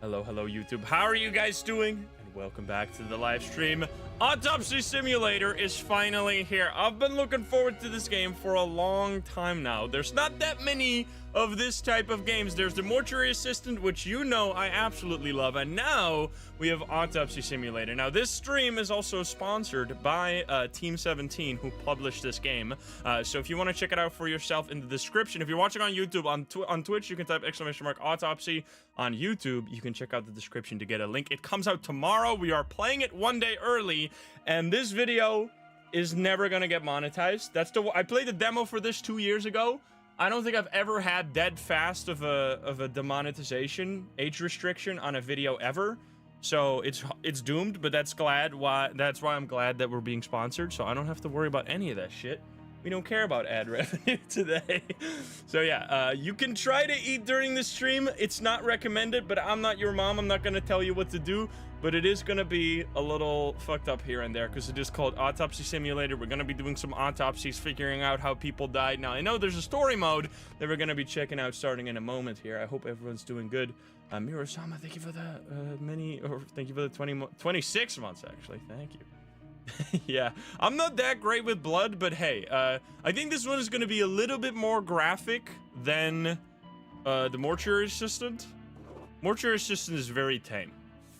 Hello, YouTube. How are you guys doing? And welcome back to the live stream. Autopsy Simulator is finally here. I've been looking forward to this game for a long time now. There's not that many of this type of games. There's the Mortuary Assistant, which you know I absolutely love, and now we have Autopsy Simulator. Now, this stream is also sponsored by Team 17, who published this game. So if you want to check it out for yourself, in the description, if you're watching on YouTube, on Twitch, you can type !Autopsy. On YouTube, you can check out the description to get a link. It comes out tomorrow. We are playing it one day early, and this video is never gonna get monetized. I played the demo for this 2 years ago. I don't think I've ever had dead fast of a demonetization age restriction on a video ever. So it's doomed, but that's why I'm glad that we're being sponsored, so I don't have to worry about any of that shit. We don't care about ad revenue today. So yeah, you can try to eat during the stream. It's not recommended, but I'm not your mom. I'm not gonna tell you what to do, but it is gonna be a little fucked up here and there because it is called Autopsy Simulator. We're gonna be doing some autopsies, figuring out how people died. Now, I know there's a story mode that we're gonna be checking out starting in a moment here. I hope everyone's doing good. Mirosama, thank you for the thank you for the 26 months, actually. Thank you. Yeah, I'm not that great with blood, but hey, I think this one is going to be a little bit more graphic than the Mortuary Assistant. Mortuary Assistant is very tame,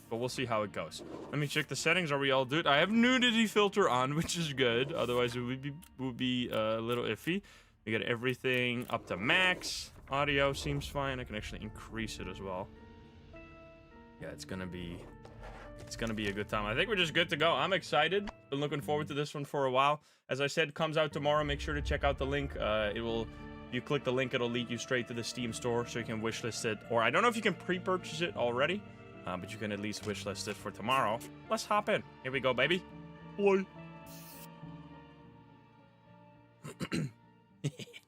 but we'll see how it goes. Let me check the settings. Are we all good? I have nudity filter on, which is good. Otherwise, it would be a little iffy. We got everything up to max. Audio seems fine. I can actually increase it as well. Yeah, it's gonna be a good time. I think we're just good to go. I'm excited. Been looking forward to this one for a while. As I said, comes out tomorrow. Make sure to check out the link. If you click the link, it'll lead you straight to the Steam store, so you can wishlist it. Or I don't know if you can pre-purchase it already, but you can at least wishlist it for tomorrow. Let's hop in. Here we go, baby. Boy.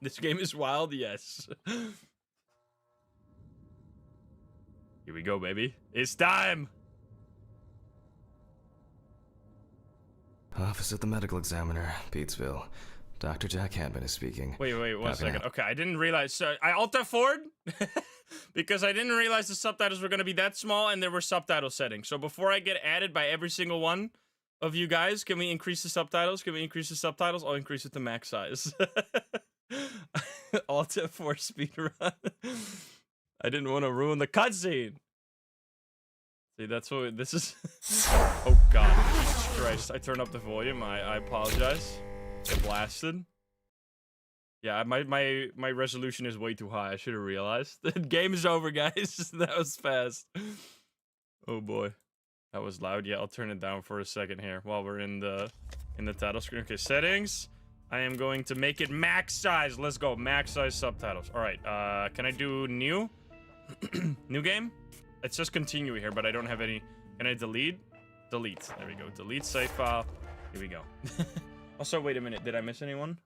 This game is wild, yes. Here we go, baby. It's time. Office of the Medical Examiner, Pete'sville. Dr. Jack Hampton is speaking. Wait, one second. Okay, I didn't realize. So I Alt-F4'd because I didn't realize the subtitles were going to be that small and there were subtitle settings. So before I get added by every single one of you guys, can we increase the subtitles? Can we increase the subtitles? I'll increase it to max size. Alt-F4 speedrun. I didn't want to ruin the cutscene. See, that's what this is. Oh god, Jesus Christ! I turned up the volume. I apologize. Get blasted. Yeah, my resolution is way too high. I should have realized. The game is over, guys. That was fast. Oh boy, that was loud. Yeah, I'll turn it down for a second here while we're in the title screen. Okay, settings. I am going to make it max size. Let's go, max size subtitles. All right. Can I do new? New game? It says continue here, but I don't have any. Can I delete? Delete. There we go. Delete save file. Here we go. Also, wait a minute. Did I miss anyone?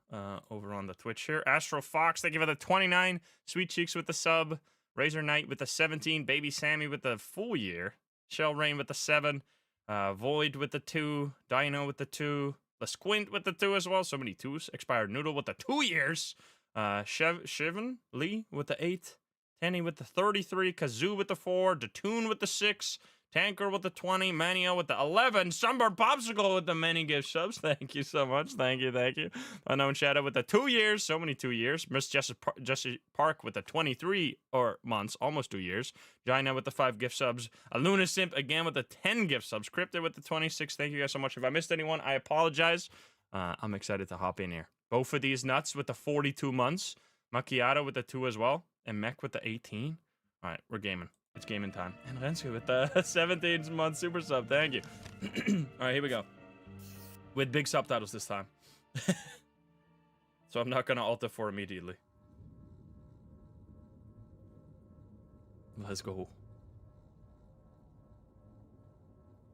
Over on the Twitch here. Astro Fox, thank you for the 29. Sweet Cheeks with the sub. Razor Knight with the 17. Baby Sammy with the full year. Shell Rain with the 7. Void with the 2. Dino with the 2. The Squint with the 2 as well. So many 2s. Expired Noodle with the 2 years. Shivan Lee with the 8. Tenny with the 33, Kazoo with the 4, Datoon with the 6, Tanker with the 20, Mania with the 11, Sunbird Popsicle with the many gift subs. Thank you so much. Thank you. Unknown Shadow with the 2 years, so many 2 years. Miss Jesse Park with the 23 months, almost 2 years. Jaina with the 5 gift subs. Aluna Simp again with the 10 gift subs. Cryptid with the 26. Thank you guys so much. If I missed anyone, I apologize. I'm excited to hop in here. Both of these nuts with the 42 months. Macchiato with the 2 as well. And Mech with the 18. All right, we're gaming. It's gaming time. And Renske with the 17-month super sub. Thank you. All right, here we go. With big subtitles this time. So I'm not going to Alt-F4 immediately. Let's go.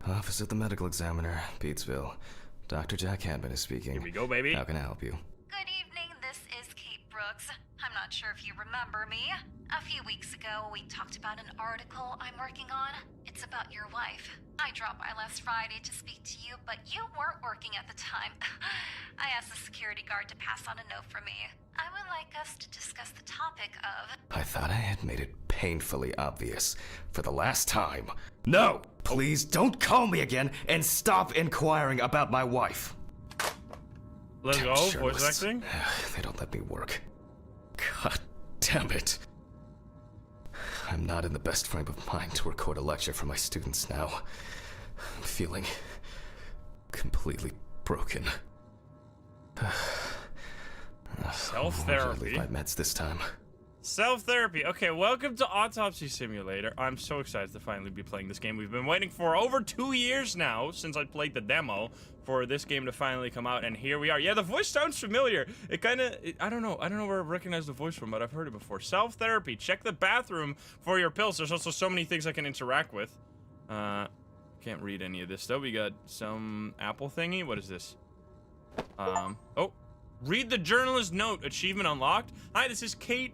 Office of the Medical Examiner, Pete'sville. Dr. Jack Hampton is speaking. Here we go, baby. How can I help you? Good evening, this is Kate Brooks. I'm not not sure if you remember me. A few weeks ago, we talked about an article I'm working on. It's about your wife. I dropped by last Friday to speak to you, but you weren't working at the time. I asked the security guard to pass on a note for me. I would like us to discuss the topic of... I thought I had made it painfully obvious for the last time. No! Please don't call me again and stop inquiring about my wife. Let's Damn go, voice journalists. acting. They don't let me work. God damn it. I'm not in the best frame of mind to record a lecture for my students now. I'm feeling completely broken. Self-therapy. Leave my meds this time. Self-therapy. Okay, welcome to Autopsy Simulator. I'm so excited to finally be playing this game. We've been waiting for over 2 years now since I played the demo for this game to finally come out, and here we are. Yeah, the voice sounds familiar. It kind of, I don't know where I recognize the voice from, but I've heard it before. Self-therapy. Check the bathroom for your pills. There's also so many things I can interact with. Can't read any of this though. We got some Apple thingy. What is this? Oh, read the journalist note. Achievement unlocked. Hi, this is Kate.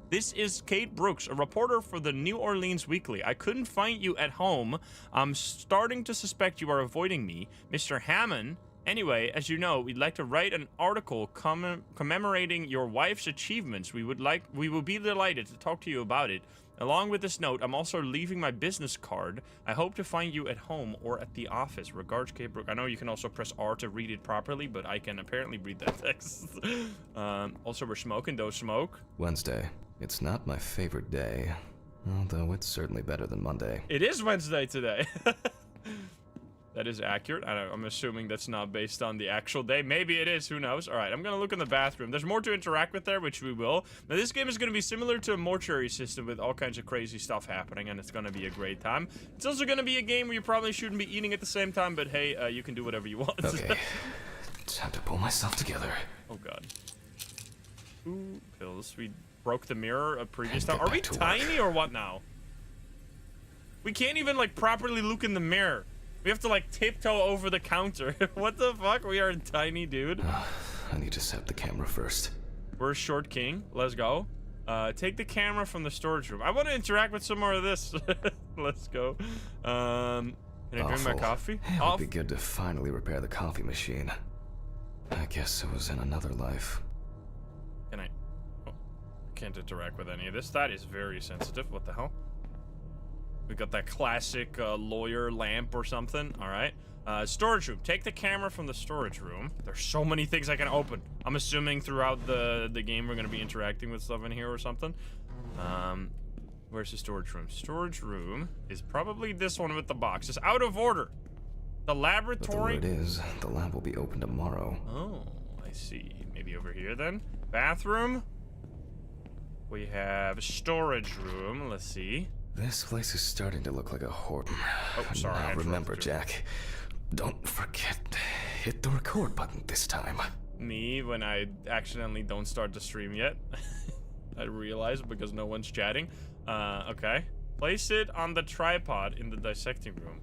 This is Kate Brooks, a reporter for the New Orleans Weekly. I couldn't find you at home. I'm starting to suspect you are avoiding me. Mr. Hammond, anyway, as you know, we'd like to write an article commemorating your wife's achievements. We will be delighted to talk to you about it. Along with this note, I'm also leaving my business card. I hope to find you at home or at the office. Regards, Kate Brooks. I know you can also press R to read it properly, but I can apparently read that text. Also, we're smoking. Don't smoke. Wednesday. It's not my favorite day, although it's certainly better than Monday. It is Wednesday today. That is accurate. I'm assuming that's not based on the actual day. Maybe it is. Who knows? All right, I'm going to look in the bathroom. There's more to interact with there, which we will. Now, this game is going to be similar to a Mortuary system with all kinds of crazy stuff happening, and it's going to be a great time. It's also going to be a game where you probably shouldn't be eating at the same time, but hey, you can do whatever you want. Okay, time to pull myself together. Oh, God. Ooh, pills. We broke the mirror a previous time. Are we tiny or what now? We can't even, like, properly look in the mirror. We have to, like, tiptoe over the counter. What the fuck? We are tiny, dude. I need to set the camera first. We're Short King. Let's go. Take the camera from the storage room. I want to interact with some more of this. Let's go. Can I drink my coffee? It would be good to finally repair the coffee machine. I guess it was in another life. Can I? Oh, can't interact with any of this. That is very sensitive. What the hell? We got that classic lawyer lamp or something. All right. Storage room. Take the camera from the storage room. There's so many things I can open. I'm assuming throughout the game we're going to be interacting with stuff in here or something. Where's the storage room? Storage room is probably this one with the box. It's out of order. The laboratory. But the word is, the lab will be open tomorrow. Oh, I see. Maybe over here then. Bathroom. We have a storage room. Let's see. This place is starting to look like a hoarding. Oh, sorry. Now remember, Jack, don't forget, hit the record button this time. Me, when I accidentally don't start the stream yet. I realize because no one's chatting. Okay. Place it on the tripod in the dissecting room.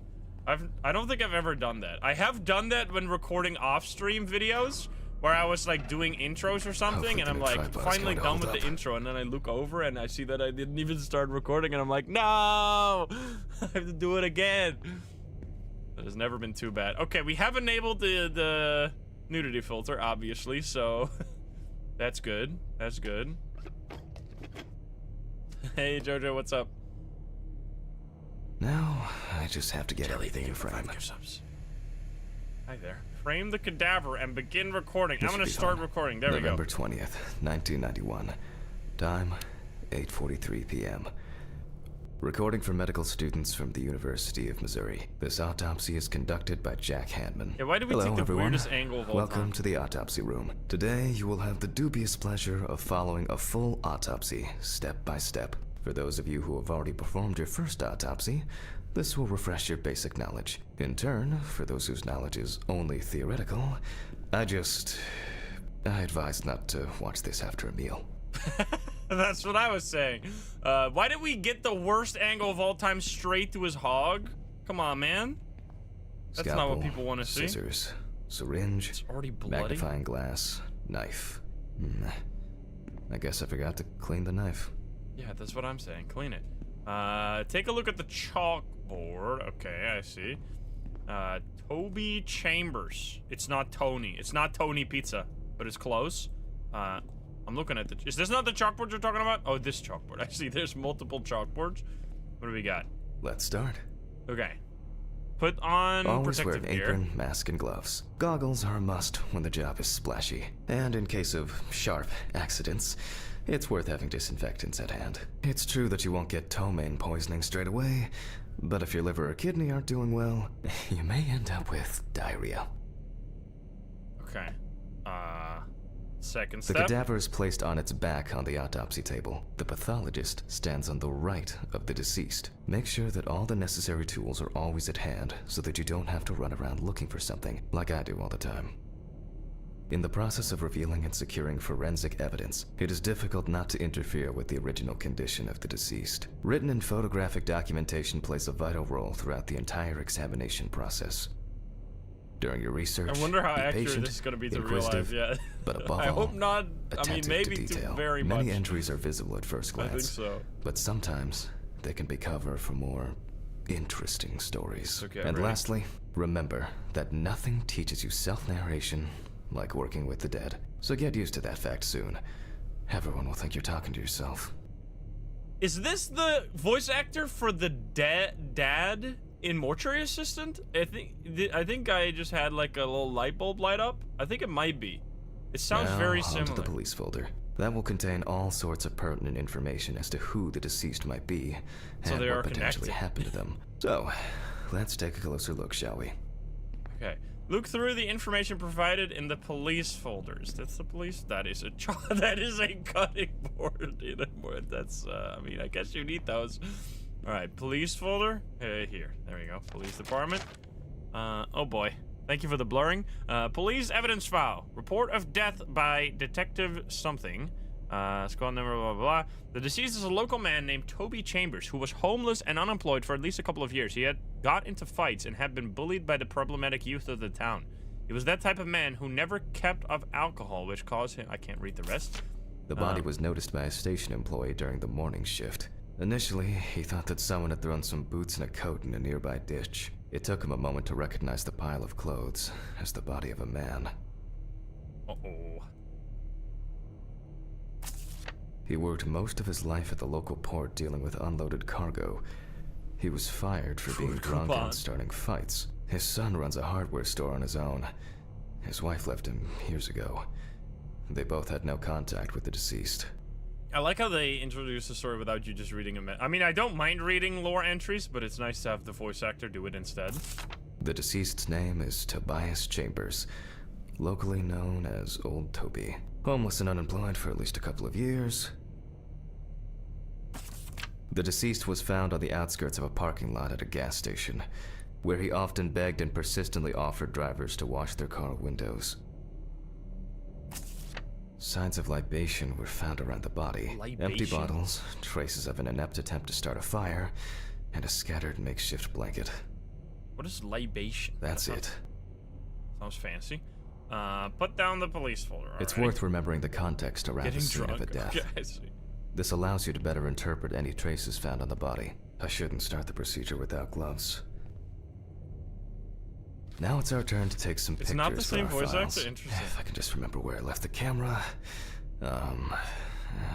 I don't think I've ever done that. I have done that when recording off-stream videos, where I was like doing intros or something, and I'm like finally done with the intro, and then I look over and I see that I didn't even start recording, and I'm like, no, I have to do it again. That has never been too bad. Okay, we have enabled the nudity filter, obviously, so that's good. That's good. Hey, Jojo, what's up? Now, I just have to get everything in frame. Hi there. Frame the cadaver and begin recording. I'm gonna start recording. There we go. November 20th, 1991. Time, 8:43 p.m. Recording for medical students from the University of Missouri. This autopsy is conducted by Jack Hanman. Yeah, why did we take the weirdest angle of all time? Welcome to the autopsy room. Today, you will have the dubious pleasure of following a full autopsy, step by step. For those of you who have already performed your first autopsy, this will refresh your basic knowledge. In turn, for those whose knowledge is only theoretical, I advise not to watch this after a meal. That's what I was saying. Why did we get the worst angle of all time straight to his hog? Come on, man. That's not what people want to see. Scissors, syringe, it's already bloody. magnifying glass, knife. I guess I forgot to clean the knife. Yeah, that's what I'm saying. Clean it. Take a look at the chalkboard. Okay, I see. Toby Chambers. It's not Tony. It's not Tony Pizza, but it's close. I'm looking at the... Is this not the chalkboard you're talking about? Oh, this chalkboard. I see there's multiple chalkboards. What do we got? Let's start. Okay. Put on Always wear protective an gear. apron, mask, and gloves. Goggles are a must when the job is splashy. And in case of sharp accidents, it's worth having disinfectants at hand. It's true that you won't get ptomaine poisoning straight away, but if your liver or kidney aren't doing well, you may end up with diarrhea. Okay. Second The step. cadaver is placed on its back on the autopsy table. The pathologist stands on the right of the deceased. Make sure that all the necessary tools are always at hand so that you don't have to run around looking for something, like I do all the time. In the process of revealing and securing forensic evidence, it is difficult not to interfere with the original condition of the deceased. Written and photographic documentation plays a vital role throughout the entire examination process. During your research, I wonder how be accurate patient, this is going to be to real inquisitive, life. Yeah. but above I all, hope not. I mean, attentive maybe to detail. very much. Many entries are visible at first glance, I think so. but sometimes they can be cover for more interesting stories. Okay, and ready? lastly, remember that nothing teaches you self-narration like working with the dead. So get used to that fact soon. Everyone will think you're talking to yourself. Is this the voice actor for the dad in Mortuary Assistant? I think I just had like a little light bulb light up. I think it might be. It sounds Now, very onto similar. the police folder. That will contain all sorts of pertinent information as to who the deceased might be So and they are what potentially connected. happened to them. So, let's take a closer look, shall we? Okay. Look through the information provided in the police folders. That's the police. That is a that is a cutting board in a board. That's I mean, I guess you need those. All right, police folder. Here. There we go. Police department. Oh boy. Thank you for the blurring. Police evidence file. Report of death by Detective something. Squad number, blah, blah, blah. The deceased is a local man named Toby Chambers, who was homeless and unemployed for at least a couple of years. He had got into fights and had been bullied by the problematic youth of the town. He was that type of man who never kept of alcohol, which caused him... I can't read the rest. The body was noticed by a station employee during the morning shift. Initially, he thought that someone had thrown some boots and a coat in a nearby ditch. It took him a moment to recognize the pile of clothes as the body of a man. Uh-oh. He worked most of his life at the local port dealing with unloaded cargo. He was fired for being drunk and starting fights. His son runs a hardware store on his own. His wife left him years ago. They both had no contact with the deceased. I like how they introduce the story without you just reading them. I mean, I don't mind reading lore entries, but it's nice to have the voice actor do it instead. The deceased's name is Toby Chambers, locally known as Old Toby. Homeless and unemployed for at least a couple of years. The deceased was found on the outskirts of a parking lot at a gas station, where he often begged and persistently offered drivers to wash their car windows. Signs of libation were found around the body. Libation? Empty bottles, traces of an inept attempt to start a fire, and a scattered makeshift blanket. What is libation? That's it. Sounds fancy. Put down the police folder. It's alright. worth remembering the context around Getting the scene drunk. of a death. Okay, I see. This allows you to better interpret any traces found on the body. I shouldn't start the procedure without gloves. Now it's our turn to take some pictures. It's not the for same our voice files. actor? Interesting. If I can just remember where I left the camera.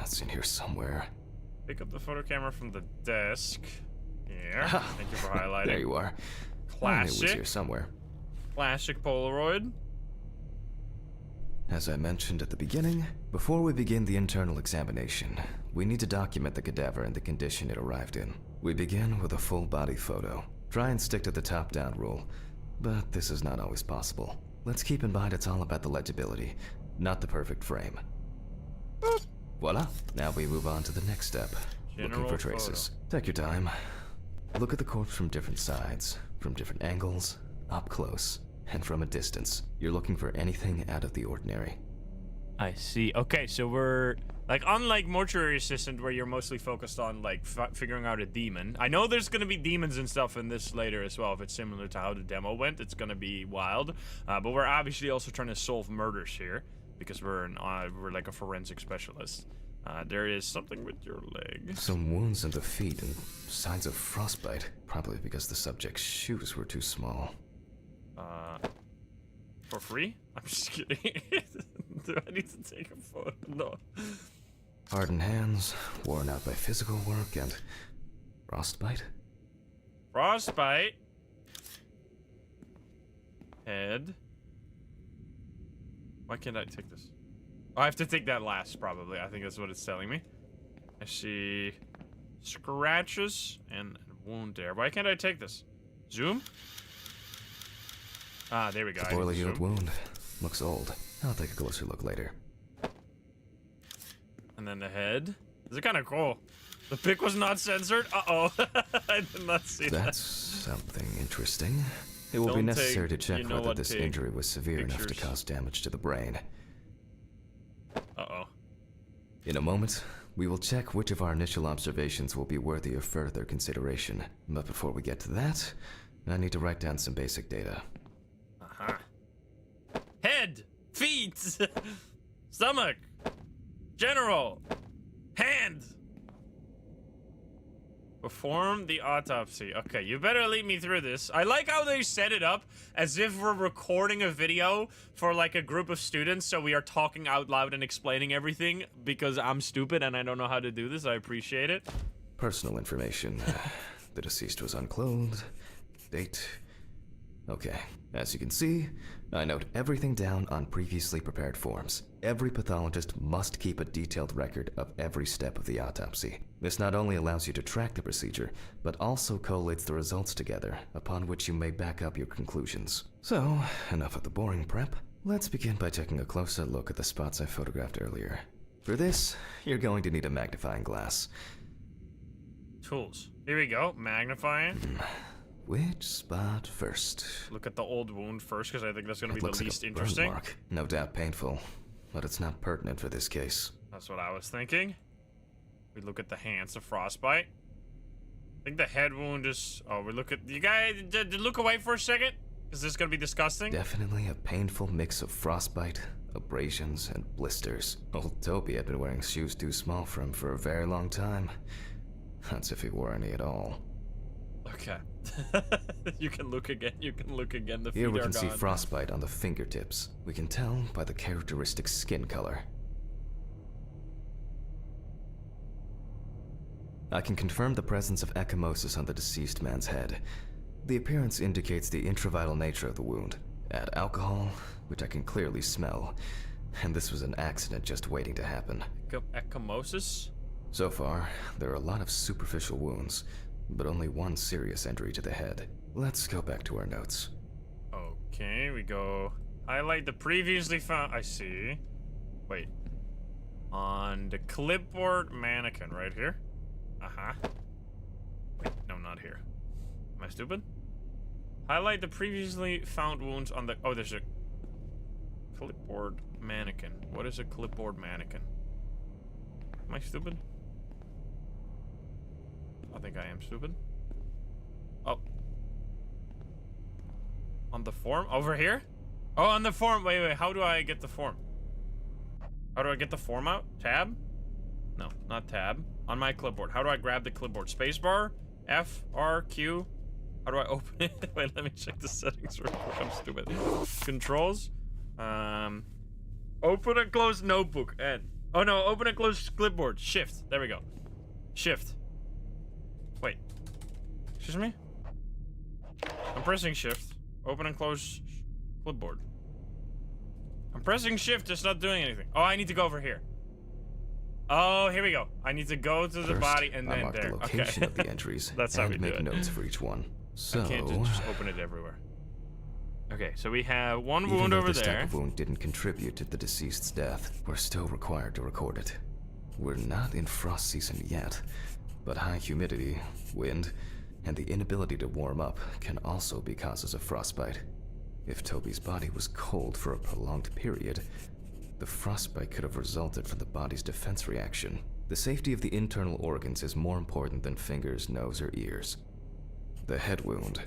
It's in here somewhere. Pick up the photo camera from the desk. Here. Ha! Thank you for highlighting. There you are. I knew it was here Classic. somewhere. Classic Polaroid. As I mentioned at the beginning, before we begin the internal examination, we need to document the cadaver and the condition it arrived in. We begin with a full body photo. Try and stick to the top-down rule, but this is not always possible. Let's keep in mind it's all about the legibility, not the perfect frame. Boop. Voila! Now we move on to the next step. Looking General for traces. Take your time. Look at the corpse from different sides, from different angles, up close, and from a distance. You're looking for anything out of the ordinary. I see. Okay, so we're like, unlike Mortuary Assistant, where you're mostly focused on like figuring out a demon. I know there's gonna be demons and stuff in this later as well. If it's similar to how the demo went, it's gonna be wild. But we're obviously also trying to solve murders here because we're like a forensic specialist. There is something with your leg. Some wounds in the feet and signs of frostbite, probably because the subject's shoes were too small. For free? I'm just kidding. Do I need to take a photo? No. Hardened hands, worn out by physical work, and frostbite? Frostbite. Head. Why can't I take this? Oh, I have to take that last, probably. I think that's what it's telling me. I see scratches and wound there. Why can't I take this? Zoom? Ah, there we go. It's a poorly healed wound. Looks old. I'll take a closer look later. And then the head. This is kind of cool. The pic was not censored. Uh-oh. I did not see that. That's something interesting. It will be Don't necessary to take, check you know whether what, this take injury was severe enough to pictures. cause damage to the brain. Uh-oh. In a moment, we will check which of our initial observations will be worthy of further consideration. But before we get to that, I need to write down some basic data. Uh-huh. Head, feet, stomach, general, hand. Perform the autopsy. Okay, you better lead me through this. I like how they set it up as if we're recording a video for like a group of students, so we are talking out loud and explaining everything because I'm stupid and I don't know how to do this. I appreciate it. Personal information. The deceased was unclothed. Date. Okay, as you can see, I note everything down on previously prepared forms. Every pathologist must keep a detailed record of every step of the autopsy. This not only allows you to track the procedure, but also collates the results together, upon which you may back up your conclusions. So, enough of the boring prep. Let's begin by taking a closer look at the spots I photographed earlier. For this, you're going to need a magnifying glass. Tools. Here we go. Magnifying. Which spot first? Look at the old wound first, because I think that's going to It be the looks like least a burn interesting. mark. No doubt painful, but it's not pertinent for this case. That's what I was thinking. We look at the hands, the frostbite. I think the head wound is... Oh, we look at... You guys, look away for a second. Is this going to be disgusting? Definitely a painful mix of frostbite, abrasions, and blisters. Old Toby had been wearing shoes too small for him for a very long time. That's if he wore any at all. Okay. You can look again. You can look again. The feet Here we are can see gone. frostbite on the fingertips. We can tell by the characteristic skin color. I can confirm the presence of ecchymosis on the deceased man's head. The appearance indicates the intravital nature of the wound. Add alcohol, which I can clearly smell, and this was an accident just waiting to happen. Ecchymosis? So far, there are a lot of superficial wounds, but only one serious injury to the head. Let's go back to our notes. Okay, we go... Highlight the previously found... I see. Wait. On the clipboard mannequin right here. Uh-huh. Wait, no, not here. Am I stupid? Highlight the previously found wounds on the... Oh, there's a clipboard mannequin. What is a clipboard mannequin? Am I stupid? I think I am stupid. Oh. On the form? Over here? Oh, on the form. Wait. How do I get the form? How do I get the form out? Tab? No, not tab. On my clipboard. How do I grab the clipboard? Spacebar? F, R, Q? How do I open it? Wait, let me check the settings real quick. I'm stupid. Controls? Open and close notebook. And oh no, open and close clipboard. Shift. There we go. Shift. Wait. Excuse me? I'm pressing shift. Open and close clipboard. I'm pressing shift, it's not doing anything. Oh, I need to go over here. Oh, here we go. I need to go to the First, body and I then mark there. the location Okay. of the entries That's how and we do make it. notes for each one. So, I can't just open it everywhere. Okay, so we have one even wound though over this there. type of wound didn't contribute to the deceased's death, we're still required to record it. We're not in frost season yet, but high humidity, wind, and the inability to warm up can also be causes of frostbite. If Toby's body was cold for a prolonged period, the frostbite could have resulted from the body's defense reaction. The safety of the internal organs is more important than fingers, nose, or ears. The head wound.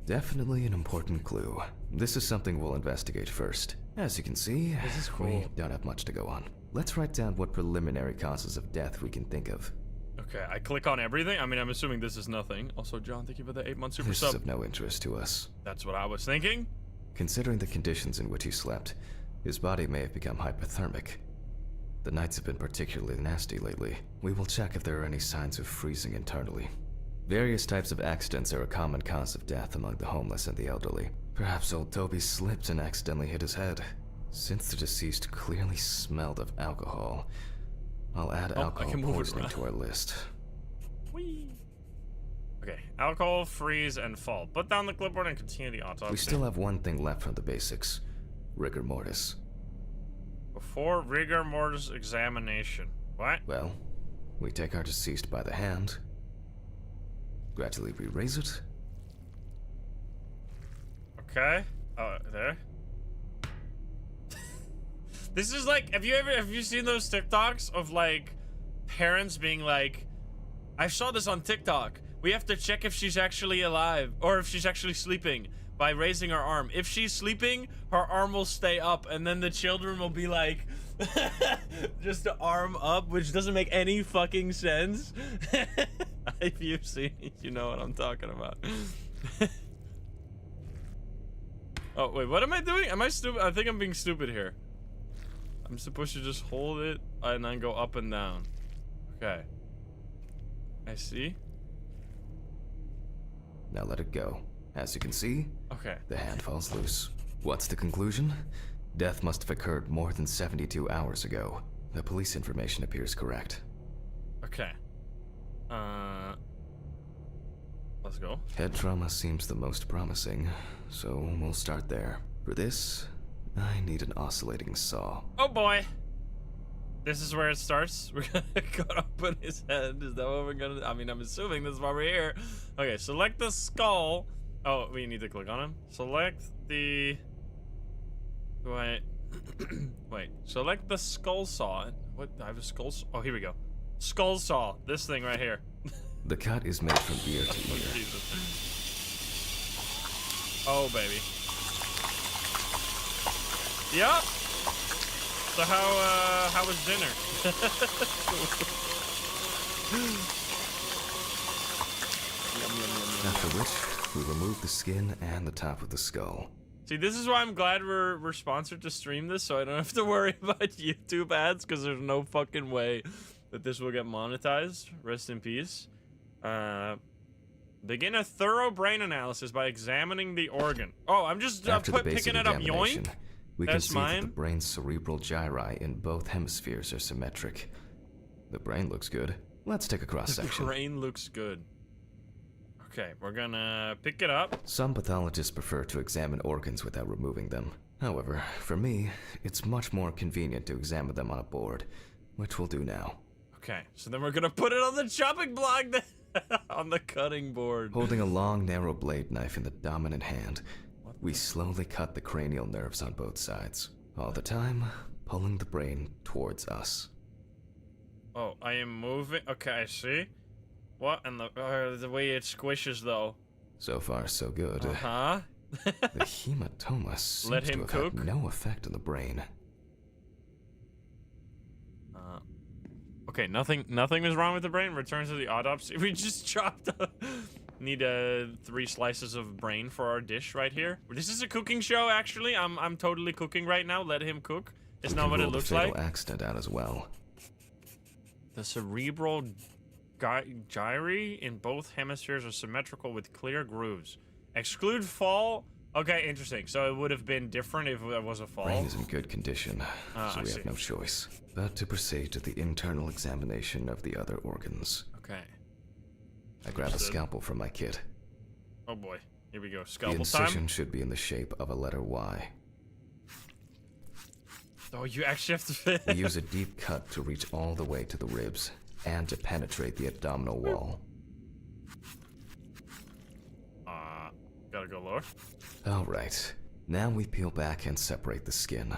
Definitely an important clue. This is something we'll investigate first. As you can see, This is cool. we don't have much to go on. let's write down what preliminary causes of death we can think of. Okay, I click on everything. I mean, I'm assuming this is nothing. Also, John, thank you for the 8-month super This sub. is of no interest to us. That's what I was thinking. Considering the conditions in which he slept, his body may have become hypothermic. The nights have been particularly nasty lately. We will check if there are any signs of freezing internally. Various types of accidents are a common cause of death among the homeless and the elderly. Perhaps old Toby slipped and accidentally hit his head. Since the deceased clearly smelled of alcohol, I'll add alcohol poisoning to our list. Whee. Okay, alcohol, freeze, and fall. Put down the clipboard and continue the autopsy. We still have one thing left from the basics. Rigor mortis. Before rigor mortis examination. What? Well, we take our deceased by the hand. Gradually we raise it. Okay. Oh, there. This is like, have you seen those TikToks of like parents being like, I saw this on TikTok. We have to check if she's actually alive or if she's actually sleeping by raising her arm. If she's sleeping, her arm will stay up, and then the children will be like, just the arm up, which doesn't make any fucking sense. If you've seen it, you know what I'm talking about. Oh, wait, what am I doing? Am I stupid? I think I'm being stupid here. I'm supposed to just hold it and then go up and down. Okay. I see. Now let it go. As you can see, Okay. the hand falls loose. What's the conclusion? Death must have occurred more than 72 hours ago. The police information appears correct. Okay. Let's go. Head trauma seems the most promising, so we'll start there. For this, I need an oscillating saw. Oh boy. This is where it starts. We're gonna cut open his head. Is that what we're gonna do? I mean, I'm assuming this is why we're here. Okay, select the skull. Oh, we need to click on him. Select the... Wait. Wait. Select the skull saw. What? I have a skull saw? Oh, here we go. Skull saw. This thing right here. The cut is made from ear to Oh, ear. Jesus. Oh, baby. Yup. So how was dinner? After which, we remove the skin and the top of the skull. See, this is why I'm glad we're sponsored to stream this, so I don't have to worry about YouTube ads, because there's no fucking way that this will get monetized. Rest in peace. Begin a thorough brain analysis by examining the organ. Oh, I'm just picking it up. Yoink. We That's can see mine. that the brain's cerebral gyri in both hemispheres are symmetric. The brain looks good. Let's take a cross-section. The brain looks good. Okay, we're gonna pick it up. Some pathologists prefer to examine organs without removing them. However, for me, it's much more convenient to examine them on a board, which we'll do now. Okay, so then we're gonna put it on the chopping block, on the cutting board. Holding a long, narrow blade knife in the dominant hand, we slowly cut the cranial nerves on both sides, all the time pulling the brain towards us. Oh, I am moving. Okay, I see. What? And the way it squishes, though. So far, so good. Uh-huh. The hematoma seems Let to him have cook? had no effect on the brain. Okay, nothing was wrong with the brain. Return to the autopsy. We just chopped up. Need 3 slices of brain for our dish right here. This is a cooking show, actually. I'm totally cooking right now. Let him cook. It's not what it looks like. Accident out as well. The cerebral gyri in both hemispheres are symmetrical with clear grooves. Exclude fall. Okay, interesting. So it would have been different if it was a fall. Brain is in good condition, so we I see. have no choice but to proceed to the internal examination of the other organs. Okay. I grab a scalpel from my kit. Oh boy. Here we go. The Scalpel incision time. should be in the shape of a letter Y. Oh, you actually have to We use a deep cut to reach all the way to the ribs and to penetrate the abdominal wall. Gotta go lower. Alright, now we peel back and separate the skin.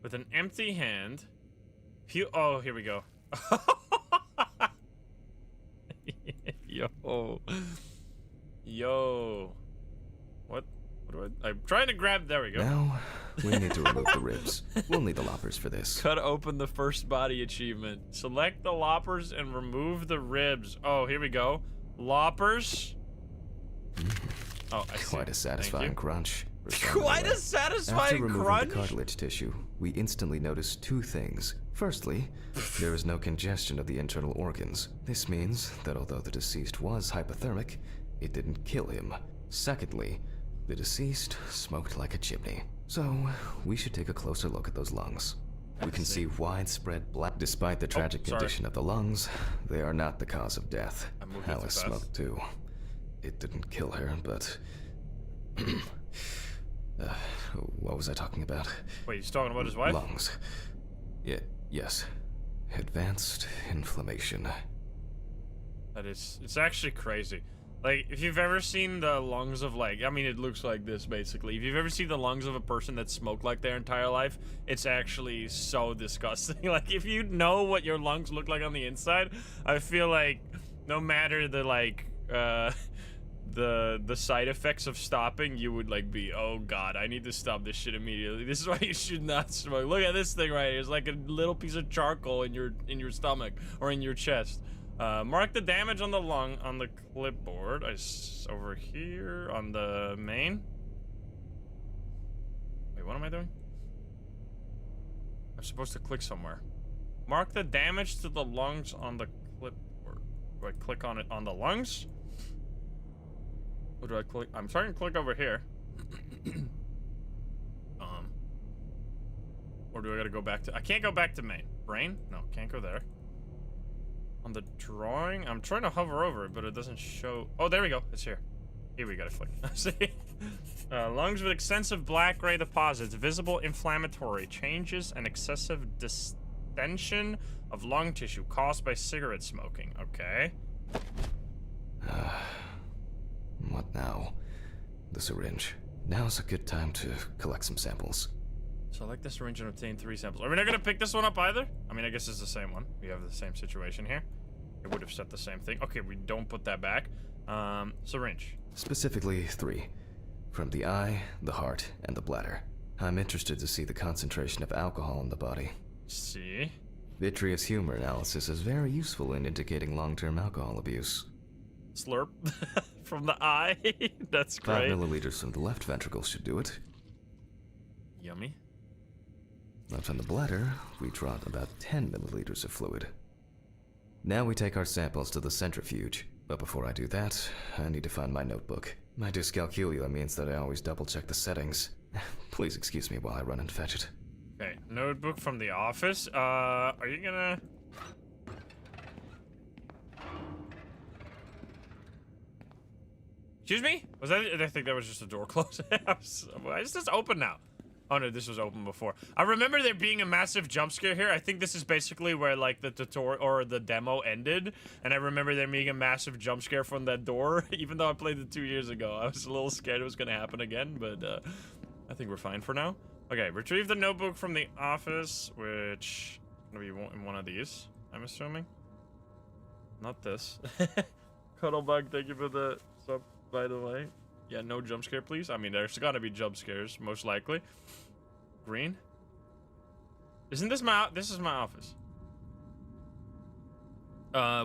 With an empty hand. Oh, here we go. Yo. Yo. What I'm trying to grab. There we go. Now, we need to remove the ribs. We'll need the loppers for this. Cut open the first body achievement. Select the loppers and remove the ribs. Oh, here we go. Loppers. Oh, I see. Quite a satisfying crunch. Quite a satisfying After removing crunch. the cartilage tissue, we instantly notice two things. Firstly, there is no congestion of the internal organs. This means that although the deceased was hypothermic, it didn't kill him. Secondly, the deceased smoked like a chimney. So, we should take a closer look at those lungs. We can see widespread black. Despite the tragic condition of the lungs, they are not the cause of death. Alice smoked too. It didn't kill her, but... what was I talking about? Wait, he's talking about his wife? Lungs. Yes. Advanced inflammation. It's actually crazy. Like, if you've ever seen the lungs of, like, I mean, it looks like this, basically. If you've ever seen the lungs of a person that smoked like their entire life, it's actually so disgusting. Like, if you know what your lungs look like on the inside, I feel like no matter the, like, the side effects of stopping, you would, like, be, oh, God, I need to stop this shit immediately. This is why you should not smoke. Look at this thing right here. It's like a little piece of charcoal in your stomach or in your chest. Mark the damage on the lung on the clipboard. Over here on the main. Wait, what am I doing? I'm supposed to click somewhere. Mark the damage to the lungs on the clipboard. Do I click on it on the lungs? Or do I click? I'm starting to click over here. Or do I gotta go back to? I can't go back to main. Brain? No, can't go there. On the drawing, I'm trying to hover over it, but it doesn't show. Oh, there we go. It's here. Here we gotta click. See? Lungs with extensive black-gray deposits, visible inflammatory changes, and excessive distension of lung tissue caused by cigarette smoking. Okay. What now? The syringe. Now's a good time to collect some samples. Select the syringe and obtain 3 samples. Are we not gonna pick this one up either? I mean, I guess it's the same one. We have the same situation here. It would have said the same thing. Okay, we don't put that back. Syringe. Specifically 3. From the eye, the heart, and the bladder. I'm interested to see the concentration of alcohol in the body. See? Vitreous humor analysis is very useful in indicating long-term alcohol abuse. Slurp. From the eye. That's great. 5 milliliters from the left ventricle should do it. Yummy. Now from the bladder, we draw about 10 milliliters of fluid. Now we take our samples to the centrifuge. But before I do that, I need to find my notebook. My dyscalculia means that I always double-check the settings. Please excuse me while I run and fetch it. Okay, notebook from the office. Are you gonna... Excuse me? Was that... I think that was just a door closed. Why is this open now? Oh no, this was open before. I remember there being a massive jump scare here. I think this is basically where like the tutorial or the demo ended. And I remember there being a massive jump scare from that door. Even though I played it 2 years ago. I was a little scared it was gonna happen again, but I think we're fine for now. Okay, retrieve the notebook from the office, which is gonna be in one of these, I'm assuming. Not this. Cuddlebug, thank you for the sub, by the way. Yeah, no jump scare, please. I mean, there's gotta be jump scares, most likely. Green? Isn't this my... This is my office.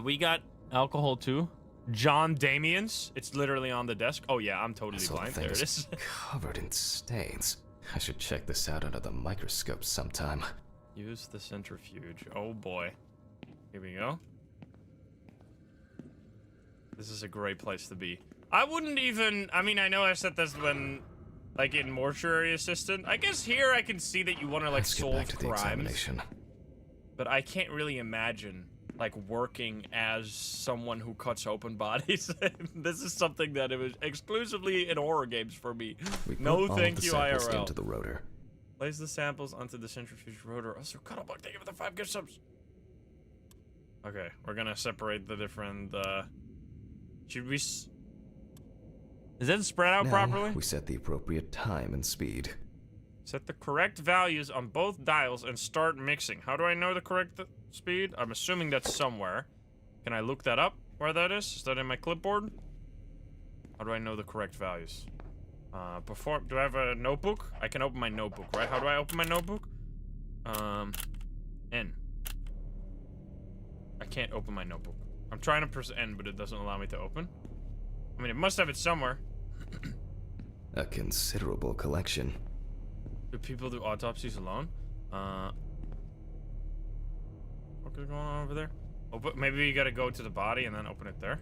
We got alcohol, too. John Damian's. It's literally on the desk. Oh, yeah, I'm totally blind. There it is. Covered in stains. I should check this out under the microscope sometime. Use the centrifuge. Oh, boy. Here we go. This is a great place to be. I wouldn't even... I mean, I know I said this when... Like, in Mortuary Assistant. I guess here I can see that you want to, like, solve crimes. But I can't really imagine, like, working as someone who cuts open bodies. This is something that it was exclusively in horror games for me. No thank you, IRL. Into the rotor. Place the samples onto the centrifuge rotor. Oh, so Cuddlebug, thank you for the 5 gift subs. Okay, we're gonna separate the different, should we... Is that spread out properly? We set the appropriate time and speed. Set the correct values on both dials and start mixing. How do I know the correct speed? I'm assuming that's somewhere. Can I look that up? Where that is? Is that in my clipboard? How do I know the correct values? Before, do I have a notebook? I can open my notebook, right? How do I open my notebook? N. I can't open my notebook. I'm trying to press N, but it doesn't allow me to open. I mean, it must have it somewhere. A considerable collection. Do people do autopsies alone? What is going on over there? Oh, but maybe you gotta go to the body and then open it there.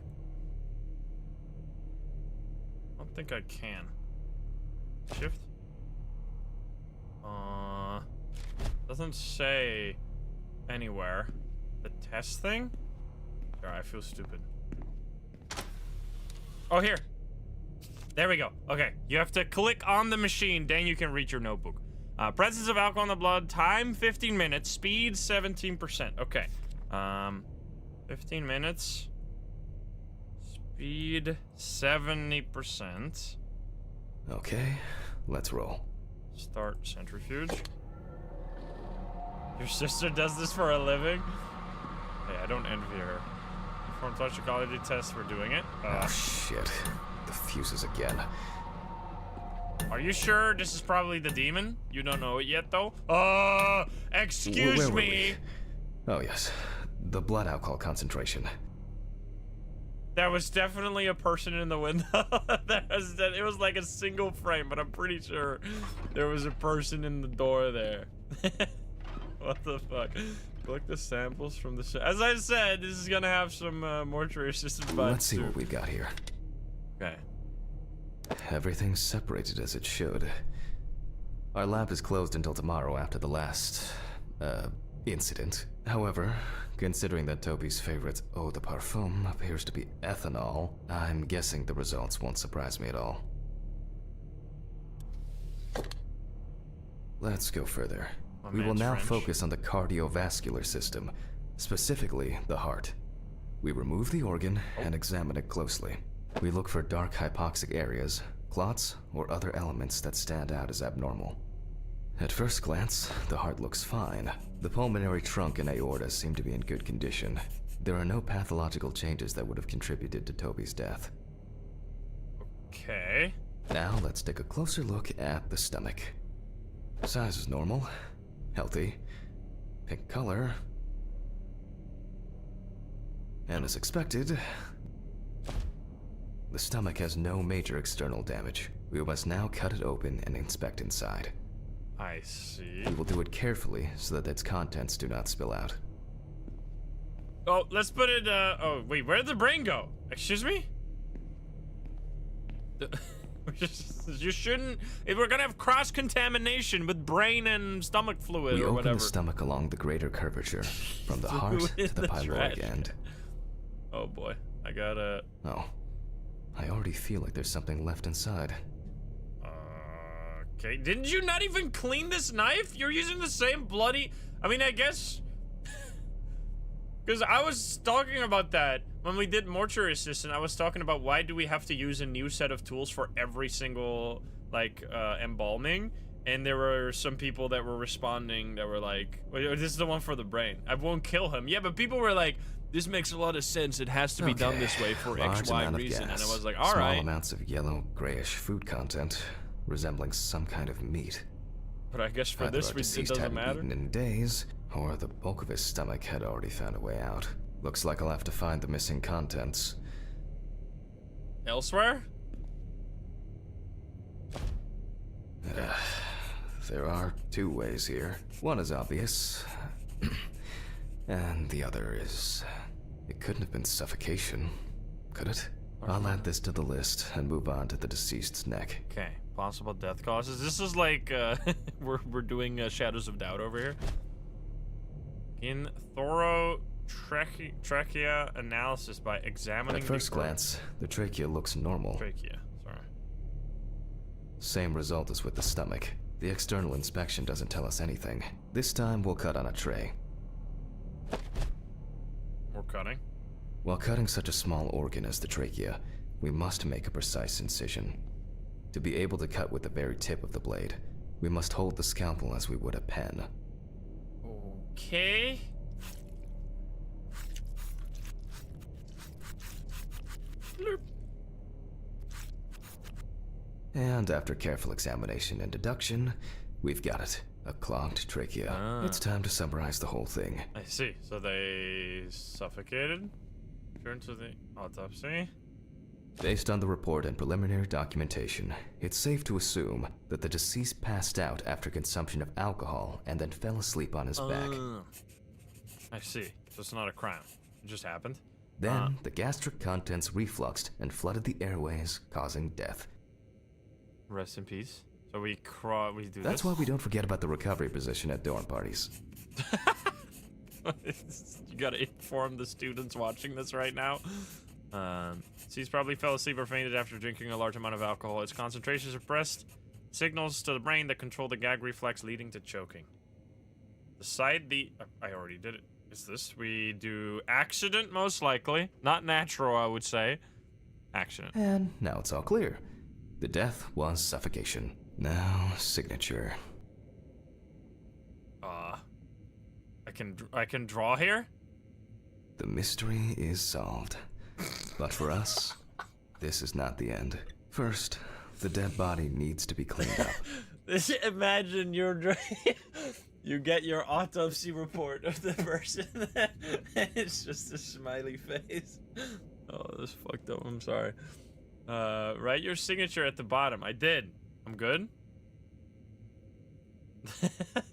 I don't think I can. Shift. Doesn't say anywhere. The test thing? Sure, I feel stupid. Oh, here. There we go. Okay, you have to click on the machine, then you can read your notebook. Presence of alcohol in the blood, time 15 minutes, speed 17%. Okay. 15 minutes. Speed 70%. Okay, let's roll. Start centrifuge. Your sister does this for a living? Hey, I don't envy her. Perform toxicology tests for doing it. Oh shit. The fuses again. Are you sure this is probably the demon? You don't know it yet, though? Excuse Where were me. we? Oh yes, the blood alcohol concentration. That was definitely a person in the window. It was like a single frame, but I'm pretty sure there was a person in the door there. What the fuck? Collect the samples from the as I said, this is gonna have some mortuary assistant vibes. Let's see what we've got here. Okay. Everything's separated as it should. Our lab is closed until tomorrow after the last, incident. However, considering that Toby's favorite eau de parfum appears to be ethanol, I'm guessing the results won't surprise me at all. Let's go further. We will now focus on the cardiovascular system, specifically the heart. We remove the organ and examine it closely. We look for dark hypoxic areas, clots, or other elements that stand out as abnormal. At first glance, the heart looks fine. The pulmonary trunk and aorta seem to be in good condition. There are no pathological changes that would have contributed to Toby's death. Okay. Now let's take a closer look at the stomach. Size is normal, healthy, pink color, and as expected, the stomach has no major external damage. We must now cut it open and inspect inside. I see. We will do it carefully so that its contents do not spill out. Oh, let's put it, oh, wait, where did the brain go? Excuse me? You shouldn't, if we're gonna have cross-contamination with brain and stomach fluid or whatever. We open the stomach along the greater curvature, from the heart to the pyloric end. Oh boy, I gotta... Oh, I already feel like there's something left inside. Okay, didn't you not even clean this knife? You're using the same bloody... I mean, I guess... Because I was talking about that when we did Mortuary Assistant. I was talking about why do we have to use a new set of tools for every single, like, embalming. And there were some people that were responding that were like, well, this is the one for the brain. I won't kill him. Yeah, but people were like, this makes a lot of sense. It has to be done this way for X, Y reason. And I was like, all right. Small amounts of yellow, grayish food content, resembling some kind of meat. But I guess for this reason, it doesn't matter. Eaten in days, or the bulk of his stomach had already found a way out. Looks like I'll have to find the missing contents. Elsewhere? There are two ways here. One is obvious, and the other is... It couldn't have been suffocation, could it? I'll add this to the list and move on to the deceased's neck. Okay, possible death causes. This is like, we're doing Shadows of Doubt over here. In thorough trachea analysis by examining. At first glance, the trachea looks normal. Trachea, sorry. Same result as with the stomach. The external inspection doesn't tell us anything. This time we'll cut on a tray. We're cutting. While cutting such a small organ as the trachea, we must make a precise incision. To be able to cut with the very tip of the blade, we must hold the scalpel as we would a pen. Okay. And after careful examination and deduction, we've got it. A clogged trachea. Ah. It's time to summarize the whole thing. I see. So they suffocated? Turn to the autopsy. Based on the report and preliminary documentation, it's safe to assume that the deceased passed out after consumption of alcohol and then fell asleep on his back. I see. So it's not a crime. It just happened. Then, the gastric contents refluxed and flooded the airways, causing death. Rest in peace. So we do That's why we don't forget about the recovery position at dorm parties. You gotta inform the students watching this right now. He's probably fell asleep or fainted after drinking a large amount of alcohol. Its concentration suppressed signals to the brain that control the gag reflex, leading to choking. I already did it. Is this? We do accident, most likely. Not natural, I would say. Accident. And now it's all clear. The death was suffocation. Now, signature. I can draw here? The mystery is solved. But for us, this is not the end. First, the dead body needs to be cleaned up. Imagine you get your autopsy report of the person, and it's just a smiley face. Oh, this fucked up. I'm sorry. Write your signature at the bottom. I did. I'm good.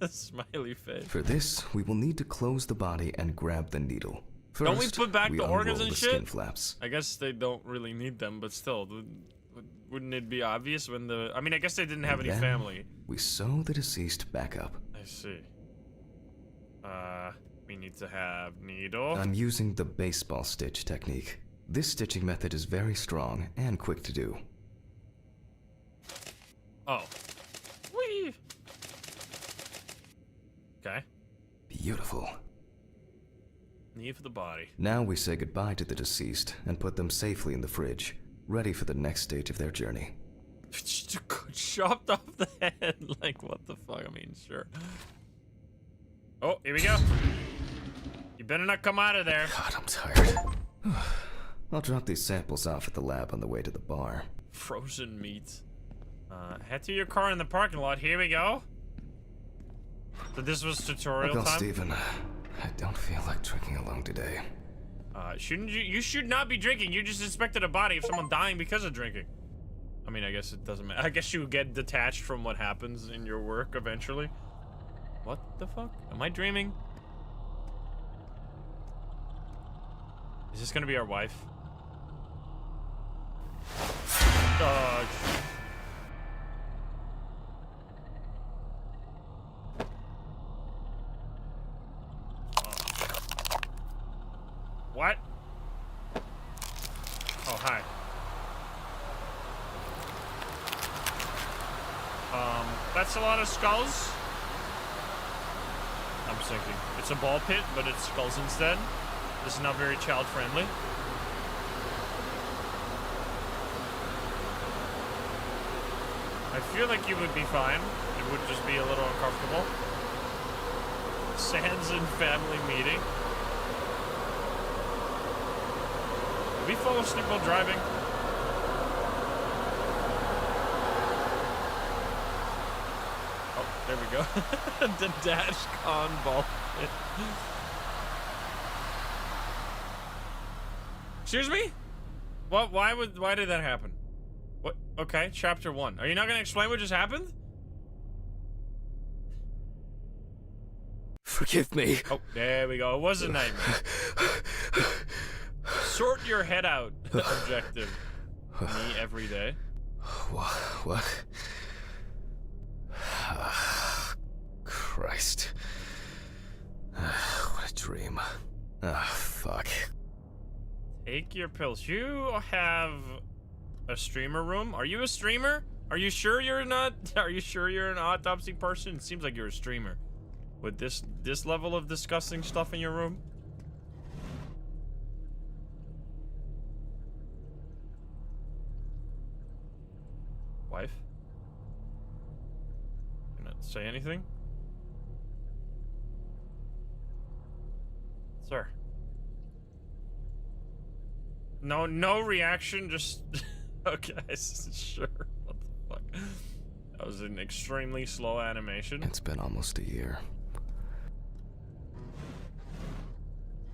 Smiley face. For this, we will need to close the body and grab the needle. First, don't we put back the organs and shit? Skin flaps. I guess they don't really need them, but still, wouldn't it be obvious when I mean, I guess they didn't have any family. We sew the deceased back up. I see. We need to have needle. I'm using the baseball stitch technique. This stitching method is very strong and quick to do. Oh. Whee! Okay. Beautiful. Knee for the body. Now we say goodbye to the deceased and put them safely in the fridge, ready for the next stage of their journey. Chopped off the head. Like, what the fuck? I mean, sure. Oh, here we go. You better not come out of there. God, I'm tired. I'll drop these samples off at the lab on the way to the bar. Frozen meat. Head to your car in the parking lot. Here we go. So this was tutorial time? Steven. I don't feel like drinking alone today. Shouldn't you? You should not be drinking. You just inspected a body of someone dying because of drinking. I mean, I guess it doesn't matter. I guess you get detached from what happens in your work eventually. What the fuck? Am I dreaming? Is this gonna be our wife? Dog. What? Oh, hi. That's a lot of skulls. I'm thinking. It's a ball pit, but it's skulls instead. This is not very child-friendly. I feel like you would be fine. It would just be a little uncomfortable. Sans and family meeting. Did we fall asleep while driving? Oh, there we go. The dash con ball pit. Excuse me? What? Why did that happen? What? Okay, chapter 1. Are you not gonna explain what just happened? Forgive me. Oh, there we go. It was a nightmare. Sort your head out. Objective. Me every day. What? Christ. What a dream. Fuck. Take your pills. You have a streamer room? Are you a streamer? Are you sure you're not? Are you sure you're an autopsy person? It seems like you're a streamer. With this level of disgusting stuff in your room? Wife? Can I say anything? Sir. No reaction, just... Okay, sure. What the fuck? That was an extremely slow animation. It's been almost a year.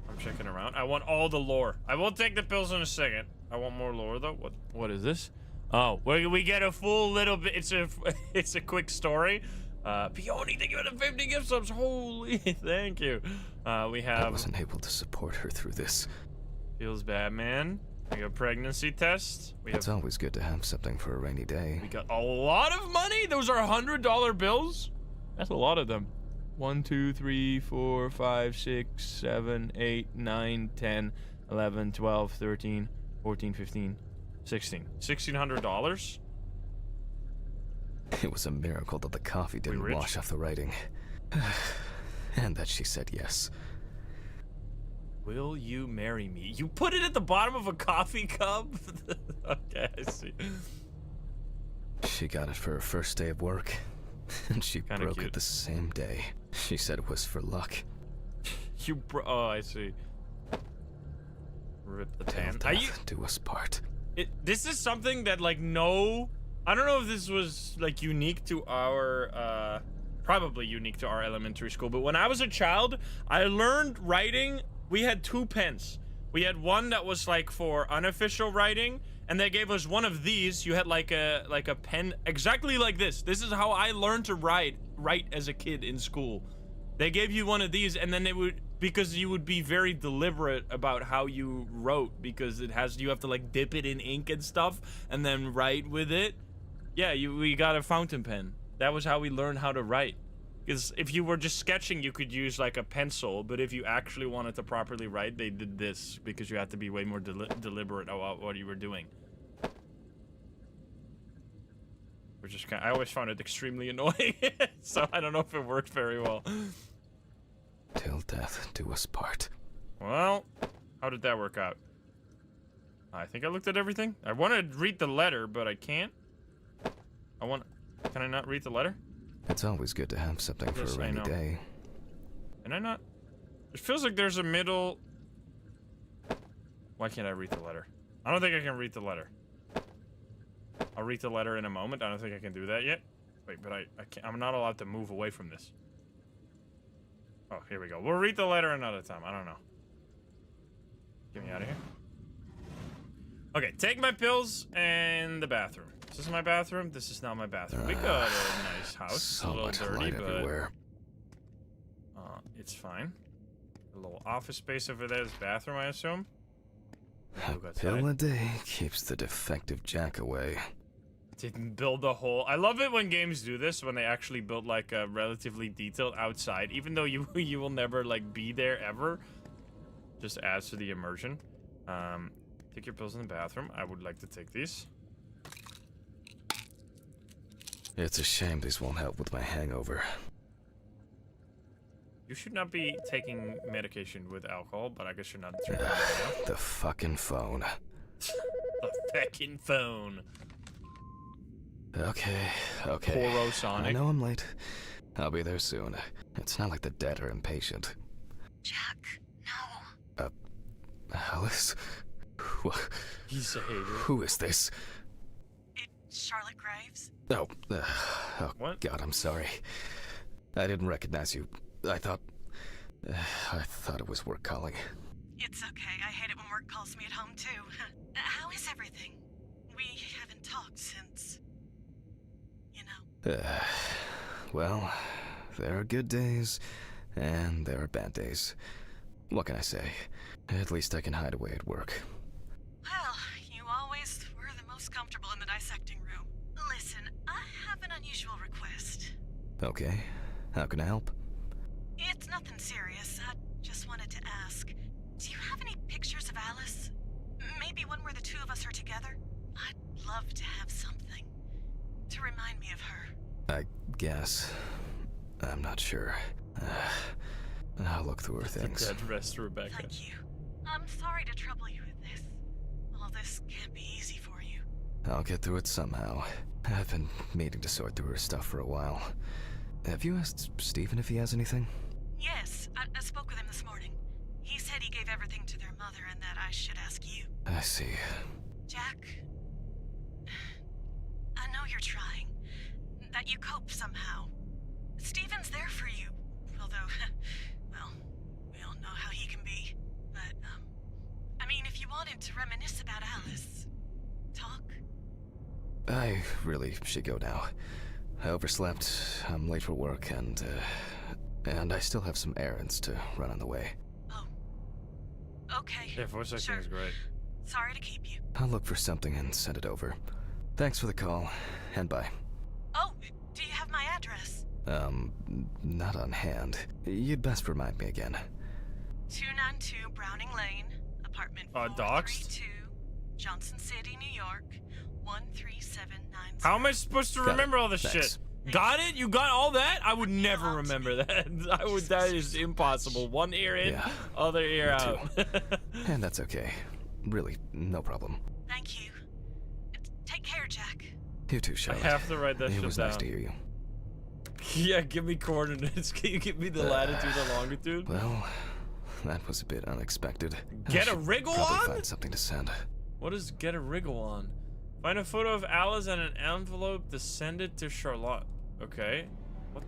I'm checking around. I want all the lore. I will take the pills in a second. I want more lore though. What is this? Oh, we get a full little bit. It's a quick story. Peony, thank you for the 50 gift subs. Holy, thank you. We have. I wasn't able to support her through this. Feels bad, man. We got pregnancy tests. It's always good to have something for a rainy day. We got a lot of money. Those are $100 bills. That's a lot of them. 1, 2, 3, 4, 5, 6, 7, 8, 9, 10, 11, 12, 13, 14, 15, 16. $1,600. It was a miracle that the coffee didn't wash off the writing. And that she said yes. Will you marry me? You put it at the bottom of a coffee cup? Okay, I see. She got it for her first day of work. And she broke it the same day. She said it was for luck. Oh, I see. Rip the tan. Do us part. This is something that, like, I don't know if this was, like, unique to our, probably unique to our elementary school, but when I was a child, I learned writing. We had 2 pens. We had one that was, like, for unofficial writing, and they gave us one of these. You had, like a pen exactly like this. This is how I learned to write as a kid in school. They gave you one of these, and then because you would be very deliberate about how you wrote, because you have to, like, dip it in ink and stuff, and then write with it. Yeah, we got a fountain pen. That was how we learned how to write. Because if you were just sketching, you could use, like, a pencil, but if you actually wanted to properly write, they did this, because you had to be way more deliberate about what you were doing. Which is I always found it extremely annoying, so I don't know if it worked very well. Till death do us part. Well, how did that work out? I think I looked at everything. I want to read the letter, but I can't. Can I not read the letter? It's always good to have something for a rainy day. Can I not? It feels like there's a middle. Why can't I read the letter? I don't think I can read the letter. I'll read the letter in a moment. I don't think I can do that yet. Wait, but I can't. I'm not allowed to move away from this. Oh, here we go. We'll read the letter another time. I don't know. Get me out of here. Okay, take my pills and the bathroom. Is this my bathroom? This is not my bathroom. We got a nice house. So a little much dirty, light but everywhere. It's fine. A little office space over there is bathroom, I assume. A pill a day keeps the defective Jack away. Didn't build a whole. I love it when games do this, when they actually build, like, a relatively detailed outside, even though you will never, like, be there ever. Just adds to the immersion. Take your pills in the bathroom. I would like to take these. It's a shame these won't help with my hangover. You should not be taking medication with alcohol, but I guess you're not drinking enough. The fucking phone. The fucking phone. Okay. Poro Sonic. I know I'm late. I'll be there soon. It's not like the dead are impatient. Jack, no. Alice? He's a hater. Who is this? It's Charlotte Graves. Oh, What? God, I'm sorry. I didn't recognize you. I thought it was work calling. It's okay. I hate it when work calls me at home, too. How is everything? We haven't talked since, you know. Well, there are good days, and there are bad days. What can I say? At least I can hide away at work. Well, you always were the most comfortable in the dissecting room. Listen, I have an unusual request. Okay, how can I help? It's nothing serious. I just wanted to ask, do you have any pictures of Alice? Maybe one where the two of us are together? I'd love to have something to remind me of her. I guess. I'm not sure. I'll look through her things. Dead rest, Rebecca. Thank you. I'm sorry to trouble you with this. All this can't be easy for you. I'll get through it somehow. I've been meaning to sort through her stuff for a while. Have you asked Stephen if he has anything? Yes, I spoke with him this morning. He said he gave everything to their mother and that I should ask you. I see. Jack, I know you're trying. that you cope somehow. Steven's there for you, although, well, we all know how he can be. But, I mean, if you wanted to reminisce about Alice, talk. I really should go now. I overslept, I'm late for work, and I still have some errands to run on the way. Oh. Okay. Yeah, voice acting sure. is great. Sorry to keep you. I'll look for something and send it over. Thanks for the call, and bye. Oh, do you have my address? Not on hand. You'd best remind me again. 292 Browning Lane, apartment doxed? 432, Johnson City, New York, 13790. How am I supposed to remember all this Thanks. shit? Got it? You got all that? I would never remember that. That is impossible. One ear in, Yeah. other ear Me out. And that's okay. Really, no problem. Thank you. Take care, Jack. You too, I Charlotte. have to write that It shit was down. nice to hear you. Yeah, give me coordinates. Can you give me the latitude and longitude? Well, that was a bit unexpected. Get I a should wriggle probably on? find something to send. What is get a wriggle on? Find a photo of Alice and an envelope to send it to Charlotte. Okay. What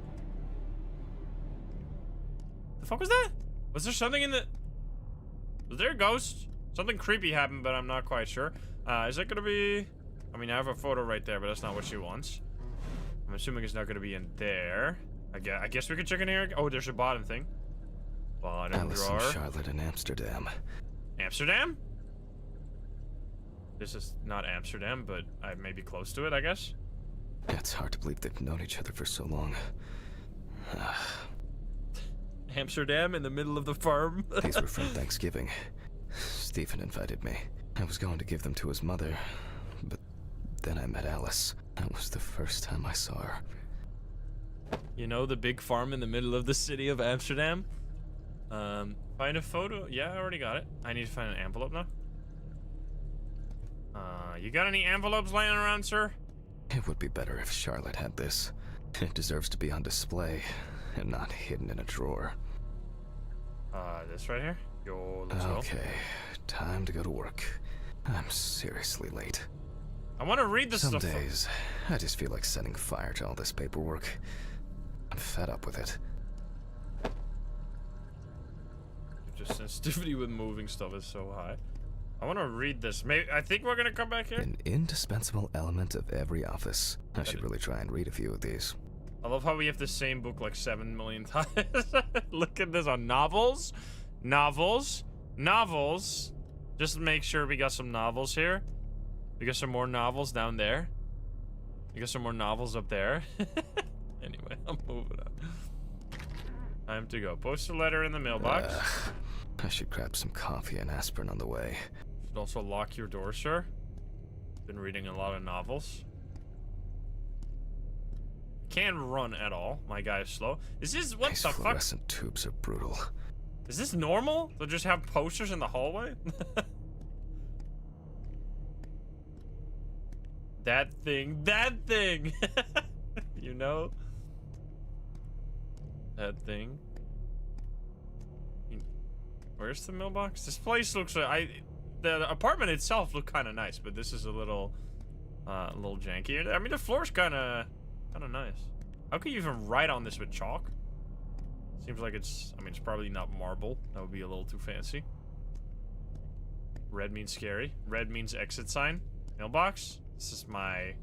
the fuck was that? Was there something in the... Was there a ghost? Something creepy happened, but I'm not quite sure. Is that gonna be... I mean, I have a photo right there, but that's not what she wants. I'm assuming it's not gonna be in there. I guess we could check in here. Oh, there's a bottom thing. Bottom Alice drawer. and Charlotte in Amsterdam. Amsterdam? This is not Amsterdam, but I may be close to it, I guess. It's hard to believe they've known each other for so long. Amsterdam in the middle of the farm. These were from Thanksgiving. Stephen invited me. I was going to give them to his mother, but then I met Alice. That was the first time I saw her. You know, the big farm in the middle of the city of Amsterdam? Find a photo? Yeah, I already got it. I need to find an envelope now. You got any envelopes laying around, sir? It would be better if Charlotte had this. It deserves to be on display and not hidden in a drawer. This right here? Yo, let's go. Okay, time to go to work. I'm seriously late. I want to read this Some stuff. days, I just feel like setting fire to all this paperwork. I'm fed up with it. Just sensitivity with moving stuff is so high. I want to read this. Maybe I think we're gonna come back here. An indispensable element of every office. I should really try and read a few of these. I love how we have the same book like 7 million times. Look at this on novels. Novels. Novels. Just to make sure we got some novels here. We got some more novels down there. We got some more novels up there. Anyway, I'm moving on. Time to go. Post a letter in the mailbox. I should grab some coffee and aspirin on the way. Should also lock your door, sir. Been reading a lot of novels. Can't run at all. My guy is slow. Is this what These the fuck? fluorescent tubes are brutal. Is this normal? To just have posters in the hallway? That thing. That thing. You know? That thing. Where's the mailbox? This place looks like the apartment itself looked kind of nice, but this is a little janky. I mean, the floor's kind of nice. How can you even write on this with chalk? Seems like it's. I mean, it's probably not marble. That would be a little too fancy. Red means scary. Red means exit sign. Mailbox. This is my.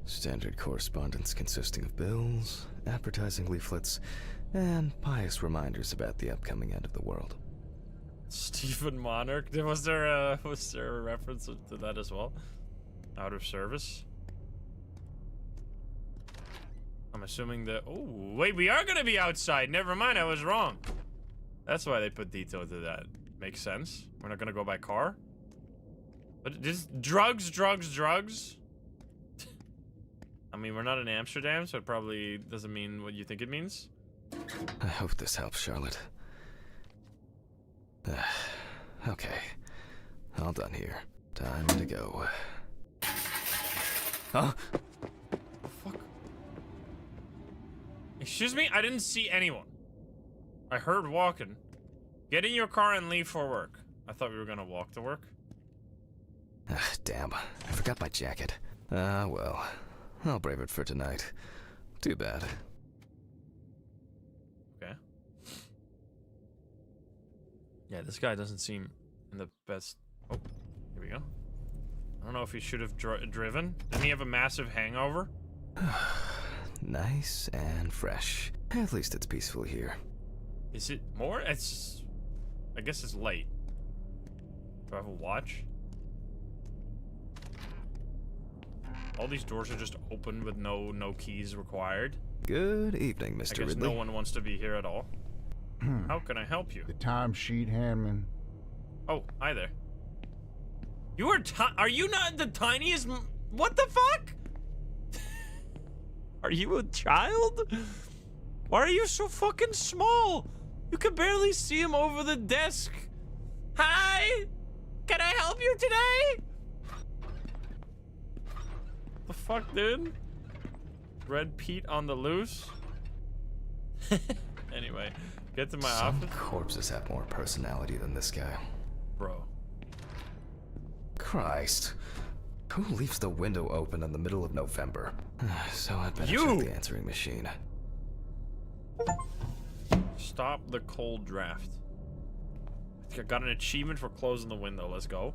Standard correspondence consisting of bills, advertising leaflets, and pious reminders about the upcoming end of the world. Stephen Monarch. Was there a reference to that as well? Out of service. I'm assuming that. Oh wait, we are gonna be outside. Never mind, I was wrong. That's why they put detail to that. Makes sense. We're not gonna go by car. But this drugs. I mean, we're not in Amsterdam, so it probably doesn't mean what you think it means. I hope this helps, Charlotte. Okay. All done here. Time to go. Huh? Fuck. Excuse me? I didn't see anyone. I heard walking. Get in your car and leave for work. I thought we were gonna walk to work. Damn. I forgot my jacket. Well. I'll brave it for tonight. Too bad. Okay. Yeah, this guy doesn't seem in the best... Oh, here we go. I don't know if he should have driven. Didn't he have a massive hangover? Nice and fresh. At least it's peaceful here. Is it more? It's... I guess it's late. Do I have a watch? All these doors are just open with no keys required. Good evening, Mr. I guess Ridley. no one wants to be here at all. How can I help you? The timesheet handman. Oh, hi there. You are you not the tiniest what the fuck? Are you a child? Why are you so fucking small? You can barely see him over the desk. Hi! Can I help you today? The fuck, dude? Red Pete on the loose? Anyway, get to my Some office. corpses have more personality than this guy. Bro. Christ. Who leaves the window open in the middle of November? So I better You! check the answering machine. Stop the cold draft. I think I got an achievement for closing the window. Let's go.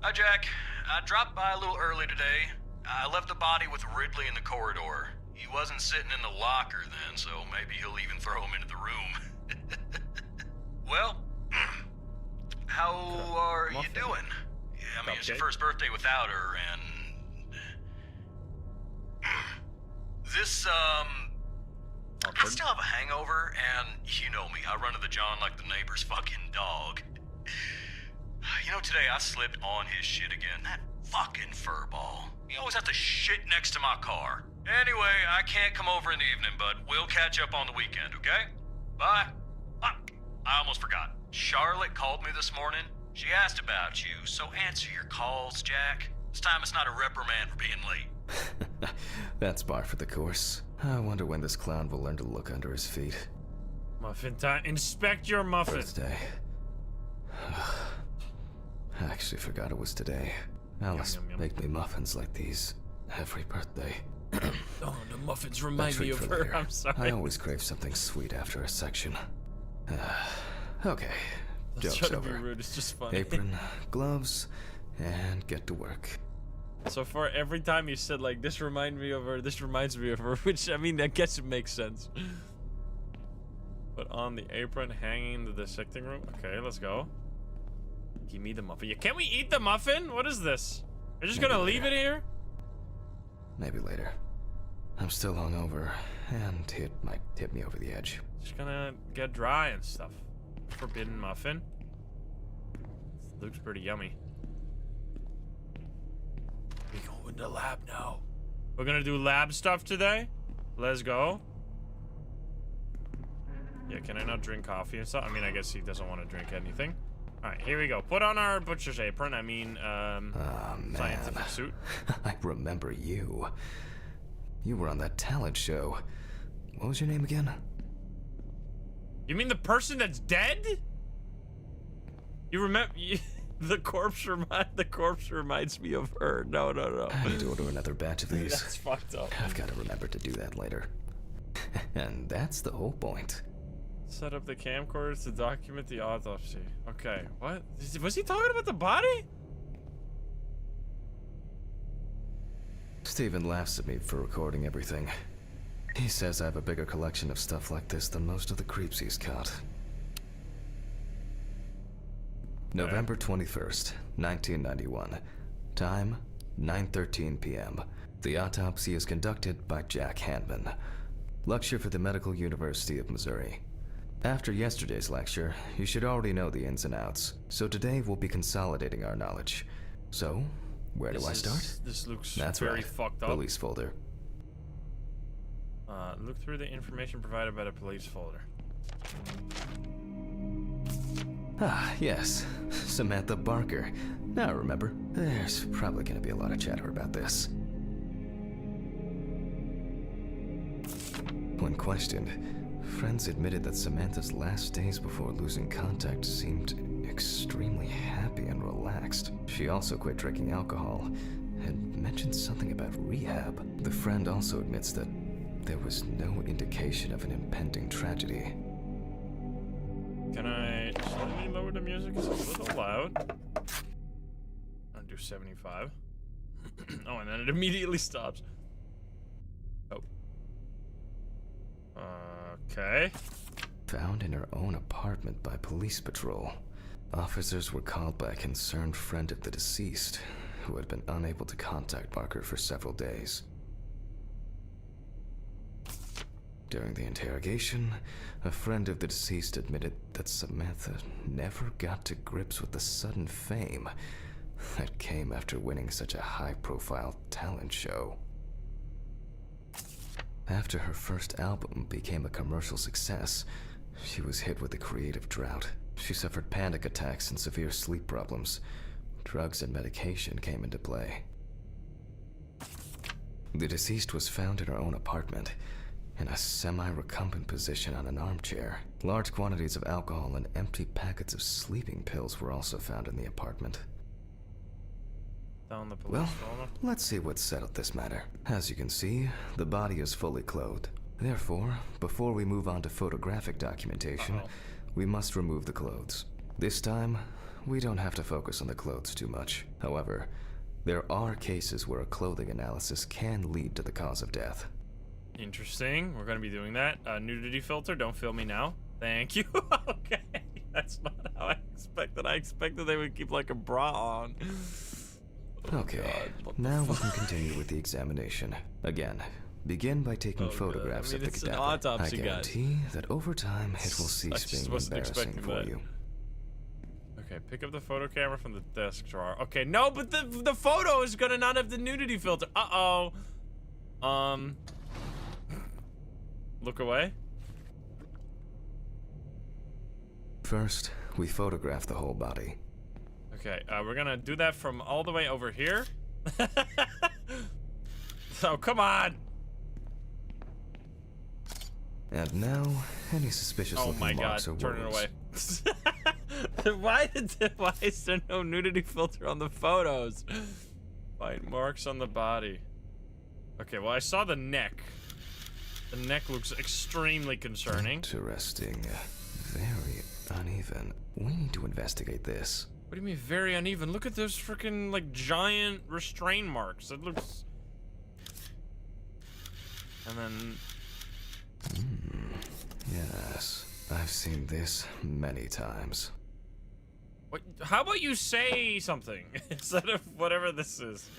Hi, Jack. I dropped by a little early today. I left the body with Ridley in the corridor. He wasn't sitting in the locker then, so maybe he'll even throw him into the room. Well, how are you doing? Yeah, I mean, it's your first birthday without her, and... This, I still have a hangover, and you know me, I run to the John like the neighbor's fucking dog. You know, today I slipped on his shit again. That fucking furball. He always has to shit next to my car. Anyway, I can't come over in the evening, bud. We'll catch up on the weekend, okay? Bye. I almost forgot. Charlotte called me this morning. She asked about you, so answer your calls, Jack. This time it's not a reprimand for being late. That's par for the course. I wonder when this clown will learn to look under his feet. Muffin time. Inspect your muffin. Birthday. I actually forgot it was today. Alice Yum, yum, yum. baked me muffins like these every birthday. Oh, the muffins A remind me treat of for her. later. I'm sorry. I always crave something sweet after a section. Okay, Let's joke's try to be over. rude. It's just funny. Apron, gloves, and get to work. So far, every time you said like, "This reminds me of her," "This reminds me of her," which I mean, I guess it makes sense. Put on the apron, hanging in the dissecting room. Okay, let's go. Give me the muffin. Yeah, can we eat the muffin? What is this? You're just gonna leave it here? Maybe later. I'm still hungover, and it might tip me over the edge. Just gonna get dry and stuff. Forbidden muffin. Looks pretty yummy. We go in the lab now. We're gonna do lab stuff today. Let's go. Yeah, can I not drink coffee and stuff? I mean, I guess he doesn't want to drink anything. All right, here we go. Put on our butcher's apron. I mean, scientific suit. I remember you. You were on that talent show. What was your name again? You mean the person that's dead? You remember? The corpse reminds me of her. No. I need to order another batch of these. That's fucked up. I've got to remember to do that later. And that's the whole point. Set up the camcorders to document the autopsy. Okay, what? Was he talking about the body? Steven laughs at me for recording everything. He says I have a bigger collection of stuff like this than most of the creeps he's caught. November 21st, 1991. Time, 9:13 p.m. The autopsy is conducted by Jack Handman. Lecture for the Medical University of Missouri. After yesterday's lecture, you should already know the ins and outs, so today we'll be consolidating our knowledge. So, where do I start? This looks That's very right, fucked up. police folder. Look through the information provided by the police folder. Ah, yes. Samantha Barker. Now remember, there's probably gonna be a lot of chatter about this. When questioned, friends admitted that Samantha's last days before losing contact seemed extremely happy and relaxed. She also quit drinking alcohol, and mentioned something about rehab. The friend also admits that there was no indication of an impending tragedy. Can I slightly lower the music? It's a little loud. I'll do 75. Oh, and then it immediately stops. Oh. Okay. Found in her own apartment by police patrol. Officers were called by a concerned friend of the deceased, who had been unable to contact Barker for several days. During the interrogation, a friend of the deceased admitted that Samantha never got to grips with the sudden fame that came after winning such a high-profile talent show. After her first album became a commercial success, she was hit with a creative drought. She suffered panic attacks and severe sleep problems. Drugs and medication came into play. The deceased was found in her own apartment, in a semi-recumbent position on an armchair. Large quantities of alcohol and empty packets of sleeping pills were also found in the apartment. Down the police Well, roller. let's see what settled this matter. As you can see, the body is fully clothed. Therefore, before we move on to photographic documentation, we must remove the clothes. This time, we don't have to focus on the clothes too much. However, there are cases where a clothing analysis can lead to the cause of death. Interesting. We're gonna be doing that. Nudity filter. Don't film me now. Thank you. Okay. That's not how I expected. I expected they would keep like a bra on. Oh, Okay, God, now we can continue with the examination. Again, begin by taking photographs of the it's an cadaver. autopsy I guide. guarantee that over time it will I cease just being wasn't embarrassing expecting for that. you. Okay, pick up the photo camera from the desk drawer. Okay, no, but the photo is gonna not have the nudity filter. Uh-oh. Look away. First, we photograph the whole body. Okay, we're gonna do that from all the way over here. So, come on. And now, any suspicious Oh looking my God, marks or turn it wounds. away. Why is there no nudity filter on the photos? Bite marks on the body. Okay, well, I saw the neck. The neck looks extremely concerning. Interesting. Very uneven. We need to investigate this. What do you mean very uneven? Look at those freaking like giant restraint marks. It looks. And then. Yes, I've seen this many times. What? How about you say something instead of whatever this is?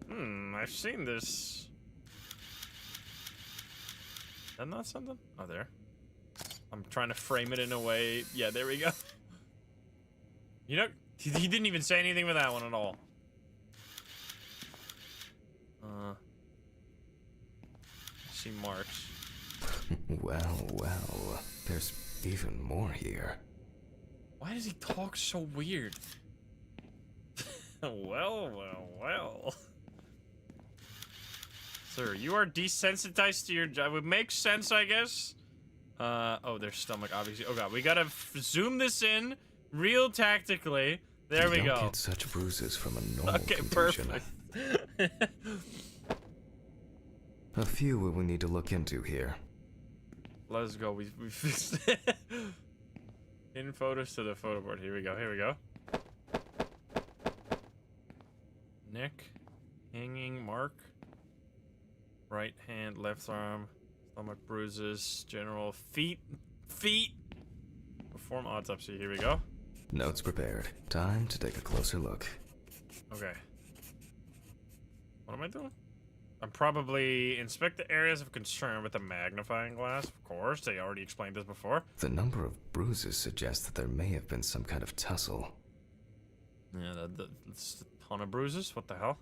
I've seen this. Is that not something? Oh, there. I'm trying to frame it in a way. Yeah, there we go. You know, he didn't even say anything with that one at all. I see marks. Well, there's even more here. Why does he talk so weird? Well. Sir, you are desensitized to your job. It makes sense, I guess. Oh, there's stomach, obviously. Oh God, we gotta zoom this in real tactically. There we You don't go. get such bruises from a normal Okay, contusion. perfect. A few we will need to look into here. Let's go. We fixed it. In photos to the photo board. Here we go. Neck, hanging mark. Right hand, left arm, stomach bruises, general feet. Perform autopsy. Here we go. Notes prepared. Time to take a closer look. Okay. What am I doing? I'm probably inspect the areas of concern with a magnifying glass. Of course, they already explained this before. The number of bruises suggests that there may have been some kind of tussle. Yeah, that's a ton of bruises. What the hell?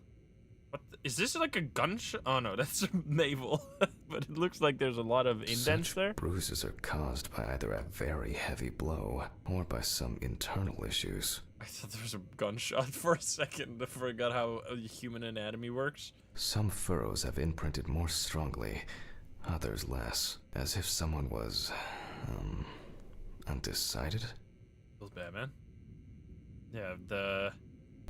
Is this like a gunshot? Oh no, that's a navel. But it looks like there's a lot of indents Such there. bruises are caused by either a very heavy blow or by some internal issues. I thought there was a gunshot for a second. I forgot how human anatomy works. Some furrows have imprinted more strongly, others less, as if someone was, undecided. Feels bad, man. Yeah, the...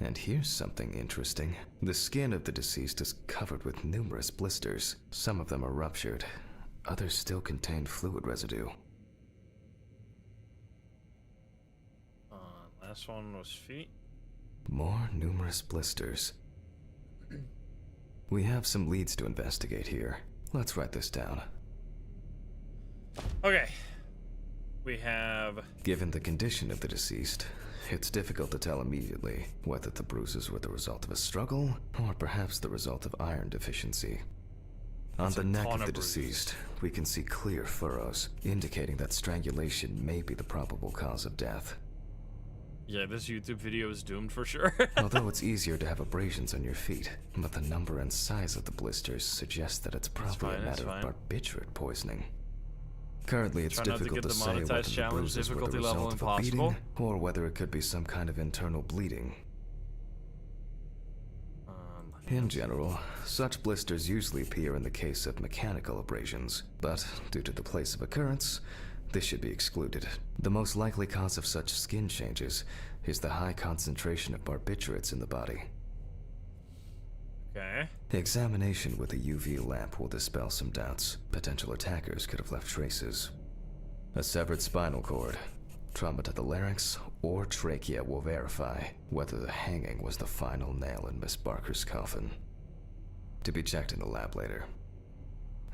And here's something interesting. The skin of the deceased is covered with numerous blisters. Some of them are ruptured. Others still contain fluid residue. Last one was feet. More numerous blisters. We have some leads to investigate here. Let's write this down. Okay. We have... Given the condition of the deceased, it's difficult to tell immediately whether the bruises were the result of a struggle or perhaps the result of iron deficiency. On the neck of the deceased, we can see clear furrows, indicating that strangulation may be the probable cause of death. Yeah, this YouTube video is doomed for sure. Although it's easier to have abrasions on your feet, but the number and size of the blisters suggest that it's probably a matter of barbiturate poisoning. Currently, it's difficult to say whether the bruises were the result of a beating or whether it could be some kind of internal bleeding. In general, such blisters usually appear in the case of mechanical abrasions, but due to the place of occurrence, this should be excluded. The most likely cause of such skin changes is the high concentration of barbiturates in the body. Okay. Examination with a UV lamp will dispel some doubts. Potential attackers could have left traces. A severed spinal cord, trauma to the larynx, or trachea will verify whether the hanging was the final nail in Miss Barker's coffin. To be checked in the lab later.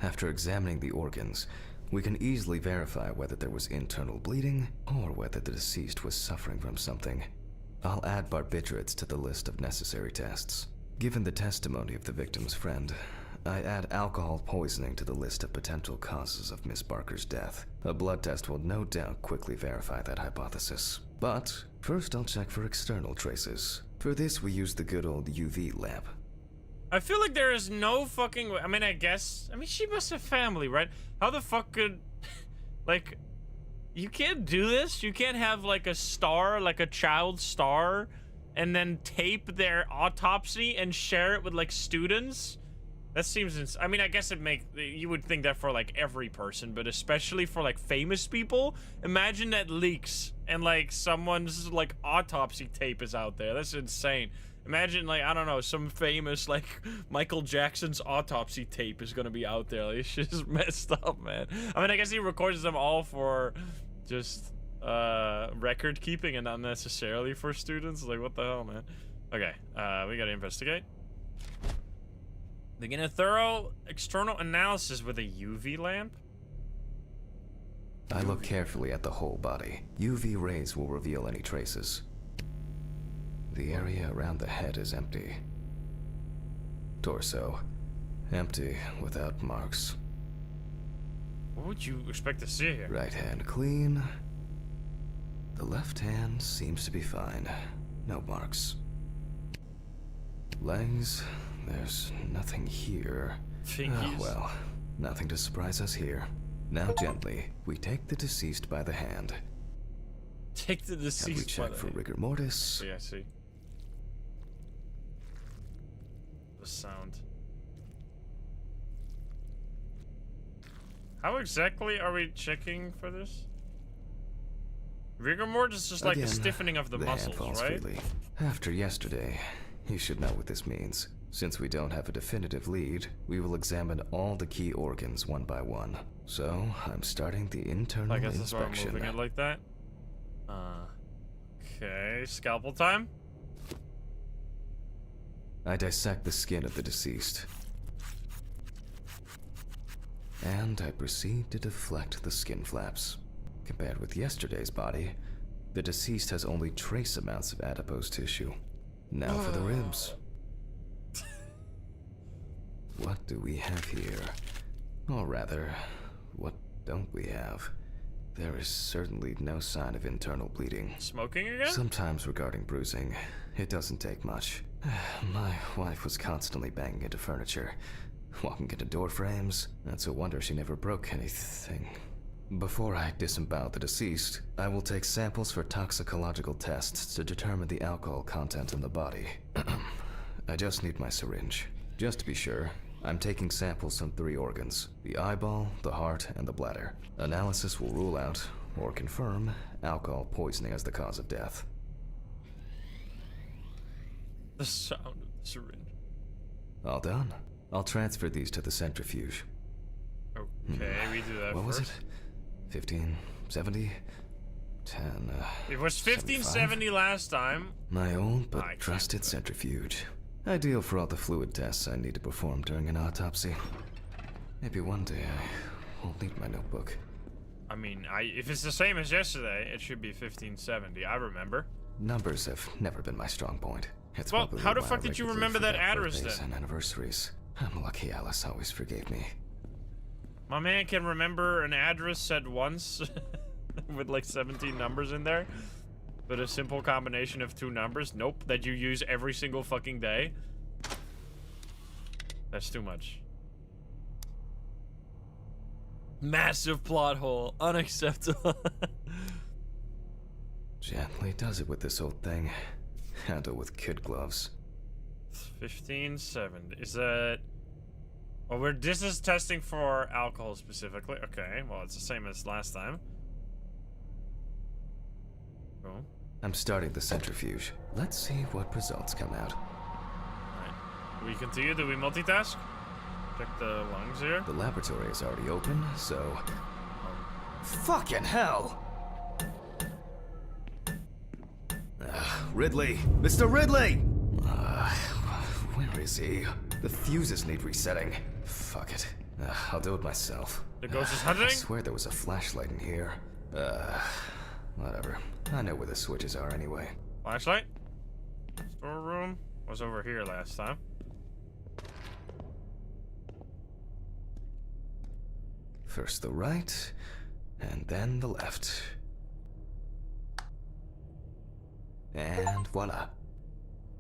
After examining the organs, we can easily verify whether there was internal bleeding or whether the deceased was suffering from something. I'll add barbiturates to the list of necessary tests. Given the testimony of the victim's friend, I add alcohol poisoning to the list of potential causes of Miss Barker's death. A blood test will no doubt quickly verify that hypothesis. But first I'll check for external traces. For this we use the good old UV lamp. I feel like there is no fucking way. I mean, she must have family, right? How the fuck could... like, you can't do this? You can't have, like, a star, like a child star, and then tape their autopsy and share it with, like, students? That seems... I mean, I guess you would think that for, like, every person, but especially for, like, famous people? Imagine that leaks, and, like, someone's, like, autopsy tape is out there. That's insane. Imagine, like, I don't know, some famous, like, Michael Jackson's autopsy tape is gonna be out there. Like, it's just messed up, man. I mean, I guess he records them all for just, record keeping and not necessarily for students. Like, what the hell, man? Okay, we gotta investigate. Begin a thorough external analysis with a UV lamp. I look carefully at the whole body. UV rays will reveal any traces. The area around the head is empty. Torso, empty without marks. What would you expect to see here? Right hand clean. The left hand seems to be fine. No marks. Legs, there's nothing here. Fingies. Oh, well, nothing to surprise us here. Now gently, we take the deceased by the hand. Take the deceased and we check for rigor mortis. Yeah, I see. The sound. How exactly are we checking for this? Rigor mortis is just like the stiffening of the muscles, right? Freely. After yesterday, you should know what this means. Since we don't have a definitive lead, we will examine all the key organs one by one. So, I'm starting the internal inspection. I guess that's why I'm moving it like that. Okay, scalpel time. I dissect the skin of the deceased. And I proceed to deflect the skin flaps. Compared with yesterday's body, the deceased has only trace amounts of adipose tissue. Now for the ribs. What do we have here? Or rather, what don't we have? There is certainly no sign of internal bleeding. Smoking again? Sometimes regarding bruising, it doesn't take much. My wife was constantly banging into furniture, walking into door frames. That's a wonder she never broke anything. Before I disembowel the deceased, I will take samples for toxicological tests to determine the alcohol content in the body. I just need my syringe. Just to be sure, I'm taking samples from 3 organs: the eyeball, the heart, and the bladder. Analysis will rule out, or confirm, alcohol poisoning as the cause of death. The sound of the syringe. All done. I'll transfer these to the centrifuge. Okay, we do that What first. was it? 1570? 10, It was 1570 last time. My old I but can't trusted do that. centrifuge. Ideal for all the fluid tests I need to perform during an autopsy. Maybe one day I won't need my notebook. I mean, if it's the same as yesterday, it should be 1570. I remember. Numbers have never been my strong point. It's Well, probably how the why fuck I did you regularly remember that forget address birthdays then? and anniversaries. I'm lucky Alice always forgave me. My man can remember an address said once with like 17 numbers in there. But a simple combination of 2 numbers? Nope, that you use every single fucking day. That's too much. Massive plot hole. Unacceptable. Gently does it with this old thing. Handle with kid gloves. 1570. Is that... Well, this is testing for alcohol specifically. Okay, well, it's the same as last time. Cool. I'm starting the centrifuge. Let's see what results come out. Alright. Do we continue? Do we multitask? Check the lungs here. The laboratory is already open, so... Fucking hell! Ridley! Mr. Ridley! Where is he? The fuses need resetting. Fuck it. I'll do it myself. The ghost is I hunting? swear there was a flashlight in here. Whatever. I know where the switches are anyway. Flashlight? Storeroom? Was over here last time. First the right, and then the left. And voila.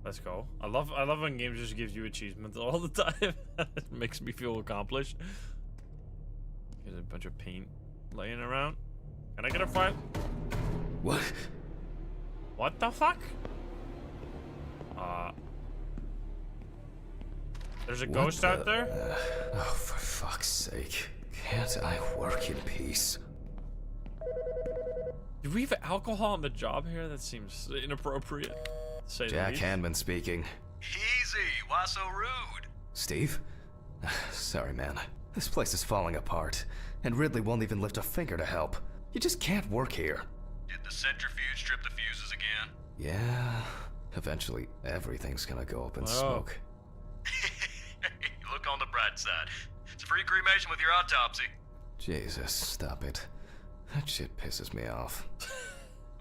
Let's go. I love when games just gives you achievements all the time. It makes me feel accomplished. There's a bunch of paint laying around. Can I get a file? What? What the fuck? There's a What ghost out the- there? Oh, for fuck's sake. Can't I work in peace? Do we have alcohol on the job here? That seems inappropriate. To say the Jack least. Hanman speaking. Easy, why so rude? Steve? Sorry, man. This place is falling apart, and Ridley won't even lift a finger to help. You just can't work here. Did the centrifuge strip the fuses again? Yeah, eventually everything's gonna go up in smoke. Look on the bright side. It's a free cremation with your autopsy. Jesus, stop it. That shit pisses me off.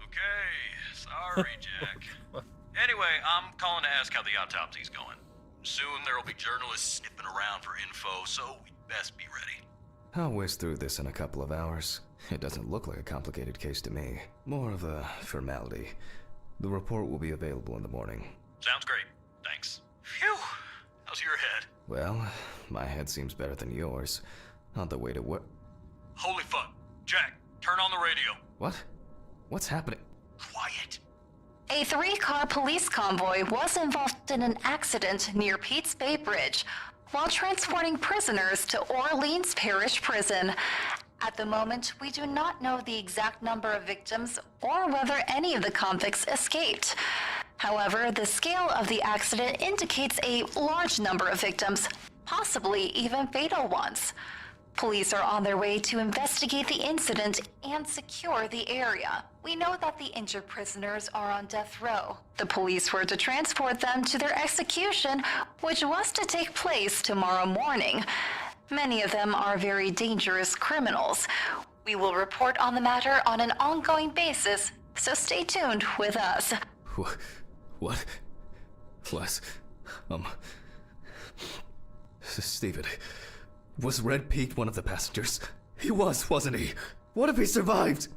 Okay, sorry, Jack. Anyway, I'm calling to ask how the autopsy's going. Soon there'll be journalists sniffing around for info, so we'd best be ready. I'll whiz through this in a couple of hours. It doesn't look like a complicated case to me. More of a formality. The report will be available in the morning. Sounds great. Thanks. Phew. How's your head? Well, my head seems better than yours. On the way to work. Holy fuck. Jack, turn on the radio. What? What's happening? Quiet. A 3-car police convoy was involved in an accident near Pete's Bay Bridge while transporting prisoners to Orleans Parish Prison. At the moment, we do not know the exact number of victims or whether any of the convicts escaped. However, the scale of the accident indicates a large number of victims, possibly even fatal ones. Police are on their way to investigate the incident and secure the area. We know that the injured prisoners are on death row. The police were to transport them to their execution, which was to take place tomorrow morning. Many of them are very dangerous criminals. We will report on the matter on an ongoing basis, so stay tuned with us. What? Was, Steven, was Red Pete one of the passengers? He was, wasn't he? What if he survived?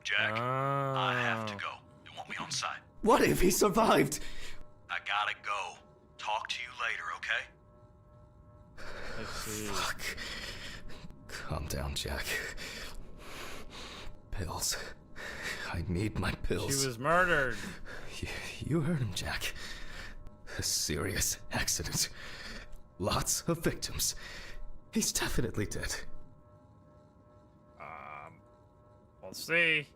Jack, I have to go. You want me on site? What if he survived? I gotta go. Talk to you later, okay? Let's see. Fuck. Calm down, Jack. Pills. I need my pills. She was murdered. You heard him, Jack. A serious accident. Lots of victims. He's definitely dead. We'll see.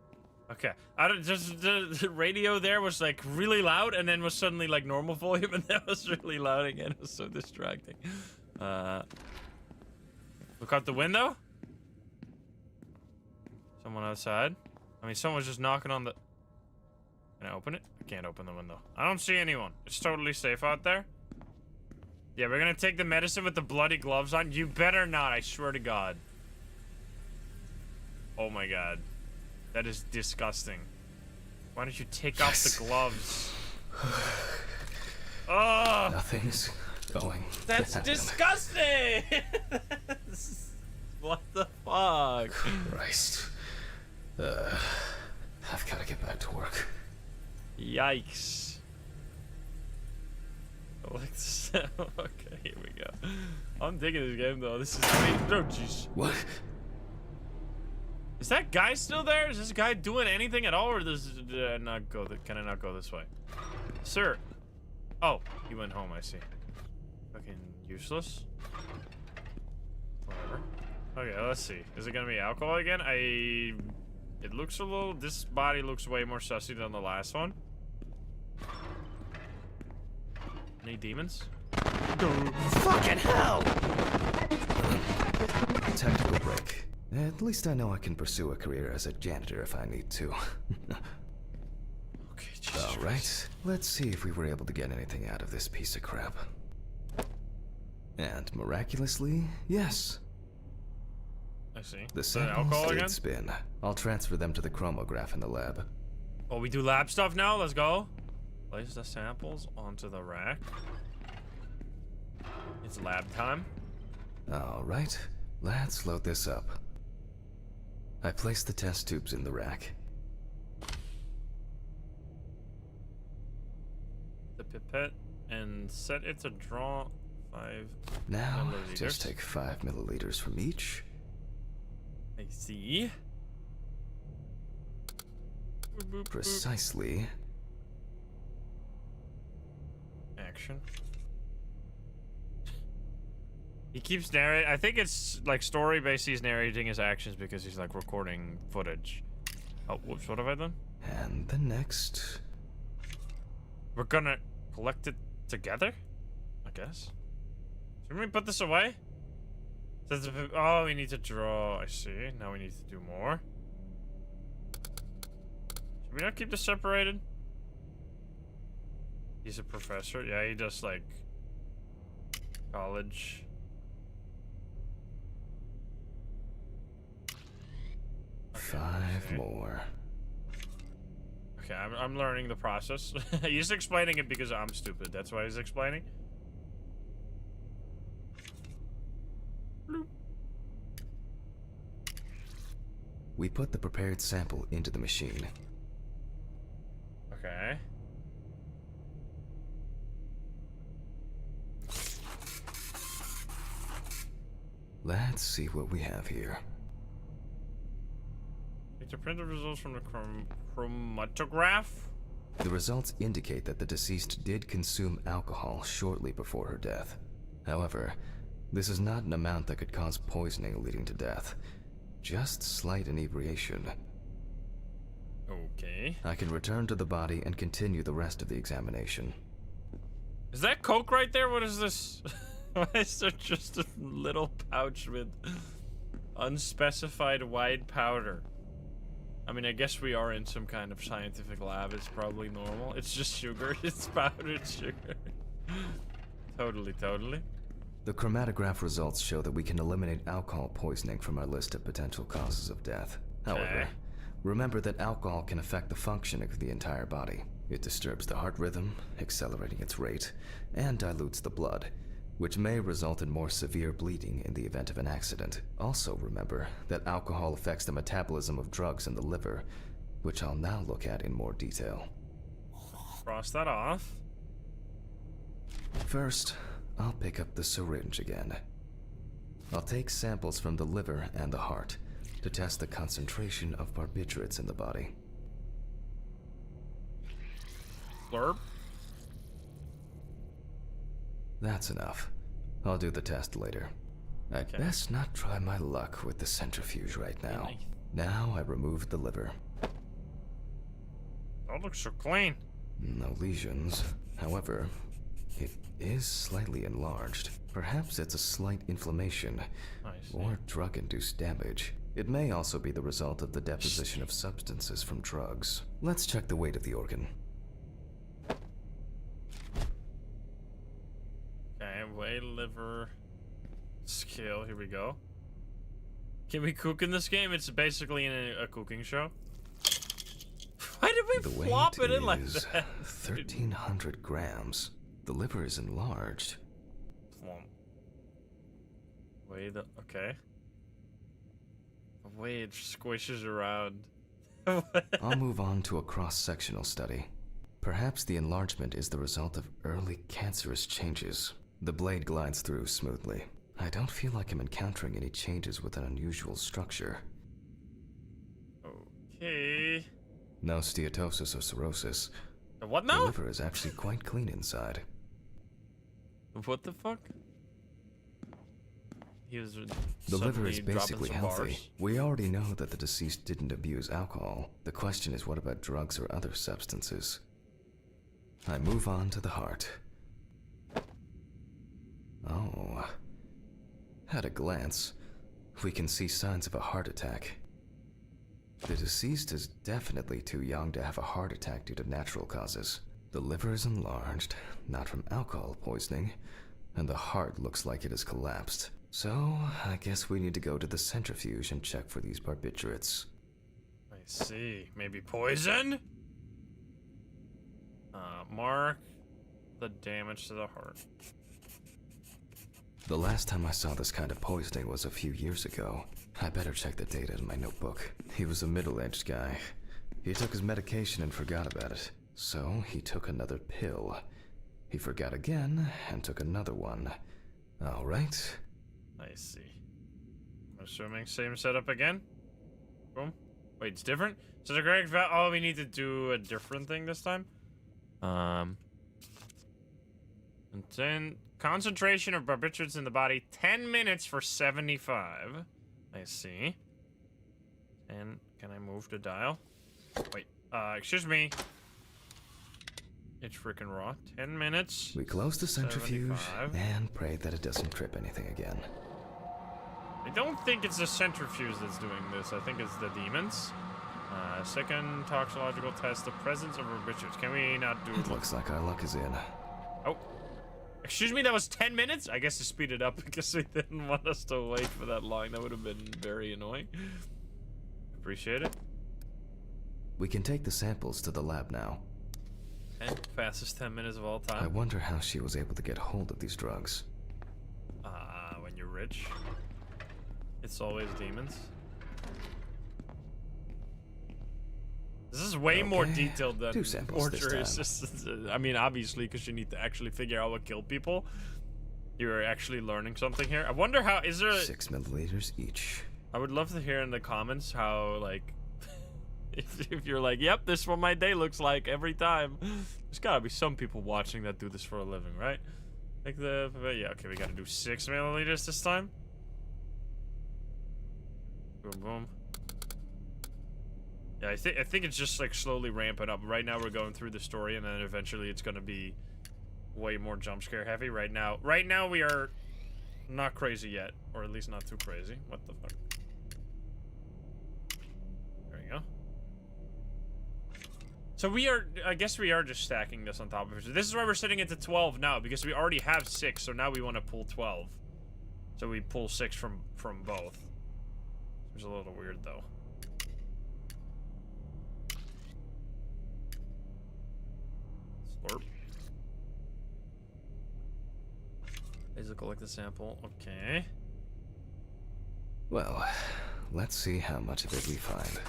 Okay. I don't just the radio there was like really loud and then was suddenly like normal volume and that was really loud again. It was so distracting. Look out the window. Someone outside. I mean, someone's just knocking on the... Can I open it? I can't open the window. I don't see anyone. It's totally safe out there. Yeah, we're gonna take the medicine with the bloody gloves on. You better not, I swear to God. Oh my God. That is disgusting. Why don't you take off the gloves? Oh! Nothing's going. That's disgusting! What the fuck? Christ. I've got to get back to work. Yikes. Okay, here we go. I'm digging this game though. This is great. Oh, jeez. What? Is that guy still there? Is this guy doing anything at all, or does not go? Can I not go this way, sir? Oh, he went home. I see. Fucking useless. Whatever. Okay, let's see. Is it gonna be alcohol again? It looks a little. This body looks way more sussy than the last one. Any demons? Fucking hell! Technical break. At least I know I can pursue a career as a janitor if I need to. Okay, Jesus All right, Christ. let's see if we were able to get anything out of this piece of crap. And miraculously, yes. I see. The Is that samples alcohol did again? spin. I'll transfer them to the chromograph in the lab. Oh, we do lab stuff now? Let's go. Place the samples onto the rack. It's lab time. All right, let's load this up. I placed the test tubes in the rack. The pipette and set it to draw 5 Now, milliliters. just take 5 milliliters from each. I see. Boop, boop, boop. Precisely. Action. He keeps narrating. I think it's like story based. He's narrating his actions because he's like recording footage. Oh, whoops! What have I done? And the next. We're gonna collect it together, I guess. Should we put this away? Oh, we need to draw. I see. Now we need to do more. Should we not keep this separated? He's a professor. Yeah, he does like college. Okay, 5 more. Okay, I'm learning the process. He's explaining it because I'm stupid. That's why he's explaining. Bloop. We put the prepared sample into the machine. Okay. Let's see what we have here. To print the results from the chromatograph. The results indicate that the deceased did consume alcohol shortly before her death. However, this is not an amount that could cause poisoning leading to death. Just slight inebriation. Okay. I can return to the body and continue the rest of the examination. Is that Coke right there? What is this? Why is there just a little pouch with unspecified white powder? I mean, I guess we are in some kind of scientific lab. It's probably normal. It's just sugar. It's powdered sugar. Totally. The chromatograph results show that we can eliminate alcohol poisoning from our list of potential causes of death. However, remember that alcohol can affect the functioning of the entire body. It disturbs the heart rhythm, accelerating its rate, and dilutes the blood, which may result in more severe bleeding in the event of an accident. Also remember that alcohol affects the metabolism of drugs in the liver, which I'll now look at in more detail. Cross that off. First, I'll pick up the syringe again. I'll take samples from the liver and the heart to test the concentration of barbiturates in the body. Blurb. That's enough. I'll do the test later. I'd best not try my luck with the centrifuge right now. Now I remove the liver. That looks so clean. No lesions. However, it is slightly enlarged. Perhaps it's a slight inflammation or drug-induced damage. It may also be the result of the deposition of substances from drugs. Let's check the weight of the organ. Okay, weight, liver, scale. Here we go. Can we cook in this game? It's basically a cooking show. Why did we flop it in like that? 1,300 grams. The liver is enlarged. Wait, okay. The way it squishes around. I'll move on to a cross-sectional study. Perhaps the enlargement is the result of early cancerous changes. The blade glides through smoothly. I don't feel like I'm encountering any changes with an unusual structure. Okay. No steatosis or cirrhosis. What now? The liver is actually quite clean inside. What the fuck? He was the liver is basically healthy. We already know that the deceased didn't abuse alcohol. The question is, what about drugs or other substances? I move on to the heart. Oh. At a glance, we can see signs of a heart attack. The deceased is definitely too young to have a heart attack due to natural causes. The liver is enlarged, not from alcohol poisoning, and the heart looks like it has collapsed. So, I guess we need to go to the centrifuge and check for these barbiturates. I see. Maybe poison? Mark the damage to the heart. The last time I saw this kind of poisoning was a few years ago. I better check the data in my notebook. He was a middle-aged guy. He took his medication and forgot about it. So, he took another pill. He forgot again and took another one. Alright. I see. I'm assuming same setup again. Boom. Wait, it's different? So the correct value. Oh, we need to do a different thing this time. And then concentration of barbiturates in the body, 10 minutes for 75. I see. And can I move the dial? Wait, excuse me. It's freaking raw. 10 minutes. We close the centrifuge 75. and pray that it doesn't trip anything again. I don't think it's the centrifuge that's doing this. I think it's the demons. Second toxicological test, the presence of barbiturates. Can we not do it? Looks like our luck is in. Oh. Excuse me, that was 10 minutes? I guess to speed it up because we didn't want us to wait for that long. That would have been very annoying. Appreciate it. We can take the samples to the lab now. And fastest 10 minutes of all time. I wonder how she was able to get hold of these drugs. When you're rich, it's always demons. This is way more detailed than Mortuary Assistance. I mean, obviously, because you need to actually figure out what killed people. You're actually learning something here. I wonder how, is there 6 milliliters each. I would love to hear in the comments how, like, if you're like, yep, this is what my day looks like every time. There's gotta be some people watching that do this for a living, right? Like yeah, okay, we gotta do 6 milliliters this time. Boom, boom. Yeah, I think it's just like slowly ramping up. Right now we're going through the story, and then eventually it's gonna be way more jump scare heavy. Right now we are not crazy yet, or at least not too crazy. What the fuck? There you go. So I guess we are just stacking this on top of it. This is why we're setting it to 12 now, because we already have 6, so now we want to pull 12. So we pull 6 from both. It's a little weird though. Slurp. Please collect the sample. Okay. Well, let's see how much of it we find.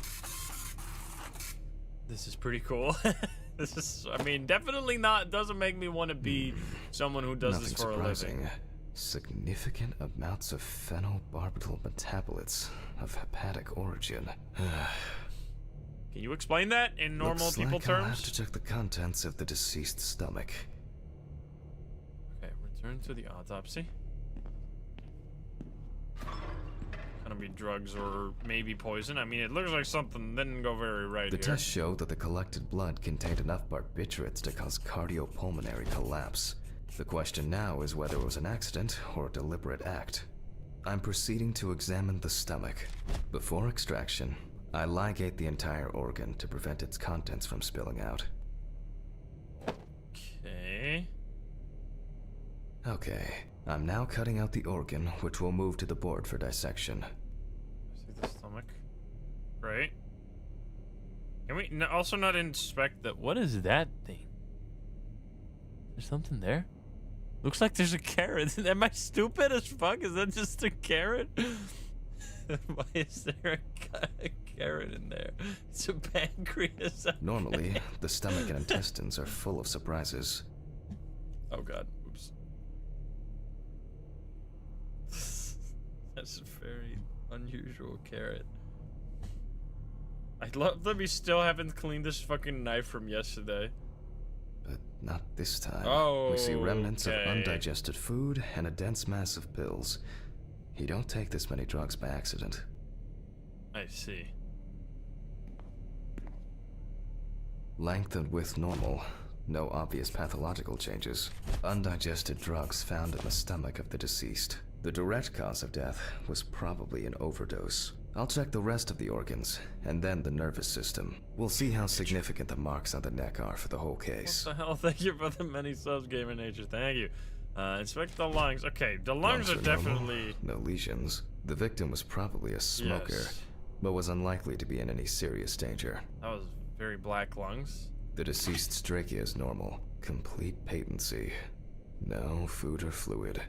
This is pretty cool. This is, I mean, definitely not, doesn't make me want to be someone who does this for a living. Significant amounts of phenobarbital metabolites of hepatic origin. Can you explain that in normal people terms? I'll have to check the contents of the deceased's stomach. Okay, return to the autopsy. Kind of be drugs or maybe poison. I mean, it looks like something didn't go very right The here. test showed that the collected blood contained enough barbiturates to cause cardiopulmonary collapse. The question now is whether it was an accident or a deliberate act. I'm proceeding to examine the stomach. Before extraction, I ligate the entire organ to prevent its contents from spilling out. Okay. Okay, I'm now cutting out the organ, which will move to the board for dissection. See the stomach. Right. Can we also not inspect the... What is that thing? There's something there? Looks like there's a carrot. Am I stupid as fuck? Is that just a carrot? Why is there a carrot in there? It's a pancreas. Normally, the stomach and intestines are full of surprises. Oh god. Oops. That's a very unusual carrot. I love that we still haven't cleaned this fucking knife from yesterday. But not this time. Oh, we see remnants okay. of undigested food and a dense mass of pills. You don't take this many drugs by accident. I see. Length and width normal. No obvious pathological changes. Undigested drugs found in the stomach of the deceased. The direct cause of death was probably an overdose. I'll check the rest of the organs, and then the nervous system. We'll see how significant the marks on the neck are for the whole case. What the hell? Thank you for the many subs, Gamer Nature. Thank you. Inspect the lungs. Okay, the lungs are normal, definitely... no lesions. The victim was probably a smoker, Yes. but was unlikely to be in any serious danger. That was very black lungs. The deceased's trachea is normal. Complete patency. No food or fluid.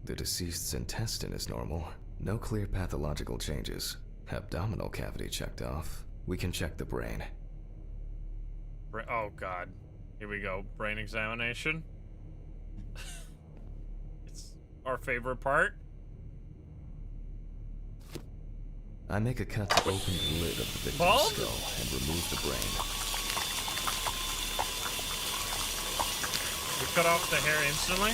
The deceased's intestine is normal. No clear pathological changes. Abdominal cavity checked off. We can check the brain. Oh god. Here we go. Brain examination. It's our favorite part. I make a cut to open the lid of the victim's Bald? skull and remove the brain. We cut off the hair instantly.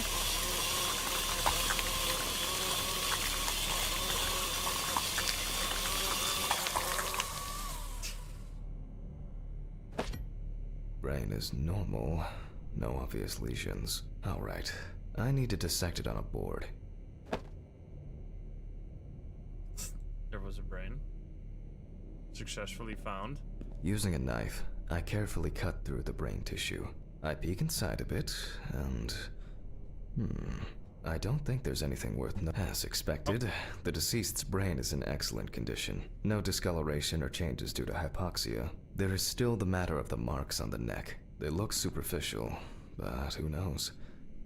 Brain is normal. No obvious lesions. Alright. I need to dissect it on a board. There was a brain. Successfully found. Using a knife, I carefully cut through the brain tissue. I peek inside a bit, and... I don't think there's anything worth As expected, the deceased's brain is in excellent condition. No discoloration or changes due to hypoxia. There is still the matter of the marks on the neck. They look superficial, but who knows?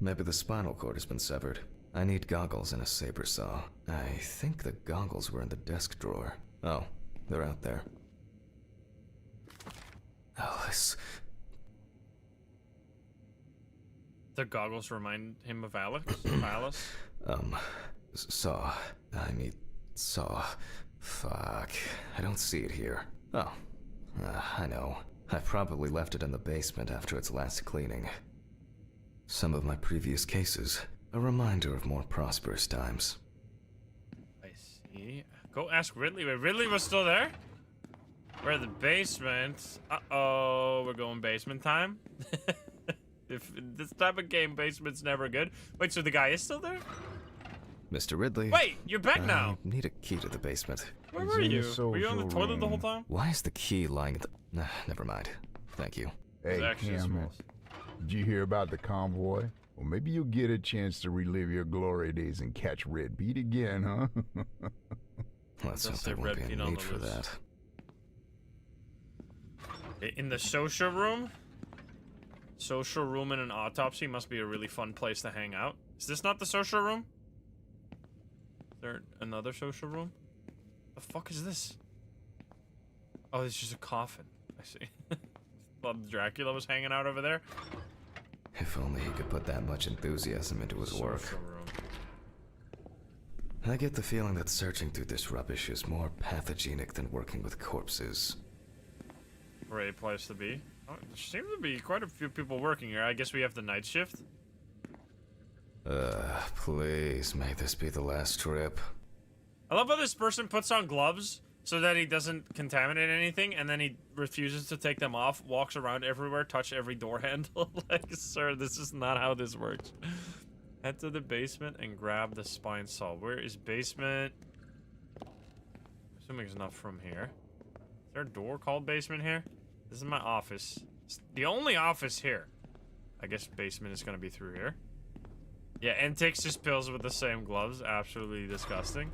Maybe the spinal cord has been severed. I need goggles and a saber saw. I think the goggles were in the desk drawer. Oh, they're out there. Alice. The goggles remind him of Alex? Alice? Saw. I need saw. Fuck. I don't see it here. Oh. I know. I probably left it in the basement after its last cleaning. Some of my previous cases. A reminder of more prosperous times. I see. Go ask Ridley. Wait, Ridley was still there? We're at the basement. Uh-oh. We're going basement time? If this type of game, basement's never good. Wait, so the guy is still there? Mr. Ridley. Wait, you're back now. I need a key to the basement. Where were you? Were you on the toilet the whole time? Why is the key lying in the... never mind. Thank you. It's Hey, actually Cameron, did you hear about the convoy? Well, maybe you'll get a chance to relive your glory days and catch Red Pete again, huh? Let's hope Does there say won't Red be Pete a on need the for list. that. In the social room? Social room in an autopsy must be a really fun place to hang out. Is this not the social room? Is there another social room? The fuck is this? Oh, it's just a coffin. I see. Thought Dracula was hanging out over there. If only he could put that much enthusiasm into his work. Social room. I get the feeling that searching through this rubbish is more pathogenic than working with corpses. Great place to be. Oh, there seems to be quite a few people working here. I guess we have the night shift. Please, may this be the last trip. I love how this person puts on gloves so that he doesn't contaminate anything, and then he refuses to take them off, walks around everywhere, touch every door handle. Like, sir, this is not how this works. Head to the basement and grab the spine saw. Where is basement? Assuming it's not from here. Is there a door called basement here? This is my office. It's the only office here. I guess basement is gonna be through here. Yeah, and takes his pills with the same gloves. Absolutely disgusting.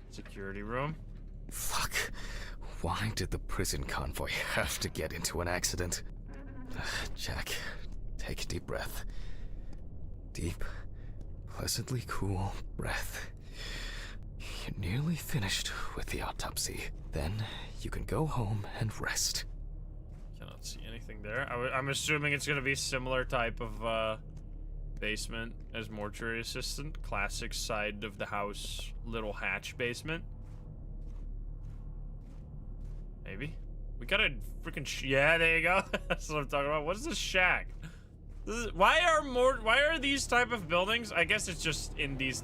Security room. Fuck. Why did the prison convoy have to get into an accident? Jack, take a deep breath. Deep, pleasantly cool breath. You're nearly finished with the autopsy. Then you can go home and rest. Cannot see anything there. I'm assuming it's gonna be similar type of basement as mortuary assistant. Classic side of the house, little hatch basement. Maybe. We got a freaking yeah, there you go. That's what I'm talking about. What is this shack? Why are these type of buildings? I guess it's just in these.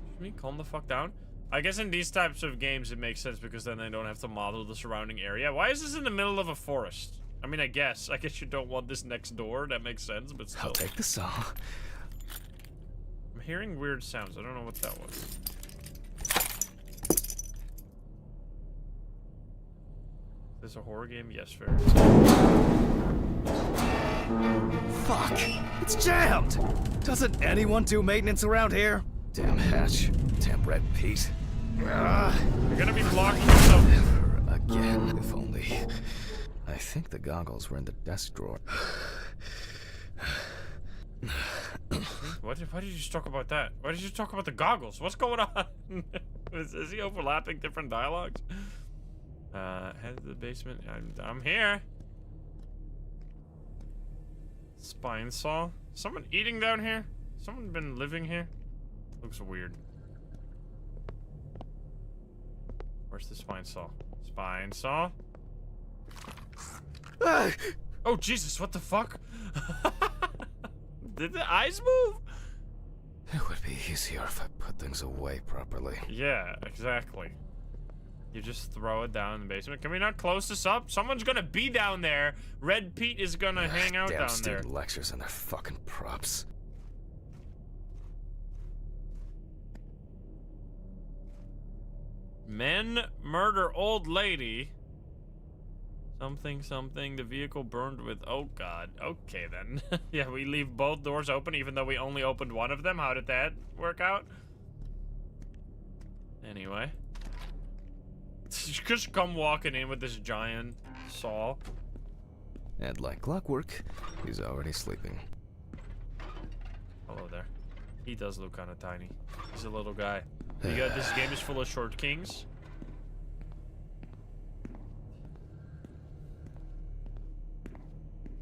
Should we calm the fuck down? I guess in these types of games it makes sense because then they don't have to model the surrounding area. Why is this in the middle of a forest? I mean, I guess you don't want this next door. That makes sense, but still. I'll take the saw. I'm hearing weird sounds. I don't know what that was. Is this a horror game? Yes, fair. Fuck! It's jammed! Doesn't anyone do maintenance around here? Damn hatch. Damn red Pete. You're gonna be blocking yourself. Never again. If only. I think the goggles were in the desk drawer. Why did you talk about that? Why did you talk about the goggles? What's going on? Is he overlapping different dialogues? Head to the basement. I'm here. Spine saw. Someone eating down here? Someone been living here? Looks weird. Where's the spine saw? Spine saw? Oh Jesus, what the fuck? Did the eyes move? It would be easier if I put things away properly. Yeah, exactly. You just throw it down in the basement. Can we not close this up? Someone's gonna be down there. Red Pete is gonna hang out Damn down there. student lectures and their fucking props. Men murder old lady. Something, the vehicle burned with, oh god, okay then. Yeah, we leave both doors open even though we only opened one of them. How did that work out? Anyway. Just come walking in with this giant saw. And like clockwork, he's already sleeping. Hello there. He does look kind of tiny. He's a little guy. This game is full of short kings.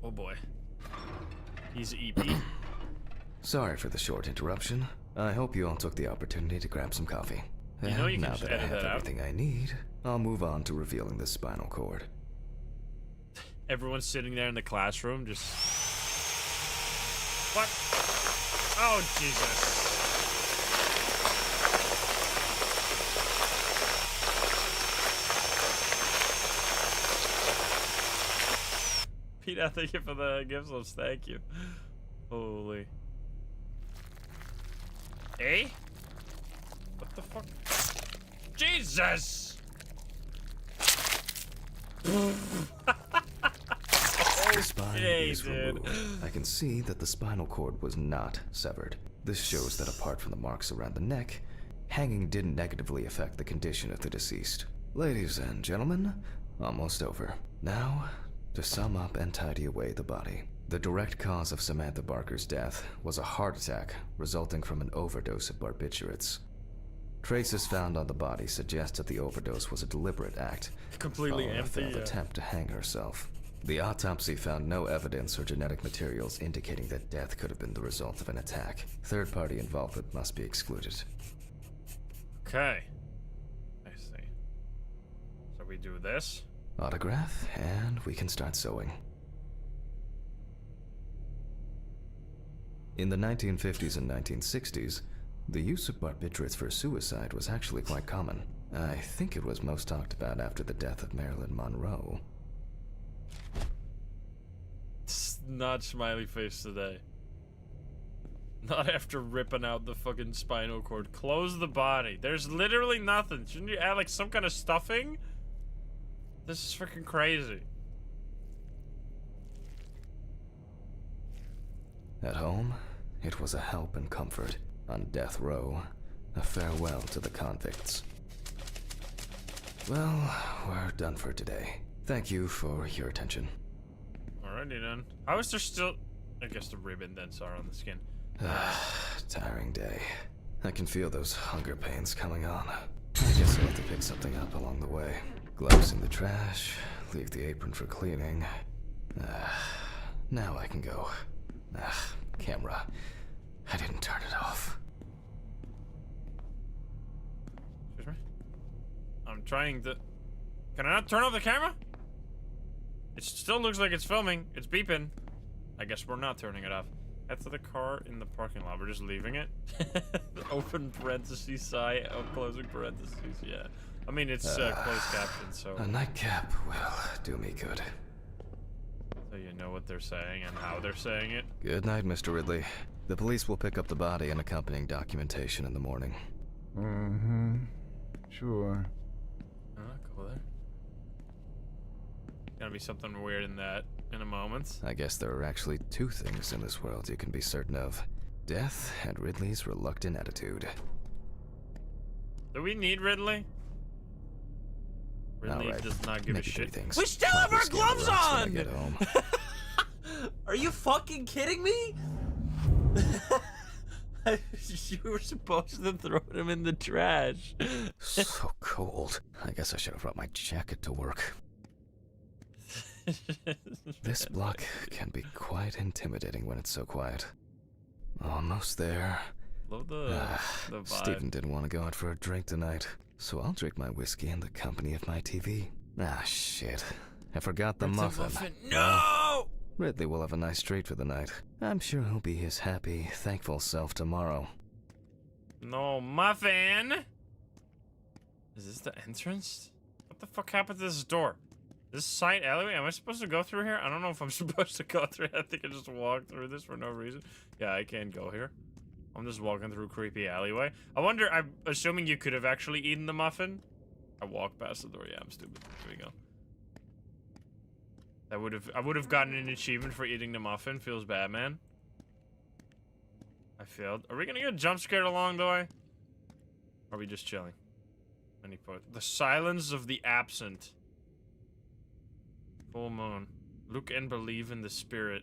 Oh boy. He's EP. Sorry for the short interruption. I hope you all took the opportunity to grab some coffee. You know you can now just that I edit have that out. everything I need, I'll move on to revealing the spinal cord. Everyone's sitting there in the classroom just... What? Oh, Jesus. Pete, thank you for the gift subs. Thank you. Holy. Eh? What the fuck? Jesus! The spine is removed. I can see that the spinal cord was not severed. This shows that apart from the marks around the neck, hanging didn't negatively affect the condition of the deceased. Ladies and gentlemen, almost over. Now, to sum up and tidy away the body. The direct cause of Samantha Barker's death was a heart attack resulting from an overdose of barbiturates. Traces found on the body suggest that the overdose was a deliberate act, Completely following empty. a failed attempt to hang herself. The autopsy found no evidence or genetic materials indicating that death could have been the result of an attack. Third-party involvement must be excluded. Okay. I see. So we do this. Autograph, and we can start sewing. In the 1950s and 1960s, the use of barbiturates for suicide was actually quite common. I think it was most talked about after the death of Marilyn Monroe. It's not smiley face today. Not after ripping out the fucking spinal cord. Close the body. There's literally nothing. Shouldn't you add like some kind of stuffing? This is freaking crazy. At home, it was a help and comfort. On death row, a farewell to the convicts. Well, we're done for today. Thank you for your attention. Alrighty then. How is there still... I guess the ribbon dents are on the skin. Tiring day. I can feel those hunger pains coming on. I guess I'll have to pick something up along the way. Gloves in the trash, leave the apron for cleaning. Now I can go. Camera. I didn't turn it off. Excuse me? I'm trying to... Can I not turn off the camera? It still looks like it's filming. It's beeping. I guess we're not turning it off. Head to the car in the parking lot. We're just leaving it. Open parentheses, sigh, closing parentheses, yeah. I mean, it's closed caption, so... A nightcap will do me good. So you know what they're saying and how they're saying it. Good night, Mr. Ridley. The police will pick up the body and accompanying documentation in the morning. Mm-hmm. Sure. Go there. Gonna be something weird in that in a moment. I guess there are actually two things in this world you can be certain of. Death and Ridley's reluctant attitude. Do we need Ridley? Ridley right. does not give Maybe a shit. things. We still have our gloves When I on! get home. Are you fucking kidding me? You were supposed to throw them in the trash. So cold. I guess I should have brought my jacket to work. This block can be quite intimidating when it's so quiet. Almost there. Love the vibe. Stephen didn't want to go out for a drink tonight, so I'll drink my whiskey in the company of my TV. Shit. I forgot the muffin. No! Ridley will have a nice treat for the night. I'm sure he'll be his happy, thankful self tomorrow. No muffin! Is this the entrance? What the fuck happened to this door? This side alleyway? Am I supposed to go through here? I don't know if I'm supposed to go through. I think I just walked through this for no reason. Yeah, I can't go here. I'm just walking through a creepy alleyway. I wonder, I'm assuming you could have actually eaten the muffin. I walked past the door. Yeah, I'm stupid. Here we go. I would have gotten an achievement for eating the muffin. Feels bad, man. I failed. Are we gonna get jump scared along the way? Or are we just chilling? Any point? The silence of the absent. Full moon. Look and believe in the spirit.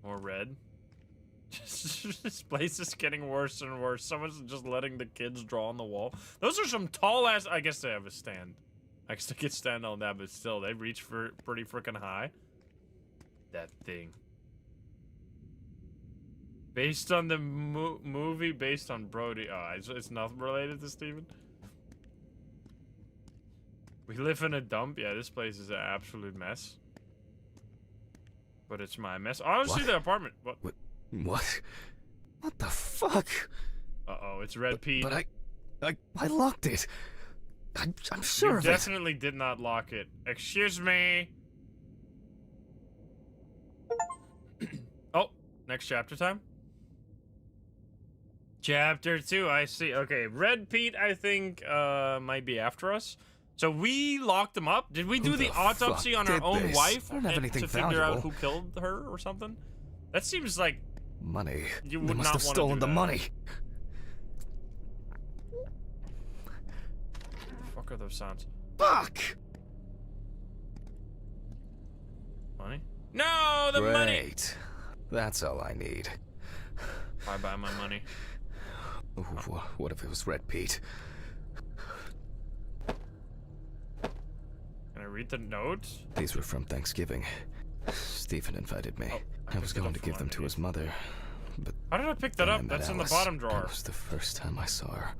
More red. This place is getting worse and worse. Someone's just letting the kids draw on the wall. Those are some tall ass. I guess they have a stand. I guess they could stand on that, but still, they reach for pretty freaking high. That thing. Based on the movie, based on Brody. Oh, it's nothing related to Steven. We live in a dump. Yeah, this place is an absolute mess. But it's my mess. Oh, I don't see the apartment. What? What? What the fuck? Uh-oh, it's Red Pete. But I locked it. I'm sure you of definitely did not lock it. Excuse me. Oh, next chapter time. Chapter 2, I see. Okay, Red Pete, I think, might be after us. So we locked him up. Did we do the autopsy on our own wife I don't have anything to figure out who killed her or something? That seems like money. You They would must not have want stolen to do the that. money. What the fuck are those sounds? Fuck! Money? No, the money. Great. That's all I need. Bye-bye my money. Ooh, what if it was Red Pete? Can I read the note? These were from Thanksgiving. Stephen invited me. Oh, I was going to give them to his mother, but How did I pick that then I up? met That's in the Alice. bottom drawer. That was the first time I saw her.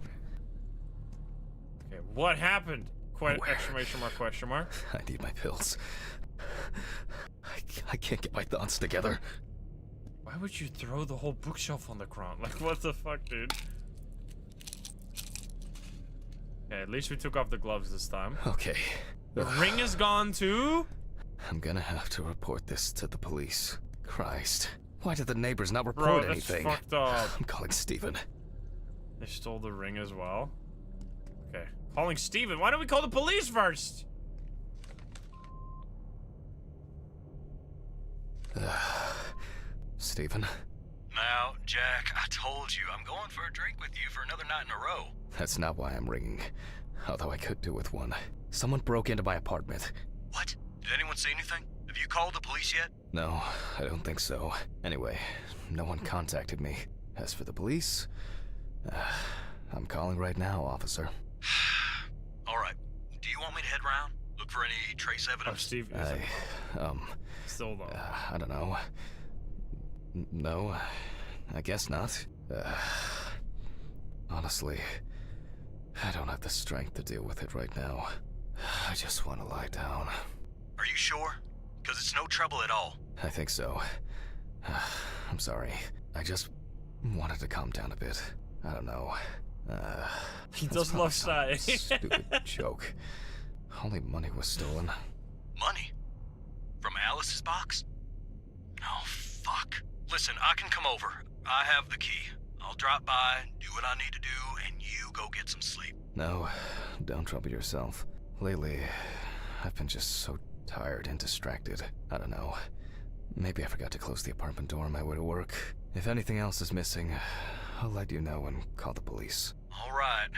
Okay, what happened? Where? Exclamation mark, question mark. I need my pills. I can't get my thoughts together. Why would you throw the whole bookshelf on the ground? Like, what the fuck, dude? Okay, at least we took off the gloves this time. Okay. The ring is gone too? I'm gonna have to report this to the police. Christ. Why did the neighbors not report Bro, that's anything? fucked up. I'm calling Steven. They stole the ring as well. Okay. Calling Steven. Why don't we call the police first? Steven? Now, Jack, I told you, I'm going for a drink with you for another night in a row. That's not why I'm ringing. Although I could do with one. Someone broke into my apartment. What? Did anyone see anything? Have you called the police yet? No, I don't think so. Anyway, no one contacted me. As for the police, I'm calling right now, officer. Alright. Do you want me to head round? Look for any trace Oh, evidence? Steve. Still though. I don't know. No, I guess not. Honestly, I don't have the strength to deal with it right now. I just want to lie down. Are you sure? Because it's no trouble at all. I think so. I'm sorry. I just wanted to calm down a bit. I don't know. He that's does probably love some Sai. Stupid joke. Only money was stolen. Money? From Alice's box? Oh, fuck. Listen, I can come over. I have the key. I'll drop by, do what I need to do, and you go get some sleep. No, don't trouble yourself. Lately, I've been just so tired and distracted. I don't know. Maybe I forgot to close the apartment door on my way to work. If anything else is missing, I'll let you know and call the police. All right.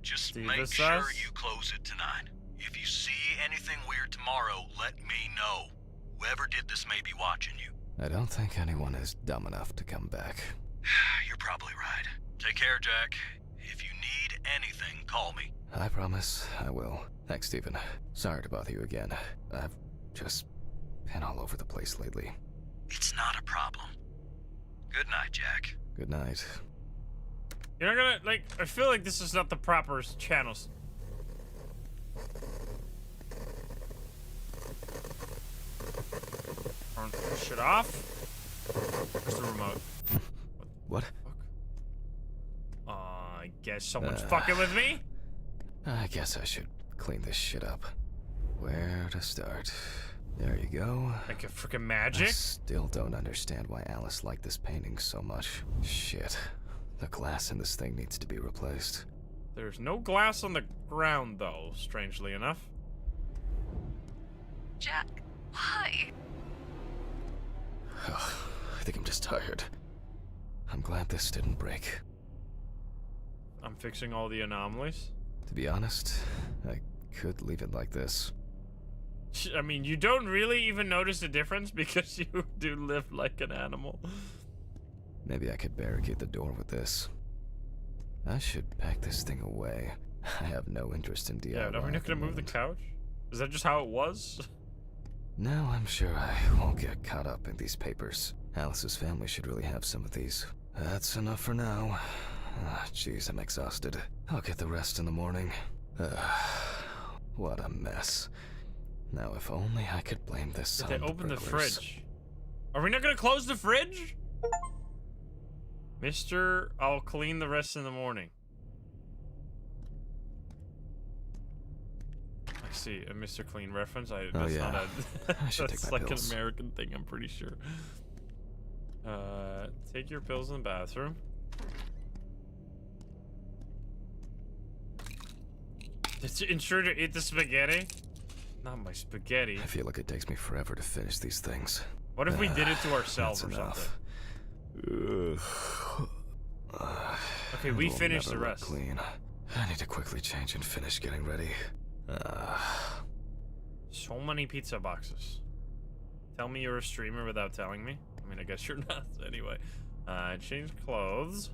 Just Steve make is sure us? you close it tonight. If you see anything weird tomorrow, let me know. Whoever did this may be watching you. I don't think anyone is dumb enough to come back. You're probably right. Take care, Jack. If you need anything, call me. I promise I will. Thanks, Steven. Sorry to bother you again. I've just been all over the place lately. It's not a problem. Good night, Jack. Good night. You're not gonna, like, I feel like this is not the proper channels. Turn shit off. Where's the remote? What? I guess someone's fucking with me? I guess I should clean this shit up. Where to start? There you go. Like a freaking I magic? still don't understand why Alice liked this painting so much. Shit. The glass in this thing needs to be replaced. There's no glass on the ground, though, strangely enough. Jack, why? I think I'm just tired. I'm glad this didn't break. I'm fixing all the anomalies. To be honest, I could leave it like this. I mean, you don't really even notice the difference because you do live like an animal. Maybe I could barricade the door with this. I should pack this thing away. I have no interest in DIY. Yeah, are we not gonna move the couch? Is that just how it was? Now I'm sure I won't get caught up in these papers. Alice's family should really have some of these. That's enough for now. Jeez, I'm exhausted. I'll get the rest in the morning. What a mess. Now if only I could blame this on Did they open the fridge? Are we not gonna close the fridge? Mister, I'll clean the rest in the morning. I see a Mr. Clean reference. That's yeah. not a. I should That's take my like pills. an American thing, I'm pretty sure. Take your pills in the bathroom. Did you ensure to eat the spaghetti? Not my spaghetti. I feel like it takes me forever to finish these things. What if we did it to ourselves That's or enough. something? Okay, we It'll finished the never look rest. Clean. I need to quickly change and finish getting ready. So many pizza boxes. Tell me you're a streamer without telling me. I mean, I guess you're not anyway. Change clothes.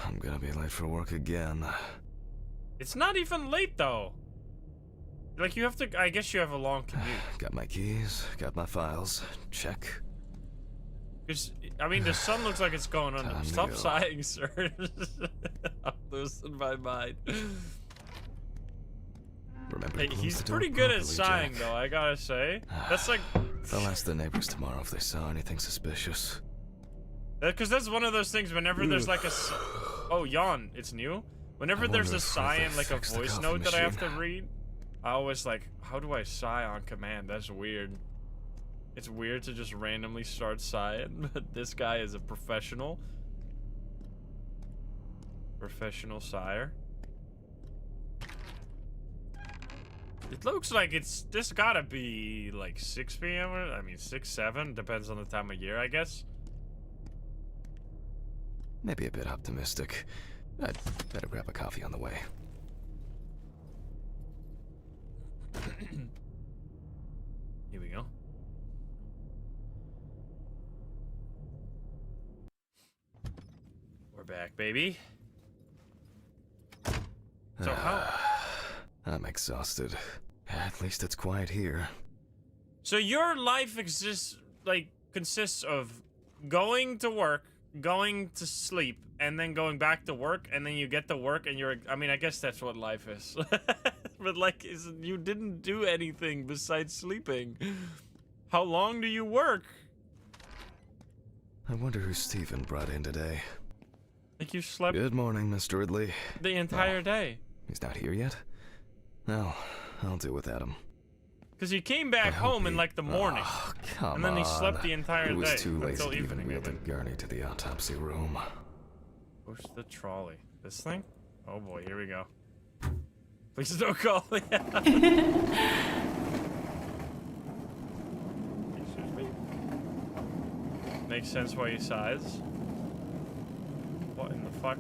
I'm gonna be late for work again. It's not even late though. Like you have to. I guess you have a long commute. Got my keys, got my files. Check. Because I mean, the sun looks like it's going under. Time to Stop go. sighing, sir. I'm losing my mind. Remember, Hey, to close he's the door pretty good at properly, sighing, Jack. though, I gotta say. That's like... I'll ask the neighbors tomorrow if they saw anything suspicious. Because that's one of those things whenever there's like a... Oh, yawn. It's new? Whenever I there's wonder a if sigh they in like a fixed the voice coffee note that I have to machine. read, I always like, how do I sigh on command? That's weird. It's weird to just randomly start sighing, but this guy is a professional. Professional sire. It looks like this gotta be like 6 p.m. or, I mean 6, 7, depends on the time of year, I guess. Maybe a bit optimistic. I'd better grab a coffee on the way. Here we go. We're back, baby. So how... I'm exhausted. At least it's quiet here. So your life consists of going to work, going to sleep, and then going back to work, and then you get to work and you're... I mean, I guess that's what life is. But like, you didn't do anything besides sleeping. How long do you work? I wonder who Stephen brought in today. Like you slept Good morning, Mr. Ridley. the entire day. He's not here yet? No, I'll deal with Adam. Because he came back home in like the morning. Oh, come And then he on. slept the entire He was day, too lazy until to even evening, wheel the maybe. gurney to the autopsy room. Push the trolley. This thing? Oh boy, here we go. Please don't call me out. Excuse me. Makes sense why he sighs. What in the fuck?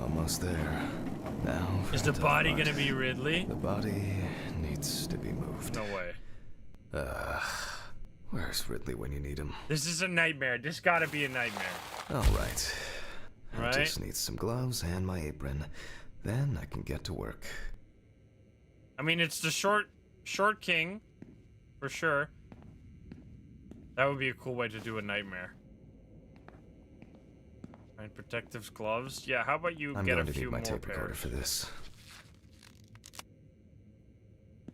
Almost there. Now, for Is the tough body part. gonna be Ridley? The body needs to be moved. No way. Where's Ridley when you need him? This is a nightmare. This gotta be a nightmare. All right. I Right? just need some gloves and my apron. Then I can get to work. I mean, it's the short king, for sure. That would be a cool way to do a nightmare. And protective gloves. Yeah, how about you I'm get a going to few need my more tape recorder pairs? for this.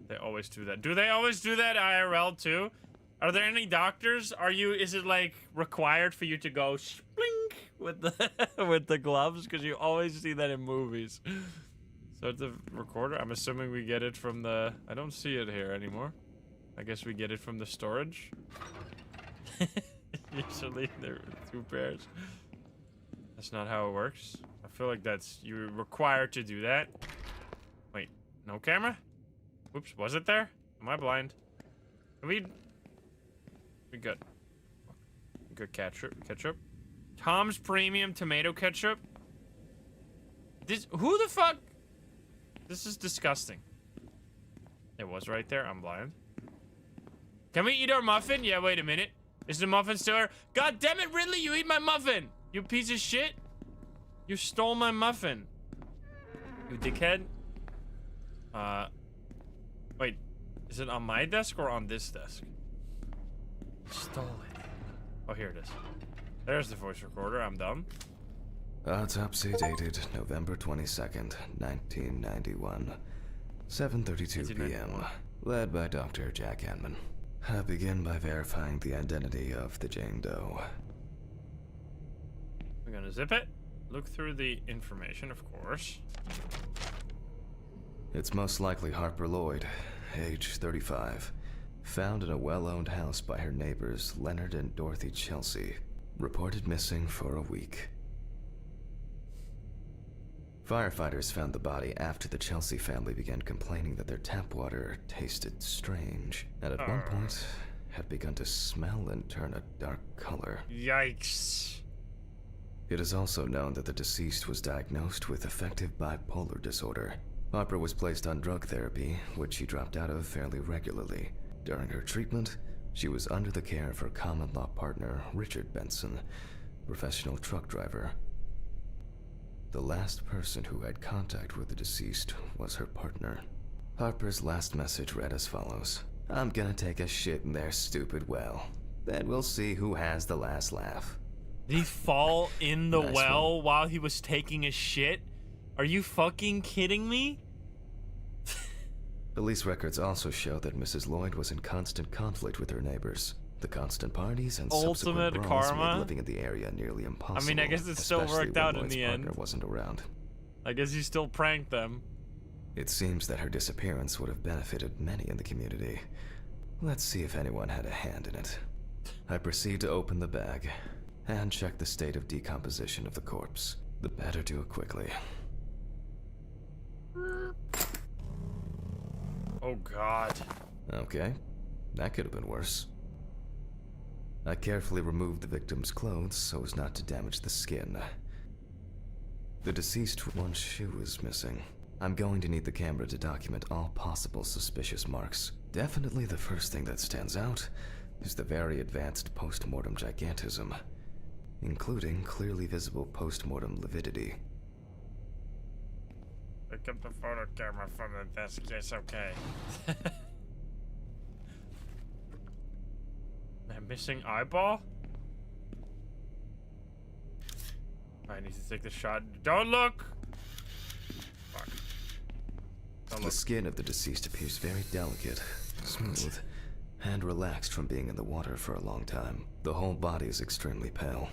They always do that. Do they always do that IRL too? Are there any doctors? Is it like required for you to go splink with the with the gloves? Because you always see that in movies. So it's a recorder. I'm assuming we get it from the... I don't see it here anymore. I guess we get it from the storage. Usually there are 2 pairs. That's not how it works. I feel like you're required to do that. Wait, no camera? Oops, was it there? Am I blind? We good. Good ketchup. Tom's Premium Tomato Ketchup. Who the fuck? This is disgusting. It was right there. I'm blind. Can we eat our muffin? Yeah, wait a minute. Is the muffin still here? God damn it, Ridley, you eat my muffin! You piece of shit! You stole my muffin. You dickhead. Wait. Is it on my desk or on this desk? Stole it. Oh, here it is. There's the voice recorder. I'm dumb. Autopsy dated November 22nd, 1991. 7:32 p.m. Led by Dr. Jack Hanman. I begin by verifying the identity of the Jane Doe. We're gonna zip it. Look through the information, of course. It's most likely Harper Lloyd, age 35. Found in a well-owned house by her neighbors Leonard and Dorothy Chelsea. Reported missing for a week. Firefighters found the body after the Chelsea family began complaining that their tap water tasted strange, and at one point had begun to smell and turn a dark color. Yikes. It is also known that the deceased was diagnosed with affective bipolar disorder. Harper was placed on drug therapy, which she dropped out of fairly regularly. During her treatment, she was under the care of her common-law partner, Richard Benson, professional truck driver. The last person who had contact with the deceased was her partner. Harper's last message read as follows. I'm gonna take a shit in their stupid well. Then we'll see who has the last laugh. Did he fall in the Nice well while he was taking a shit? Are you fucking kidding me? Police records also show that Mrs. Lloyd was in constant conflict with her neighbors. The constant parties and subsequent Ultimate brawls karma? made living in the area nearly impossible. I mean, I guess it still especially worked when out in Lloyd's the partner end. wasn't around. I guess you still pranked them. It seems that her disappearance would have benefited many in the community. Let's see if anyone had a hand in it. I proceed to open the bag and check the state of decomposition of the corpse. The better do it quickly. Oh god. Okay, that could have been worse. I carefully removed the victim's clothes so as not to damage the skin. The deceased, one shoe is missing. I'm going to need the camera to document all possible suspicious marks. Definitely the first thing that stands out is the very advanced post-mortem gigantism, including clearly visible post-mortem lividity. Pick up the photo camera from the desk, it's okay. That missing eyeball? I need to take the shot. Don't look! Fuck. Don't The look. skin of the deceased appears very delicate, smooth, and relaxed from being in the water for a long time. The whole body is extremely pale.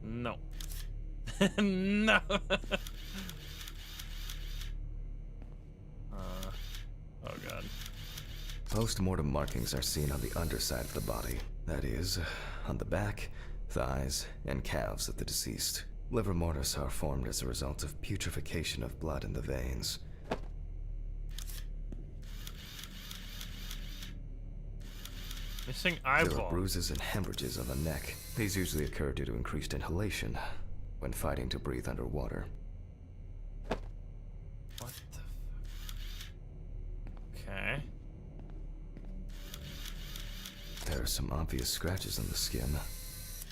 No. No! Oh god. Post-mortem markings are seen on the underside of the body. That is, on the back, thighs, and calves of the deceased. Liver mortis are formed as a result of putrefaction of blood in the veins. Missing There are eyeball. bruises and hemorrhages on the neck. These usually occur due to increased inhalation when fighting to breathe underwater. What the Okay. There are some obvious scratches on the skin.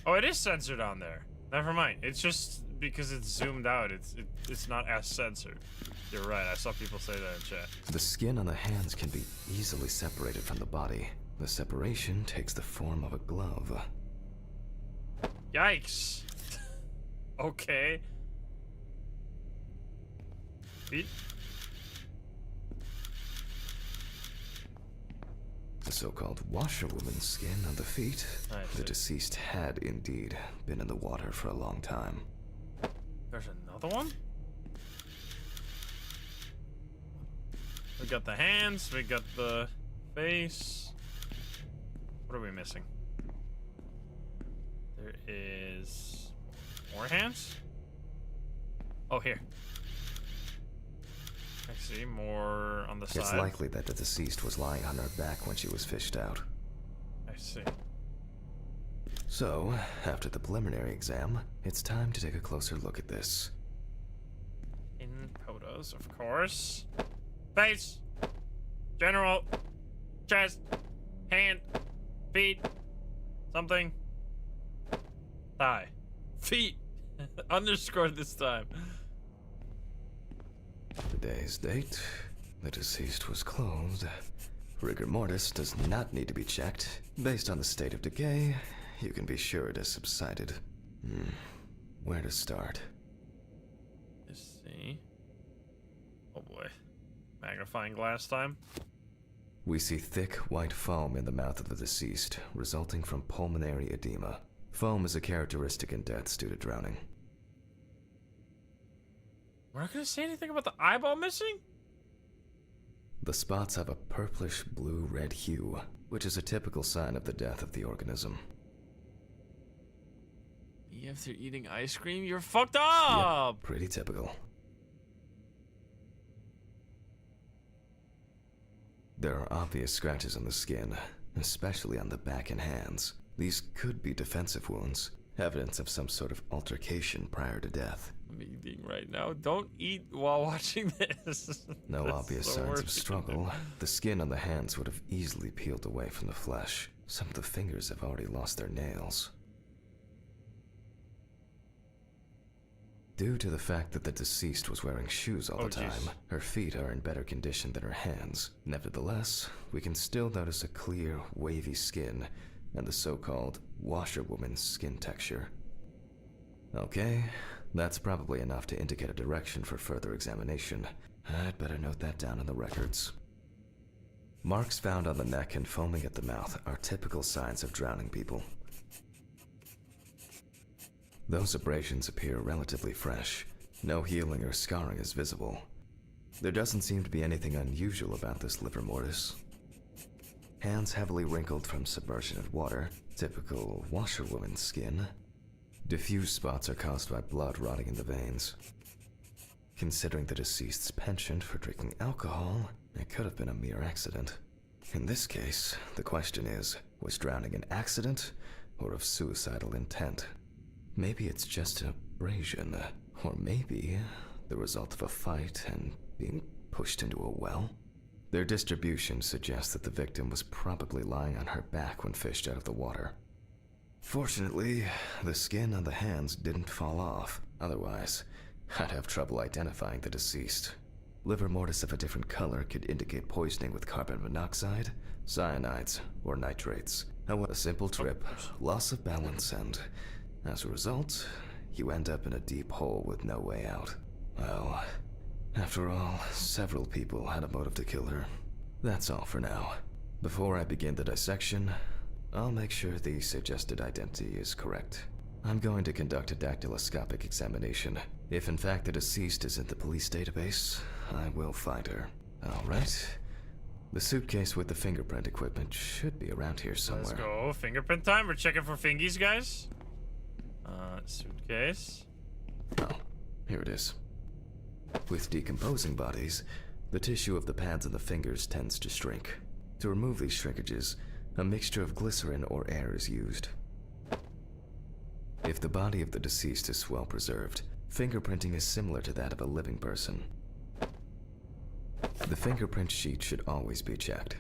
Oh, it is censored on there. Never mind. It's just because it's zoomed out. It's not as censored. You're right. I saw people say that in chat. The skin on the hands can be easily separated from the body. The separation takes the form of a glove. Yikes. Okay. Feet. The so-called washerwoman's skin on the feet. I The see. deceased had indeed been in the water for a long time. There's another one? We got the hands, we got the face. What are we missing? There is more hands? Oh, here. I see more on the side. It's likely that the deceased was lying on her back when she was fished out. I see. So, after the preliminary exam, it's time to take a closer look at this. In photos, of course. Face, general, chest, hand, feet, something, thigh, feet, underscore this time. Today's date, the deceased was clothed. Rigor mortis does not need to be checked. Based on the state of decay, you can be sure it has subsided. Where to start? Let's see. Oh boy. Magnifying glass time. We see thick white foam in the mouth of the deceased, resulting from pulmonary edema. Foam is a characteristic in deaths due to drowning. We're not gonna say anything about the eyeball missing? The spots have a purplish blue-red hue, which is a typical sign of the death of the organism. After eating ice cream, you're fucked up! Yep, pretty typical. There are obvious scratches on the skin, especially on the back and hands. These could be defensive wounds, evidence of some sort of altercation prior to death. I'm eating right now. Don't eat while watching this. No That's obvious the signs worst of you can do. struggle. The skin on the hands would have easily peeled away from the flesh. Some of the fingers have already lost their nails. Due to the fact that the deceased was wearing shoes all Oh, the time, jeez. her feet are in better condition than her hands. Nevertheless, we can still notice a clear, wavy skin and the so-called washerwoman's skin texture. Okay, That's probably enough to indicate a direction for further examination. I'd better note that down in the records. Marks found on the neck and foaming at the mouth are typical signs of drowning people. Those abrasions appear relatively fresh. No healing or scarring is visible. There doesn't seem to be anything unusual about this livor mortis. Hands heavily wrinkled from submersion in water, typical washerwoman's skin. Diffuse spots are caused by blood rotting in the veins. Considering the deceased's penchant for drinking alcohol, it could have been a mere accident. In this case, the question is, was drowning an accident or of suicidal intent? Maybe it's just an abrasion, or maybe the result of a fight and being pushed into a well. Their distribution suggests that the victim was probably lying on her back when fished out of the water. Fortunately, the skin on the hands didn't fall off. Otherwise, I'd have trouble identifying the deceased. Livor mortis of a different color could indicate poisoning with carbon monoxide, cyanides, or nitrates. A simple trip, loss of balance, and as a result, you end up in a deep hole with no way out. Well, after all, several people had a motive to kill her. That's all for now. Before I begin the dissection, I'll make sure the suggested identity is correct. I'm going to conduct a dactyloscopic examination. If in fact the deceased is in the police database, I will find her. Alright. The suitcase with the fingerprint equipment should be around here somewhere. Let's go. Fingerprint time. We're checking for fingies, guys. Suitcase. Oh, here it is. With decomposing bodies, the tissue of the pads and the fingers tends to shrink. To remove these shrinkages, a mixture of glycerin or air is used. If the body of the deceased is well preserved, fingerprinting is similar to that of a living person. The fingerprint sheet should always be checked.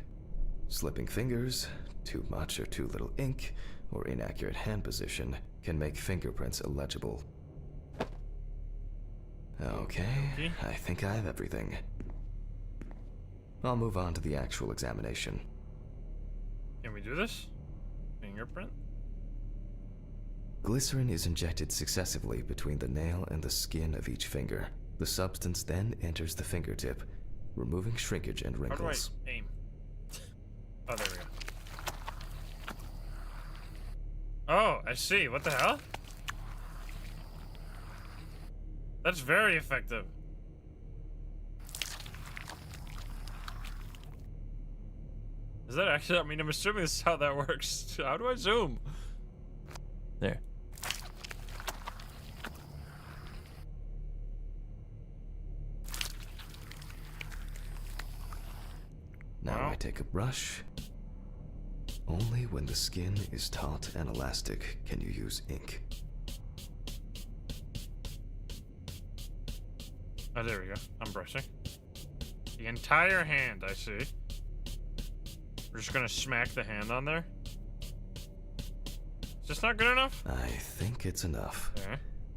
Slipping fingers, too much or too little ink, or inaccurate hand position can make fingerprints illegible. Okay, I think I have everything. I'll move on to the actual examination. Can we do this? Fingerprint? Glycerin is injected successively between the nail and the skin of each finger. The substance then enters the fingertip, removing shrinkage and wrinkles. How do I aim? Oh, there we go. Oh, I see. What the hell? That's very effective. Is that actually? I mean, I'm assuming this is how that works. How do I zoom? There. Now Wow. I take a brush. Only when the skin is taut and elastic can you use ink. Oh, there we go. I'm brushing. The entire hand, I see. We're just gonna smack the hand on there. Is this not good enough? I think it's enough. Okay.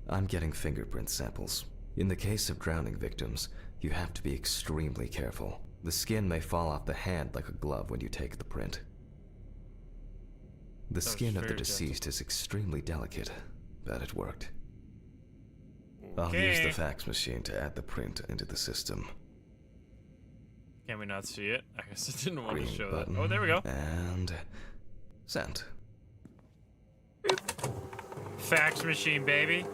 I'm getting fingerprint samples. In the case of drowning victims, you have to be extremely careful. The skin may fall off the hand like a glove when you take the print. The skin of the very deceased is extremely delicate, but it worked. I'll use the fax machine to add the print into the system. Can we not see it? I guess it didn't want to Green show button, that. Oh, there we go. And sent. Fax machine, baby.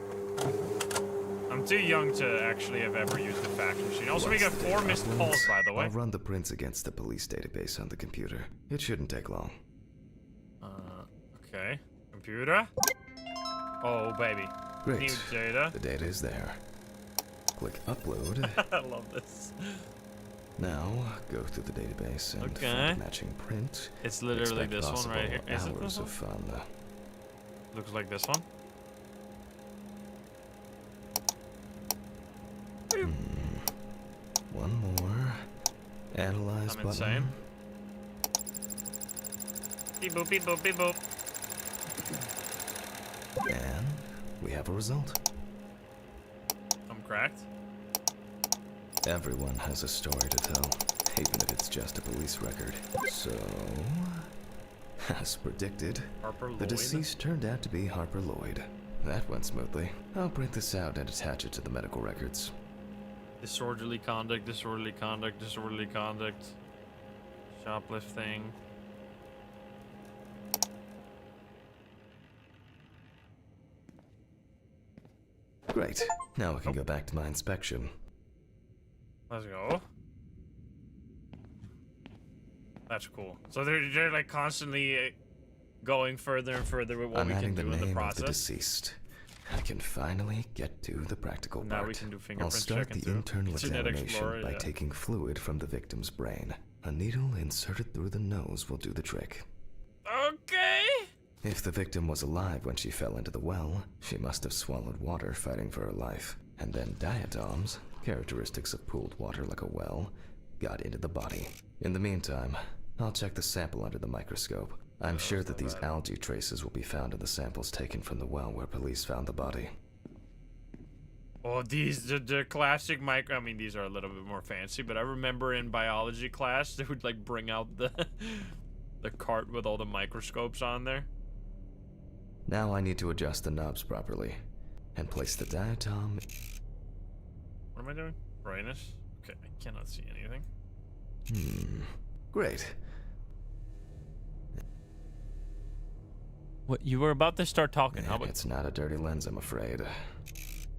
I'm too young to actually have ever used a fax machine. Also, we got 4 missed calls, by the way. I'll run the prints against the police database on the computer. It shouldn't take long. Okay. Computer. Oh, baby. Great. New data. The data is there. Click upload. I love this. Now, go through the database and Okay. find a matching print. It's literally Expect this one right here. possible Is it hours this one? of fun. Looks like this one. One more. Analyze I'm button. insane. Beep boop, beep boop, beep boop. And we have a result. I'm cracked. Everyone has a story to tell, even if it's just a police record. So, as predicted, Harper the Lloyd. deceased turned out to be Harper Lloyd. that went smoothly. I'll print this out and attach it to the medical records. Disorderly conduct, disorderly conduct, disorderly conduct. Shoplifting. Great. Now I can go back to my inspection. Let's go. That's cool. So they're like constantly going further and further with what I'm we can adding do the in the name of process. the deceased. I can finally get to the practical Now part. we can do I'll fingerprint start checking the too. internal Internet examination Explorer, by yeah. taking fluid from the victim's brain. A needle inserted through the nose will do the trick. Okay. If the victim was alive when she fell into the well, she must have swallowed water fighting for her life. And then diatoms, characteristics of pooled water like a well, got into the body. In the meantime, I'll check the sample under the microscope. I'm sure that these algae traces will be found in the samples taken from the well where police found the body. Oh, these the classic I mean, these are a little bit more fancy, but I remember in biology class they would like bring out the the cart with all the microscopes on there. Now I need to adjust the knobs properly and place the diatom. What am I doing? Brightness. Okay, I cannot see anything. Great. What, you were about to start talking? How about It's not a dirty lens, I'm afraid.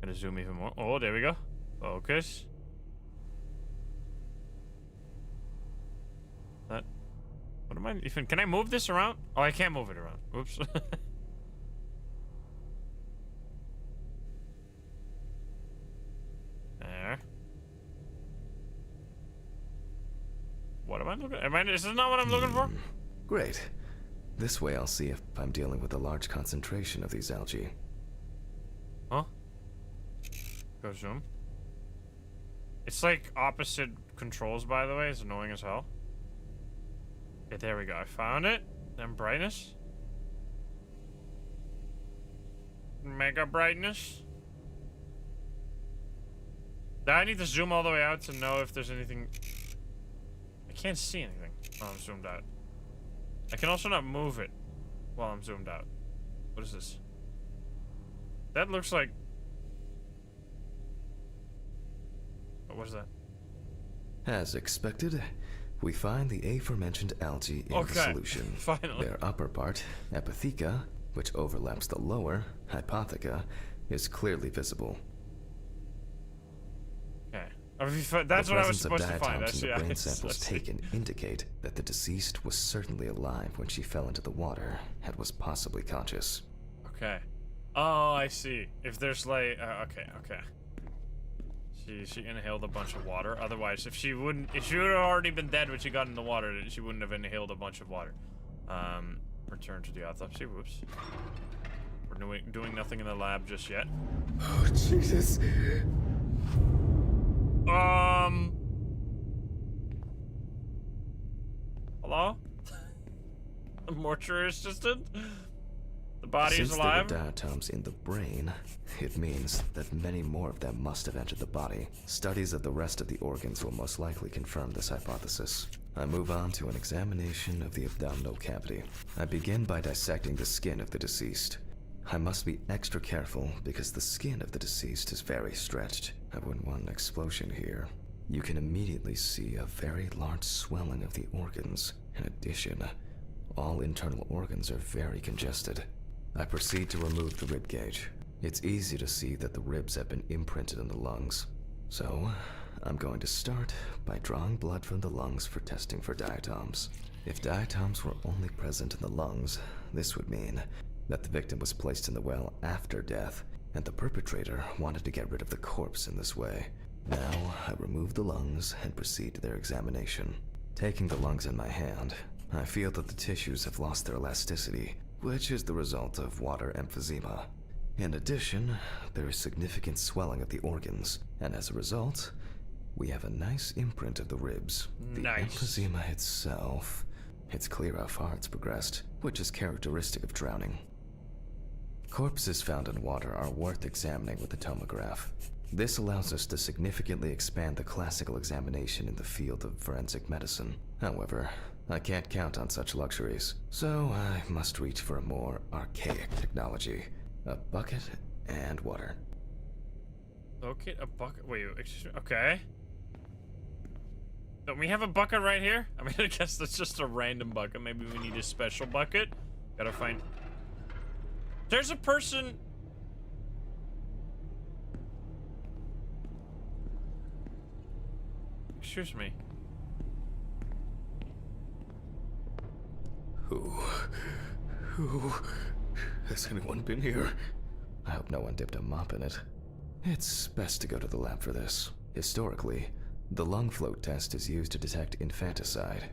gonna zoom even more? Oh, there we go. Focus. That. What am I even? Can I move this around? Oh, I can't move it around. Oops. There. What am I looking? Is this not what I'm looking for? Great. This way I'll see if I'm dealing with a large concentration of these algae. Huh? Go zoom. It's like opposite controls, by the way. It's annoying as hell. Okay, there we go. I found it. Then brightness. Mega brightness. Now I need to zoom all the way out to know if there's anything. I can't see anything. Oh, I'm zoomed out. I can also not move it while I'm zoomed out. What is this? That looks like... What is that? As expected, we find the aforementioned algae in the solution. Finally. Their upper part, epitheca, which overlaps the lower, hypotheca, is clearly visible. Okay. That's what I was supposed to find. The presence of diatoms in the brain I samples taken indicate that the deceased was certainly alive when she fell into the water and was possibly conscious. Okay. Oh, I see. If there's like, okay. She inhaled a bunch of water. Otherwise, if she would have already been dead when she got in the water, she wouldn't have inhaled a bunch of water. Return to the autopsy. Whoops. We're doing nothing in the lab just yet. Oh, Jesus. Hello? The mortuary assistant? The body Since is alive? there were diatoms in the brain, it means that many more of them must have entered the body. Studies of the rest of the organs will most likely confirm this hypothesis. I move on to an examination of the abdominal cavity. I begin by dissecting the skin of the deceased. I must be extra careful because the skin of the deceased is very stretched. I wouldn't want an explosion here. You can immediately see a very large swelling of the organs. In addition, all internal organs are very congested. I proceed to remove the rib cage. It's easy to see that the ribs have been imprinted in the lungs. So, I'm going to start by drawing blood from the lungs for testing for diatoms. If diatoms were only present in the lungs, this would mean that the victim was placed in the well after death, and the perpetrator wanted to get rid of the corpse in this way. Now, I remove the lungs and proceed to their examination. Taking the lungs in my hand, I feel that the tissues have lost their elasticity, which is the result of water emphysema. In addition, there is significant swelling of the organs, and as a result, we have a nice imprint of the ribs. Nice. The emphysema itself, it's clear how far it's progressed, which is characteristic of drowning. Corpses found in water are worth examining with the tomograph. This allows us to significantly expand the classical examination in the field of forensic medicine. However, I can't count on such luxuries, so I must reach for a more archaic technology. a bucket, and water. Locate a bucket. Wait, excuse me. Okay. Don't we have a bucket right here? I mean, I guess that's just a random bucket. Maybe we need a special bucket. Gotta find... There's a person... Excuse me. Who... Has anyone been here? I hope no one dipped a mop in it. It's best to go to the lab for this. Historically, the lung float test is used to detect infanticide.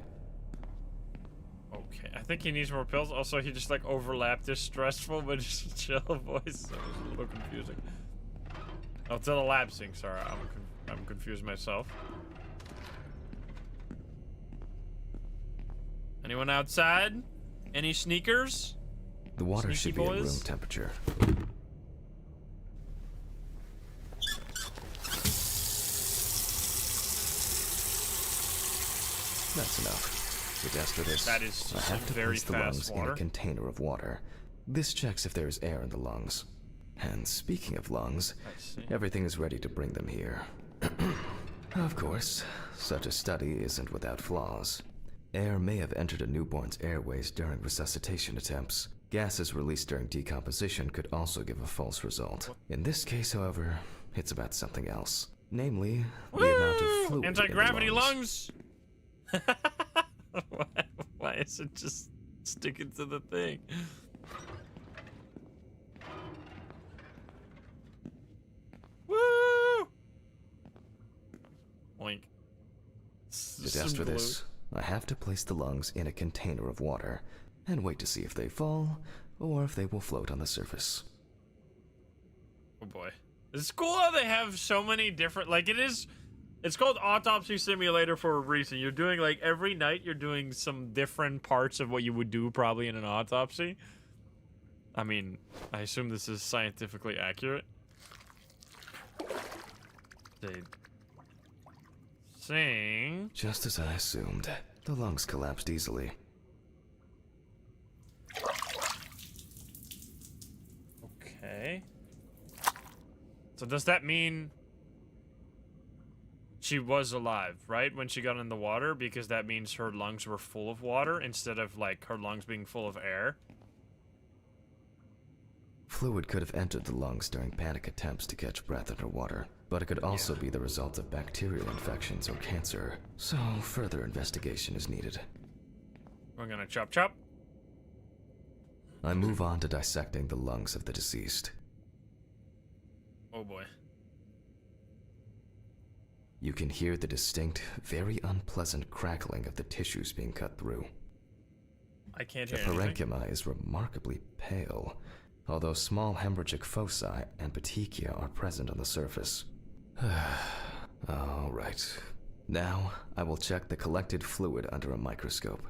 Okay, I think he needs more pills. Also, he just like overlapped his stressful but just chill voice. That was a little confusing. Oh, it's a lab sync. Sorry, I'm confused myself. Anyone outside? Any sneakers? The water Sneaky should be at boys? room temperature. That's enough. To test for this, That is I have to very place the fast lungs in water. a container of water. This checks if there is air in the lungs. And speaking of lungs, I see. everything is ready to bring them here. Of course, such a study isn't without flaws. Air may have entered a newborn's airways during resuscitation attempts. Gases released during decomposition could also give a false result. In this case, however, it's about something else. Namely, the amount of fluid Anti-gravity in the lungs. Why is it just sticking to the thing? Woo! Oink. To test for this, I have to place the lungs in a container of water and wait to see if they fall or if they will float on the surface. Oh boy. It's cool how they have so many different, like it's called Autopsy Simulator for a reason. You're doing, like, every night you're doing some different parts of what you would do probably in an autopsy. I mean, I assume this is scientifically accurate. They sing. Just as I assumed, the lungs collapsed easily. Okay. So does that mean she was alive, right? When she got in the water, because that means her lungs were full of water instead of, like, her lungs being full of air. Fluid could have entered the lungs during panic attempts to catch breath underwater, but it could also be the result of bacterial infections or cancer, so further investigation is needed. We're gonna chop chop. I move on to dissecting the lungs of the deceased. Oh boy. You can hear the distinct, very unpleasant crackling of the tissues being cut through. I can't The hear anything. parenchyma is remarkably pale, although small hemorrhagic foci and petechia are present on the surface. All right. Now, I will check the collected fluid under a microscope.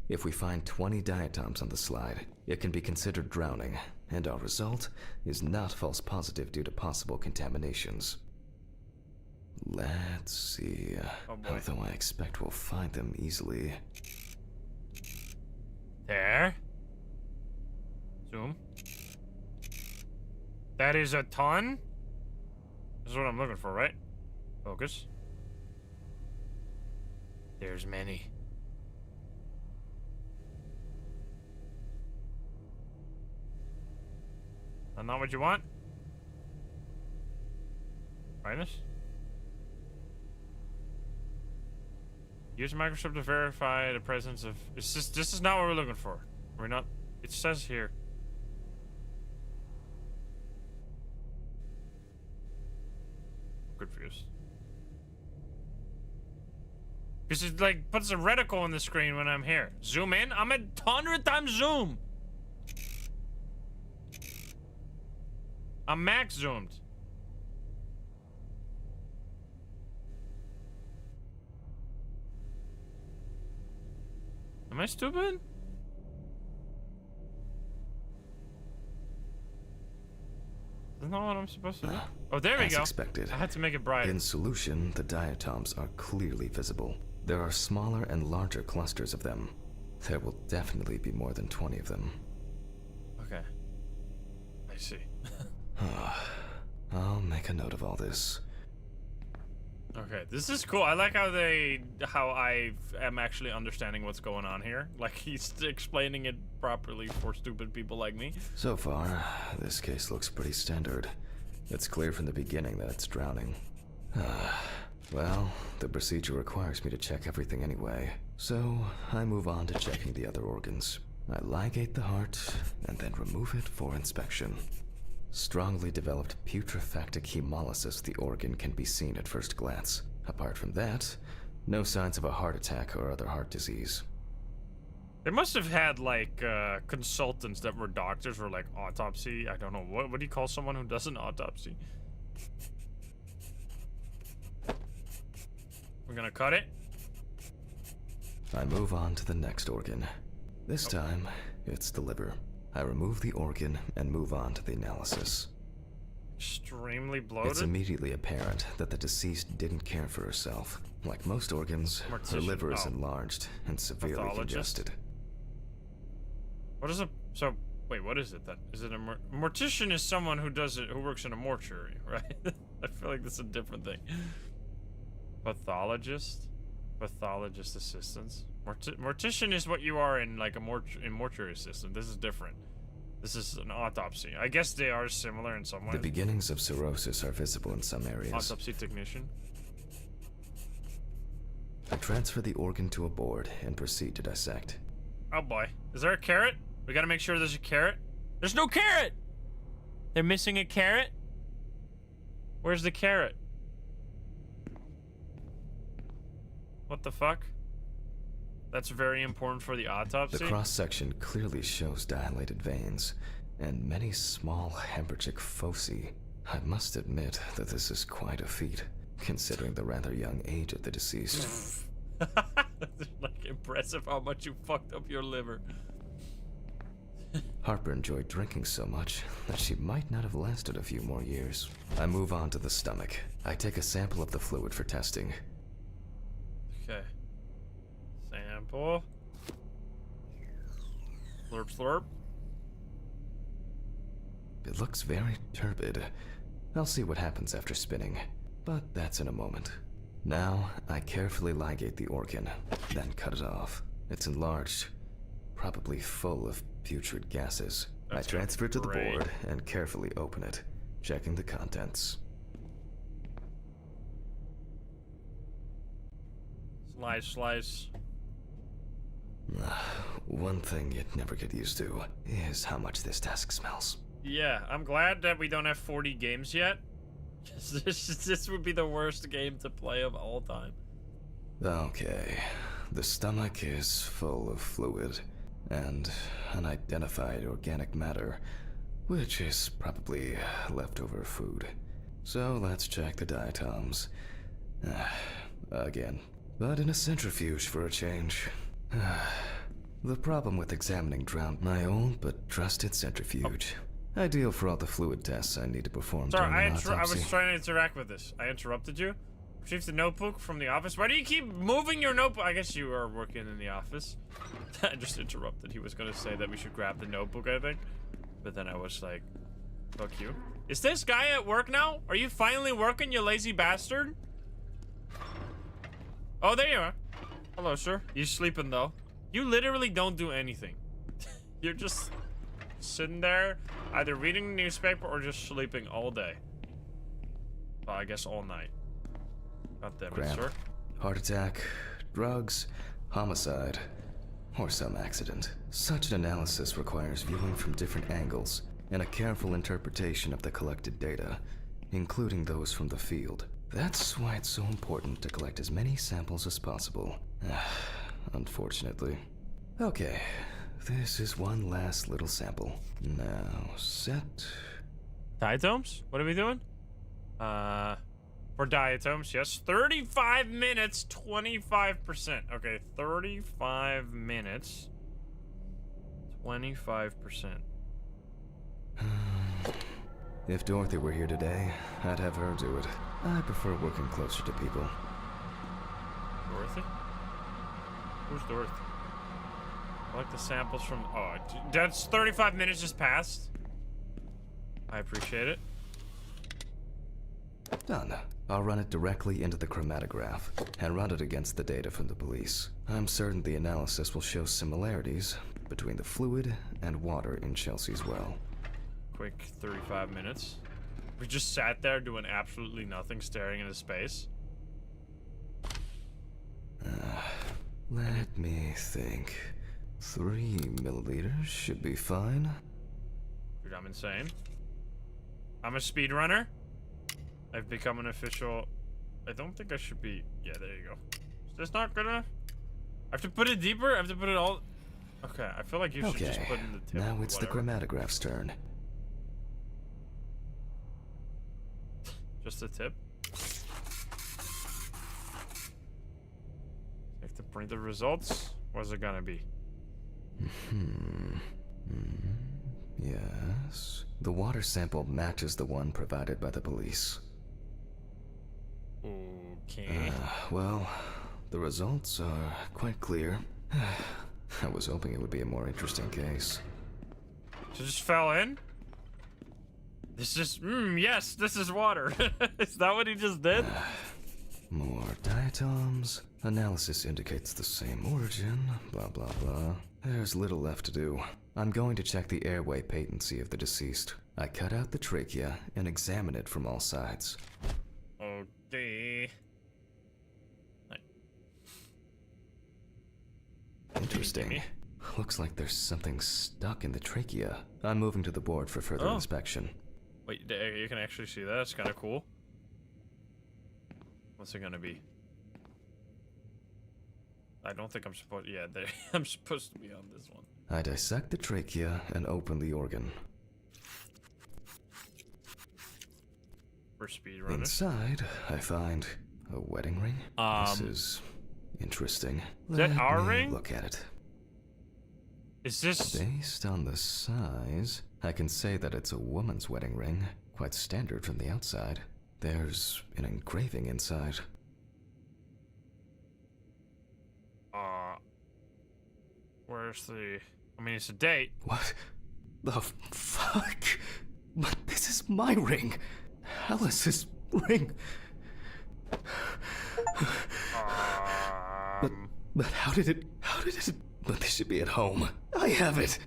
If we find 20 diatoms on the slide, it can be considered drowning, and our result is not false positive due to possible contaminations. Let's see. Oh boy. Although I expect we'll find them easily. There. Zoom. That is a ton? This is what I'm looking for, right? Focus. There's many. That's not what you want? Brightness? Use a microscope to verify the presence of... This is not what we're looking for. We're not... It says here. I'm confused. Because it, like, puts a reticle on the screen when I'm here. Zoom in? I'm at 100 times zoom! I'm max zoomed. Am I stupid? Isn't that what I'm supposed to do? Oh, there we As go. expected. I had to make it brighter. In solution, the diatoms are clearly visible. There are smaller and larger clusters of them. There will definitely be more than 20 of them. Okay. I I see. I'll make a note of all this. Okay, this is cool. I like how I am actually understanding what's going on here. Like, he's explaining it properly for stupid people like me. So far, this case looks pretty standard. It's clear from the beginning that it's drowning. Well, the procedure requires me to check everything anyway, so I move on to checking the other organs. I ligate the heart, and then remove it for inspection. Strongly developed putrefactic hemolysis of the organ can be seen at first glance. Apart from that, no signs of a heart attack or other heart disease. They must have had, like, consultants that were doctors or, like, autopsy. I don't know. What do you call someone who does an autopsy? We're gonna cut it. I move on to the next organ. This time, it's the liver. I remove the organ and move on to the analysis. Extremely bloated. It's immediately apparent that the deceased didn't care for herself. Like most organs, her liver is enlarged and severely congested. What is a... So, wait, what is it then? Is it a... Mortician is someone who does it, who works in a mortuary, right? I feel like this is a different thing. Pathologist? Pathologist assistants? Mortician is what you are in, like, a mortuary system. This is different. This is an autopsy. I guess they are similar in some ways. The beginnings of cirrhosis are visible in some areas. Autopsy technician. I transfer the organ to a board and proceed to dissect. Oh boy. Is there a carrot? We gotta make sure there's a carrot. There's no carrot! They're missing a carrot? Where's the carrot? What the fuck? That's very important for the autopsy. The cross-section clearly shows dilated veins and many small hemorrhagic foci. I must admit that this is quite a feat, considering the rather young age of the deceased. Like, impressive how much you fucked up your liver. Harper enjoyed drinking so much that she might not have lasted a few more years. I move on to the stomach. I take a sample of the fluid for testing. Okay. Sample. Slurp, slurp. It looks very turbid. I'll see what happens after spinning, but that's in a moment. Now, I carefully ligate the organ, then cut it off. It's enlarged, probably full of putrid gases. I transfer it to the board and carefully open it, checking the contents. Slice, slice. One thing you'd never get used to is how much this desk smells. Yeah, I'm glad that we don't have 40 games yet. This would be the worst game to play of all time. Okay, the stomach is full of fluid and unidentified organic matter, which is probably leftover food. So let's check the diatoms. Again, but in a centrifuge for a change. The problem with examining drowned, my old but trusted centrifuge. Ideal for all the fluid tests I need to perform during an autopsy. I was trying to interact with this. I interrupted you. Retrieve the notebook from the office. Why do you keep moving your notebook? I guess you are working in the office. I just interrupted. He was going to say that we should grab the notebook, I think. But then I was like, fuck you. Is this guy at work now? Are you finally working, you lazy bastard? Oh, there you are. Hello, sir. You sleeping, though? You literally don't do anything. You're just sitting there, either reading the newspaper or just sleeping all day. Well, I guess all night. God damn it, sir. Heart attack, drugs, homicide, or some accident. Such an analysis requires viewing from different angles and a careful interpretation of the collected data, including those from the field. That's why it's so important to collect as many samples as possible. Unfortunately. Okay, this is one last little sample. Now, set. Diatoms? What are we doing? For diatoms, yes. 35 minutes, 25%. Okay, 35 minutes, 25%. If Dorothy were here today, I'd have her do it. I prefer working closer to people. Dorothy? Who's Dorothy? I like the samples from... Oh, that's 35 minutes just passed? I appreciate it. Done. I'll run it directly into the chromatograph and run it against the data from the police. I'm certain the analysis will show similarities between the fluid and water in Chelsea's well. Quick 35 minutes. We just sat there doing absolutely nothing, staring into space. Let me think. 3 milliliters should be fine. Dude, I'm insane. I'm a speedrunner. I've become an official... I don't think I should be... Yeah, there you go. Is this not good enough? I have to put it deeper? I have to put it all... Okay, I feel like you should just put in the tip. Now it's the chromatograph's turn. Just the tip? Have to print the results? What's it gonna be? Yes. The water sample matches the one provided by the police. Okay. Well, the results are quite clear. I was hoping it would be a more interesting case. So just fell in? This is, yes, this is water. Is that what he just did? More diatoms. Analysis indicates the same origin. Blah, blah, blah. There's little left to do. I'm going to check the airway patency of the deceased. I cut out the trachea and examine it from all sides. Okay. Interesting. Looks like there's something stuck in the trachea. I'm moving to the board for further inspection. Wait, you can actually see that? That's kind of cool. What's it gonna be? I don't think I'm supposed... Yeah, I'm supposed to be on this one. I dissect the trachea and open the organ. For speedrunners. Inside, I find a wedding ring. This is interesting. Is that our ring? Look at it. Is this... Based on the size, I can say that it's a woman's wedding ring. Quite standard from the outside. There's an engraving inside. Where's the... I mean, it's a date. What the fuck? But this is my ring. Alice's ring. But how did it... But this should be at home. I have it.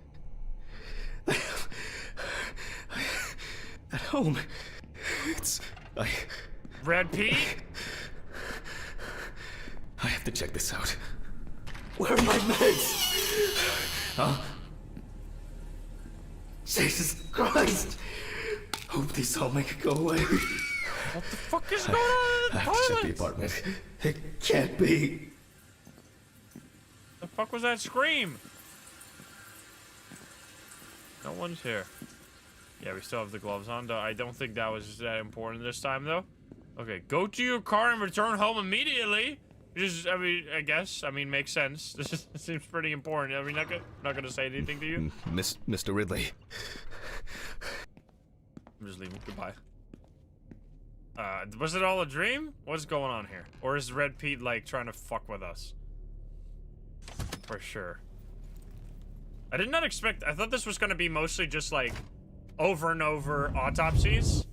At home. It's... Red Pete? I have to check this out. Where are my meds? Huh? Jesus Christ! Hope these all make it go away. What the fuck is going on in the I have to check the toilet? apartment. It can't be. The fuck was that scream? No one's here. Yeah, we still have the gloves on, though. I don't think that was that important this time, though. Okay, go to your car and return home immediately. Just, I mean, I guess. I mean, makes sense. This seems pretty important. I mean, not gonna say anything to you. Mr. Ridley. I'm just leaving. Goodbye. Was it all a dream? What's going on here? Or is Red Pete, like, trying to fuck with us? For sure. I did not expect... I thought this was gonna be mostly just, like, over and over autopsies.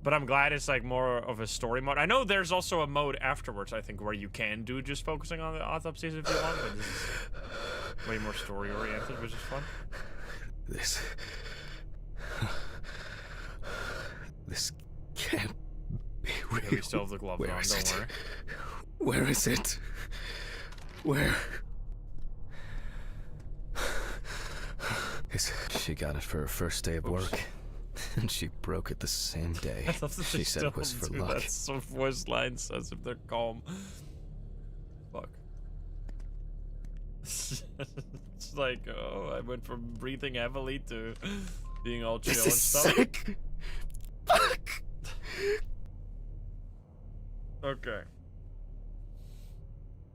But I'm glad it's, like, more of a story mode. I know there's also a mode afterwards, I think, where you can do just focusing on the autopsies if you want, but this is way more story-oriented, which is fun. This can't be real. Yeah, we still have the gloves on, don't worry. Where is it? Where? She got it for her first day of work. And she broke it the same day. I love that She said it was for luck. That so voice lines as if they're calm. Fuck. It's like, oh, I went from breathing heavily to being all chill This and is stuff. sick. Fuck. Okay.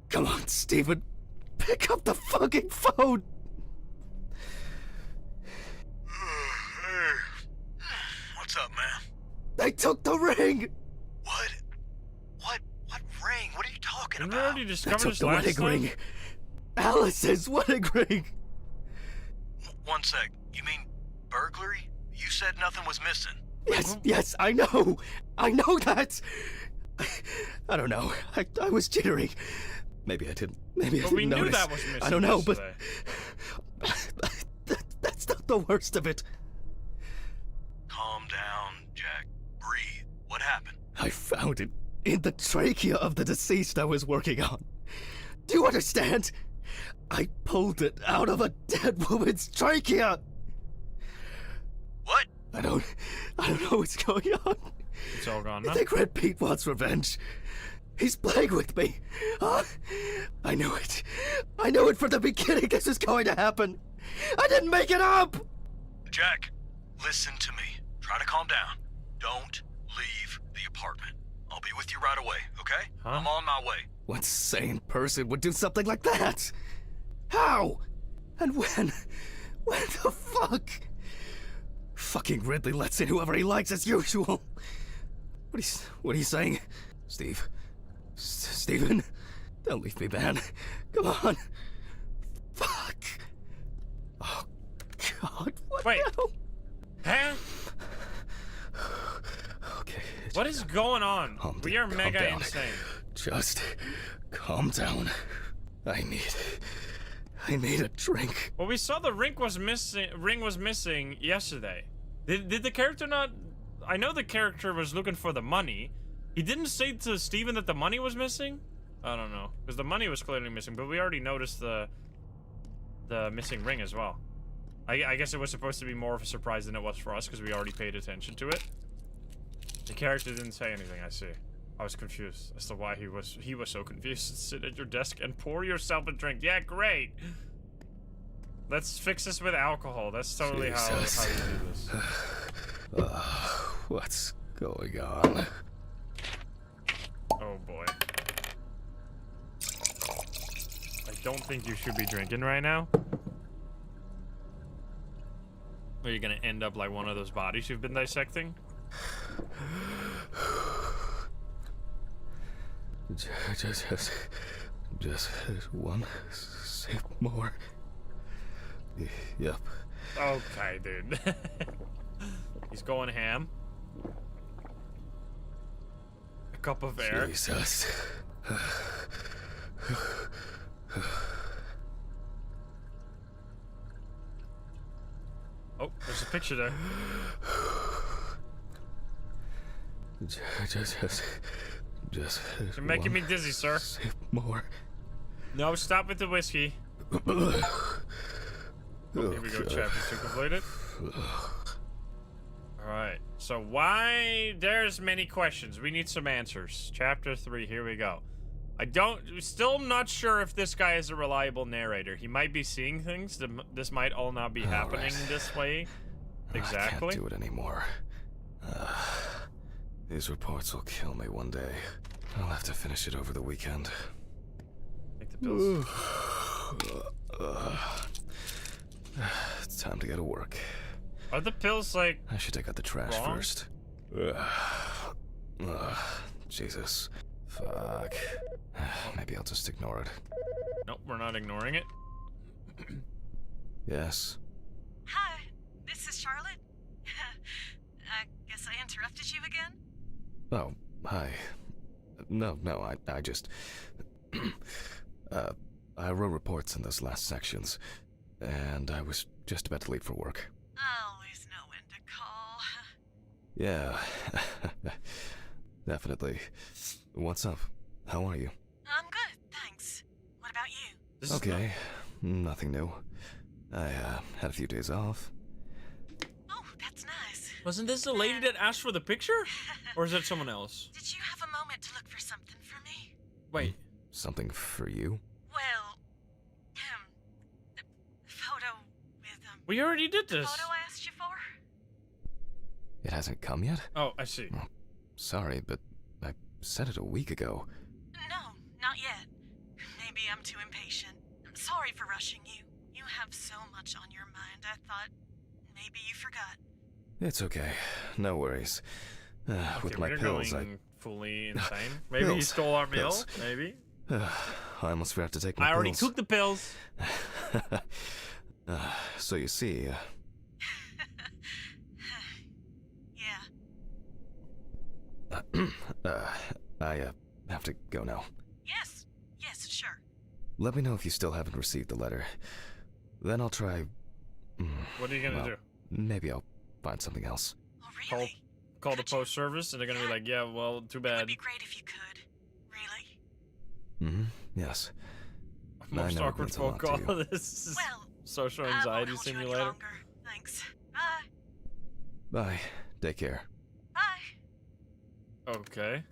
Come on, Steven. Pick up the fucking phone. What's up, man? They took the ring. What? What ring? What are you talking Didn't we about? already They discover took this the last wedding time? ring. Alice's wedding ring. One sec. You mean burglary? You said nothing was missing. Yes, I know that. I don't know. I was jittery. Maybe I didn't. Maybe I But didn't we knew notice. that was missing. I don't know, yesterday. but that's not the worst of it. Calm down, Jack. Breathe. What happened? I found it in the trachea of the deceased I was working on. Do you understand? I pulled it out of a dead woman's trachea. What? I don't know what's going on. It's all gone I now. think Red Pete wants revenge. He's playing with me. Huh? I knew it. I knew it from the beginning this was going to happen. I didn't make it up! Jack, listen to me. Try to calm down. Don't leave the apartment. I'll be with you right away, okay? Huh? I'm on my way. What sane person would do something like that? How? And when? When the fuck? Fucking Ridley lets in whoever he likes as usual. What are you saying? Steve? Steven? Don't leave me, man. Come on. Fuck. Oh, God. What Wait. now? Huh? Okay. What is going on? Calm We down, are calm mega down. insane. Just calm down. I need a drink. Well, we saw the ring was missing yesterday. Did the character not? I know the character was looking for the money. He didn't say to Steven that the money was missing? I don't know. Because the money was clearly missing, but we already noticed the missing ring as well. I guess it was supposed to be more of a surprise than it was for us because we already paid attention to it. The character didn't say anything, I see. I was confused as to why he was so confused. Sit at your desk and pour yourself a drink. Yeah, great. Let's fix this with alcohol. That's totally how you Jesus. do this. What's going on? Oh boy. I don't think you should be drinking right now. Or you're gonna end up like one of those bodies you've been dissecting. Just one sip more. Yep. Okay, dude. He's going ham. A cup of air. Jesus. Oh, there's a picture there. Just You're making me one dizzy, sir. sip more. No, stop with the whiskey. Oh, here we go, God. chapter 2 completed. Alright, so why... There's many questions. We need some answers. Chapter 3, here we go. Still not sure if this guy is a reliable narrator. He might be seeing things. This might all not be happening this way. Exactly. I can't do it anymore. These reports will kill me one day. I'll have to finish it over the weekend. Take the pills. It's time to go to work. Are the pills like... I should take out the trash Wrong? first. Jesus. Fuck. Maybe I'll just ignore it. Nope, we're not ignoring it. Yes. Hi, this is Charlotte. I guess I interrupted you again? Oh, hi. No, I just... I wrote reports in those last sections, and I was just about to leave for work. I always know when to call. Yeah. Definitely. What's up? How are you? I'm good, thanks. What about you? This is Okay. Nothing new. I had a few days off. Oh, that's nice. Wasn't this the lady that asked for the picture? Or is it someone else? Did you have a moment to look for something for me? Wait. Something for you? Well, the photo with We already did the this. photo I asked you for? It hasn't come yet? Oh, I see. Sorry, but I said it a week ago. No, not yet. Maybe I'm too impatient. I'm sorry for rushing you. You have so much on your mind. I thought maybe you forgot. It's okay. No worries. With Okay, my we're pills, going fully insane. Maybe he Pills. stole our meal. Pills. Maybe. I almost forgot to take my I already pills. took the pills. So you see, I have to go now. Yes, yes, sure. Let me know if you still haven't received the letter. Then I'll try... What are you gonna do? Maybe I'll find something else. Oh, really? Call the post service, and they're gonna be like, yeah, well, too It bad. would be great if you could. Really? Yes. I Most know it awkward means a phone lot call. to you. This is Well, social I won't anxiety hold you any simulator. longer. Thanks. Bye. Take care. Bye. Okay.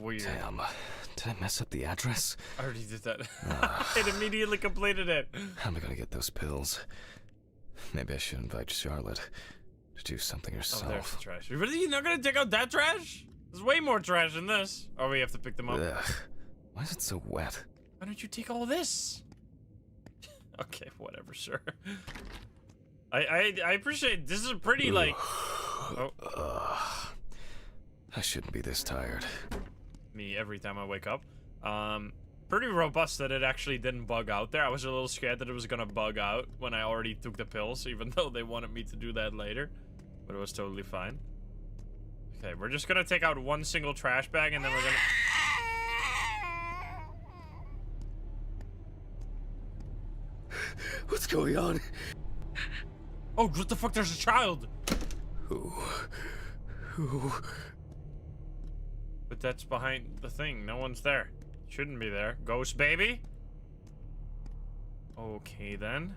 Weird. Damn. Did I mess up the address? I already did that. It immediately completed it. How am I gonna get those pills? Maybe I should invite Charlotte to do something Oh, there's herself. the trash. Really? You're not gonna take out that trash? There's way more trash than this. Oh, we have to pick them up. Ugh. Why is it so wet? Why don't you take all this? Okay, whatever, sure. I appreciate this is a pretty like I shouldn't be this tired. me every time I wake up. Pretty robust that it actually didn't bug out there. I was a little scared that it was gonna bug out when I already took the pills, even though they wanted me to do that later. But it was totally fine. Okay, we're just gonna take out one single trash bag and then we're gonna... What's going on? Oh, what the fuck? There's a child! Who? But that's behind the thing. No one's there. Shouldn't be there. Ghost baby? Okay, then.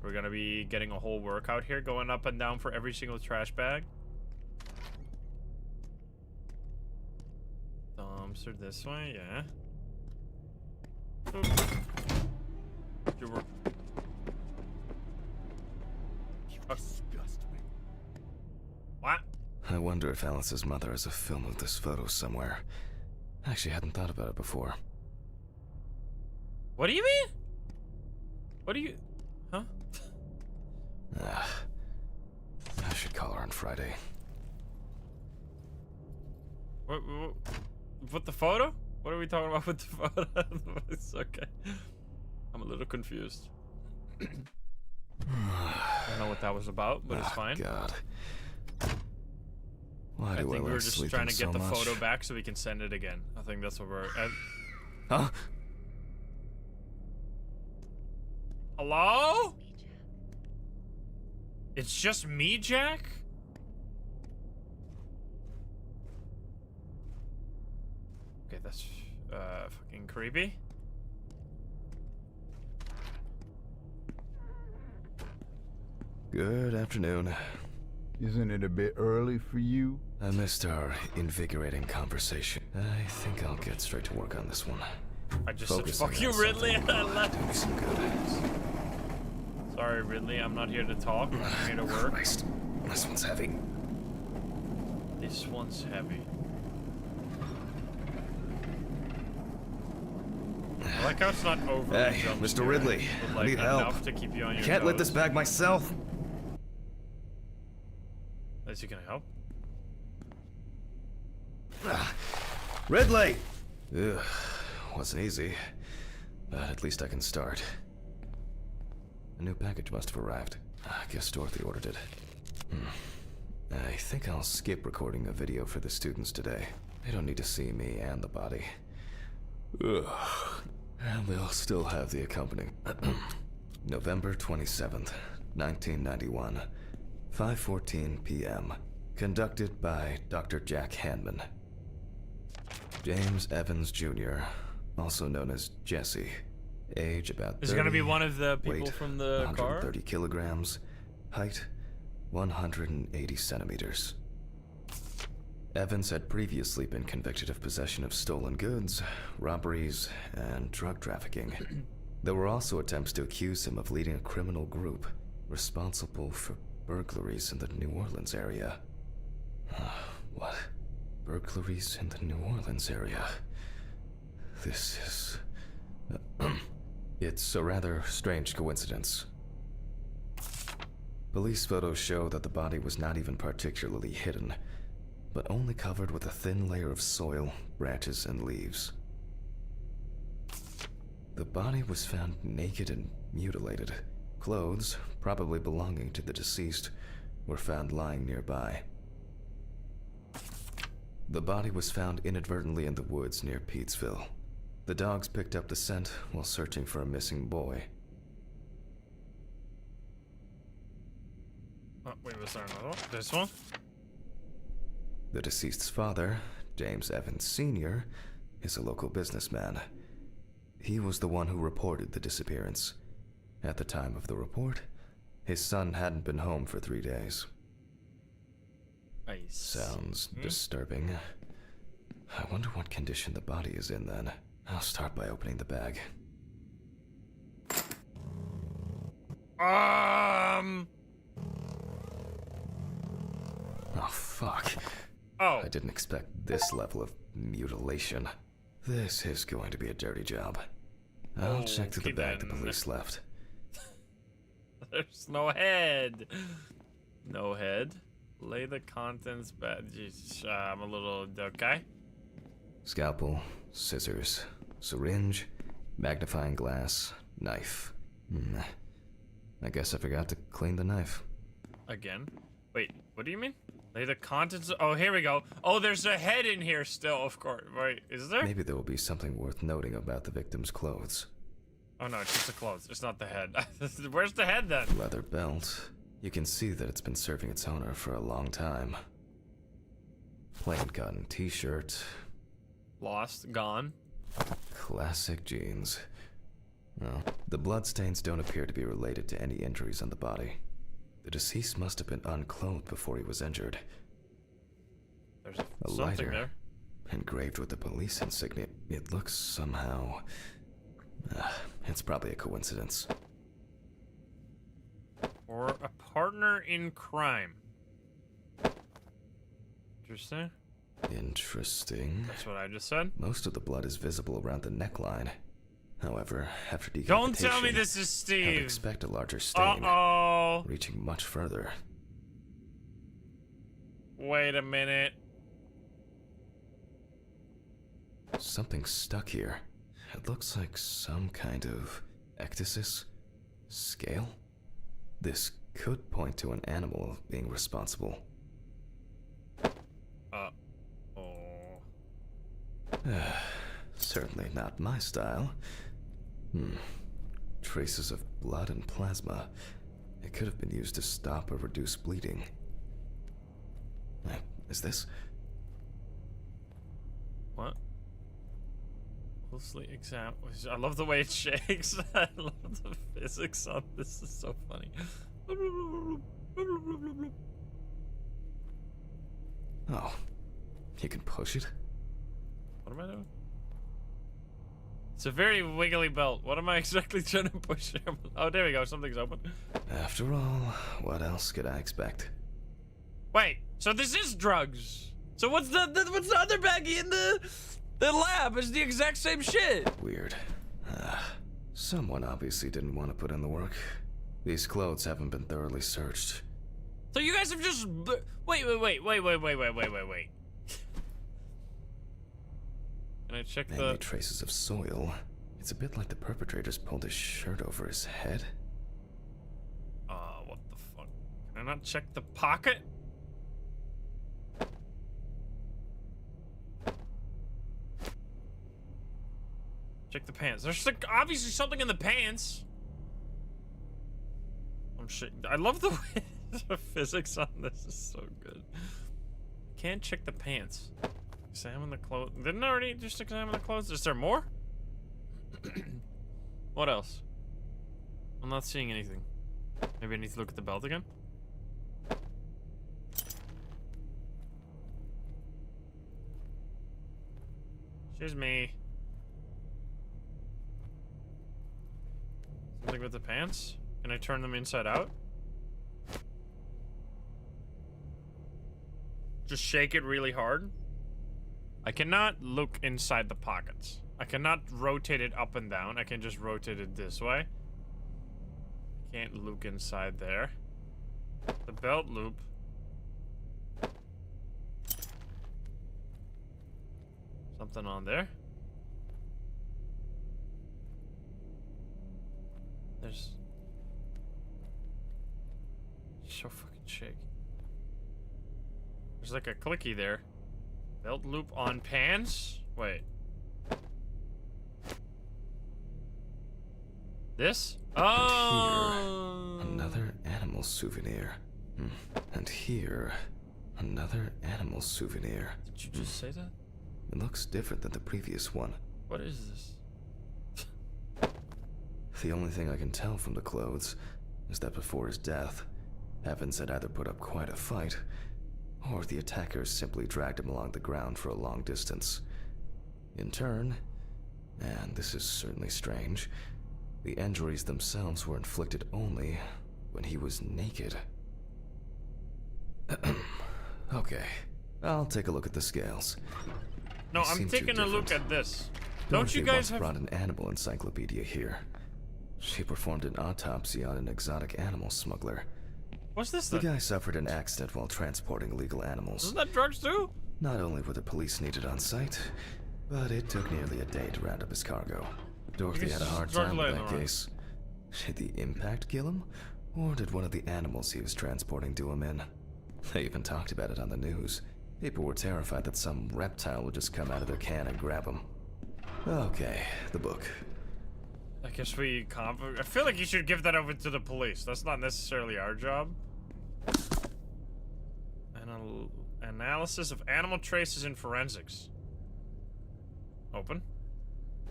We're gonna be getting a whole workout here, going up and down for every single trash bag. Dumpster this way, yeah. You were... Disgust me. What? I wonder if Alice's mother has a film of this photo somewhere. I actually hadn't thought about it before. What do you mean? What do you... Huh? I should call her on Friday. What the photo? What are we talking about with the photo? It's okay. I'm a little confused. I don't know what that was about, but it's fine. God. Why I do think I we're like just sleeping trying to get so the much? photo back so we can send it again. I think that's what we're at. Huh? Hello? It's just me, Jack? Okay, that's fucking creepy. Good afternoon. Isn't it a bit early for you? I missed our invigorating conversation. I think I'll get straight to work on this one. I just said Focusing fuck you, on Ridley, something and I left. do me some good. Sorry, Ridley, I'm not here to talk. I'm here to work. Christ, this one's heavy. This one's heavy. I like how it's not over. Hey, Mr. Ridley, but, I like, need help. enough to keep you on I your can't lift this toes. bag myself. Is he gonna help? Ridley! Ugh, wasn't easy, but at least I can start. A new package must have arrived. I guess Dorothy ordered it. I think I'll skip recording a video for the students today. They don't need to see me and the body. Ugh. And they'll still have the accompanying. November 27th, 1991, 5:14 p.m. Conducted by Dr. Jack Hanman. James Evans Jr., also known as Jesse. Age about 30. Is it gonna be one of the people weight, from the car? 130 kilograms. Height, 180 centimeters. Evans had previously been convicted of possession of stolen goods, robberies, and drug trafficking. There were also attempts to accuse him of leading a criminal group responsible for burglaries in the New Orleans area. What? Burglaries in the New Orleans area? This is... It's a rather strange coincidence. Police photos show that the body was not even particularly hidden, but only covered with a thin layer of soil, branches, and leaves. The body was found naked and mutilated. Clothes, probably belonging to the deceased, were found lying nearby. The body was found inadvertently in the woods near Peetsville. The dogs picked up the scent while searching for a missing boy. Oh, wait, was there another one? This one? The deceased's father, James Evans Sr., is a local businessman. He was the one who reported the disappearance. At the time of the report, his son hadn't been home for 3 days. Sounds disturbing. I wonder what condition the body is in then. I'll start by opening the bag. Oh, fuck. Oh. I didn't expect this level of mutilation. This is going to be a dirty job. I'll check through the bag the police left. There's no head. No head. Lay the contents back. Jeez, I'm a little okay. Scalpel, scissors, syringe, magnifying glass, knife. I guess I forgot to clean the knife. Again? Wait, what do you mean? Lay the contents. Oh, here we go. Oh, there's a head in here still, of course. Right, is there? Maybe there will be something worth noting about the victim's clothes. Oh no, it's just the clothes. It's not the head. Where's the head then? Leather belt. You can see that it's been serving its owner for a long time. Plain cotton t-shirt. Lost, gone. Classic jeans. Well, the bloodstains don't appear to be related to any injuries on the body. The deceased must have been unclothed before he was injured. There's a something lighter there. Engraved with the police insignia. It looks somehow... it's probably a coincidence. Or a partner in crime. Interesting. Interesting. That's what I just said. Most of the blood is visible around the neckline. However, after decapitation... Don't tell me this is Steve! I'd expect a larger stain. Uh-oh! Reaching much further. Wait a minute. Something's stuck here. It looks like some kind of ecdysis scale. This could point to an animal being responsible. Oh. Certainly not my style. Traces of blood and plasma. It could have been used to stop or reduce bleeding. Is this? What? Closely examine. I love the way it shakes. I love the physics on this. Is so funny. Oh, you can push it? What am I doing? It's a very wiggly belt. What am I exactly trying to push here? Oh, there we go. Something's open. After all, what else could I expect? Wait, so this is drugs. So what's the other baggie in the lab? Is the exact same shit. Weird. Someone obviously didn't want to put in the work. These clothes haven't been thoroughly searched. So you guys have just wait. Can I check Mainly traces of soil. It's a bit like the perpetrator's pulled his shirt over his head. What the fuck? Can I not check the pocket? Check the pants. There's like obviously something in the pants. I'm shit. I love the way the physics on this is so good. Can't check the pants. Examine the clothes. Didn't I already just examine the clothes? Is there more? What else? I'm not seeing anything. Maybe I need to look at the belt again. Excuse me. Something with the pants? Can I turn them inside out? Just shake it really hard? I cannot look inside the pockets. I cannot rotate it up and down. I can just rotate it this way. Can't look inside there. The belt loop. Something on there. There's... So fucking shaky. There's like a clicky there. Belt loop on pants? Wait. This? Oh! Here, another animal souvenir. And here, another animal souvenir. Did you just say that? It looks different than the previous one. What is this? The only thing I can tell from the clothes is that before his death, Evans had either put up quite a fight, or the attackers simply dragged him along the ground for a long distance. In turn, and this is certainly strange, the injuries themselves were inflicted only when he was naked. Okay, I'll take a look at the scales. No, They I'm seem taking too a look different. at this. Don't you Dorothy guys once have... brought an animal encyclopedia here. She performed an autopsy on an exotic animal smuggler. What's this The then? guy suffered an accident while transporting illegal animals. Isn't that drugs too? Not only were the police needed on site, but it took nearly a day to round up his cargo. Dorothy had a hard time with that case. Did the impact kill him? Or did one of the animals he was transporting do him in? They even talked about it on the news. People were terrified that some reptile would just come out of their can and grab him. Okay, the book. I guess we I feel like you should give that over to the police. That's not necessarily our job. Analysis of animal traces in forensics. Open.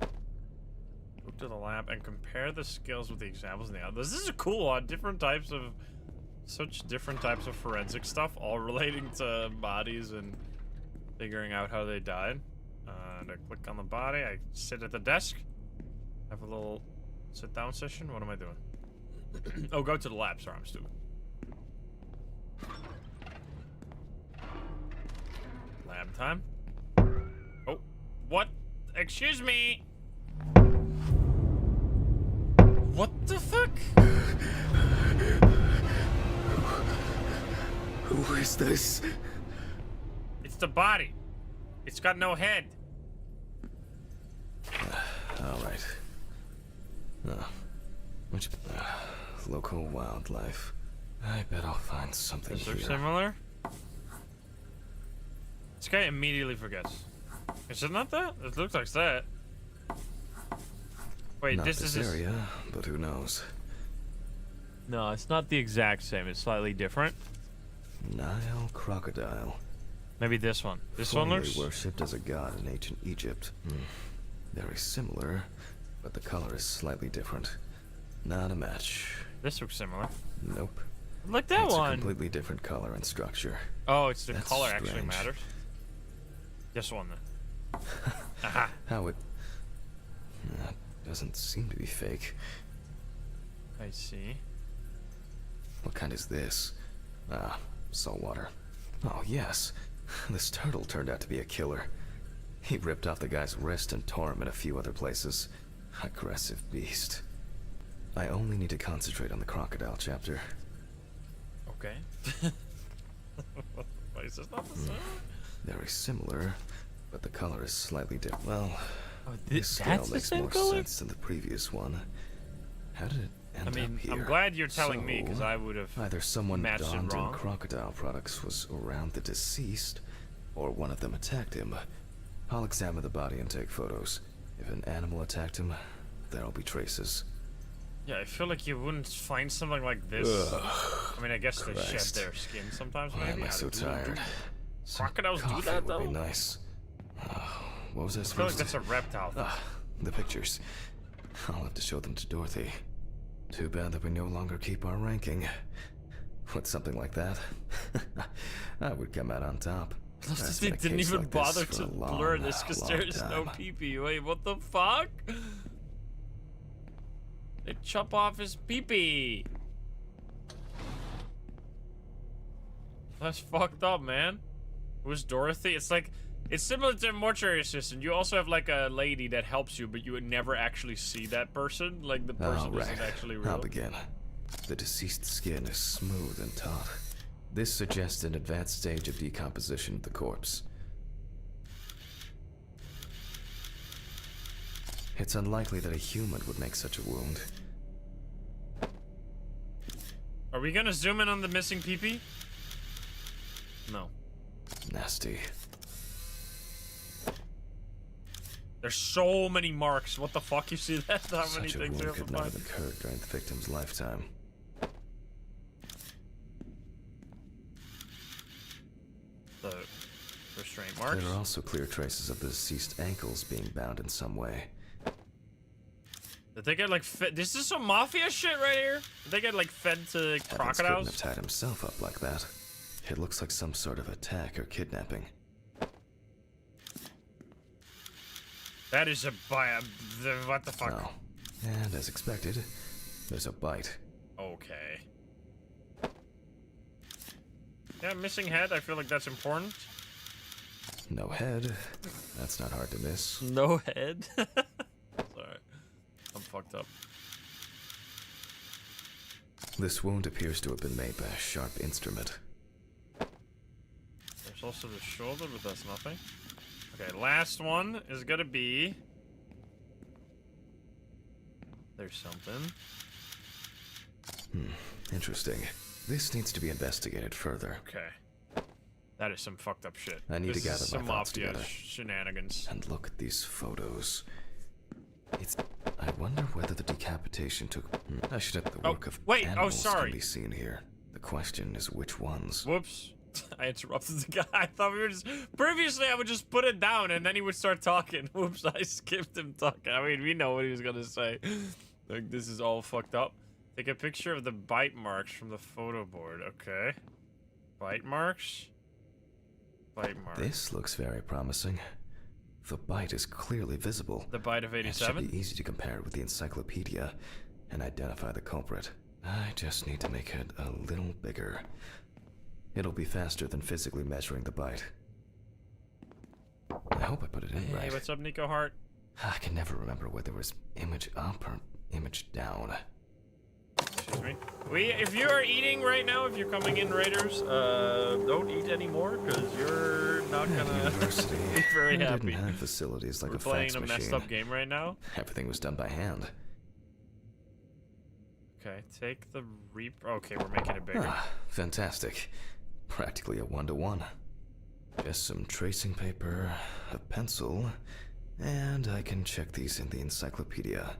Go to the lab and compare the skills with the examples in the others. This is a cool one. Different types of forensic stuff, all relating to bodies and figuring out how they died. And I click on the body. I sit at the desk. Have a little sit-down session. What am I doing? Oh, go to the lab. Sorry, I'm stupid. Lab time. Oh, what? Excuse me. What the fuck? Who is this? It's the body. It's got no head. All right. Local wildlife. I bet I'll find something Is there here. similar? This guy immediately forgets. Is it not that? It looks like that. Wait, Not this this is area, but who knows? No, it's not the exact same. It's slightly different. Nile crocodile. Maybe this one. This one Formerly looks. worshipped as a god in ancient Egypt. Very similar, but the color is slightly different. Not a match. This looks similar. Nope. Like that It's one. a completely different color and structure. Oh, it's the That's color actually strange. matters. This one then. Aha. How it doesn't seem to be fake. I see. What kind is this? Ah, saltwater. Oh, yes. This turtle turned out to be a killer. He ripped off the guy's wrist and tore him in a few other places. Aggressive beast. I only need to concentrate on the crocodile chapter. Okay. Wait, is this not the same? Very similar, but the color is slightly different. Well, Oh, this scale that's the makes same more color? sense than the previous one. How did it end I mean, up here? I'm glad you're telling me, because So, I would have either someone matched it donned in wrong. crocodile products was around the deceased, or one of them attacked him. I'll examine the body and take photos. If an animal attacked him, there'll be traces. Yeah, I feel like you wouldn't find something like this. I mean, I guess they shed Christ. their skin sometimes, Why maybe. am I so tired? Some Crocodiles do coffee that, would be though? nice. What was I I feel like supposed that's to... a reptile thing. The pictures. I'll have to show them to Dorothy. Too bad that we no longer keep our ranking. With something like that, I would come out on top. There's They been a didn't case even like this bother for to a long, blur this because long there's no time. pee-pee. Wait, what the fuck? They chop off his pee-pee. That's fucked up, man. Who's Dorothy? It's like, it's similar to a mortuary assistant. You also have like a lady that helps you, but you would never actually see that person. Like the person isn't actually real. I'll begin. The deceased skin is smooth and taut. This suggests an advanced stage of decomposition of the corpse. It's unlikely that a human would make such a wound. Are we gonna zoom in on the missing pee-pee? No. Nasty. There's so many marks. What the fuck? You see that? How many Such a things wound you have could to not find? have occurred during the victim's lifetime. The restraint marks. There are also clear traces of the deceased ankles being bound in some way. Did they get like fed? This is some mafia shit right here. Did they get like fed to Evans couldn't crocodiles? have tied himself up like that. It looks like some sort of attack or kidnapping. That is a what the fuck? Oh, and as expected, there's a bite. Okay. Yeah, missing head. I feel like that's important. No head. That's not hard to miss. No head. Sorry, I'm fucked up. This wound appears to have been made by a sharp instrument. There's also the shoulder, but that's nothing. Okay, last one is gonna be. There's something. Interesting. This needs to be investigated further. Okay. That is some fucked up shit. I need to This gather is my some thoughts mafia together. shenanigans. And look at these photos. I wonder whether the decapitation took. I should have the Oh, work of wait, oh, animals sorry. can be seen here. The question is which ones. Whoops. I interrupted the guy. I thought we were just... Previously, I would just put it down and then he would start talking. Whoops, I skipped him talking. I mean, we know what he was gonna say. Like, this is all fucked up. Take a picture of the bite marks from the photo board. Okay. Bite marks? Bite marks. This looks very promising. The bite is clearly visible. The bite of It 87? should be easy to compare it with the encyclopedia and identify the culprit. I just need to make it a little bigger. It'll be faster than physically measuring the bite. I hope I put it in Hey, right. what's up, Nico Hart? I can never remember whether it was image up or image down. Excuse me. If you are eating right now, if you're coming in, Raiders, don't eat anymore, because you're not At gonna university, be very we happy. didn't have facilities like We're a playing fax a machine. messed up game right now. Everything was done by hand. Okay, take the Okay, we're making it bigger. Ah, fantastic. Practically a one-to-one. Just some tracing paper, a pencil, and I can check these in the encyclopedia.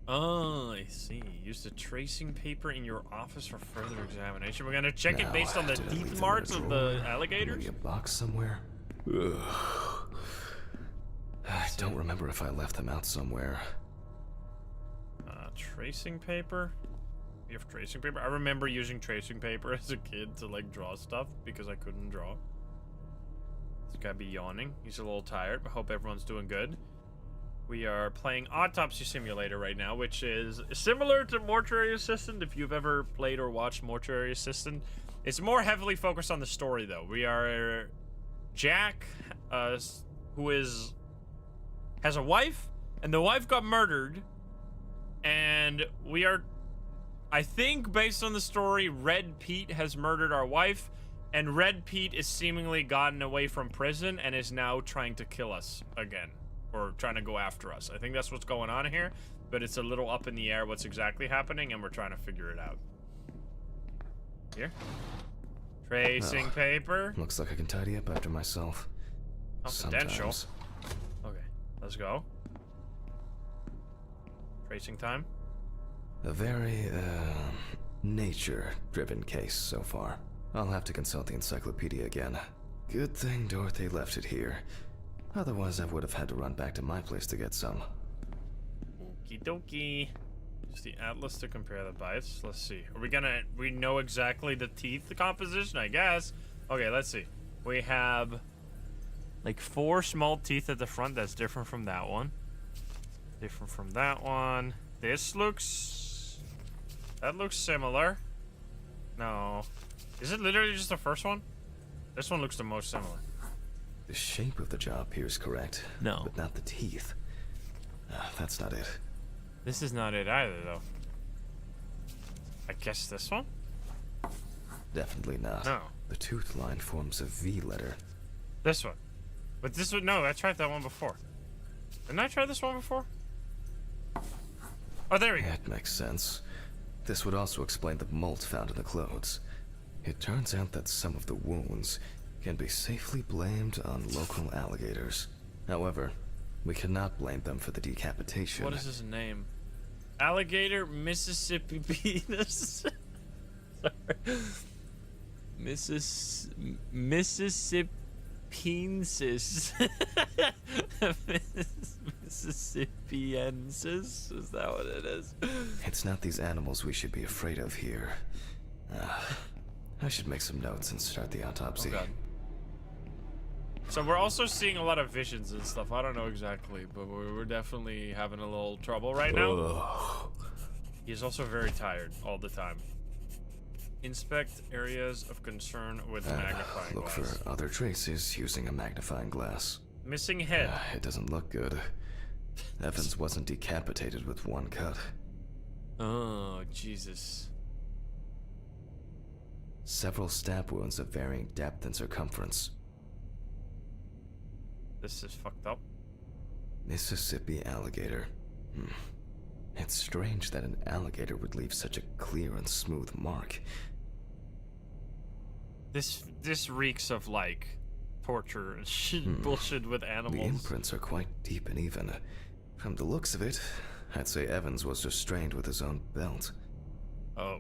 Oh, I see. Use the tracing paper in your office for further examination. We're gonna check it Now, based on the did I leave them teeth in marks a of drawer? the alligators. Maybe a box somewhere? Ugh. I don't remember if I left them out somewhere. Tracing paper? You have tracing paper? I remember using tracing paper as a kid to, like, draw stuff because I couldn't draw. This guy be yawning. He's a little tired, but hope everyone's doing good. We are playing Autopsy Simulator right now, which is similar to Mortuary Assistant, if you've ever played or watched Mortuary Assistant. It's more heavily focused on the story, though. We are Jack, who has a wife, and the wife got murdered, and we are, I think, based on the story, Red Pete has murdered our wife, and Red Pete is seemingly gotten away from prison and is now trying to kill us again. Or trying to go after us. I think that's what's going on here, but it's a little up in the air what's exactly happening, and we're trying to figure it out. Here. Tracing paper. Looks like I can tidy up after myself. Confidential. Sometimes. Okay, let's go. Tracing time. A very, nature-driven case so far. I'll have to consult the encyclopedia again. Good thing Dorothy left it here. Otherwise, I would have had to run back to my place to get some. Okie dokie. Use the atlas to compare the bites. Let's see. We know exactly the teeth composition, I guess. Okay, let's see. We have like 4 small teeth at the front. That's different from that one. Different from that one. That looks similar. No. Is it literally just the first one? This one looks the most similar. The shape of the jaw appears correct. No. But not the teeth. That's not it. This is not it either, though. I guess this one? Definitely not. No. The tooth line forms a V letter. This one. But this one, no, I tried that one before. Didn't I try this one before? Oh, there we go. That makes sense. This would also explain the mold found in the clothes. It turns out that some of the wounds can be safely blamed on local alligators. However, We cannot blame them for the decapitation. What is his name? Alligator Mississippi penis. Sorry. Mississippiensis. Mississippiensis? Is that what it is? It's not these animals we should be afraid of here. I should make some notes and start the autopsy. Oh God. So we're also seeing a lot of visions and stuff. I don't know exactly, but we're definitely having a little trouble right now. Ugh. He's also very tired all the time. Inspect areas of concern with magnifying Look glass. for other traces using a magnifying glass. Missing head. It doesn't look good. Evans wasn't decapitated with one cut. Oh, Jesus. Several stab wounds of varying depth and circumference. This is fucked up. Mississippi alligator. It's strange that an alligator would leave such a clear and smooth mark. This reeks of like torture and shit, bullshit with animals. The imprints are quite deep and even. From the looks of it, I'd say Evans was restrained with his own belt. Oh.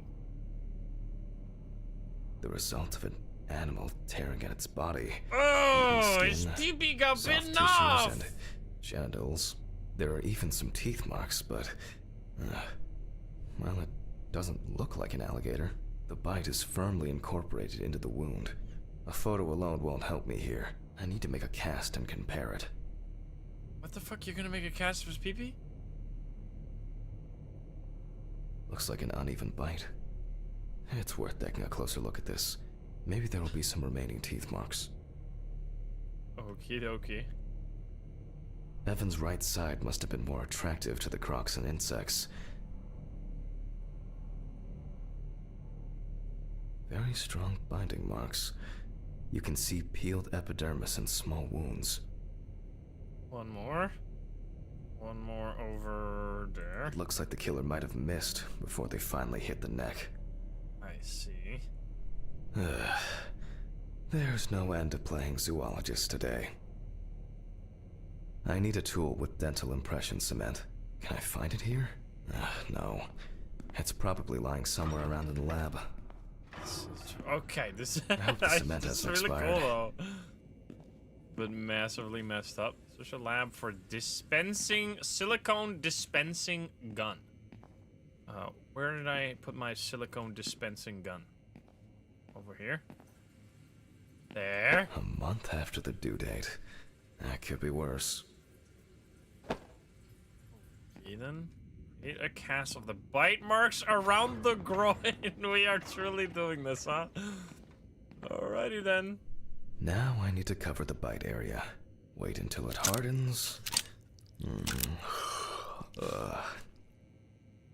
The result of an animal tearing at its body. Oh, Skin, his DB got soft bitten tissues, off. and genitals. There are even some teeth marks, but well, it doesn't look like an alligator. The bite is firmly incorporated into the wound. A photo alone won't help me here. I need to make a cast and compare it. What the fuck? You're gonna make a cast of his pee-pee? Looks like an uneven bite. It's worth taking a closer look at this. Maybe there will be some remaining teeth marks. Okie dokie. Evan's right side must have been more attractive to the crocs and insects. Very strong binding marks. You can see peeled epidermis and small wounds. One more. One more over there. It looks like the killer might have missed before they finally hit the neck. I see. There's no end to playing zoologist today. I need a tool with dental impression cement. Can I find it here? No. It's probably lying somewhere around in the lab. Okay, this I hope the cement this is hasn't really expired. cool though. But massively messed up. Search a lab for dispensing silicone dispensing gun. Where did I put my silicone dispensing gun? Over here. There. A month after the due date. That could be worse. Eden, create a cast of the bite marks around the groin. We are truly doing this, huh? Alrighty then. Now I need to cover the bite area. Wait until it hardens.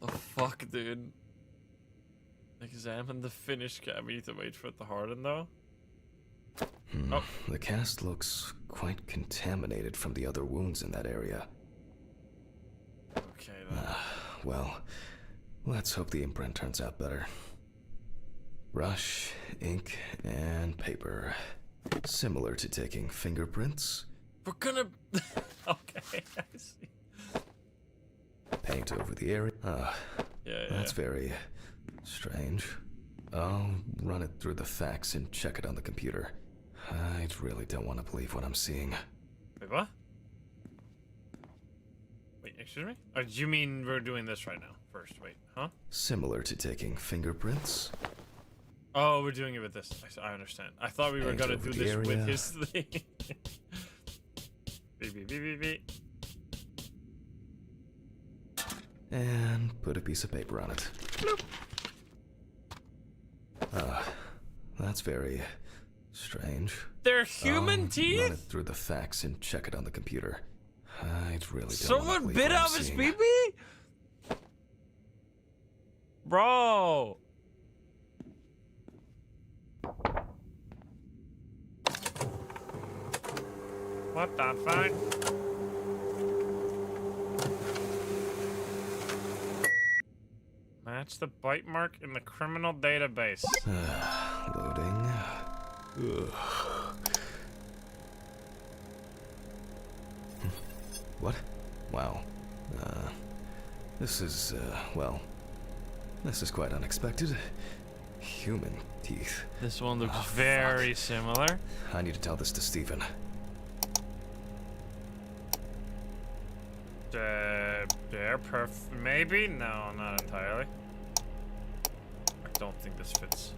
The fuck, dude? Examine the finished cab. We need to wait for it to harden, though. Oh. The cast looks quite contaminated from the other wounds in that area. Okay, then. Well, let's hope the imprint turns out better. Brush, ink, and paper. Similar to taking fingerprints. We're gonna... Okay, I see. Paint over the area. Yeah. That's very strange. I'll run it through the fax and check it on the computer. I really don't want to believe what I'm seeing. Wait, what? Wait, excuse me? Oh, do you mean we're doing this right now? First, wait, huh? Similar to taking fingerprints. Oh, we're doing it with this. I understand. I thought we were Paint gonna over do the this with area. his thing. Beep. And put a piece of paper on it. Bloop. That's very strange. They're human I'll teeth? Run it through the fax and check it on the computer. I really don't wanna Someone believe bit what I'm off his seeing. pee-pee? Bro. What the fuck? Match the bite mark in the criminal database. Loading. Ugh. What? Wow. This is, well, this is quite unexpected. Human teeth. This one looks Oh, very fuck. similar. I need to tell this to Stephen. Maybe? No, not entirely. I don't think this fits.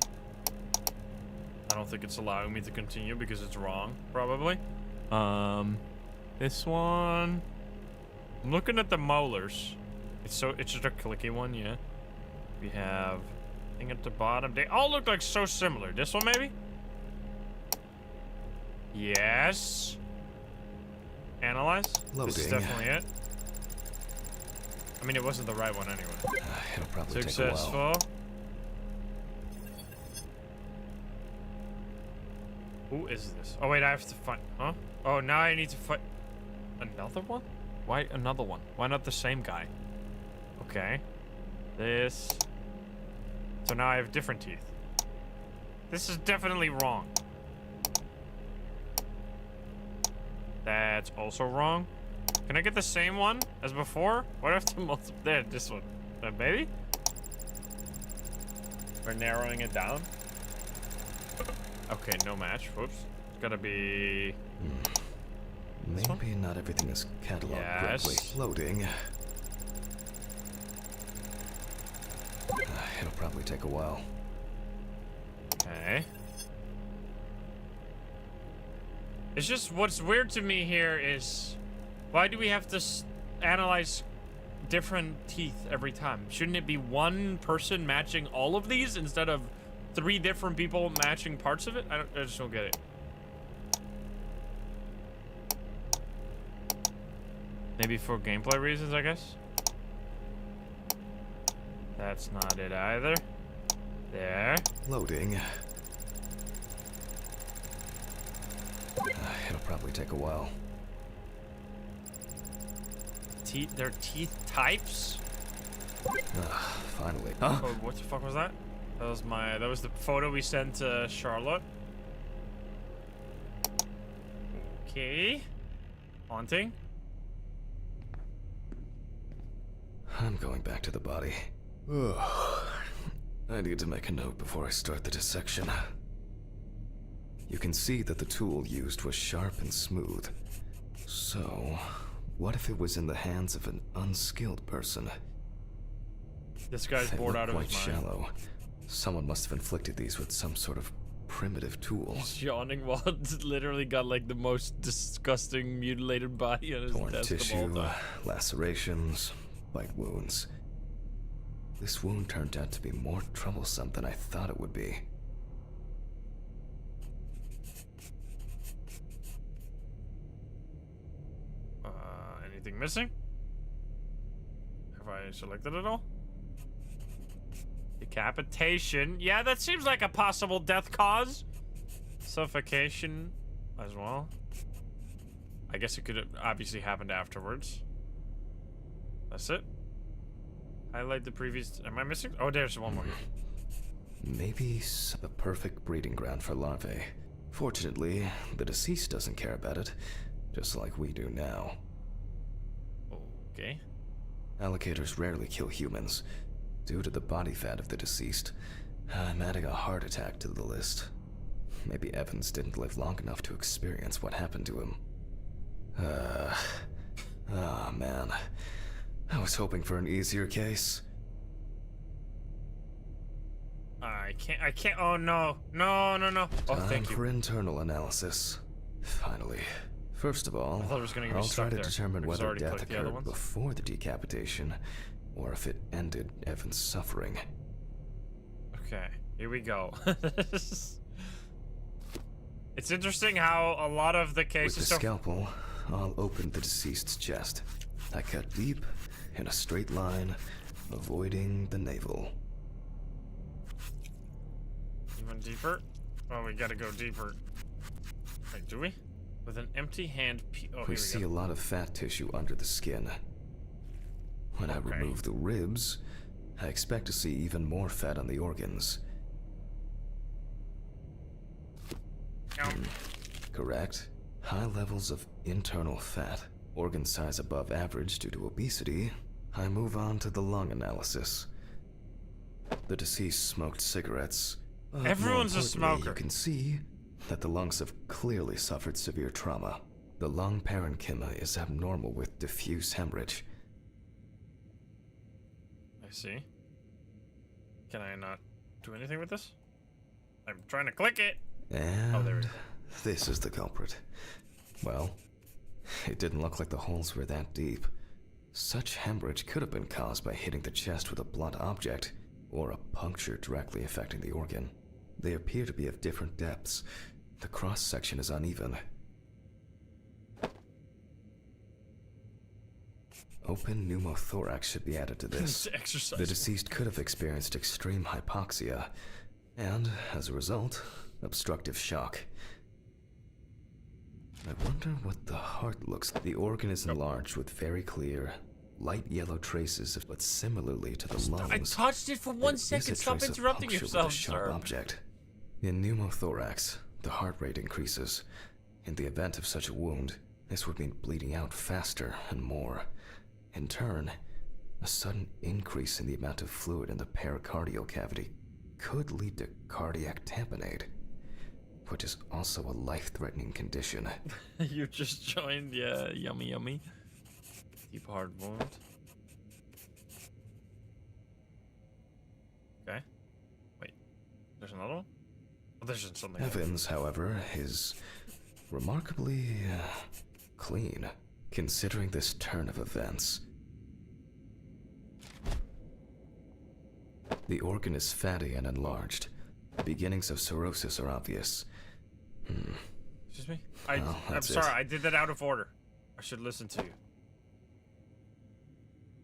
I don't think it's allowing me to continue because it's wrong, probably. This one. I'm looking at the molars. It's just a clicky one, yeah. We have thing at the bottom. They all look like so similar. This one maybe? Yes. Analyze. This is Loading. definitely it. I mean, it wasn't the right one anyway. It'll probably take a while. Successful. Who is this? Oh wait, I have to find. Huh? Oh, now I need to find another one. Why another one? Why not the same guy? Okay. This. So now I have different teeth. This is definitely wrong. That's also wrong. Can I get the same one as before? What do I have to multiply? There, this one. Maybe? We're narrowing it down. Okay, no match. Whoops. It's gotta be... Maybe not everything is cataloged correctly. Yes. Loading. It'll probably take a while. Okay. It's just what's weird to me here is why do we have to analyze different teeth every time? Shouldn't it be one person matching all of these instead of 3 different people matching parts of it? I just don't get it. Maybe for gameplay reasons, I guess. That's not it either. There. Loading. It'll probably take a while. Their teeth types? Finally. Oh, what the fuck was that? That was the photo we sent to Charlotte. Okay. Haunting. I'm going back to the body. I need to make a note before I start the dissection. You can see that the tool used was sharp and smooth. So, what if it was in the hands of an unskilled person? This guy's They bored look out of quite his mind. shallow. Someone must have inflicted these with some sort of primitive tool. He's yawning while it's literally got like the most disgusting mutilated body on his Torn desk of all tissue, time. lacerations, bite wounds. This wound turned out to be more troublesome than I thought it would be. Anything missing? Have I selected it all? Decapitation. Yeah, that seems like a possible death cause. Suffocation as well. I guess it could have obviously happened afterwards. That's it. Highlight the previous... Am I missing? Oh, there's one more. Maybe the perfect breeding ground for larvae. Fortunately, the deceased doesn't care about it, just like we do now. Okay. Alligators rarely kill humans. Due to the body fat of the deceased, I'm adding a heart attack to the list. Maybe Evans didn't live long enough to experience what happened to him. Oh man. I was hoping for an easier case. I can't, oh no. No. Oh, Time thank you. for internal analysis. Finally. First of all, I thought it was gonna get me I'll try stuck to there, determine because I whether already death clicked the other occurred ones. before the decapitation, or if it ended Evan's suffering. Okay, here we go. It's interesting how a lot of the With cases the scalpel, I'll open the deceased's chest. I cut deep, in a straight line, avoiding the navel. Even deeper? Oh, we gotta go deeper. Wait, do we? With an empty hand oh, We here see we a go. lot of fat tissue under the skin. When I Okay. remove the ribs, I expect to see even more fat on the organs. Oh, Correct. High levels of internal fat. Organ size above average due to obesity, I move on to the lung analysis. The deceased smoked cigarettes. But Everyone's more a importantly, smoker. You can see that the lungs have clearly suffered severe trauma. The lung parenchyma is abnormal with diffuse hemorrhage. I see. Can I not do anything with this? I'm trying to click it. And Oh, there it is. this is the culprit. Well, it didn't look like the holes were that deep. Such hemorrhage could have been caused by hitting the chest with a blunt object, or a puncture directly affecting the organ. They appear to be of different depths. The cross-section is uneven. Open pneumothorax should be added to this. Exercise. The deceased could have experienced extreme hypoxia, and, as a result, obstructive shock. I wonder what the heart looks like. The organ is enlarged with very clear, light yellow traces, but similarly to the lungs. I touched it for 1 there is second. a Stop trace of interrupting puncture with a yourself, sharp sir. object. In pneumothorax, the heart rate increases. In the event of such a wound, this would mean bleeding out faster and more. In turn, a sudden increase in the amount of fluid in the pericardial cavity could lead to cardiac tamponade, which is also a life-threatening condition. You just joined, yeah, yummy yummy. Deep hard wound. Okay. Wait, there's another one? Oh, there's just something else. Evans, however, is remarkably clean, considering this turn of events. The organ is fatty and enlarged. Beginnings of cirrhosis are obvious. Excuse me? Well, I'm that's sorry, it. I did that out of order. I should listen to you.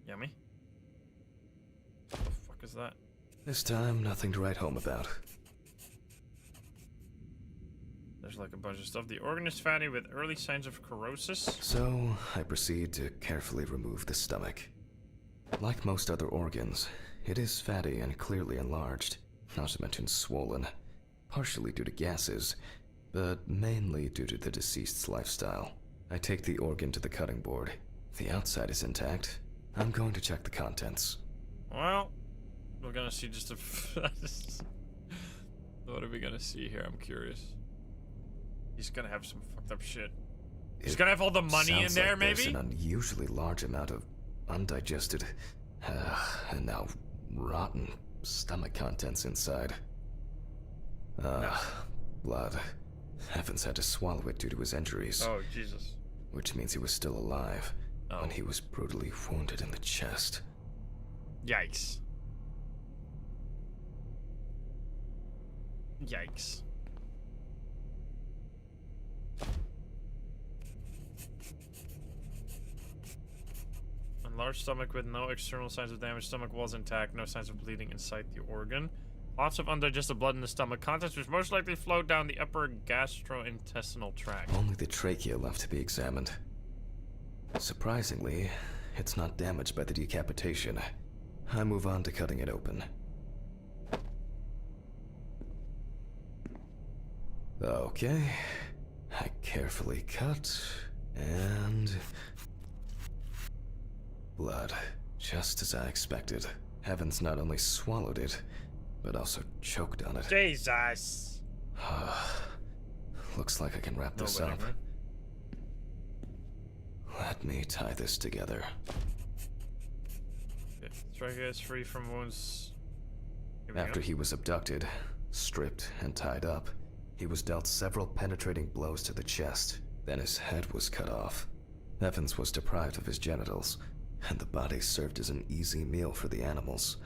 Yummy? What the fuck is that? This time, nothing to write home about. There's like a bunch of stuff. The organ is fatty with early signs of cirrhosis. So, I proceed to carefully remove the stomach. Like most other organs, it is fatty and clearly enlarged, not to mention swollen, partially due to gases, but mainly due to the deceased's lifestyle. I take the organ to the cutting board. The outside is intact. I'm going to check the contents. Well, we're gonna see just a... What are we gonna see here? I'm curious. He's gonna have some fucked up shit. He's gonna have all the money in Sounds there, like maybe? There's an unusually large amount of undigested, and now rotten stomach contents inside. Blood. Evans had to swallow it due to his injuries. Oh, Jesus. Which means he was still alive when he was brutally wounded in the chest. Yikes. Yikes. Enlarged stomach with no external signs of damage. Stomach walls intact. No signs of bleeding inside the organ. Lots of undigested blood in the stomach. Contents which most likely flowed down the upper gastrointestinal tract. Only the trachea left to be examined. Surprisingly, it's not damaged by the decapitation. I move on to cutting it open. Okay. I carefully cut, and... blood. Just as I expected. Evans not only swallowed it, but also choked on it. Jesus! Looks like I can wrap this up. Right? Let me tie this together. Okay. Trachea is free from wounds. After he was abducted, stripped, and tied up, he was dealt several penetrating blows to the chest. Then his head was cut off. Evans was deprived of his genitals, and the body served as an easy meal for the animals.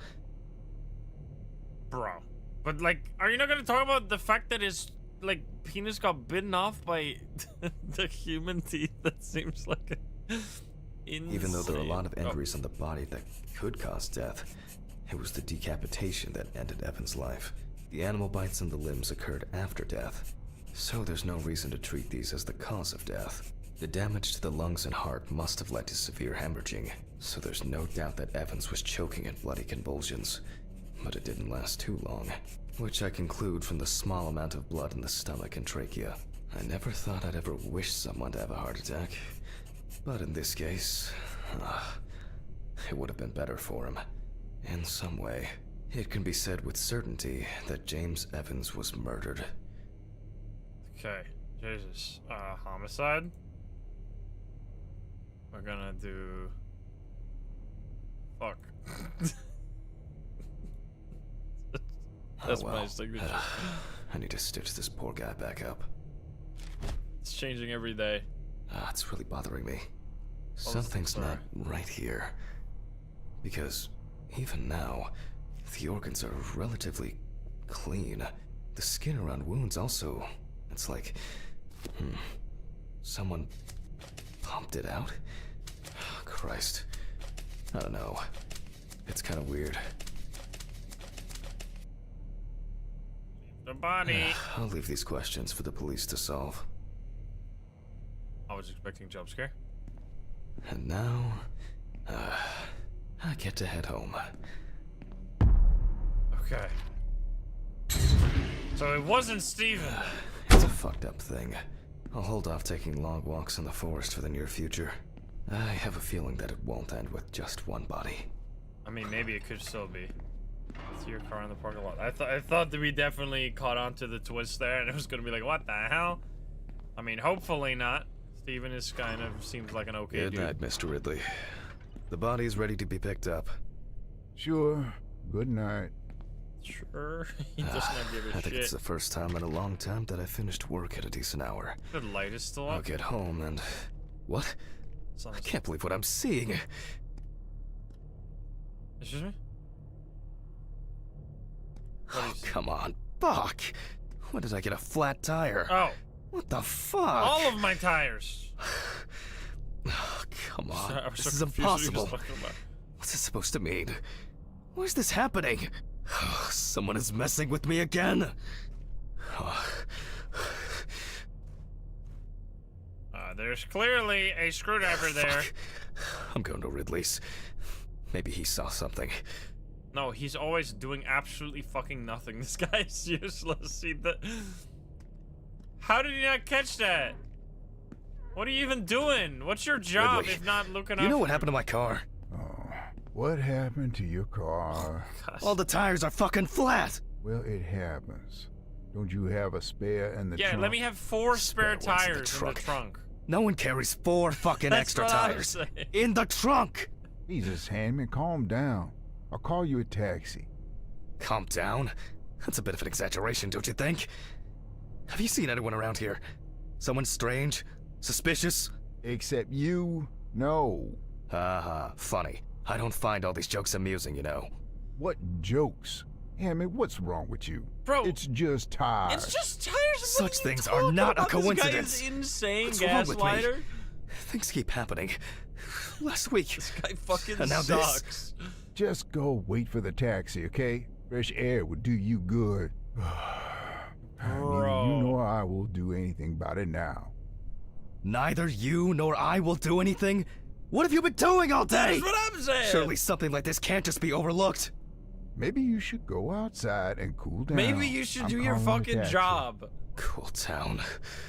Bro. But, like, are you not gonna talk about the fact that his, like, penis got bitten off by the human teeth? That seems like insane. Even though there are a lot of injuries on the body that could cause death, it was the decapitation that ended Evans' life. The animal bites in the limbs occurred after death, so there's no reason to treat these as the cause of death. The damage to the lungs and heart must have led to severe hemorrhaging, so there's no doubt that Evans was choking in bloody convulsions. But it didn't last too long, which I conclude from the small amount of blood in the stomach and trachea. I never thought I'd ever wish someone to have a heart attack, But in this case, it would have been better for him. In some way, it can be said with certainty that James Evans was murdered. Okay, Jesus. Homicide? We're gonna do... Fuck. That's my signature. I need to stitch this poor guy back up. It's changing every day. It's really bothering me. Something's not right here. Because even now, the organs are relatively clean. The skin around wounds also, it's like, someone pumped it out? Christ. I don't know. It's kind of weird. The body. I'll leave these questions for the police to solve. I was expecting jump scare. And now, I get to head home. Okay. So it wasn't Steven. It's a fucked up thing. I'll hold off taking long walks in the forest for the near future. I have a feeling that it won't end with just one body. I mean, maybe it could still be. It's your car in the parking lot. I thought that we definitely caught on to the twist there, and it was gonna be like, what the hell? I mean, hopefully not. Steven is kind of seems like an okay Good dude. night, Mr. Ridley. The body is ready to be picked up. Sure. Good night. Sure. He does not give a I think shit. it's the first time in a long time that I finished work at a decent hour. The light is still I'll up. get home and... What? I can't believe what I'm seeing. Excuse me? Oh, come on. Fuck! When did I get a flat tire? Oh. What the fuck? All of my tires. Oh, come on. Sorry, This is impossible. What's this supposed to mean? Why is this happening? Someone is messing with me again. There's clearly a screwdriver there. I'm going to Ridley's. Maybe he saw something. No, he's always doing absolutely fucking nothing. This guy is useless. See that? How did you not catch that? What are you even doing? What's your job Ridley, if not looking up? You know what happened to my car? Oh, what happened to your car? All the tires are fucking flat. Well, it happens. Don't you have a spare in the trunk? Yeah, let me have 4 spare Spare ones in the tires in the trunk. trunk. No one carries 4 fucking That's extra what I'm tires. saying. In the trunk! Jesus, Handman, calm down. I'll call you a taxi. Calm down? That's a bit of an exaggeration, don't you think? Have you seen anyone around here? Someone strange? Suspicious? Except you? No. Haha, funny. I don't find all these jokes amusing, you know. What jokes? Handman, what's wrong with you? Bro, it's just tires. It's just tires. Such things are not a coincidence. This guy is insane. What's wrong with me? Gaslighter. Things keep happening. Last week. This guy fucking And now sucks. this. Just go wait for the taxi, okay? Fresh air would do you good. Neither you nor I will do anything about it now. Neither you nor I will do anything? What have you been doing all day? That's what I'm saying. Surely something like this can't just be overlooked. Maybe you should go outside and cool down. Maybe you should do your calling the fucking taxi. job. Cool down.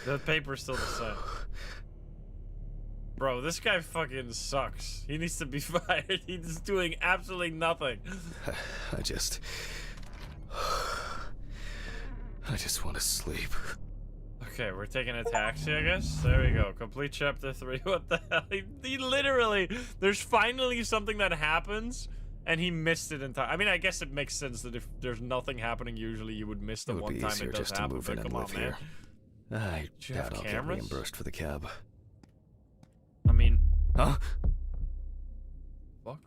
The paper's still the same. Bro, this guy fucking sucks. He needs to be fired. He's doing absolutely nothing. I just want to sleep. Okay, we're taking a taxi, I guess. There we go. Complete chapter 3. What the hell? He literally, there's finally something that happens, and he missed it entirely. I mean, I guess it makes sense that if there's nothing happening, usually you would miss the It would one be time easier it does just to happen. move in But and come on, live man. here. I Do you have doubt I'll get cameras? reimbursed for the cab. I mean, Huh? fuck.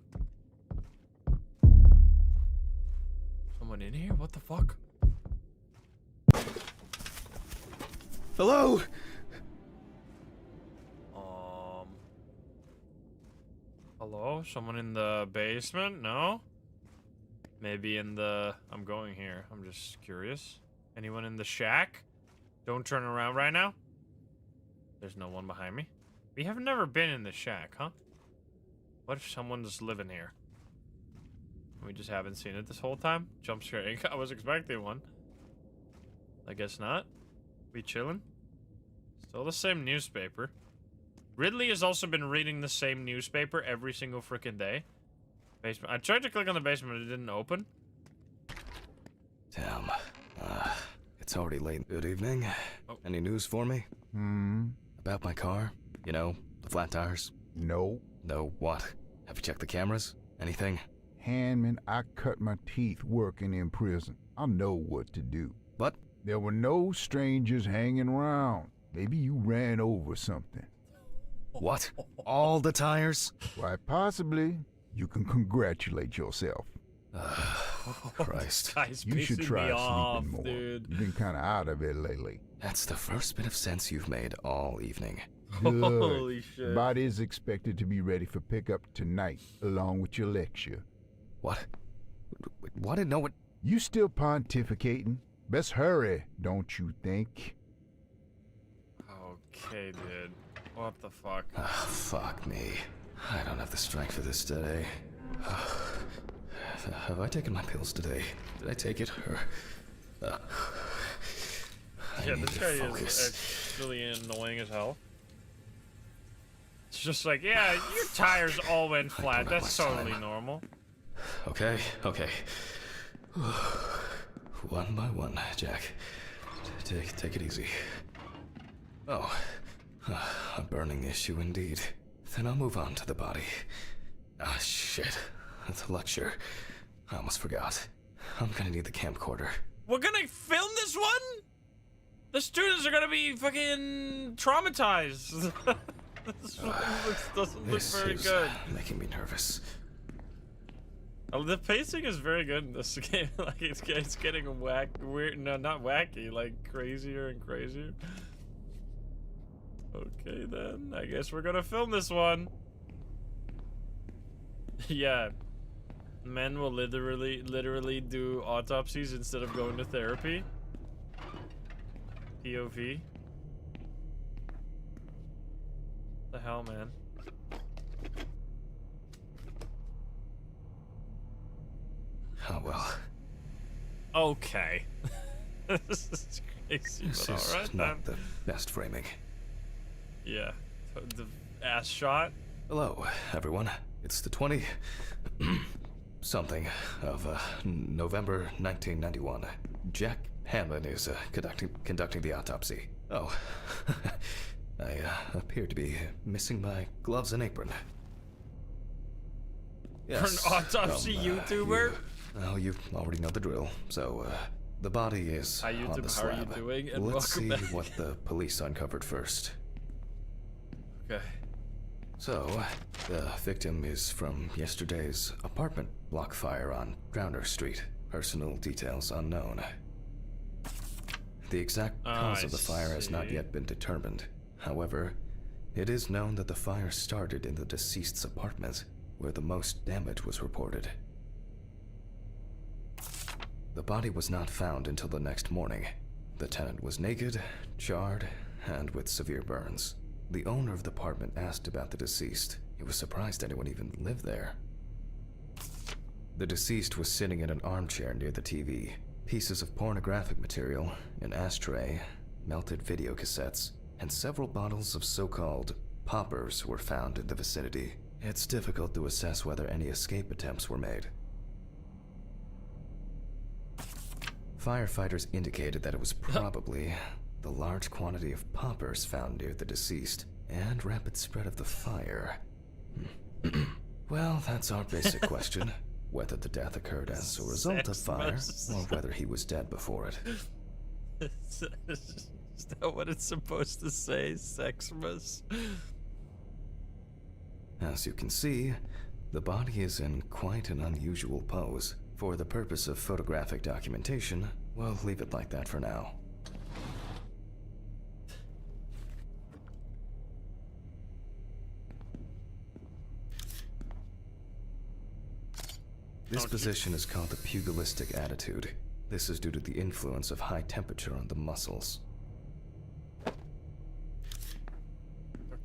Someone in here? What the fuck? Hello? Hello? Someone in the basement? No? Maybe in the... I'm going here. I'm just curious. Anyone in the shack? Don't turn around right now. There's no one behind me. We have never been in the shack, huh? What if someone's living here? We just haven't seen it this whole time? Jump scaring. I was expecting one. I guess not. We chilling? Still the same newspaper. Ridley has also been reading the same newspaper every single freaking day. Basement. I tried to click on the basement, but it didn't open. Damn. It's already late. Good evening. Oh. Any news for me? About my car? You know, the flat tires? No. No, what? Have you checked the cameras? Anything? Handman, I cut my teeth working in prison. I know what to do. What? There were no strangers hanging around. Maybe you ran over something. What? All the tires? Why, possibly. You can congratulate yourself. Christ. Guy's You should pissing try me off, sleeping more. dude. You've been kind of out of it lately. That's the first bit of sense you've made all evening. Good. Holy shit. Body is expected to be ready for pickup tonight, along with your lecture. What? What? No, what? You still pontificating? Best hurry, don't you think? Okay, dude. What the fuck? Fuck me. I don't have the strength for this today. Have I taken my pills today? Did I take it? Or, I Yeah, need this to guy focus. is really annoying as hell. It's just like, yeah, your tires all went flat. don't have That's much totally time. normal. Okay. One by one, Jack. Take it easy. Oh, a burning issue indeed. Then I'll move on to the body. Ah, shit. The lecture. I almost forgot. I'm gonna need the camcorder. We're gonna film this one? The students are gonna be fucking traumatized. This one doesn't look This very is good. making me nervous. The pacing is very good in this game. Like it's getting weird. No, not wacky. Like crazier and crazier. Okay, then I guess we're gonna film this one. Yeah, men will literally do autopsies instead of going to therapy. POV. The hell, man. Oh well. Okay. This is crazy, This but is alright not then. the best framing. Yeah. The ass shot. Hello, everyone. It's the 20 something of November 1991. Jack Hanlon is conducting the autopsy. Oh, I appear to be missing my gloves and apron. Yes. For an autopsy YouTuber? You already know the drill. So, the body is Hi, on YouTube, the how are you slab. doing? And Let's welcome see back. what the police uncovered first. Okay. So, the victim is from yesterday's apartment block fire on Drowner Street. Personal details unknown. The exact cause of the fire has not see. yet been determined. However, it is known that the fire started in the deceased's apartment, where the most damage was reported. The body was not found until the next morning. The tenant was naked, charred, and with severe burns. The owner of the apartment asked about the deceased. He was surprised anyone even lived there. The deceased was sitting in an armchair near the TV. Pieces of pornographic material, an ashtray, melted video cassettes, and several bottles of so-called poppers were found in the vicinity. It's difficult to assess whether any escape attempts were made. Firefighters indicated that it was probably the large quantity of poppers found near the deceased and rapid spread of the fire. Well, that's our basic question. Whether the death occurred as a result of fire, or whether he was dead before it. Is that what it's supposed to say? Sexmas? As you can see, the body is in quite an unusual pose. For the purpose of photographic documentation, we'll leave it like that for now. This position is called the pugilistic attitude. This is due to the influence of high temperature on the muscles.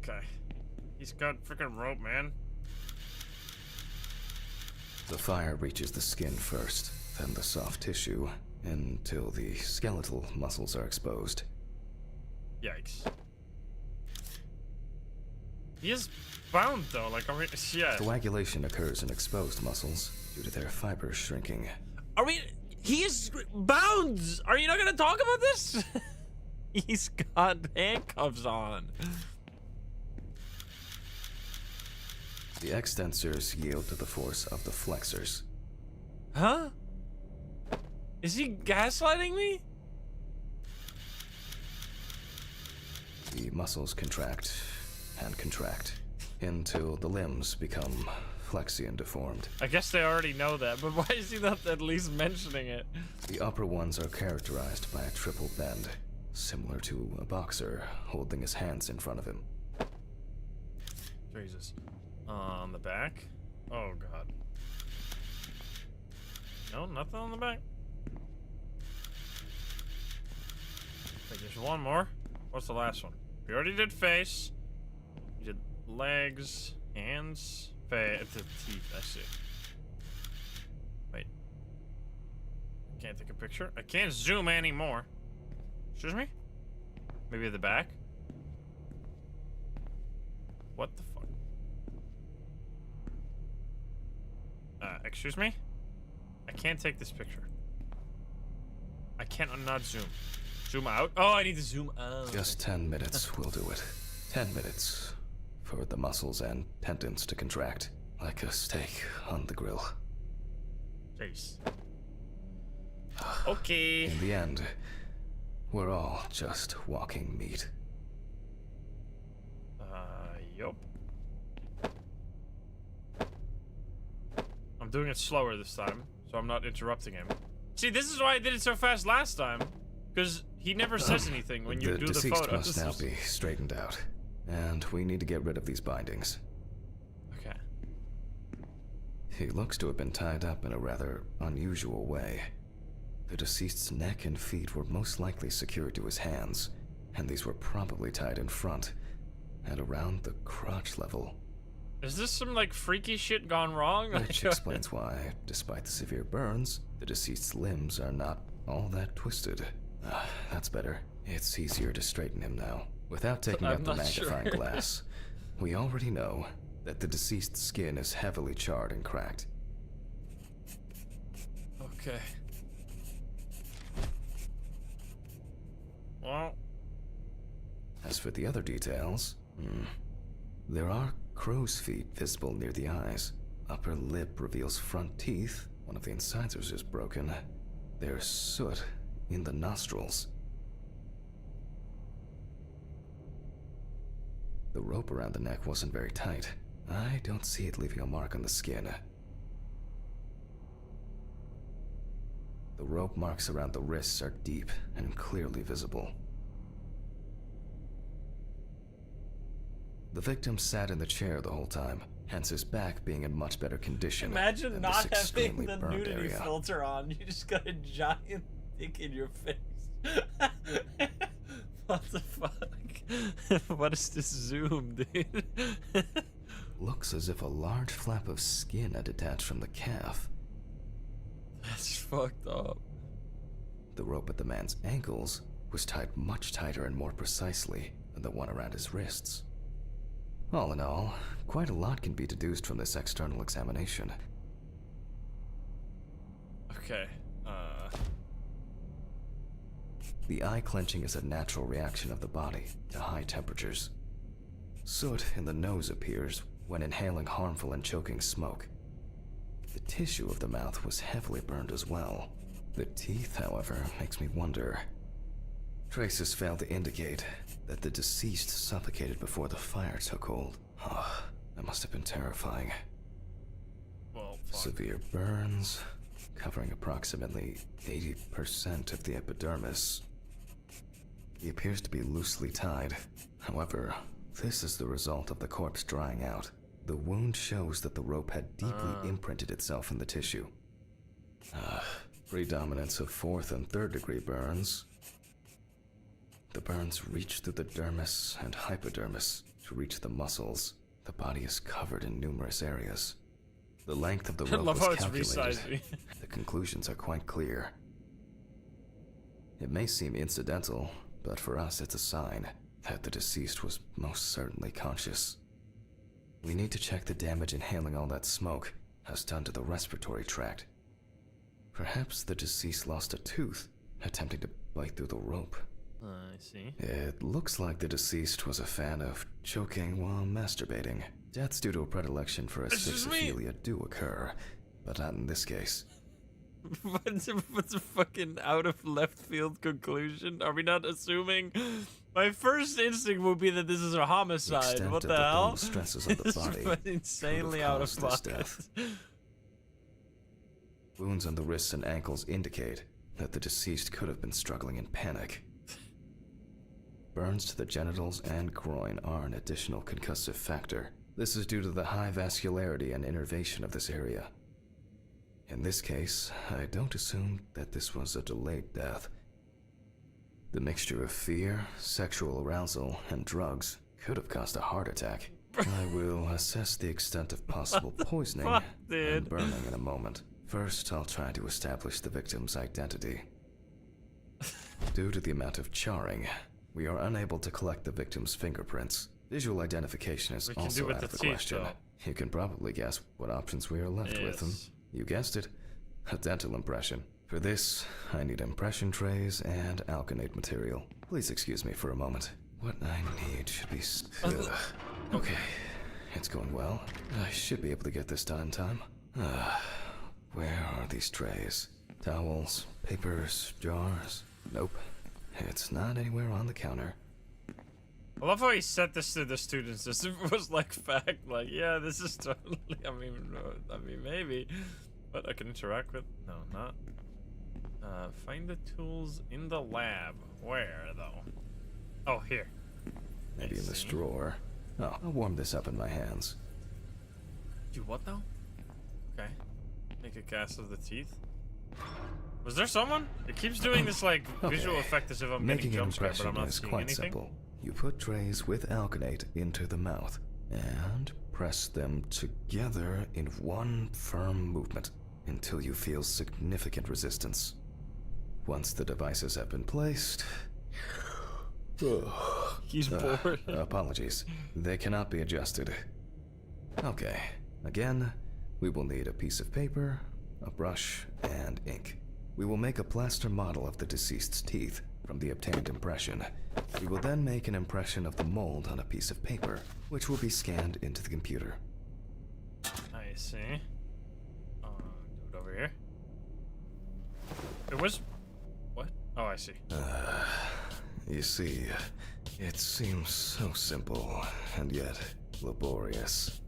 Okay. He's got freaking rope, man. The fire reaches the skin first, then the soft tissue, until the skeletal muscles are exposed. Yikes. He is bound though, like, I mean, yeah. Coagulation occurs in exposed muscles due to their fibers shrinking. I mean, he is bound! Are you not gonna talk about this? He's got handcuffs on. The extensors yield to the force of the flexors. Huh? Is he gaslighting me? The muscles contract and contract until the limbs become flexy and deformed. I guess they already know that, but why is he not at least mentioning it? The upper ones are characterized by a triple bend, similar to a boxer holding his hands in front of him. Jesus. On the back? Oh god. No, nothing on the back. Wait, there's one more. What's the last one? We already did face. We did legs, hands, face, the teeth, I see. Wait. Can't take a picture. I can't zoom anymore. Excuse me? Maybe the back? What the fuck? Excuse me? I can't take this picture. I can't not zoom. Zoom out? Oh, I need to zoom out. Just 10 minutes will do it. 10 minutes for the muscles and tendons to contract like a steak on the grill. Jeez. Okay. In the end, we're all just walking meat. Yup. I'm doing it slower this time, so I'm not interrupting him. See, this is why I did it so fast last time, because he never says anything when you do the deceased photos. must now be straightened out, and we need to get rid of these bindings. Okay. He looks to have been tied up in a rather unusual way. The deceased's neck and feet were most likely secured to his hands, and these were probably tied in front and around the crotch level. Is this some, like, freaky shit gone wrong? Which explains why, despite the severe burns, the deceased's limbs are not all that twisted. That's better. It's easier to straighten him now. Without taking I'm out the not magnifying sure. glass, we already know that the deceased's skin is heavily charred and cracked. Okay. Well, As for the other details, there are crow's feet visible near the eyes. Upper lip reveals front teeth. One of the incisors is broken. There's soot in the nostrils. The rope around the neck wasn't very tight. I don't see it leaving a mark on the skin. The rope marks around the wrists are deep and clearly visible. The victim sat in the chair the whole time, hence his back being in much better condition. imagine than not this having extremely the burned nudity area. filter on. You just got a giant dick in your face. What the fuck? What is this zoom, dude? Looks as if a large flap of skin had detached from the calf. That's fucked up. The rope at the man's ankles was tied much tighter and more precisely than the one around his wrists. All in all, quite a lot can be deduced from this external examination. Okay, The eye clenching is a natural reaction of the body to high temperatures. Soot in the nose appears when inhaling harmful and choking smoke. The tissue of the mouth was heavily burned as well. The teeth, however, makes me wonder. Traces fail to indicate that the deceased suffocated before the fire took hold. Oh, that must have been terrifying. well, fuck. Severe burns, covering approximately 80% of the epidermis. He appears to be loosely tied. However, this is the result of the corpse drying out. The wound shows that the rope had deeply imprinted itself in the tissue. Predominance of 4th and 3rd degree burns. The burns reach through the dermis and hypodermis to reach the muscles. The body is covered in numerous areas. The length of the I rope love how was it's calculated. resized me. The conclusions are quite clear. It may seem incidental, but for us it's a sign that the deceased was most certainly conscious. We need to check the damage inhaling all that smoke has done to the respiratory tract. Perhaps the deceased lost a tooth, attempting to bite through the rope. I see. It looks like the deceased was a fan of choking while masturbating. Deaths due to a predilection for asphyxiophilia do occur, but not in this case. What's a fucking out of left field conclusion? Are we not assuming? My first instinct would be that this is a homicide. What the hell? Stresses of the This body is insanely out of pocket. Wounds on the wrists and ankles indicate that the deceased could have been struggling in panic. Burns to the genitals and groin are an additional concussive factor. This is due to the high vascularity and innervation of this area. In this case, I don't assume that this was a delayed death. The mixture of fear, sexual arousal, and drugs could have caused a heart attack. I will assess the extent of possible poisoning and burning in a moment. First, I'll try to establish the victim's identity. Due to the amount of charring, we are unable to collect the victim's fingerprints. Visual identification is also out of the question. You can probably guess what options we are left with. You guessed it, a dental impression. For this, I need impression trays and alkanate material. Please excuse me for a moment. What I need should be... Okay, it's going well. I should be able to get this done in time. Where are these trays? Towels, papers, jars? Nope. It's not anywhere on the counter. I love how he said this to the students as if it was like fact, like, yeah, this is totally, I mean, maybe, but I can interact with, no, not. Find the tools in the lab. Where, though? Oh, here. Maybe in this drawer. Oh, I'll warm this up in my hands. Do what, though? Okay. Make a cast of the teeth. Was there someone? It keeps doing this, like, visual effect as if I'm Making getting an jump scared, but I'm impression not is seeing quite anything. simple. You put trays with alkanate into the mouth and press them together in one firm movement until you feel significant resistance. Once the devices have been placed... He's bored. Apologies. They cannot be adjusted. Okay. Again, we will need a piece of paper, a brush, and ink. We will make a plaster model of the deceased's teeth from the obtained impression. We will then make an impression of the mold on a piece of paper, which will be scanned into the computer. I see. Do it over here. It was... What? Oh, I see. You see, it seems so simple, and yet laborious.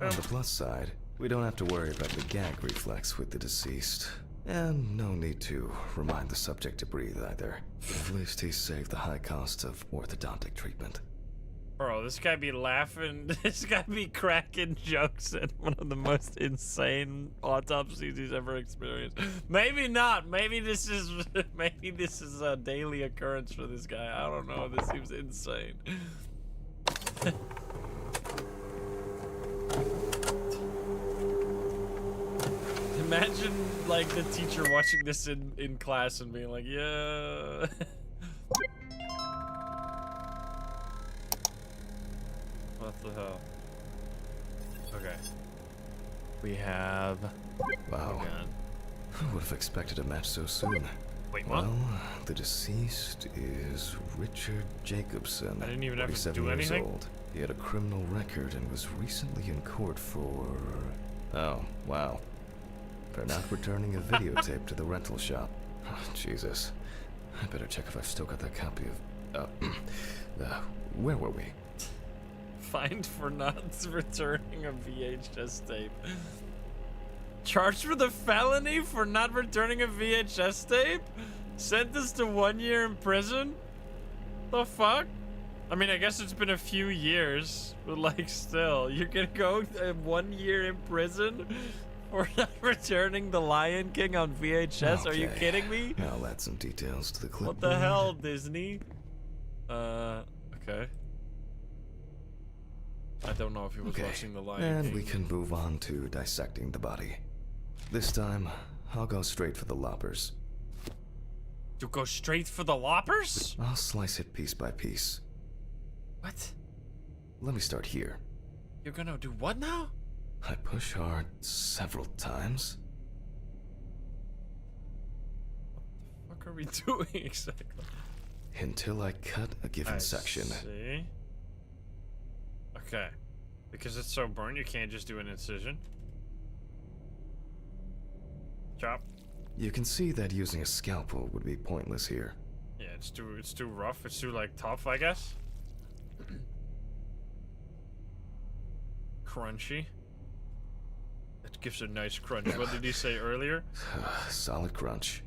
On the plus side, we don't have to worry about the gag reflex with the deceased. And no need to remind the subject to breathe either. At least he saved the high cost of orthodontic treatment. Bro, this guy be laughing. This guy be cracking jokes at one of the most insane autopsies he's ever experienced. Maybe not. Maybe this is a daily occurrence for this guy. I don't know. This seems insane. Imagine, like, the teacher watching this in class and being like, yeah. What the hell? Okay. We have... Wow. Oh, God. Who would have expected a match so soon? Wait, what? Well, the deceased is Richard Jacobson, I didn't even have to 47 do years anything? old. He had a criminal record and was recently in court for... Oh, wow. For not returning a videotape to the rental shop. Oh, Jesus. I better check if I've still got that copy of... where were we? Fined for not returning a VHS tape. Charged with a felony for not returning a VHS tape? Sentenced to 1 year in prison? The fuck? I mean, I guess it's been a few years, but like still, you're gonna go 1 year in prison for not returning The Lion King on VHS? Are you Okay. kidding me? I'll add some details to the clipboard. What the hell, Disney? Okay. I don't know if he was watching The Lion And King. we can move on to dissecting the body. This time, I'll go straight for the loppers. You go straight for the loppers? I'll slice it piece by piece. What? let me start here. You're gonna do what now? I push hard several times. What the fuck are we doing exactly? Until I cut a given section. See? Okay. Because it's so burned, you can't just do an incision. Chop. You can see that using a scalpel would be pointless here. Yeah, it's too rough. It's too like tough, I guess. Crunchy. It gives a nice crunch. What did he say earlier? Solid crunch.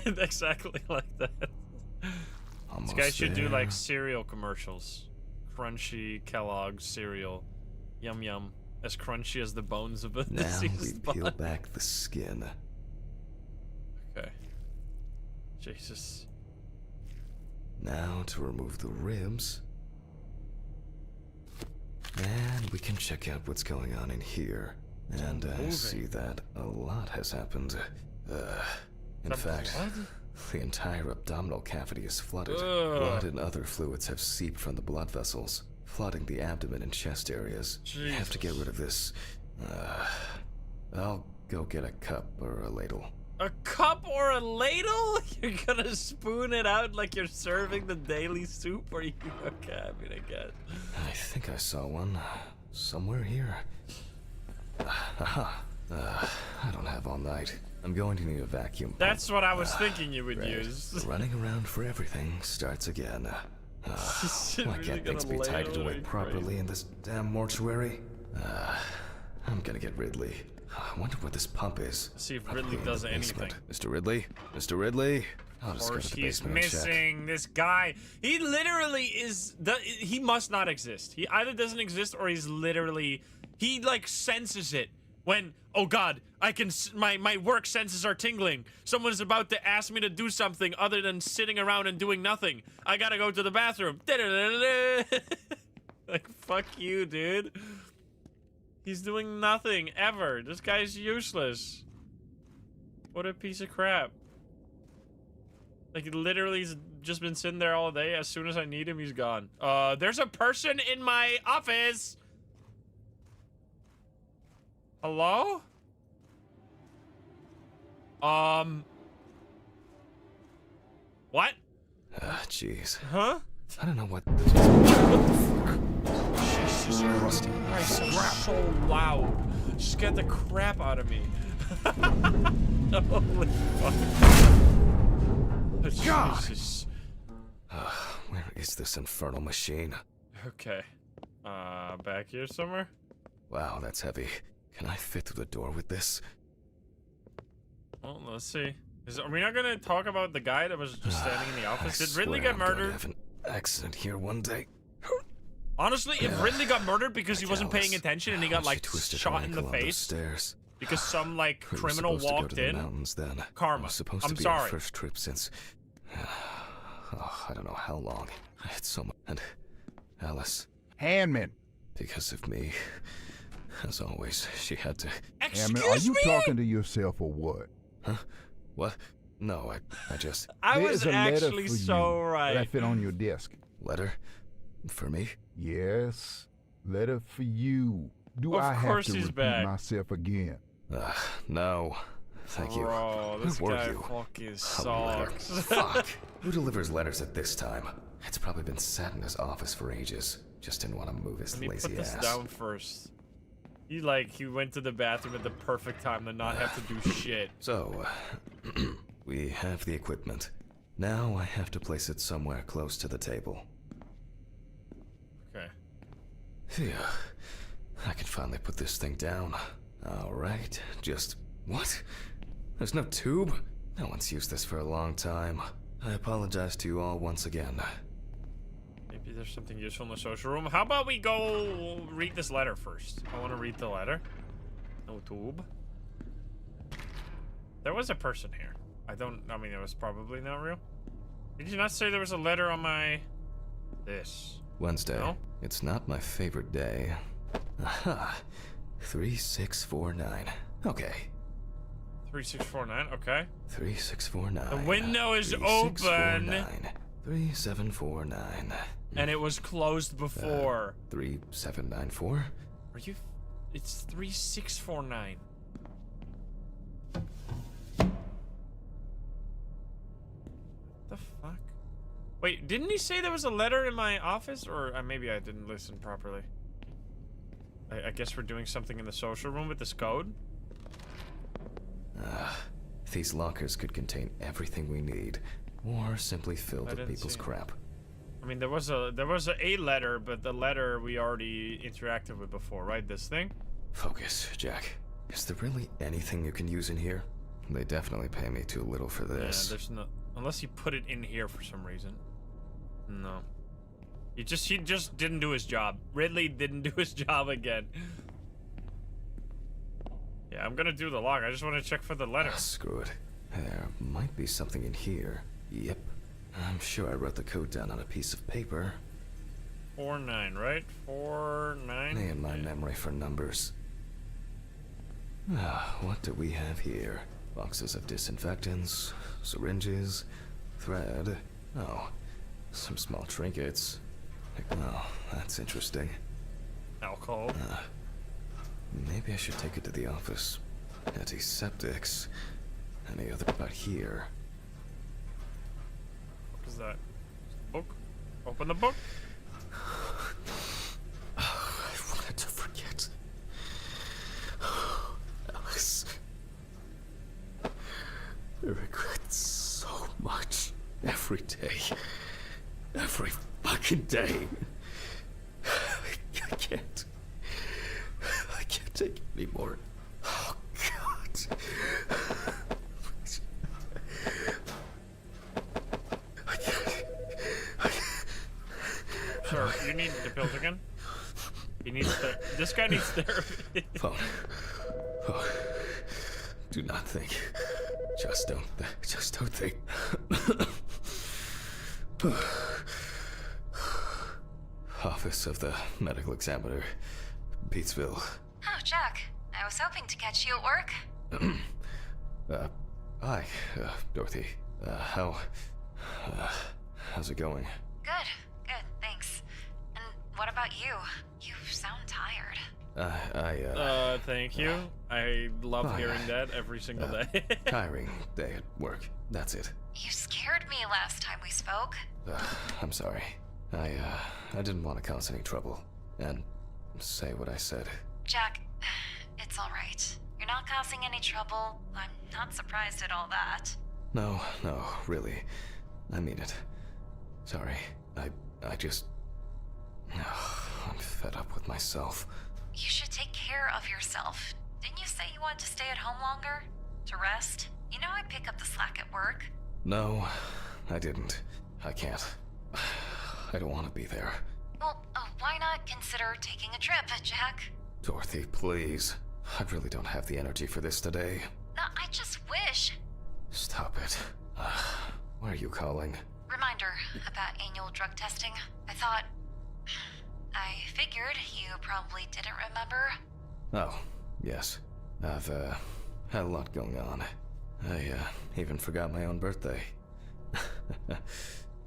Exactly like that. Almost This guy should do there. like cereal commercials. Crunchy Kellogg's cereal. Yum yum. As crunchy as the bones of a Now we deceased peel body. back the skin. Okay. Jesus. Now to remove the ribs. And we can check out what's going on in here. And I see that a lot has happened. In fact, the entire abdominal cavity is flooded. Blood and other fluids have seeped from the blood vessels, flooding the abdomen and chest areas. You have to get rid of this. I'll go get a cup or a ladle. A cup or a ladle? You're gonna spoon it out like you're serving the daily soup? Or you okay? I mean, I guess. I think I saw one somewhere here. I don't have all night. I'm going to need a vacuum pump. That's what I was thinking you would Right. use. Running around for everything starts again. Shit, Why really can't gonna things be lay tidied over away me properly crazy. in this damn mortuary? I'm gonna get Ridley. I wonder what this pump is. See if Probably Ridley in does the anything. basement. Mr. Ridley? Mr. Ridley? I'll just Or go to the he's basement and check. missing this guy. He literally is. He must not exist. He either doesn't exist or he's literally. He like senses it when. Oh God! I can. My work senses are tingling. Someone's about to ask me to do something other than sitting around and doing nothing. I gotta go to the bathroom. Like fuck you, dude. He's doing nothing ever. This guy's useless. What a piece of crap. Like, literally, he's just been sitting there all day. As soon as I need him, he's gone. There's a person in my office! Hello? What? Jeez. Huh? I don't know what. Jesus Christ, you're so loud. Just get the crap out of me. Holy fuck. God! Jesus. Where is this infernal machine? Okay. Back here somewhere? Wow, that's heavy. Can I fit through the door with this? Well, let's see. Are we not gonna talk about the guy that was just standing in the office? Did Ridley swear get I'm going to murdered? have an accident here one day. Honestly, if Ridley got murdered because he wasn't paying Alice. attention and he got She like twisted her shot in the ankle on those face stairs. because some like We were criminal supposed to go walked to the in, mountains then. karma. It was supposed I'm to be sorry. our first trip since I don't know how long. I had so much. And Alice, Handman. because of me, as always, she had to. Handman, are Excuse you me? talking to yourself or what? Huh? What? No, I just I There's was a letter actually for so you right. left it on your desk. letter for me. Yes, letter for you. Do Of I have course to he's repeat back. myself again? No, thank you. Bro, this Who were guy you? fucking A letter. sucks. Fuck. Who delivers letters at this time? It's probably been sat in his office for ages. Just didn't want to move his Let me lazy put this ass. down first. He went to the bathroom at the perfect time to not have to do shit. So, we have the equipment. Now I have to place it somewhere close to the table. Okay. Phew. I can finally put this thing down. Alright, just... What? There's no tube? No one's used this for a long time. I apologize to you all once again. Maybe there's something useful in the social room. How about we go read this letter first? I want to read the letter. No tube. There was a person here. I mean, it was probably not real. Did you not say there was a letter on my... this? Wednesday. No? It's not my favorite day. Aha. 3649. Okay. 3649, okay. 3649. The window is 3649. 3749. And it was closed before. 3794? Are you? It's 3649. The fuck? Wait, didn't he say there was a letter in my office? Or maybe I didn't listen properly. I guess we're doing something in the social room with this code? These lockers could contain everything we need, or simply filled with people's crap. I mean, there was a letter, but the letter we already interacted with before, right? This thing? Focus, Jack. Is there really anything you can use in here? They definitely pay me too little for this. Yeah, there's no... Unless he put it in here for some reason. No. He just didn't do his job. Ridley didn't do his job again. Yeah, I'm gonna do the lock. I just want to check for the letter. Screw it. There might be something in here. Yep. I'm sure I wrote the code down on a piece of paper. 49, right? 49? Me and my memory for numbers. What do we have here? Boxes of disinfectants, syringes, thread. Oh, some small trinkets. Oh, that's interesting. Alcohol. Maybe I should take it to the office. Antiseptics. Any other about here? What is that? Book? Open the book? I wanted to forget. Alice. I regret so much. Every day. Every fucking day. I can't take it anymore. Oh, God. Sir, you need the pills again? He needs this guy needs therapy. Phone. Do not think. Just don't think. Office of the Medical Examiner, Beatsville. Oh, Jack. I was hoping to catch you at work. Hi, Dorothy. How's it going? Good, thanks. And what about you? You sound tired. Thank you. I love hearing that every single day. Tiring day at work. That's it. You scared me last time we spoke. I'm sorry. I didn't want to cause any trouble and say what I said. Jack, it's all right. You're not causing any trouble. I'm not surprised at all that. No, really. I mean it. Sorry. I just... I'm fed up with myself. You should take care of yourself. Didn't you say you wanted to stay at home longer? To rest? You know I pick up the slack at work. No, I didn't. I can't. I don't want to be there. Well, why not consider taking a trip, Jack? Dorothy, please. I really don't have the energy for this today. No, I just wish. Stop it. Why are you calling? Reminder about annual drug testing. I figured you probably didn't remember. Oh, yes. I've, had a lot going on. I, even forgot my own birthday.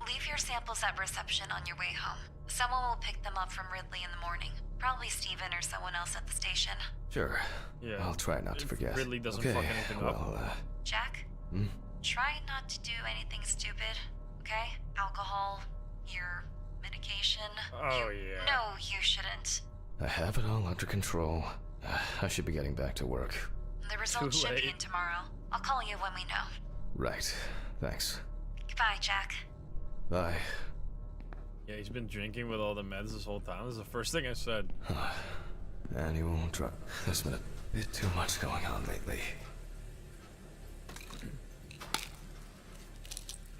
Leave your samples at reception on your way home. Someone will pick them up from Ridley in the morning. Probably Steven or someone else at the station. Sure. Yeah. I'll try not to forget. Ridley doesn't okay, fuck anything up. Jack? Try not to do anything stupid, okay? Alcohol, your medication. Oh, yeah. No, you shouldn't. I have it all under control. I should be getting back to work. The results should be in tomorrow. I'll call you when we know. Right. Thanks. Goodbye, Jack. Bye. Yeah, he's been drinking with all the meds this whole time. This is the first thing I said. Annual drug. There's been a bit too much going on lately.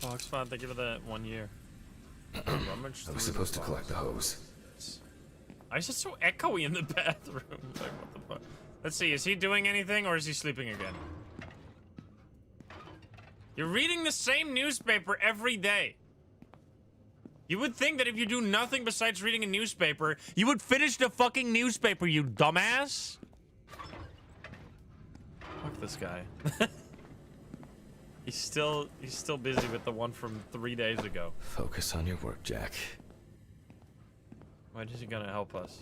Foxfon, thank you for that 1 year. I was supposed to collect the hose. Why is it so echoey in the bathroom? Like, what the fuck? Let's see, is he doing anything or is he sleeping again? You're reading the same newspaper every day. You would think that if you do nothing besides reading a newspaper, you would finish the fucking newspaper, you dumbass. Fuck this guy. He's still busy with the one from 3 days ago. Focus on your work, Jack. Why is he gonna help us?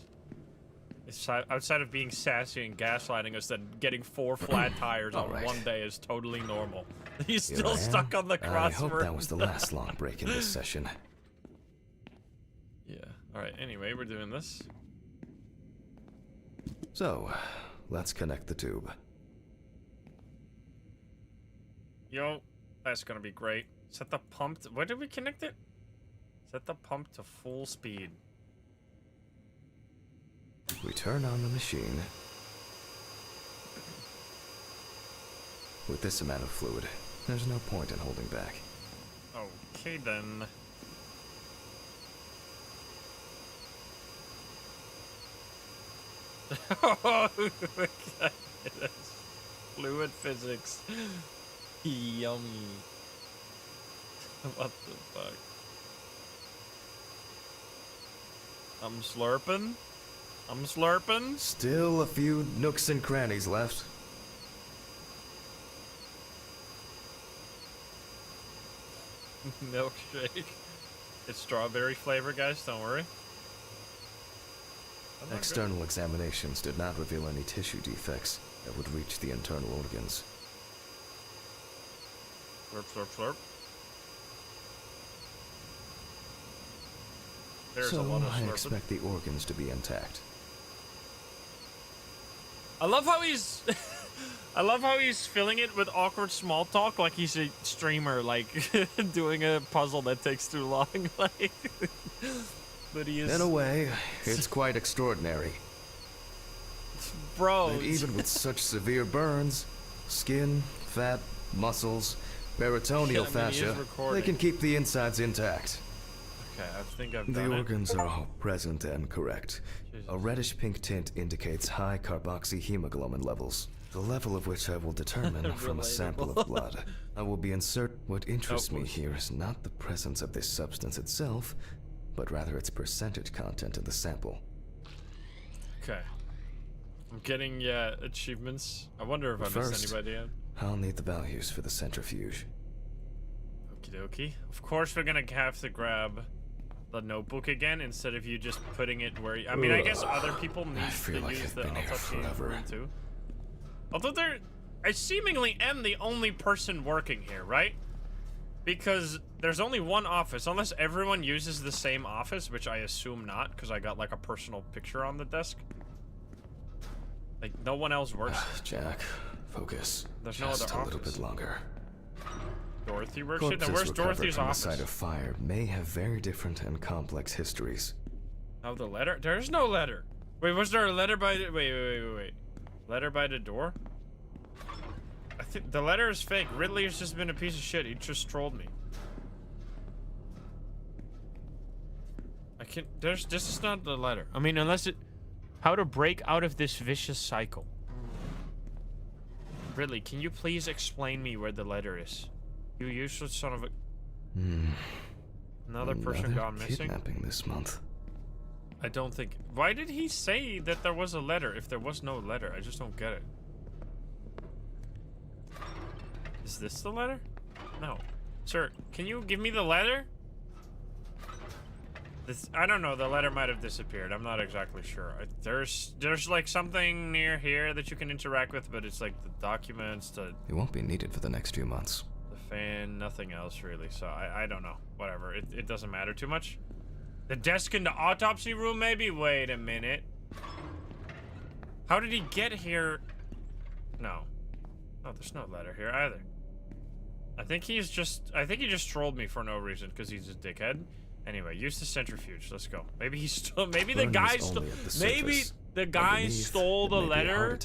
Outside of being sassy and gaslighting us, that getting 4 flat tires on one day is totally normal. He's still stuck on the crossword. I hope that was the last long break in this session. Yeah. Alright, anyway, we're doing this. So, let's connect the tube. Yo, that's gonna be great. Set the pump to, where did we connect it? Set the pump to full speed. We turn on the machine. With this amount of fluid, there's no point in holding back. Okay then. Oh, fluid physics. Yummy. What the fuck? I'm slurping. I'm slurping. Still a few nooks and crannies left. Milkshake. It's strawberry flavor, guys. Don't worry. External examinations did not reveal any tissue defects that would reach the internal organs. Slurp, slurp, slurp. There's a lot of I slurping. expect the organs to be intact. I love how he's I love how he's filling it with awkward small talk like he's a streamer, like doing a puzzle that takes too long. Like, but he is. In a way, it's quite extraordinary. Bro. That even with such severe burns, skin, fat, muscles, peritoneal fascia, they can keep the insides intact. Okay, I think I've done The it. organs are all present and correct. Jesus. A reddish-pink tint indicates high carboxyhemoglobin levels, the level of which I will determine from a sample of blood. I will be insert. What interests me here is not the presence of this substance itself, but rather its percentage content in the sample. Okay. I'm getting, achievements. I wonder if I missed anybody yet. I'll need the values for the centrifuge. Okie dokie. Of course we're gonna have to grab the notebook again instead of you just putting it where I mean, I guess other people need to use the autopsy room too. Although I seemingly am the only person working here, right? Because there's only one office, unless everyone uses the same office, which I assume not, because I got like a personal picture on the desk. Like, no one else works. Jack, focus. There's just no other a little office. bit longer. Dorothy works here? Now Corpses where's recovered Dorothy's from office? the site of fire may have very different and complex histories. Oh, the letter? There's no letter. Wait, was there a letter by the... Wait. Letter by the door? I think the letter is fake. Ridley has just been a piece of shit. He just trolled me. I can't... This is not the letter. I mean, unless it... How to break out of this vicious cycle. Ridley, can you please explain me where the letter is? You useless son of a... Another person gone missing? Kidnapping this month. I don't think... Why did he say that there was a letter if there was no letter? I just don't get it. Is this the letter? No. Sir, can you give me the letter? I don't know, the letter might have disappeared. I'm not exactly sure. There's like something near here that you can interact with, but it's like the documents, It won't be needed for the next few months. the fan, nothing else really. So I don't know. Whatever. It doesn't matter too much. The desk in the autopsy room, maybe? Wait a minute. How did he get here? No. Oh, there's no letter here either. I think he just trolled me for no reason because he's a dickhead. Anyway, use the centrifuge. Let's go. Maybe he stole. Maybe the guy stole. Maybe the guy stole the letter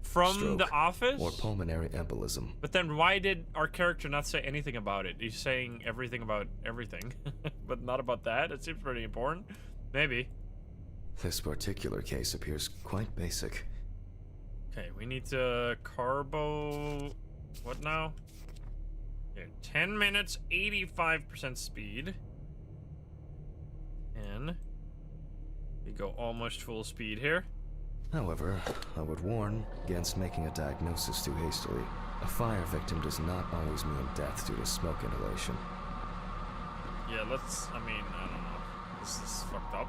from the office. Or pulmonary embolism. But then why did our character not say anything about it? He's saying everything about everything, but not about that. It seems pretty important. Maybe. This particular case appears quite basic. Okay, we need to carbo. What now? Here, 10 minutes, 85% speed. And we go almost full speed here. However, I would warn against making a diagnosis too hastily. A fire victim does not always mean death due to smoke inhalation. Yeah, I mean, I don't know. This is fucked up.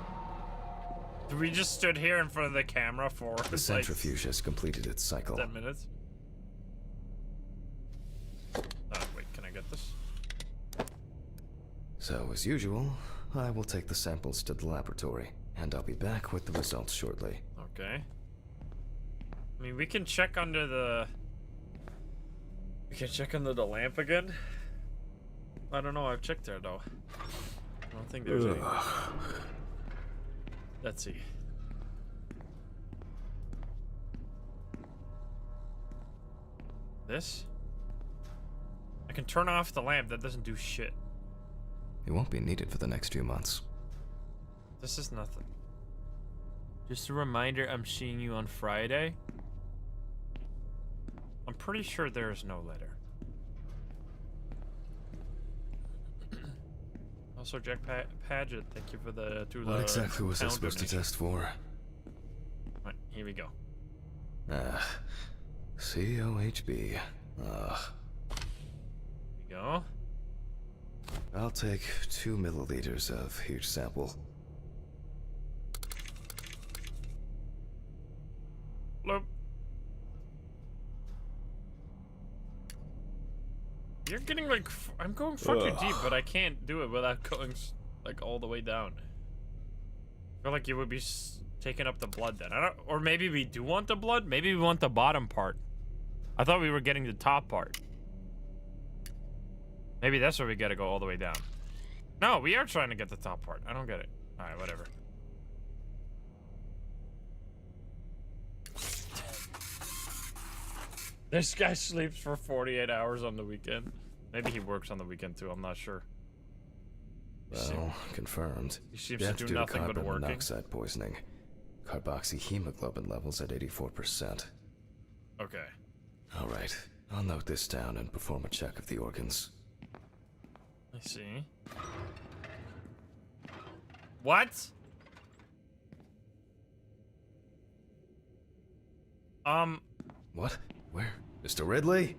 We just stood here in front of the camera for The like centrifuge has completed its cycle. 10 minutes. Wait, can I get this? So, as usual, I will take the samples to the laboratory, and I'll be back with the results shortly. Okay. I mean, we can check under the... We can check under the lamp again? I don't know, I've checked there, though. I don't think there's any... Let's see. This? I can turn off the lamp, that doesn't do shit. It won't be needed for the next few months. This is nothing. Just a reminder, I'm seeing you on Friday. I'm pretty sure there is no letter. Also, Jack Padgett, thank you for the $2. What exactly was I supposed to test for? Right, here we go. COHB. Here we go. I'll take 2 milliliters of each sample. Bloop. You're getting like I'm going fucking deep, but I can't do it without going like all the way down. I feel like you would be taking up the blood then. I don't, or maybe we do want the blood. Maybe we want the bottom part. I thought we were getting the top part. Maybe that's where we gotta go all the way down. No, we are trying to get the top part. I don't get it. All right, whatever. This guy sleeps for 48 hours on the weekend. Maybe he works on the weekend too, I'm not sure. Well, confirmed. He seems to do nothing but working. Carbon monoxide poisoning. Carboxyhemoglobin levels at 84%. Okay. Alright, I'll note this down and perform a check of the organs. I see. What? What? Where? Mr. Ridley?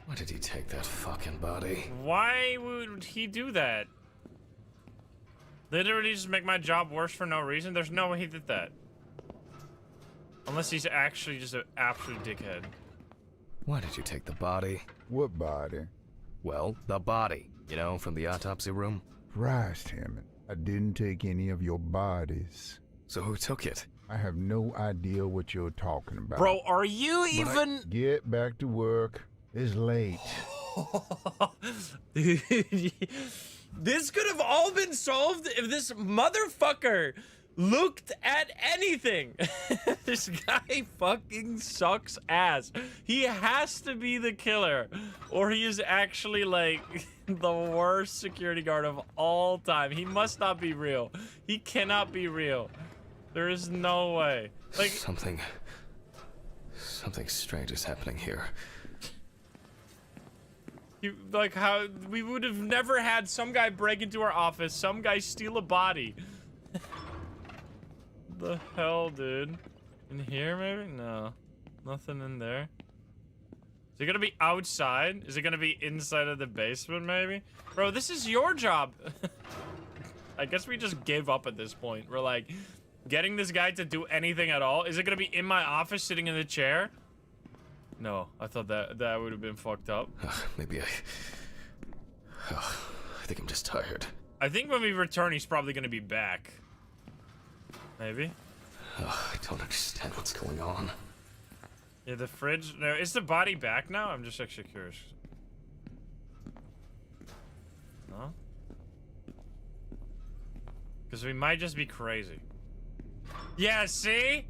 Why did he take that fucking body? Why would he do that? Literally just make my job worse for no reason? There's no way he did that. Unless he's actually just an absolute dickhead. Why did you take the body? What body? Well, the body. You know, from the autopsy room? Christ, Hammond. I didn't take any of your bodies. So who took it? I have no idea what you're talking about. Bro, are you even... Get back to work. It's late. Dude, this could have all been solved if this motherfucker looked at anything. This guy fucking sucks ass. He has to be the killer, or he is actually like the worst security guard of all time. He must not be real. He cannot be real. There is no way. Like Something strange is happening here. like how we would have never had some guy break into our office, some guy steal a body. The hell, dude? In here, maybe? No. Nothing in there. Is it gonna be outside? Is it gonna be inside of the basement, maybe? Bro, this is your job. I guess we just gave up at this point. We're like, getting this guy to do anything at all? Is it gonna be in my office, sitting in the chair? No, I thought that would have been fucked up. Maybe I think I'm just tired. I think when we return, he's probably gonna be back. Maybe. I don't understand what's going on. Yeah, the fridge. No, is the body back now? I'm just actually curious. No? Because we might just be crazy. Yeah, see?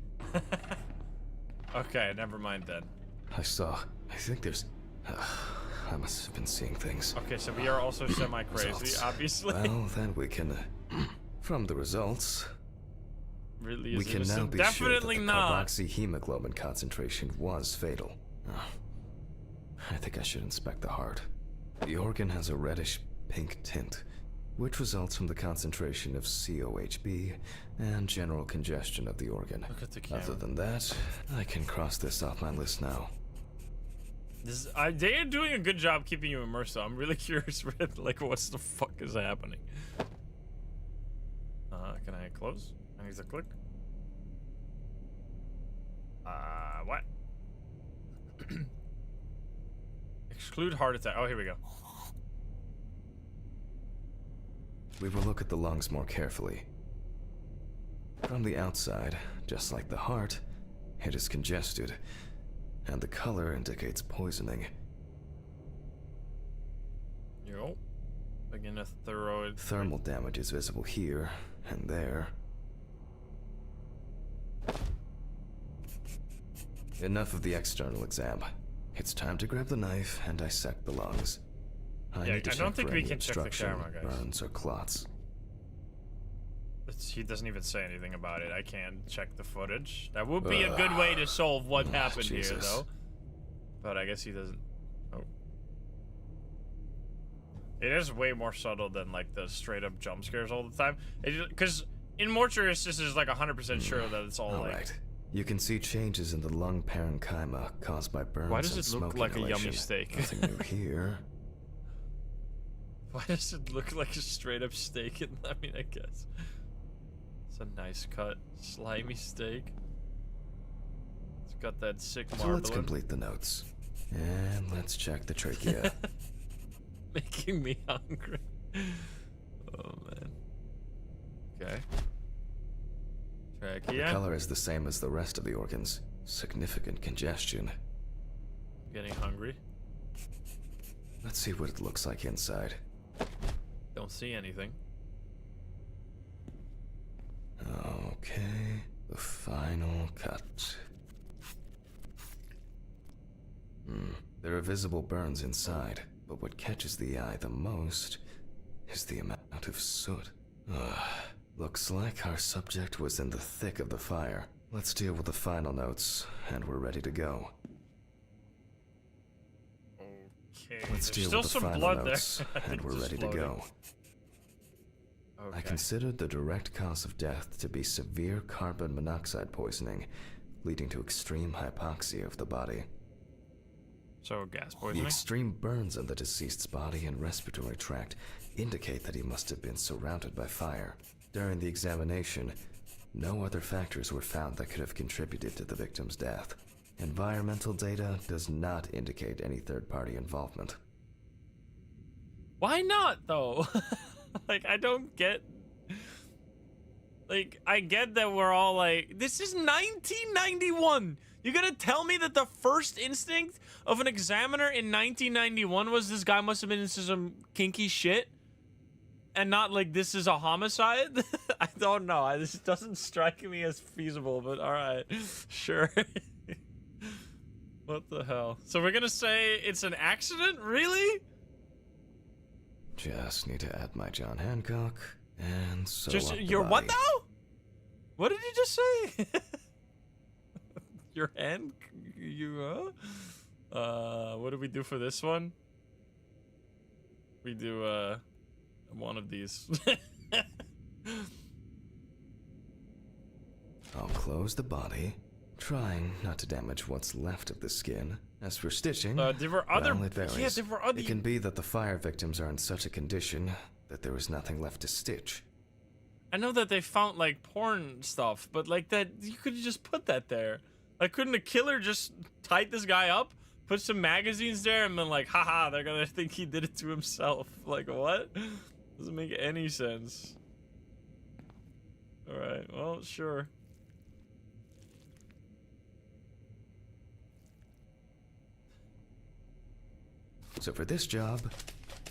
Okay, never mind then. I think there's... I must have been seeing things. Okay, so we are also semi-crazy, Results. obviously. Well, then we can... from the results... Really we can now be definitely sure that the not. carboxyhemoglobin concentration was fatal. I think I should inspect the heart. The organ has a reddish pink tint, which results from the concentration of COHB and general congestion of the organ. Look at the camera. Other than that, I can cross this off my list now. They're doing a good job keeping you immersed, though. I'm really curious, like, what's the fuck is happening? Can I close? I need to click. What? Exclude heart attack. Oh, here we go. We will look at the lungs more carefully. From the outside, just like the heart, it is congested, and the color indicates poisoning. Yo. Begin a thorough... Thermal damage is visible here and there. Enough of the external exam. It's time to grab the knife and dissect the lungs. I need to don't check think for we any can check the obstruction, camera, guys. burns, or clots. He doesn't even say anything about it. I can't check the footage. That would be a good way to solve what happened here, though. But I guess he doesn't... Oh. It is way more subtle than, like, the straight-up jump scares all the time. Because in Mortuary, this is, like, 100% sure that it's all, like... Alright. You can see changes in the lung parenchyma caused by burns. Why does it look like a yummy steak? Nothing new here. Why does it look like a straight-up steak? I mean, I guess. It's a nice cut. Slimy steak. It's got that sick marbling. So let's complete the notes. And let's check the trachea. Making me hungry. Oh, man. Okay. Trachea. The color is the same as the rest of the organs. Significant congestion. Getting hungry. Let's see what it looks like inside. Don't see anything. Okay, the final cut. There are visible burns inside, but what catches the eye the most is the amount of soot. Looks like our subject was in the thick of the fire. Let's deal with the final notes, and we're ready to go. Okay, Let's there's deal still with the some final blood notes, there. and we're ready to go. Okay. I considered the direct cause of death to be severe carbon monoxide poisoning, leading to extreme hypoxia of the body. So, gas The poisoning? extreme burns on the deceased's body and respiratory tract indicate that he must have been surrounded by fire. During the examination, no other factors were found that could have contributed to the victim's death. Environmental data does not indicate any third-party involvement. Why not, though? Like, I don't get... Like, I get that we're all like, this is 1991! You gonna tell me that the first instinct of an examiner in 1991 was this guy must have been into some kinky shit? And not like this is a homicide? I don't know. This doesn't strike me as feasible, but alright. Sure. What the hell? So we're gonna say it's an accident? Really? Just need to add my John Hancock, and so Just up the your what body. now? What did you just say? Your hand? You what do we do for this one? We do one of these. I'll close the body, trying not to damage what's left of the skin. As for stitching, there were other. well, it varies. Yeah, there were other. It can be that the fire victims are in such a condition that there is nothing left to stitch. I know that they found like porn stuff, but like that you could just put that there. Like, couldn't a killer just tied this guy up, put some magazines there, and been like, haha, they're gonna think he did it to himself. Like, what? Doesn't make any sense. Alright, well, sure. So for this job,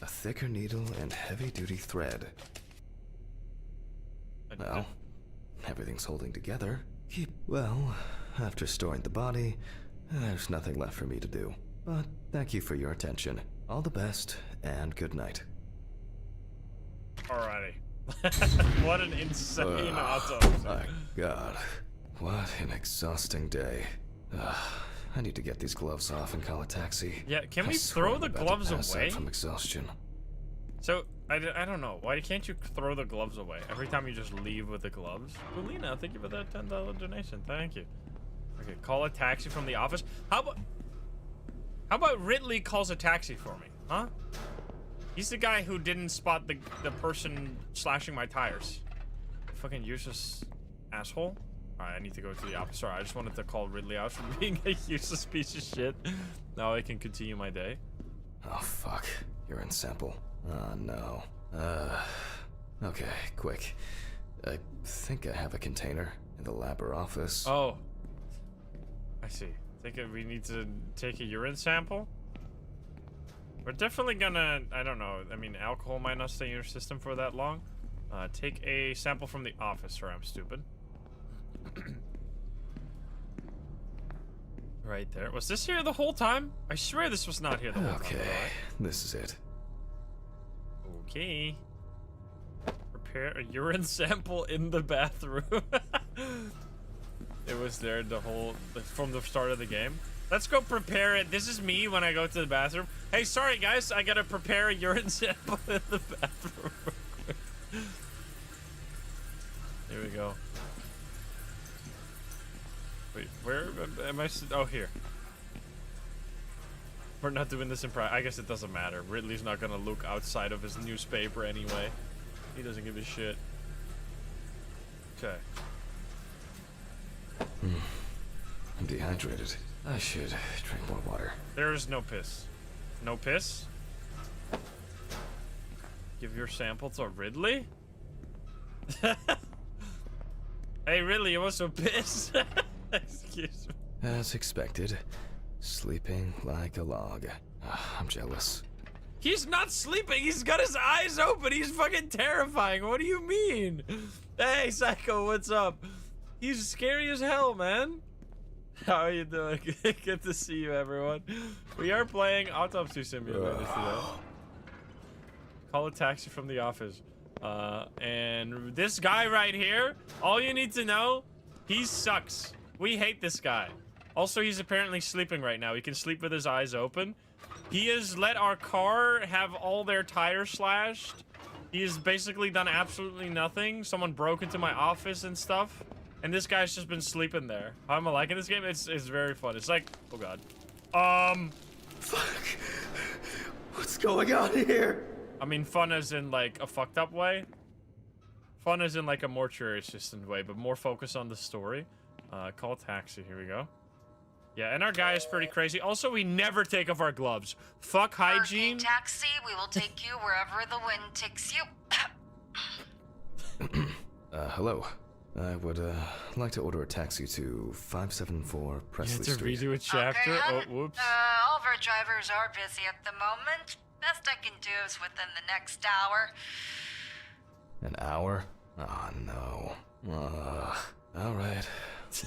a thicker needle and heavy-duty thread. Well, everything's holding together. Well, after storing the body, there's nothing left for me to do. But thank you for your attention. All the best, and good night. Alrighty. What an insane autopsy. My God, what an exhausting day. I need to get these gloves off and call a taxi. Yeah, can I we swear throw I'm the about to gloves pass out away? from exhaustion. So, I don't know. Why can't you throw the gloves away? Every time you just leave with the gloves? Polina, thank you for that $10 donation. Thank you. Okay, call a taxi from the office. How about... How about Ridley calls a taxi for me, huh? He's the guy who didn't spot the person slashing my tires. Fucking useless asshole. Alright, I need to go to the office. Sorry, I just wanted to call Ridley out for being a useless piece of shit. Now I can continue my day. Oh, fuck. Urine sample. Oh, no. Okay, quick. I think I have a container in the lab or office. Oh. I see. We need to take a urine sample? We're definitely gonna, I don't know, I mean, alcohol might not stay in your system for that long. Take a sample from the office, or I'm stupid. Right there. Was this here the whole time? I swear this was not here the whole time. Okay, this is it. Okay. Prepare a urine sample in the bathroom. It was there from the start of the game. Let's go prepare it. This is me when I go to the bathroom. Hey, sorry guys, I gotta prepare a urine sample in the bathroom. Here we go. Wait, where am I? Oh, here. We're not doing this in private. I guess it doesn't matter. Ridley's not gonna look outside of his newspaper anyway. He doesn't give a shit. Okay. I'm dehydrated. I should drink more water. There is no piss. No piss? Give your sample to Ridley? Hey Ridley, you want some piss? Excuse me. As expected, sleeping like a log. I'm jealous. He's not sleeping. He's got his eyes open. He's fucking terrifying. What do you mean? Hey, Psycho, what's up? He's scary as hell, man. How are you doing? Good to see you, everyone. We are playing Autopsy Simulator today. Call a taxi from the office. And this guy right here, all you need to know, he sucks. We hate this guy. Also, he's apparently sleeping right now. He can sleep with his eyes open. He has let our car have all their tires slashed. He has basically done absolutely nothing. Someone broke into my office and stuff. And this guy's just been sleeping there. How am I liking this game? It's very fun. It's like, oh god. Fuck. What's going on here? I mean, fun as in like a fucked up way. Fun as in like a mortuary assistant way, but more focus on the story. Call a taxi. Here we go. Yeah, and our guy is pretty crazy. Also, we never take off our gloves. Fuck hygiene. Hurricane taxi, we will take you wherever the wind takes you. Hello. I would like to order a taxi to 574 Presley to Street. redo a chapter. Okay, Oh, whoops. all of our drivers are busy at the moment. Best I can do is within the next hour. An hour? Oh, no. All right.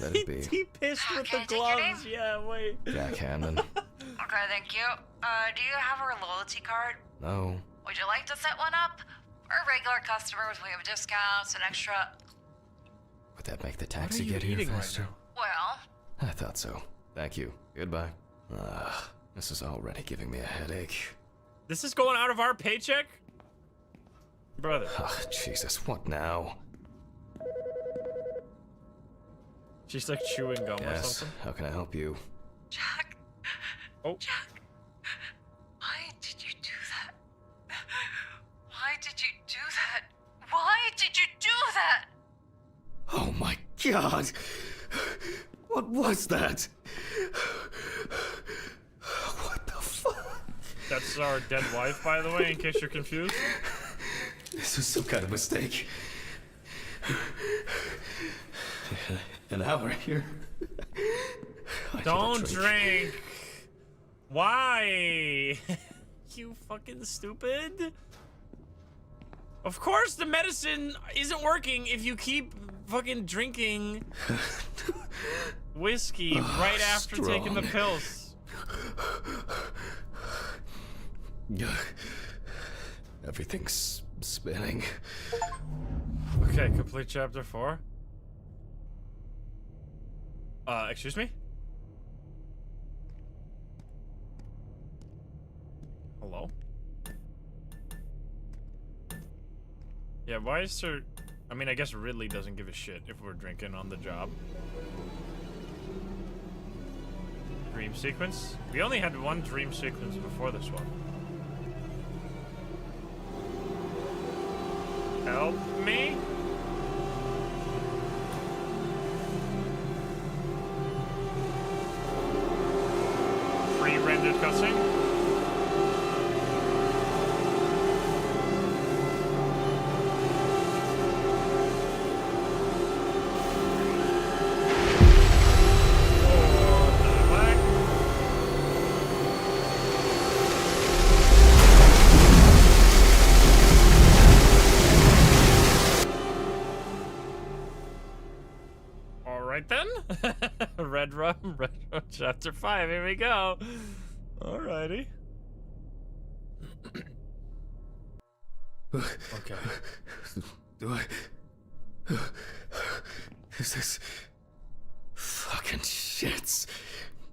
Let it be. He pissed with Okay, the take your gloves. name. Yeah, wait. Jack Hammond. Okay, thank you. Do you have our loyalty card? No. Would you like to set one up? For regular customers, we have discounts and extra. Would that make the taxi you get here eating right faster? Well, I thought so. Thank you. Goodbye. This is already giving me a headache. This is going out of our paycheck? Brother. Jesus, what now? She's like chewing gum or Yes, something. how can I help you? Jack. Oh. Jack. Why did you do that? Why did you do that? why did you do that? Oh my god! What was that? What the fuck? That's our dead wife, by the way, in case you're confused. This was some kind of mistake. An hour here. Don't drink. Why? You fucking stupid. Of course the medicine isn't working if you keep fucking drinking whiskey right after taking the pills. Everything's spinning. Okay, complete chapter 4. Excuse me? Hello? Yeah, why is there... I mean, I guess Ridley doesn't give a shit if we're drinking on the job. dream sequence. We only had one dream sequence before this one. Help me? Pre-rendered cutscene. Red Rum, Chapter 5, here we go. Alrighty. Okay. Do I... Is this... fucking shit?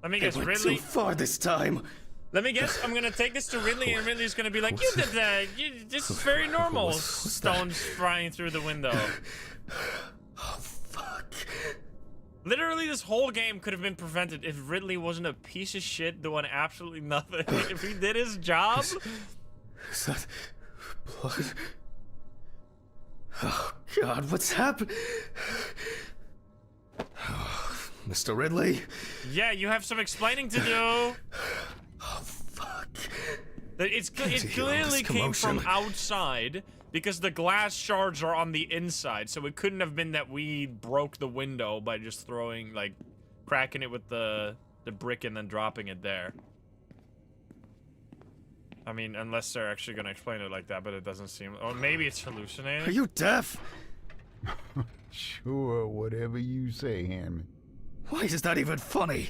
Let me guess, I went Ridley... too far this time. Let me guess, I'm gonna take this to Ridley, and Ridley's gonna be like, you did that! This is very normal! Stones flying through the window. Oh, fuck. Literally, this whole game could have been prevented if Ridley wasn't a piece of shit doing absolutely nothing. If he did his job... Is that... blood? Oh, God, what's happened? Oh, Mr. Ridley? Yeah, you have some explaining to do. Oh, fuck. It clearly came from outside because the glass shards are on the inside, so it couldn't have been that we broke the window by just throwing, like, cracking it with the brick and then dropping it there. I mean, unless they're actually gonna explain it like that, but it doesn't seem... Or maybe it's hallucinating. Are you deaf? Sure, whatever you say, Hammond. Why is that even funny?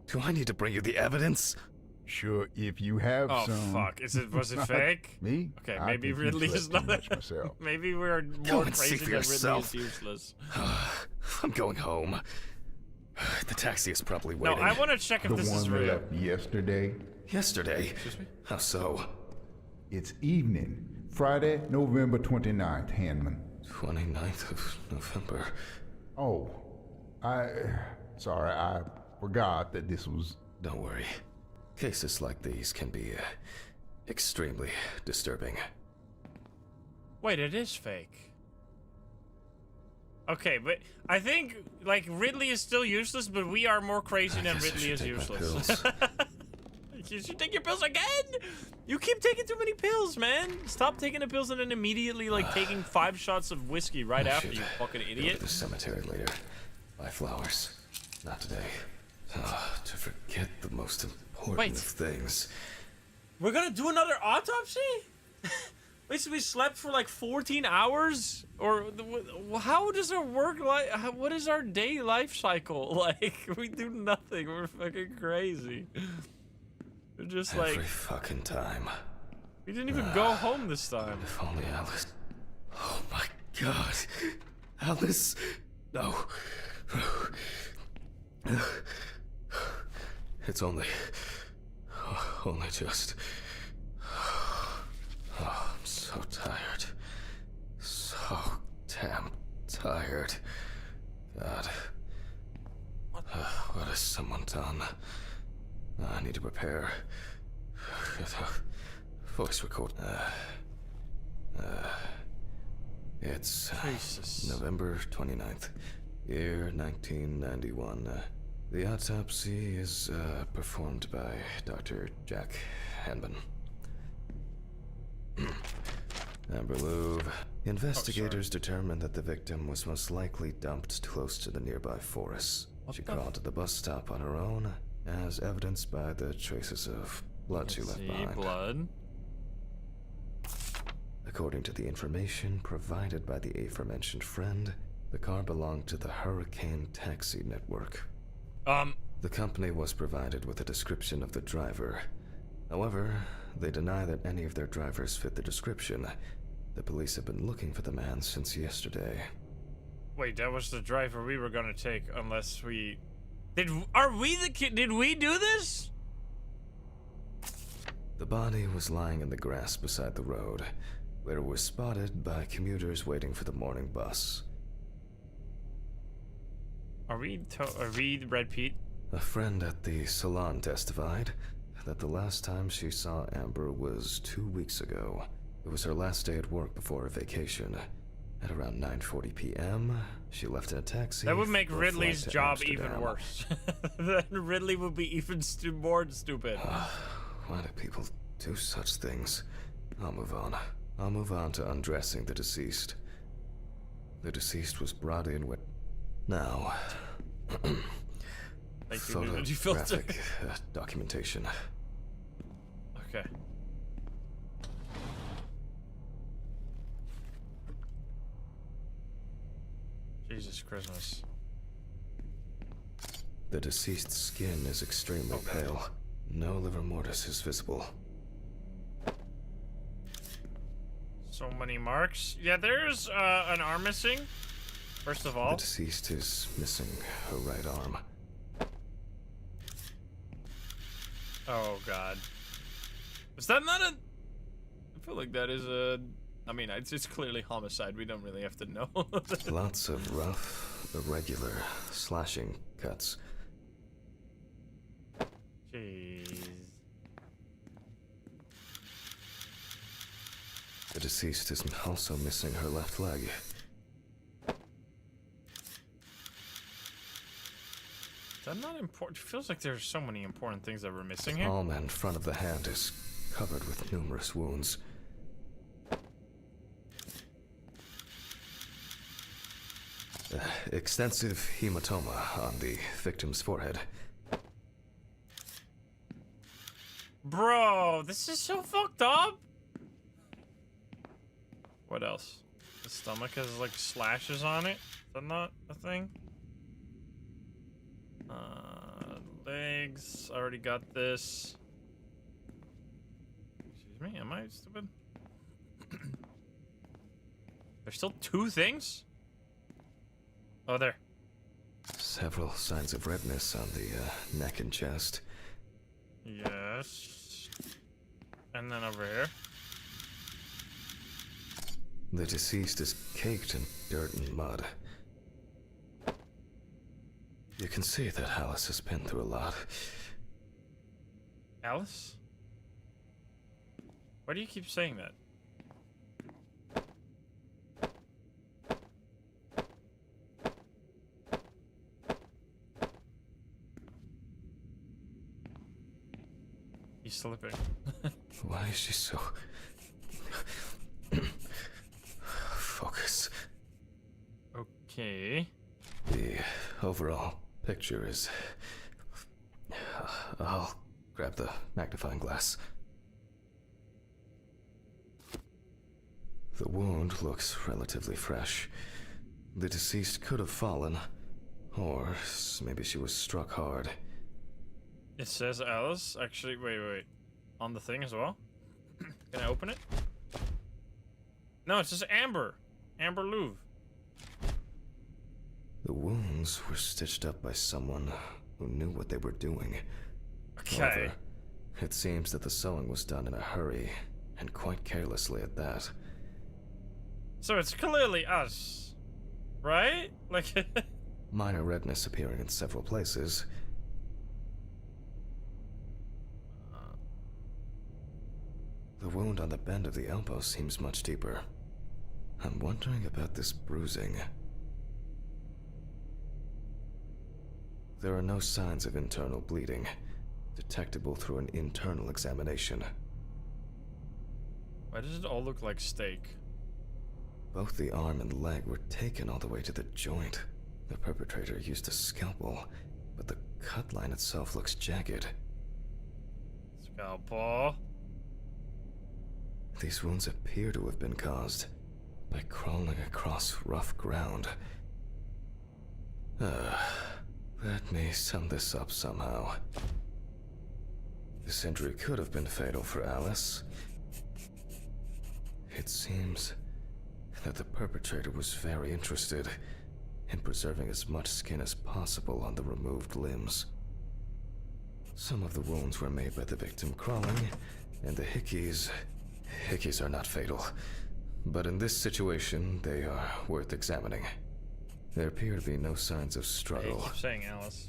Do I need to bring you the evidence? Sure, if you have Oh, some. fuck. Was it fake? Me? Okay, I maybe think you Ridley slept is too not... much myself. Maybe we're Go more and see crazy for than Ridley yourself. is useless. I'm going home. The taxi is probably No, waiting. I want to check if The this is one we real. left yesterday. Yesterday? Excuse me? How so? It's evening, Friday, November 29th, Hanman. 29th of November. Oh, sorry, I forgot that this was... Don't worry. Cases like these can be extremely disturbing. Wait, it is fake. Okay, but I think, like, Ridley is still useless, but we are more crazy than Ridley is useless. You should take your pills again? You keep taking too many pills, man. Stop taking the pills and then immediately, like, taking 5 shots of whiskey right after, you fucking Go idiot. to the cemetery later. Buy flowers. Not today. To forget the most important of things. We're gonna do another autopsy? Wait, so we slept for like 14 hours? Or how does our work life, what is our day life cycle? Like, we do nothing. We're fucking crazy. We're just like... Every fucking time. We didn't even go home this time. If only Alice... Oh my God. Alice... No. It's only just... Oh, I'm so tired. So damn tired. God. What has someone done? I need to prepare. Voice record. It's Jesus. November 29th, year 1991. The autopsy is performed by Dr. Jack Hanman. Amber Louvre. Investigators determined that the victim was most likely dumped close to the nearby forest. She crawled to the bus stop on her own, as evidenced by the traces of blood she left behind. Blood. According to the information provided by the aforementioned friend, the car belonged to the Hurricane Taxi Network. The company was provided with a description of the driver. However, they deny that any of their drivers fit the description. The police have been looking for the man since yesterday. Wait, that was the driver we were gonna take unless we... Are we the kid? Did we do this? The body was lying in the grass beside the road, where it was spotted by commuters waiting for the morning bus. Are we Red Pete? A friend at the salon testified that the last time she saw Amber was 2 weeks ago. It was her last day at work before her vacation. At around 9:40 p.m., she left in a taxi. That would make for a flight Ridley's to job Amsterdam. even worse. Then Ridley would be even more stupid. Why do people do such things? I'll move on. I'll move on to undressing the deceased. The deceased was brought in with... Now... Thank you, nudity filter. Photographic documentation. Okay. Jesus Christmas. The deceased's skin is extremely pale. No livor mortis is visible. So many marks. Yeah, there's an arm missing. First of all. The deceased is missing her right arm. Oh God. Is that not a... I feel like that is a... I mean, it's clearly homicide. We don't really have to know. Lots of rough, irregular slashing cuts. Jeez. The deceased is also missing her left leg. Is that not important? It feels like there's so many important things that we're missing The here. palm and front of the hand is covered with numerous wounds. Extensive hematoma on the victim's forehead. Bro, this is so fucked up. What else? The stomach has like slashes on it. Is that not a thing? Legs. Already got this. Excuse me, am I stupid? There's still 2 things? Oh, there. Several signs of redness on the neck and chest. Yes. And then over here. The deceased is caked in dirt and mud. You can see that Alice has been through a lot. Alice? Why do you keep saying that? He's slipping. Why is she so... Focus. Okay. The overall picture is... I'll grab the magnifying glass. The wound looks relatively fresh. The deceased could have fallen, or maybe she was struck hard. It says Alice. Actually, wait. On the thing as well? Can I open it? No, it says Amber. Amber Louvre. The wounds were stitched up by someone who knew what they were doing. Okay. However, it seems that the sewing was done in a hurry, and quite carelessly at that. So it's clearly us. Right? Like... Minor redness appearing in several places. The wound on the bend of the elbow seems much deeper. I'm wondering about this bruising. There are no signs of internal bleeding, detectable through an internal examination. Why does it all look like steak? Both the arm and leg were taken all the way to the joint. The perpetrator used a scalpel, but the cut line itself looks jagged. Scalpel. These wounds appear to have been caused by crawling across rough ground. Let me sum this up somehow. This injury could have been fatal for Alice. It seems that the perpetrator was very interested in preserving as much skin as possible on the removed limbs. Some of the wounds were made by the victim crawling, and the hickeys are not fatal. But in this situation, they are worth examining. There appear to be no signs of I struggle. keep saying Alice.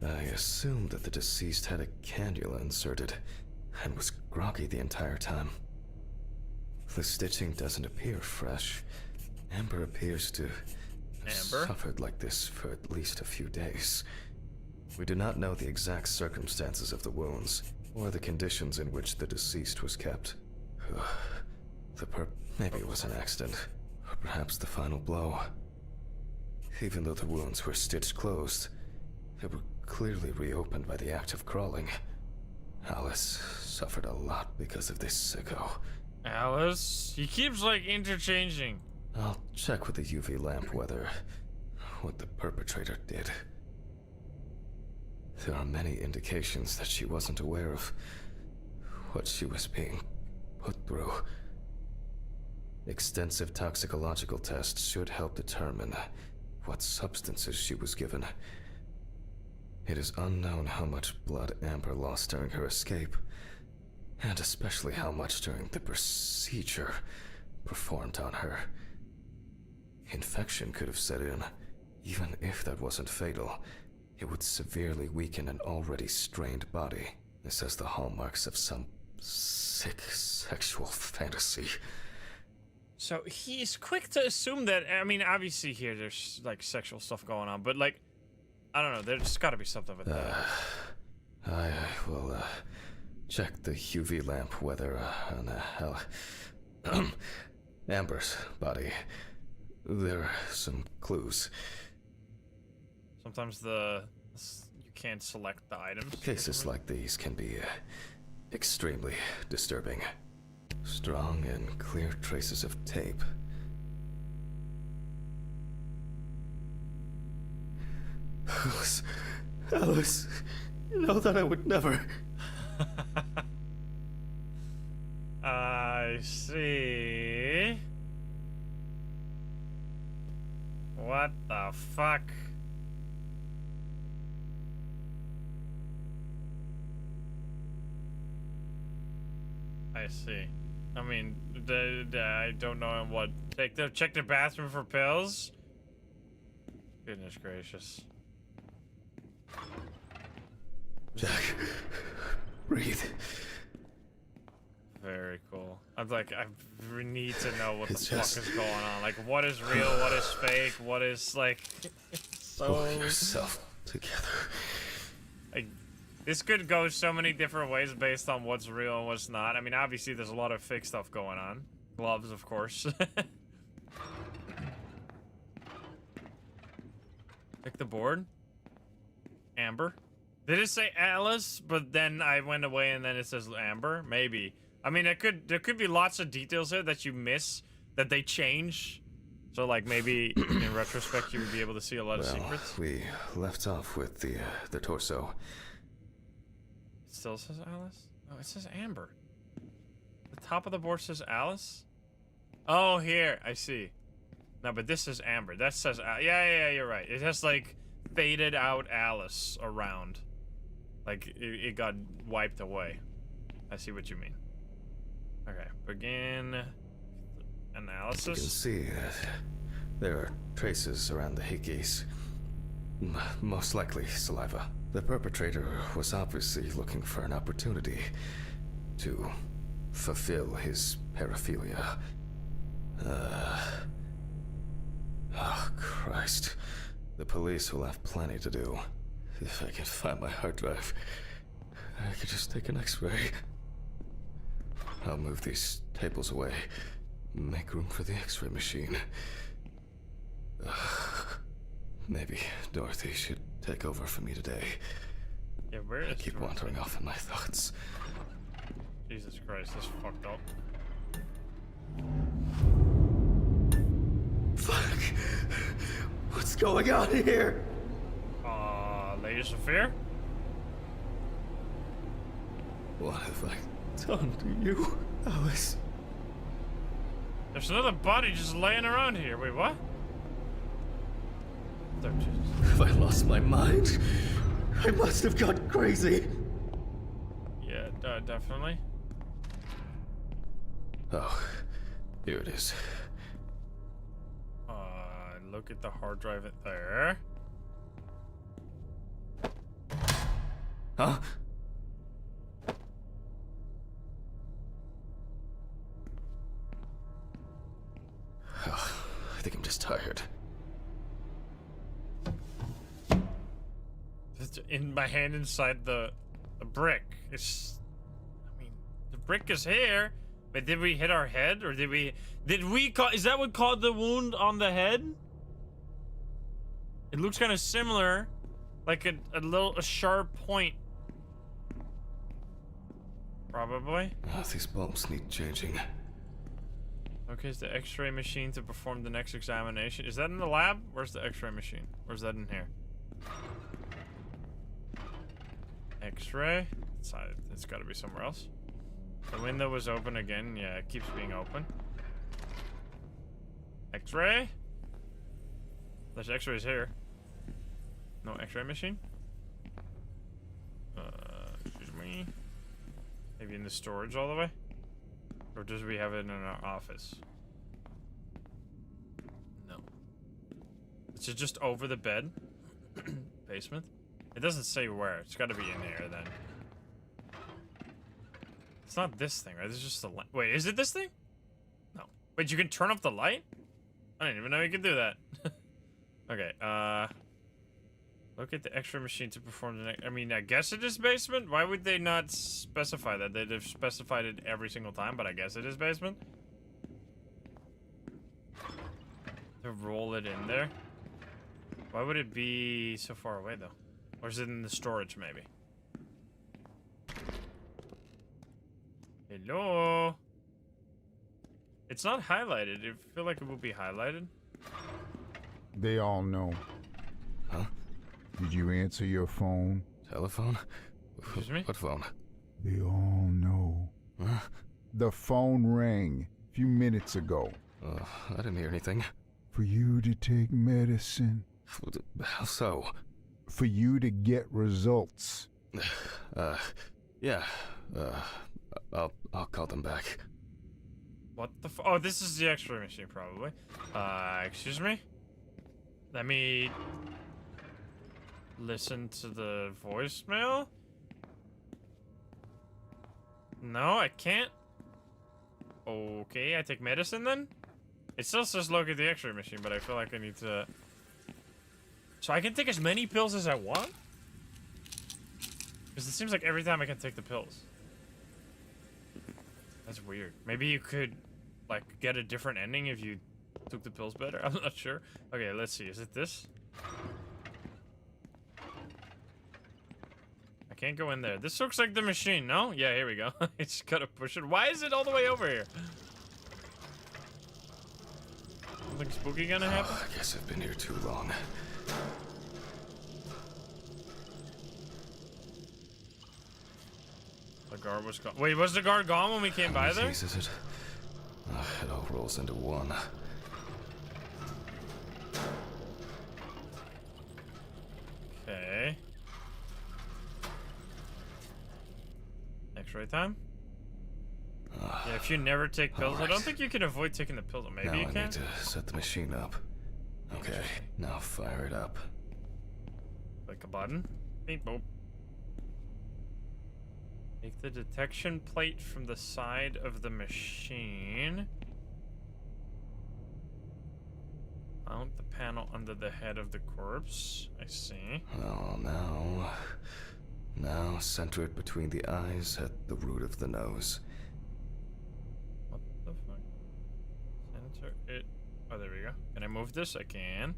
I assumed that the deceased had a cannula inserted and was groggy the entire time. The stitching doesn't appear fresh. Amber appears to have suffered like this for at least a few days. We do not know the exact circumstances of the wounds or the conditions in which the deceased was kept. Maybe it was an accident, or perhaps the final blow. Even though the wounds were stitched closed, they were clearly reopened by the act of crawling. Alice suffered a lot because of this sicko. Alice? He keeps, like, interchanging. I'll check with the UV lamp what the perpetrator did. There are many indications that she wasn't aware of what she was being put through. Extensive toxicological tests should help determine what substances she was given. It is unknown how much blood Amber lost during her escape, and especially how much during the procedure performed on her. Infection could have set in. Even if that wasn't fatal, it would severely weaken an already strained body. This has the hallmarks of some sick sexual fantasy. So he's quick to assume that, I mean, obviously here there's, like, sexual stuff going on, but, like, I don't know, there's gotta be something with that. I will, check the UV lamp whether, on Amber's body. There are some clues. Sometimes you can't select the items. Cases like these can be extremely disturbing. Strong and clear traces of tape. Alice, you know that I would never. I see. What the fuck? I see. I mean, I don't know what. Check the bathroom for pills. Goodness gracious. Jack, breathe. Very cool. I need to know what the fuck is going on. Like, what is real? What is fake? What is, like, Pull yourself together. Like, this could go so many different ways based on what's real and what's not. I mean, obviously, there's a lot of fake stuff going on. Gloves, of course. Pick the board. Amber. Did it say Alice? But then I went away and then it says Amber? Maybe. I mean, there could be lots of details here that you miss, that they change. So, like, maybe in retrospect, you would be able to see a lot of secrets. We left off with the torso. It still says Alice? Oh, it says Amber. The top of the board says Alice? Oh, here. I see. No, but this is Amber. That says... yeah, you're right. It has, like, faded out Alice around. Like, it got wiped away. I see what you mean. Okay, begin analysis. You can see that there are traces around the hickeys. Most likely saliva. The perpetrator was obviously looking for an opportunity to fulfill his paraphilia. Oh, Christ. The police will have plenty to do. If I can find my hard drive, I could just take an X-ray. I'll move these tables away. Make room for the X-ray machine. Maybe Dorothy should take over for me today. Yeah, where is I keep Dorothy? wandering off in my thoughts. Jesus Christ, this is fucked up. Fuck! What's going on here? Lady Sophia? What have I done to you, Alice? There's another body just laying around here. Wait, what? Oh, Jesus. Have I lost my mind? I must have gone crazy. Yeah, definitely. Oh, here it is. Look at the hard drive there. Huh? I think I'm just tired. In my hand inside the brick. It's, I mean, the brick is here, but did we hit our head, or did we is that what caused the wound on the head? It looks kind of similar, like a sharp point. Probably. Oh, these bulbs need changing. Okay, is the x-ray machine to perform the next examination. Is that in the lab? Where's the x-ray machine? Or is that in here? X-ray? It's gotta be somewhere else. The window was open again. Yeah, it keeps being open. X-ray? There's x-rays here. No x-ray machine? Excuse me. Maybe in the storage all the way? Or does we have it in our office? No. Is it just over the bed? Basement? It doesn't say where. It's gotta be in there then. It's not this thing, right? It's just the light. Wait, is it this thing? No. Wait, you can turn off the light? I didn't even know you could do that. Okay, look at the x-ray machine to perform the next. I mean, I guess it is basement. Why would they not specify that? They'd have specified it every single time, but I guess it is basement. To roll it in there. Why would it be so far away though? Or is it in the storage maybe? Hello? It's not highlighted. I feel like it would be highlighted. They all know. Huh? Did you answer your phone? Telephone? Excuse me? What phone? They all know. Huh? The phone rang a few minutes ago. I didn't hear anything. For you to take medicine. How so? For you to get results. Yeah. I'll call them back. What the oh, this is the x-ray machine probably. Excuse me? Let me listen to the voicemail. No, I can't. Okay, I take medicine then? It still says look at the x-ray machine, but I feel like I need to... So I can take as many pills as I want? Because it seems like every time I can take the pills. That's weird. Maybe you could, like, get a different ending if you took the pills better? I'm not sure. Okay, let's see. Is it this? I can't go in there. This looks like the machine, no? Yeah, here we go. I just gotta push it. Why is it all the way over here? Something spooky gonna happen? I guess I've been here too long. The guard was gone. Wait, was the guard gone when we came by there? Is it? It all rolls into one. Okay. X-ray time? Yeah, if you never take pills, right. I don't think you can avoid taking the pills. Maybe now you I can? need to set the machine up. Okay, now fire it up. Click a button. Beep boop. Take the detection plate from the side of the machine. Mount the panel under the head of the corpse. I see. Oh, now center it between the eyes at the root of the nose. What the fuck? Center it. Oh, there we go. Can I move this? I can.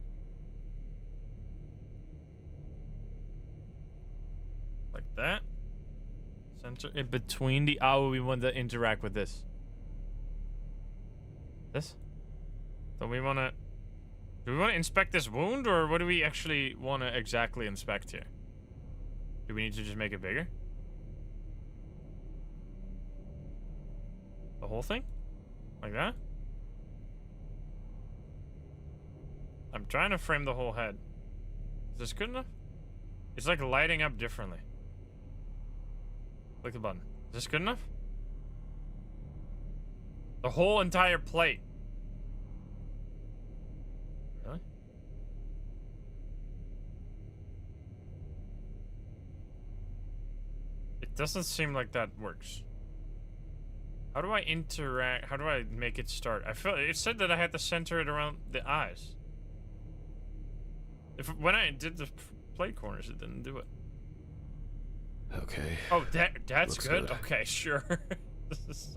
Like that. Center it between the... Oh, we want to interact with this. This? Don't we want to... Do we want to inspect this wound, or what do we actually want to exactly inspect here? Do we need to just make it bigger? The whole thing? Like that? I'm trying to frame the whole head. Is this good enough? It's like lighting up differently. Click the button. Is this good enough? The whole entire plate. Really? doesn't seem like that works. How do I interact? How do I make it start? I feel it said that I had to center it around the eyes. When I did the play corners, it didn't do it. Okay. Oh, that's good. good. Okay, sure.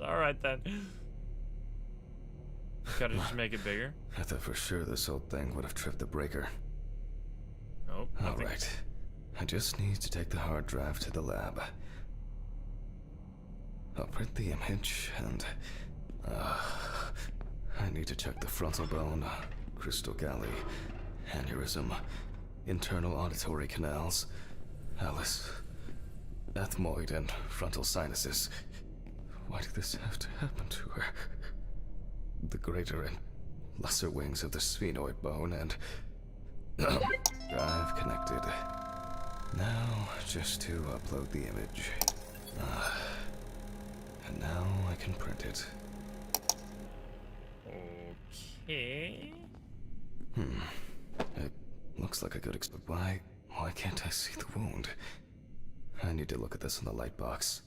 All right then. Gotta just make it bigger. I thought for sure this old thing would have tripped the breaker. Nope. All right. I just need to take the hard drive to the lab. I'll print the image and... I need to check the frontal bone, crystal galley, aneurysm, internal auditory canals, Alice, ethmoid, and frontal sinuses. Why did this have to happen to her? The greater and lesser wings of the sphenoid bone and... drive connected. Now, just to upload the image. And now I can print it. Okay. It looks like a good why can't I see the wound? I need to look at this in the light box.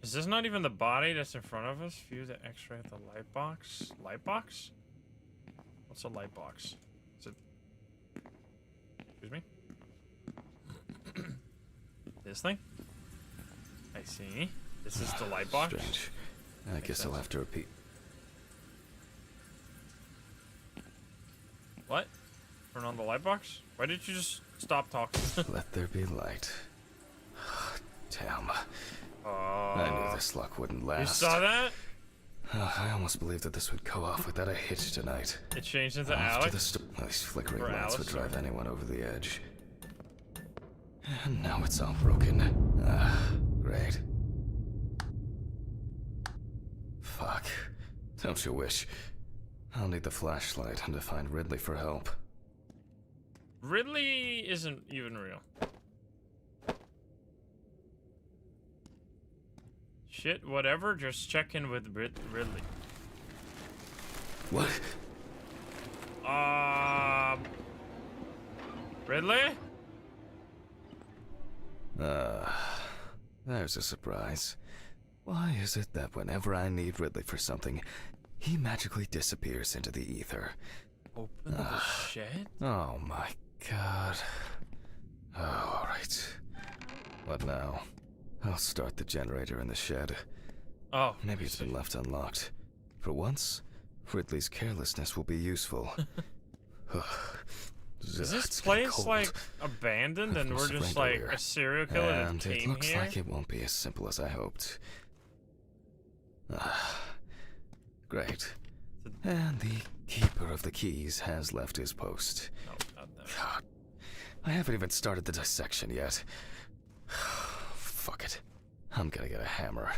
Is this not even the body that's in front of us? View the x-ray at the light box? Light box? What's a light box? Is it... Excuse me? This thing? I see. This is the light box? Strange. I guess I'll have to repeat. What? Turn on the light box? Why did you just stop talking? Let there be light. Damn. I knew this luck wouldn't last. You saw that? I almost believed that this would go off without a hitch tonight. It changed into After Alex? these flickering Or lights Alice, would drive sorry. anyone over the edge. And now it's all broken. Great. Fuck. Don't you wish? I'll need the flashlight and to find Ridley for help. Ridley isn't even real. Shit, whatever, just check in with Ridley. What? Ridley? There's a surprise. Why is it that whenever I need Ridley for something, he magically disappears into the ether? Open the shed? Oh my god. Oh, alright. What now? I'll start the generator in the shed. Oh. Maybe it's been left unlocked. For once, Ridley's carelessness will be useful. Is this It's getting place cold. like abandoned and It we're must have just rained like earlier. a serial killer that And it came looks here? like it won't be as simple as I hoped. Great. And the keeper of the keys has left his post. No, not that. God, I haven't even started the dissection yet. Fuck it. I'm gonna get a hammer.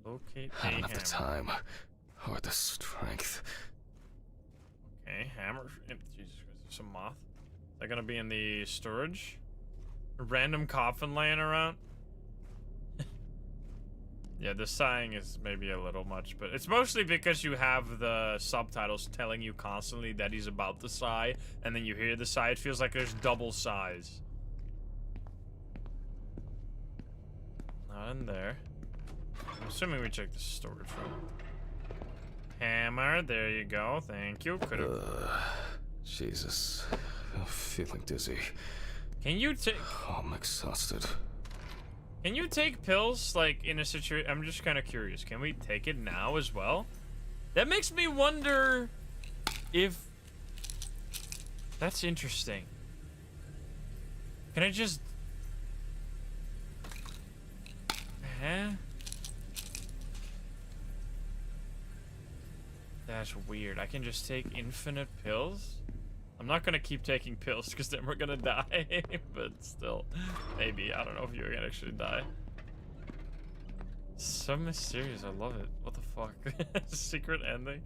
Locate I a don't have hammer. the time or the strength. Okay, hammer. Jesus Christ, there's some moth. Is that gonna be in the storage? A random coffin laying around? Yeah, the sighing is maybe a little much, but it's mostly because you have the subtitles telling you constantly that he's about to sigh, and then you hear the sigh. It feels like there's double sighs. Not in there. I'm assuming we checked the storage room. Hammer, there you go. Thank you. Jesus. I'm feeling dizzy. Can you take? Oh, I'm exhausted. Can you take pills like in a situation? I'm just kind of curious. Can we take it now as well? That makes me wonder if that's interesting. Can I just? Huh? That's weird. I can just take infinite pills? I'm not gonna keep taking pills because then we're gonna die, but still, maybe. I don't know if you're gonna actually die. So mysterious, I love it. What the fuck? Secret ending?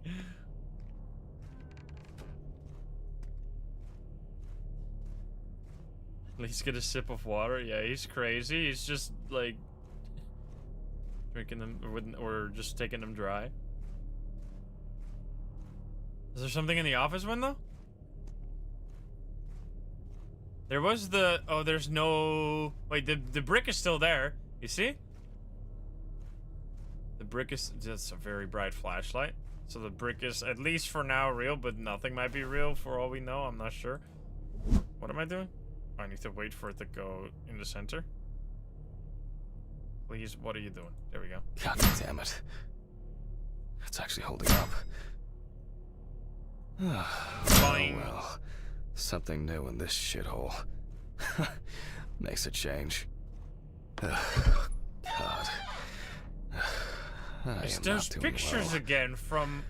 At least get a sip of water. Yeah, he's crazy. He's just like drinking them or just taking them dry. Is there something in the office window? There was the... Oh, there's no... Wait, the brick is still there. You see? The brick is... That's a very bright flashlight. So the brick is, at least for now, real, but nothing might be real for all we know. I'm not sure. What am I doing? I need to wait for it to go in the center. Please, what are you doing? There we go. God damn it. It's actually holding up. Fine. Oh well. Something new in this shithole. Makes a change. God. It's those pictures again from...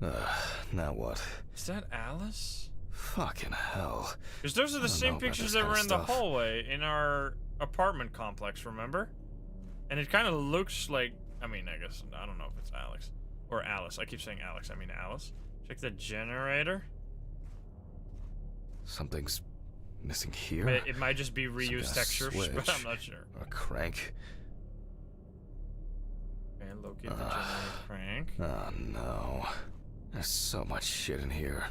Now what? Is that Alice? Fucking hell. Because those are the I don't same know about pictures this that kind were of in the stuff. hallway in our apartment complex, remember? And it kind of looks like... I mean, I guess... I don't know if it's Alex. Or Alice. I keep saying Alex. I mean Alice. Check the generator. Something's missing here. It might just be reused textures, but I'm not sure. Or a crank. And locate the generator crank. Oh no. There's so much shit in here.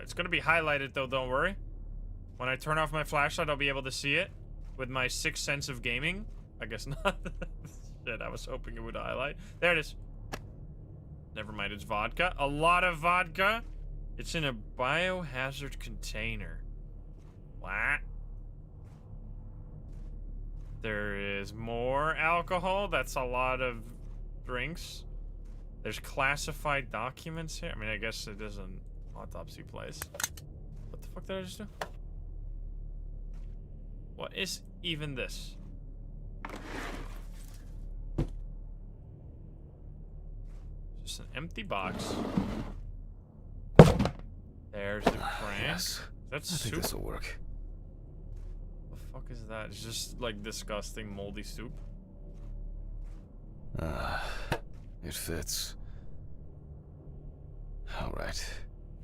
It's gonna be highlighted though, don't worry. When I turn off my flashlight, I'll be able to see it with my sixth sense of gaming. I guess not. Shit, I was hoping it would highlight. There it is. Never mind, it's vodka. A lot of vodka. It's in a biohazard container. What? There is more alcohol. That's a lot of drinks. There's classified documents here. I mean, I guess it is an autopsy place. What the fuck did I just do? What is even this? Just an empty box. There's the crank. Yes. That's I think soup. this will work. The fuck is that? It's just like disgusting moldy soup. It fits. Alright.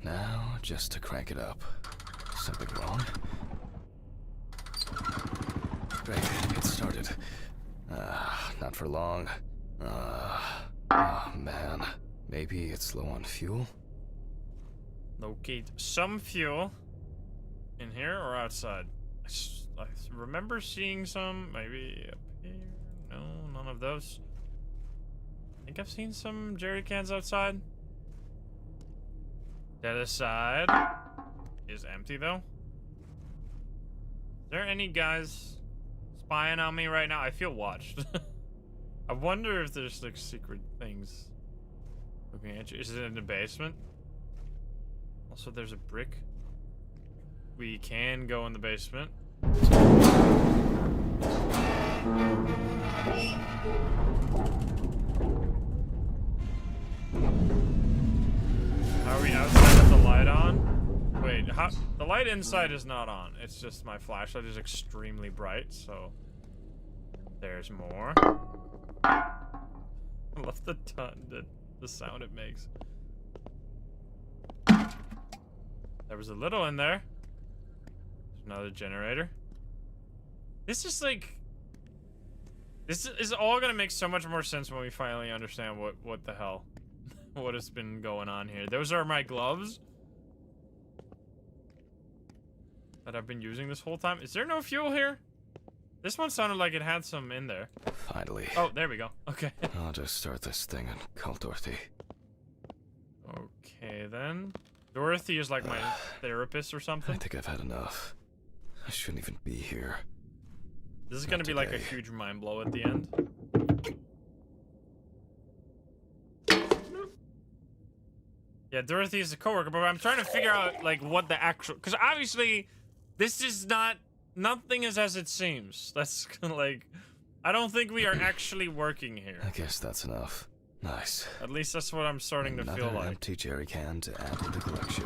Now, just to crank it up. Something wrong? Great, it started. Not for long. Oh man. Maybe it's low on fuel? Locate some fuel in here or outside. I remember seeing some, maybe up here. No, none of those. I think I've seen some jerry cans outside. The other side is empty though. Is there any guys spying on me right now? I feel watched. I wonder if there's like secret things looking at you. Is it in the basement? Also, there's a brick. We can go in the basement. Are we outside with the light on? Wait, how? The light inside is not on. It's just my flashlight is extremely bright, so... There's more. I love the sound it makes. There was a little in there. There's another generator. This is like... This is all gonna make so much more sense when we finally understand what the hell... what has been going on here. Those are my gloves that I've been using this whole time. Is there no fuel here? This one sounded like it had some in there. Finally. Oh, there we go. Okay. I'll just start this thing and call Dorothy. Okay, then. Dorothy is like my therapist or I something. think I've had enough. I shouldn't even be here. This is gonna be like a today. huge mind blow at the end. Yeah, Dorothy is a coworker, but I'm trying to figure out like what the actual, because obviously this is not, nothing is as it seems. That's like, I don't think we are actually working here. I guess that's enough. Nice. At least that's what I'm starting to feel Another like. empty jerry can to add to the collection.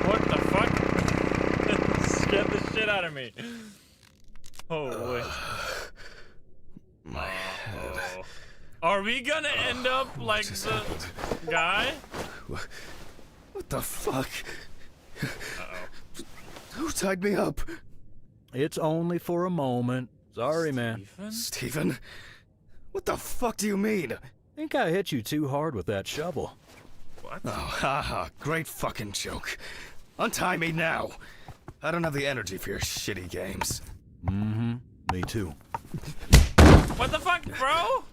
What the fuck? Scared the shit out of me. Holy. My head. Are we gonna end up like just the happened? guy? What the fuck? Uh-oh. Who tied me up? It's only for a moment. Sorry, man. Stephen? What the fuck do you mean? Think I hit you too hard with that shovel. What? Oh, haha, great fucking joke. Untie me now. I don't have the energy for your shitty games. Mm-hmm. Me too. What the fuck, bro?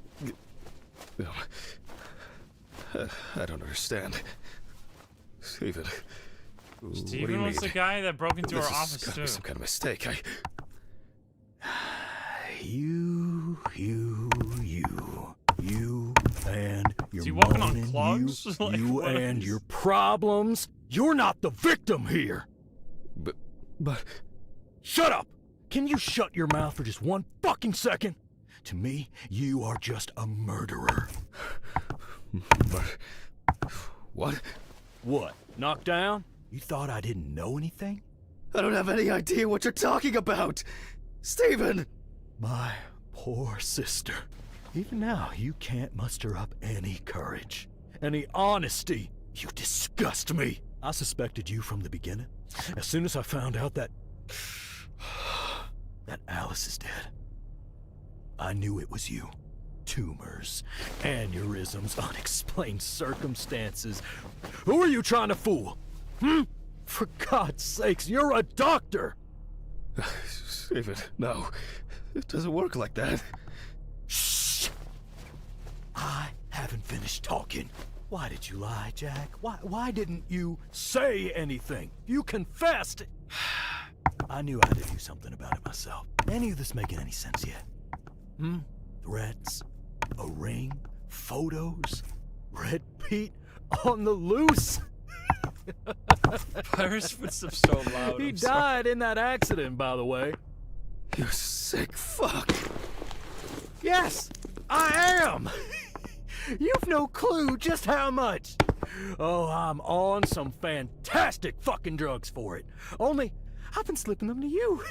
I don't understand. Stephen. Stephen was the guy that broke into our This office gotta too. be some kind of mistake. You and your Is he walking on moaning, clogs? You, Like, you what and is- your problems. You're not the victim here. But Shut up! Can you shut your mouth for just one fucking second? To me, you are just a murderer. what? What? Knocked down? You thought I didn't know anything? I don't have any idea what you're talking about. Stephen! My poor sister. Even now, you can't muster up any courage, any honesty. You disgust me. I suspected you from the beginning. As soon as I found out that Alice is dead, I knew it was you. Tumors, aneurysms, unexplained circumstances. Who are you trying to fool? For God's sakes, you're a doctor! Stephen, no. It doesn't work like that. Shh! I haven't finished talking. Why did you lie, Jack? Why didn't you say anything? You confessed! I knew I had to do something about it myself. Any of this making any sense yet? Threats? A ring? Photos? Red Pete on the loose? His footsteps so loud. He I'm sorry. died in that accident, by the way. You sick fuck. Yes, I am! You've no clue just how much. Oh, I'm on some fantastic fucking drugs for it. Only, I've been slipping them to you.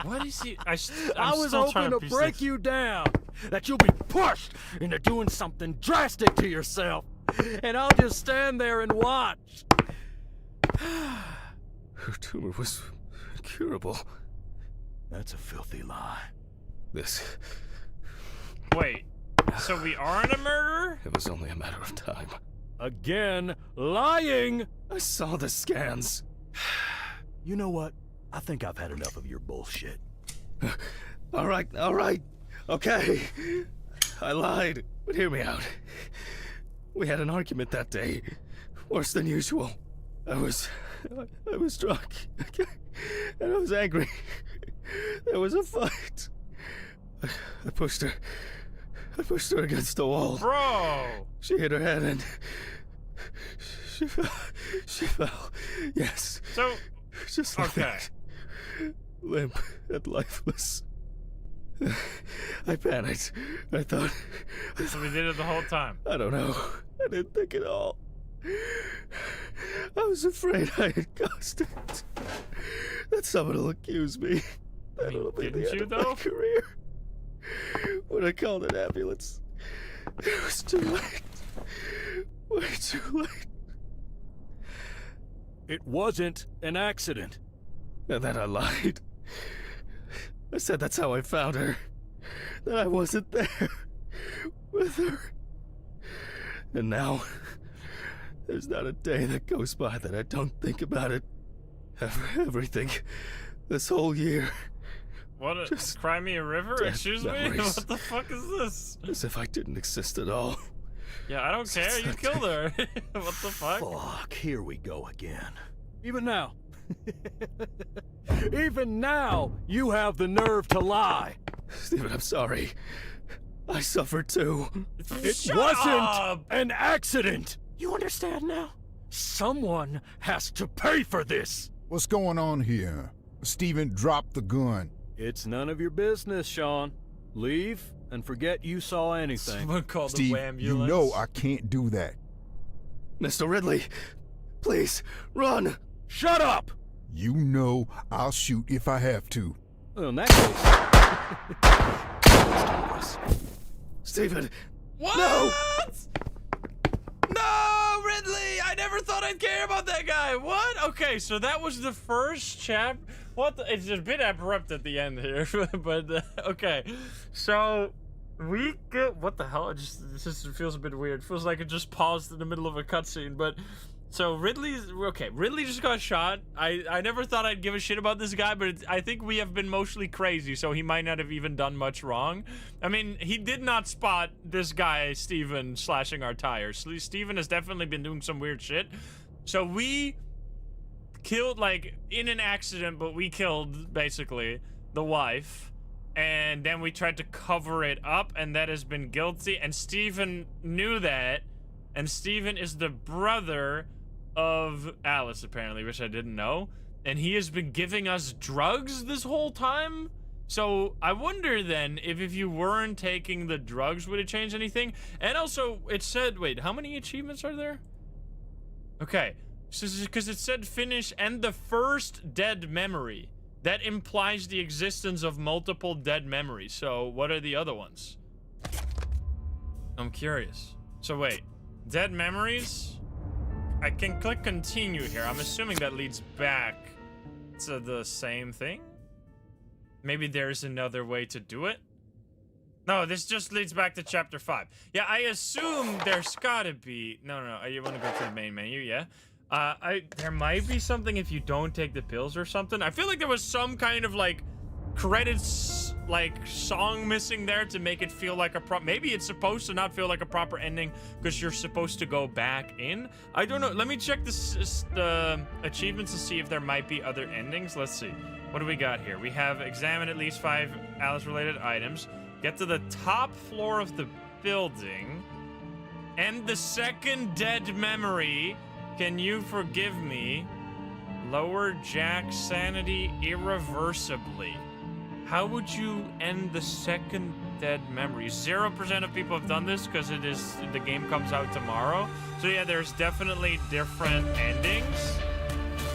What is he? I was hoping to break you down. That you'll be pushed into doing something drastic to yourself. And I'll just stand there and watch. Her tumor was incurable. That's a filthy lie. This... Wait, so we aren't a murderer? It was only a matter of time. Again, lying! I saw the scans. You know what? I think I've had enough of your bullshit. All right. Okay. I lied, but hear me out. We had an argument that day. Worse than usual. I was drunk. And I was angry. There was a fight. I pushed her against the wall. Bro! She hit her head and she fell. Yes. So, Just like okay. that. Limp and lifeless. I panicked. I thought... So we did it the whole time. I don't know. I didn't think at all. I was afraid I had caused it. That someone will accuse me. That'll be didn't the end you, of my though? career. When I called an ambulance, it was too late. Way too late. It wasn't an accident. And then I lied. I said that's how I found her. That I wasn't there with her. And now, there's not a day that goes by that I don't think about it. Everything. This whole year. What a Just Cry Me a River? dead Excuse me? memories. What the fuck is this? As if I didn't exist at all. Yeah, I don't care. You killed her. What the fuck? Fuck, here we go again. Even now. Even now, you have the nerve to lie. Stephen, I'm sorry. I suffered too. It Shut wasn't up! an accident. You understand now? Someone has to pay for this. What's going on here? Stephen, drop the gun. It's none of your business, Sean. Leave and forget you saw anything. Someone called Steve, the ambulance. you know I can't do that. Mr. Ridley, please, run! Shut up! You know I'll shoot if I have to. Well, in that case... Stephen, What? No! No, Ridley! I never thought thought I'd care about that guy. What? Okay, so that was the first chapter. What? It's a bit abrupt at the end here, but okay. So we get what the hell? It just feels a bit weird. It feels like it just paused in the middle of a cutscene, but. So Ridley just got shot. I never thought I'd give a shit about this guy, but I think we have been mostly crazy, so he might not have even done much wrong. I mean, he did not spot this guy, Steven, slashing our tires. Steven has definitely been doing some weird shit. So we killed, like, in an accident, but we killed, basically, the wife. And then we tried to cover it up, and that has been guilty. And Steven knew that. And Steven is the brother of Alice, apparently, which I didn't know. And he has been giving us drugs this whole time? So I wonder then if you weren't taking the drugs, would it change anything? And also, it said, wait, how many achievements are there? Okay, so because it said finish and the first dead memory. That implies the existence of multiple dead memories. So what are the other ones? I'm curious. So wait, dead memories? I can click continue here. I'm assuming that leads back to the same thing? Maybe there's another way to do it? No, this just leads back to chapter 5. Yeah, I assume there's gotta be... No, you want to go to the main menu, yeah? There might be something if you don't take the pills or something. I feel like there was some kind of, like, credits, like, song missing there to make it feel like a maybe it's supposed to not feel like a proper ending because you're supposed to go back in. I don't know. Let me check the achievements to see if there might be other endings. Let's see. What do we got here? We have examine at least 5 Alice-related items. Get to the top floor of the building. End the second dead memory. Can you forgive me? Lower Jack's sanity irreversibly. How would you end the second dead memory? 0% of people have done this because the game comes out tomorrow. So yeah, there's definitely different endings.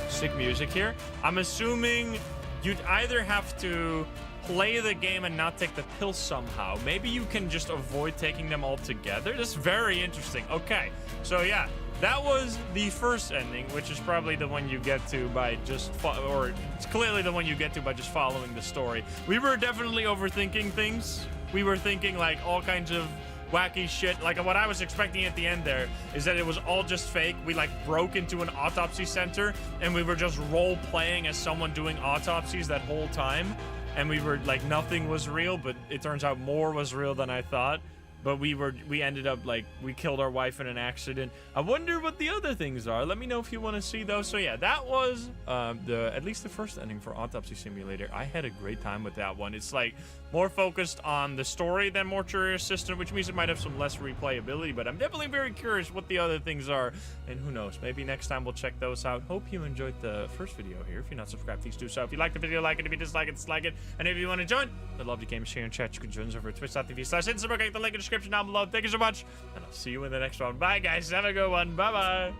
Sick music here. I'm assuming you'd either have to play the game and not take the pills somehow. Maybe you can just avoid taking them altogether. That's very interesting. Okay, so yeah. That was the first ending, which is probably the one you get to by just, or it's clearly the one you get to by just following the story. We were definitely overthinking things. We were thinking like all kinds of wacky shit. Like what I was expecting at the end there is that it was all just fake. We like broke into an autopsy center and we were just role playing as someone doing autopsies that whole time. And we were like, nothing was real, but it turns out more was real than I thought. But we ended up, like, we killed our wife in an accident. I wonder what the other things are. Let me know if you want to see those. So yeah, that was at least the first ending for Autopsy Simulator. I had a great time with that one. It's like more focused on the story than Mortuary Assistant, which means it might have some less replayability, but I'm definitely very curious what the other things are. And who knows, maybe next time we'll check those out. Hope you enjoyed the first video here. If you're not subscribed, please do so. If you like the video, like it. If you dislike it, dislike it. And if you want to join the lovely games here in chat, you can join us over at twitch.tv/Instagram. Click the link in the description down below. Thank you so much, and I'll see you in the next one. Bye, guys. Have a good one. Bye-bye.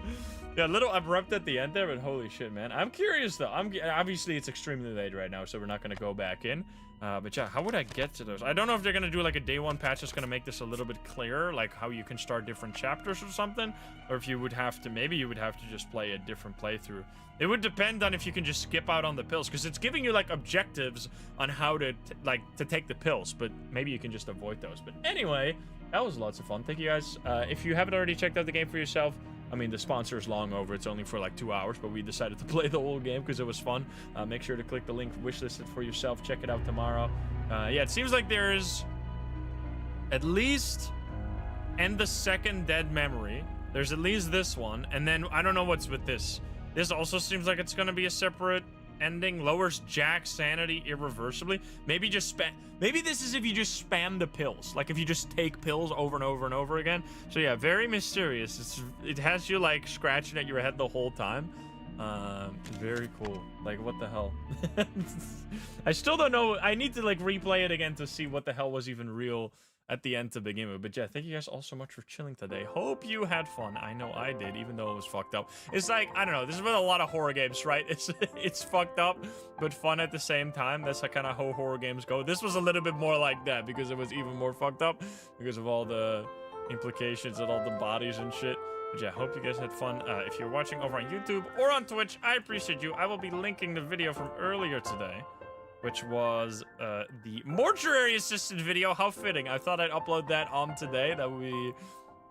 Yeah, a little abrupt at the end there, but holy shit, man. I'm curious, though. Obviously, it's extremely late right now, so we're not going to go back in. But yeah, how would I get to those? I don't know if they're going to do like a day 1 patch that's going to make this a little bit clearer, like how you can start different chapters or something, or if you would have to, maybe you would have to just play a different playthrough. It would depend on if you can just skip out on the pills, because it's giving you like objectives on how to take the pills, but maybe you can just avoid those. But anyway, that was lots of fun. Thank you guys. If you haven't already checked out the game for yourself, I mean, the sponsor is long over. It's only for like 2 hours, but we decided to play the whole game because it was fun. Make sure to click the link, wishlist it for yourself. Check it out tomorrow. Yeah, it seems like there's at least end the second dead memory. There's at least this one, and then I don't know what's with this. This also seems like it's going to be a separate ending. Lowers Jack's sanity irreversibly. Maybe just spam. Maybe this is if you just spam the pills, like if you just take pills over and over and over again. So yeah, very mysterious. It has you like scratching at your head the whole time. Very cool. Like, what the hell? I still don't know. I need to like replay it again to see what the hell was even real at the end to begin with. But yeah, thank you guys all so much for chilling today. Hope you had fun. I know I did, even though it was fucked up. It's like, I don't know, this is with a lot of horror games, right? It's fucked up, but fun at the same time. That's kind of how horror games go. This was a little bit more like that because it was even more fucked up because of all the implications and all the bodies and shit. But yeah, hope you guys had fun. If you're watching over on YouTube or on Twitch, I appreciate you. I will be linking the video from earlier today, which was the Mortuary assisted video. How fitting. I thought I'd upload that on today. That would be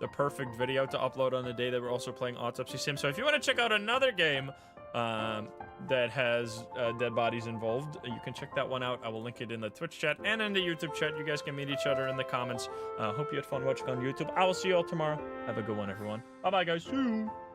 the perfect video to upload on the day that we're also playing Autopsy Sim. So if you want to check out another game that has dead bodies involved, you can check that one out. I will link it in the Twitch chat and in the YouTube chat. You guys can meet each other in the comments. Hope you had fun watching on YouTube. I will see you all tomorrow. Have a good one, everyone. Bye-bye, guys. See you.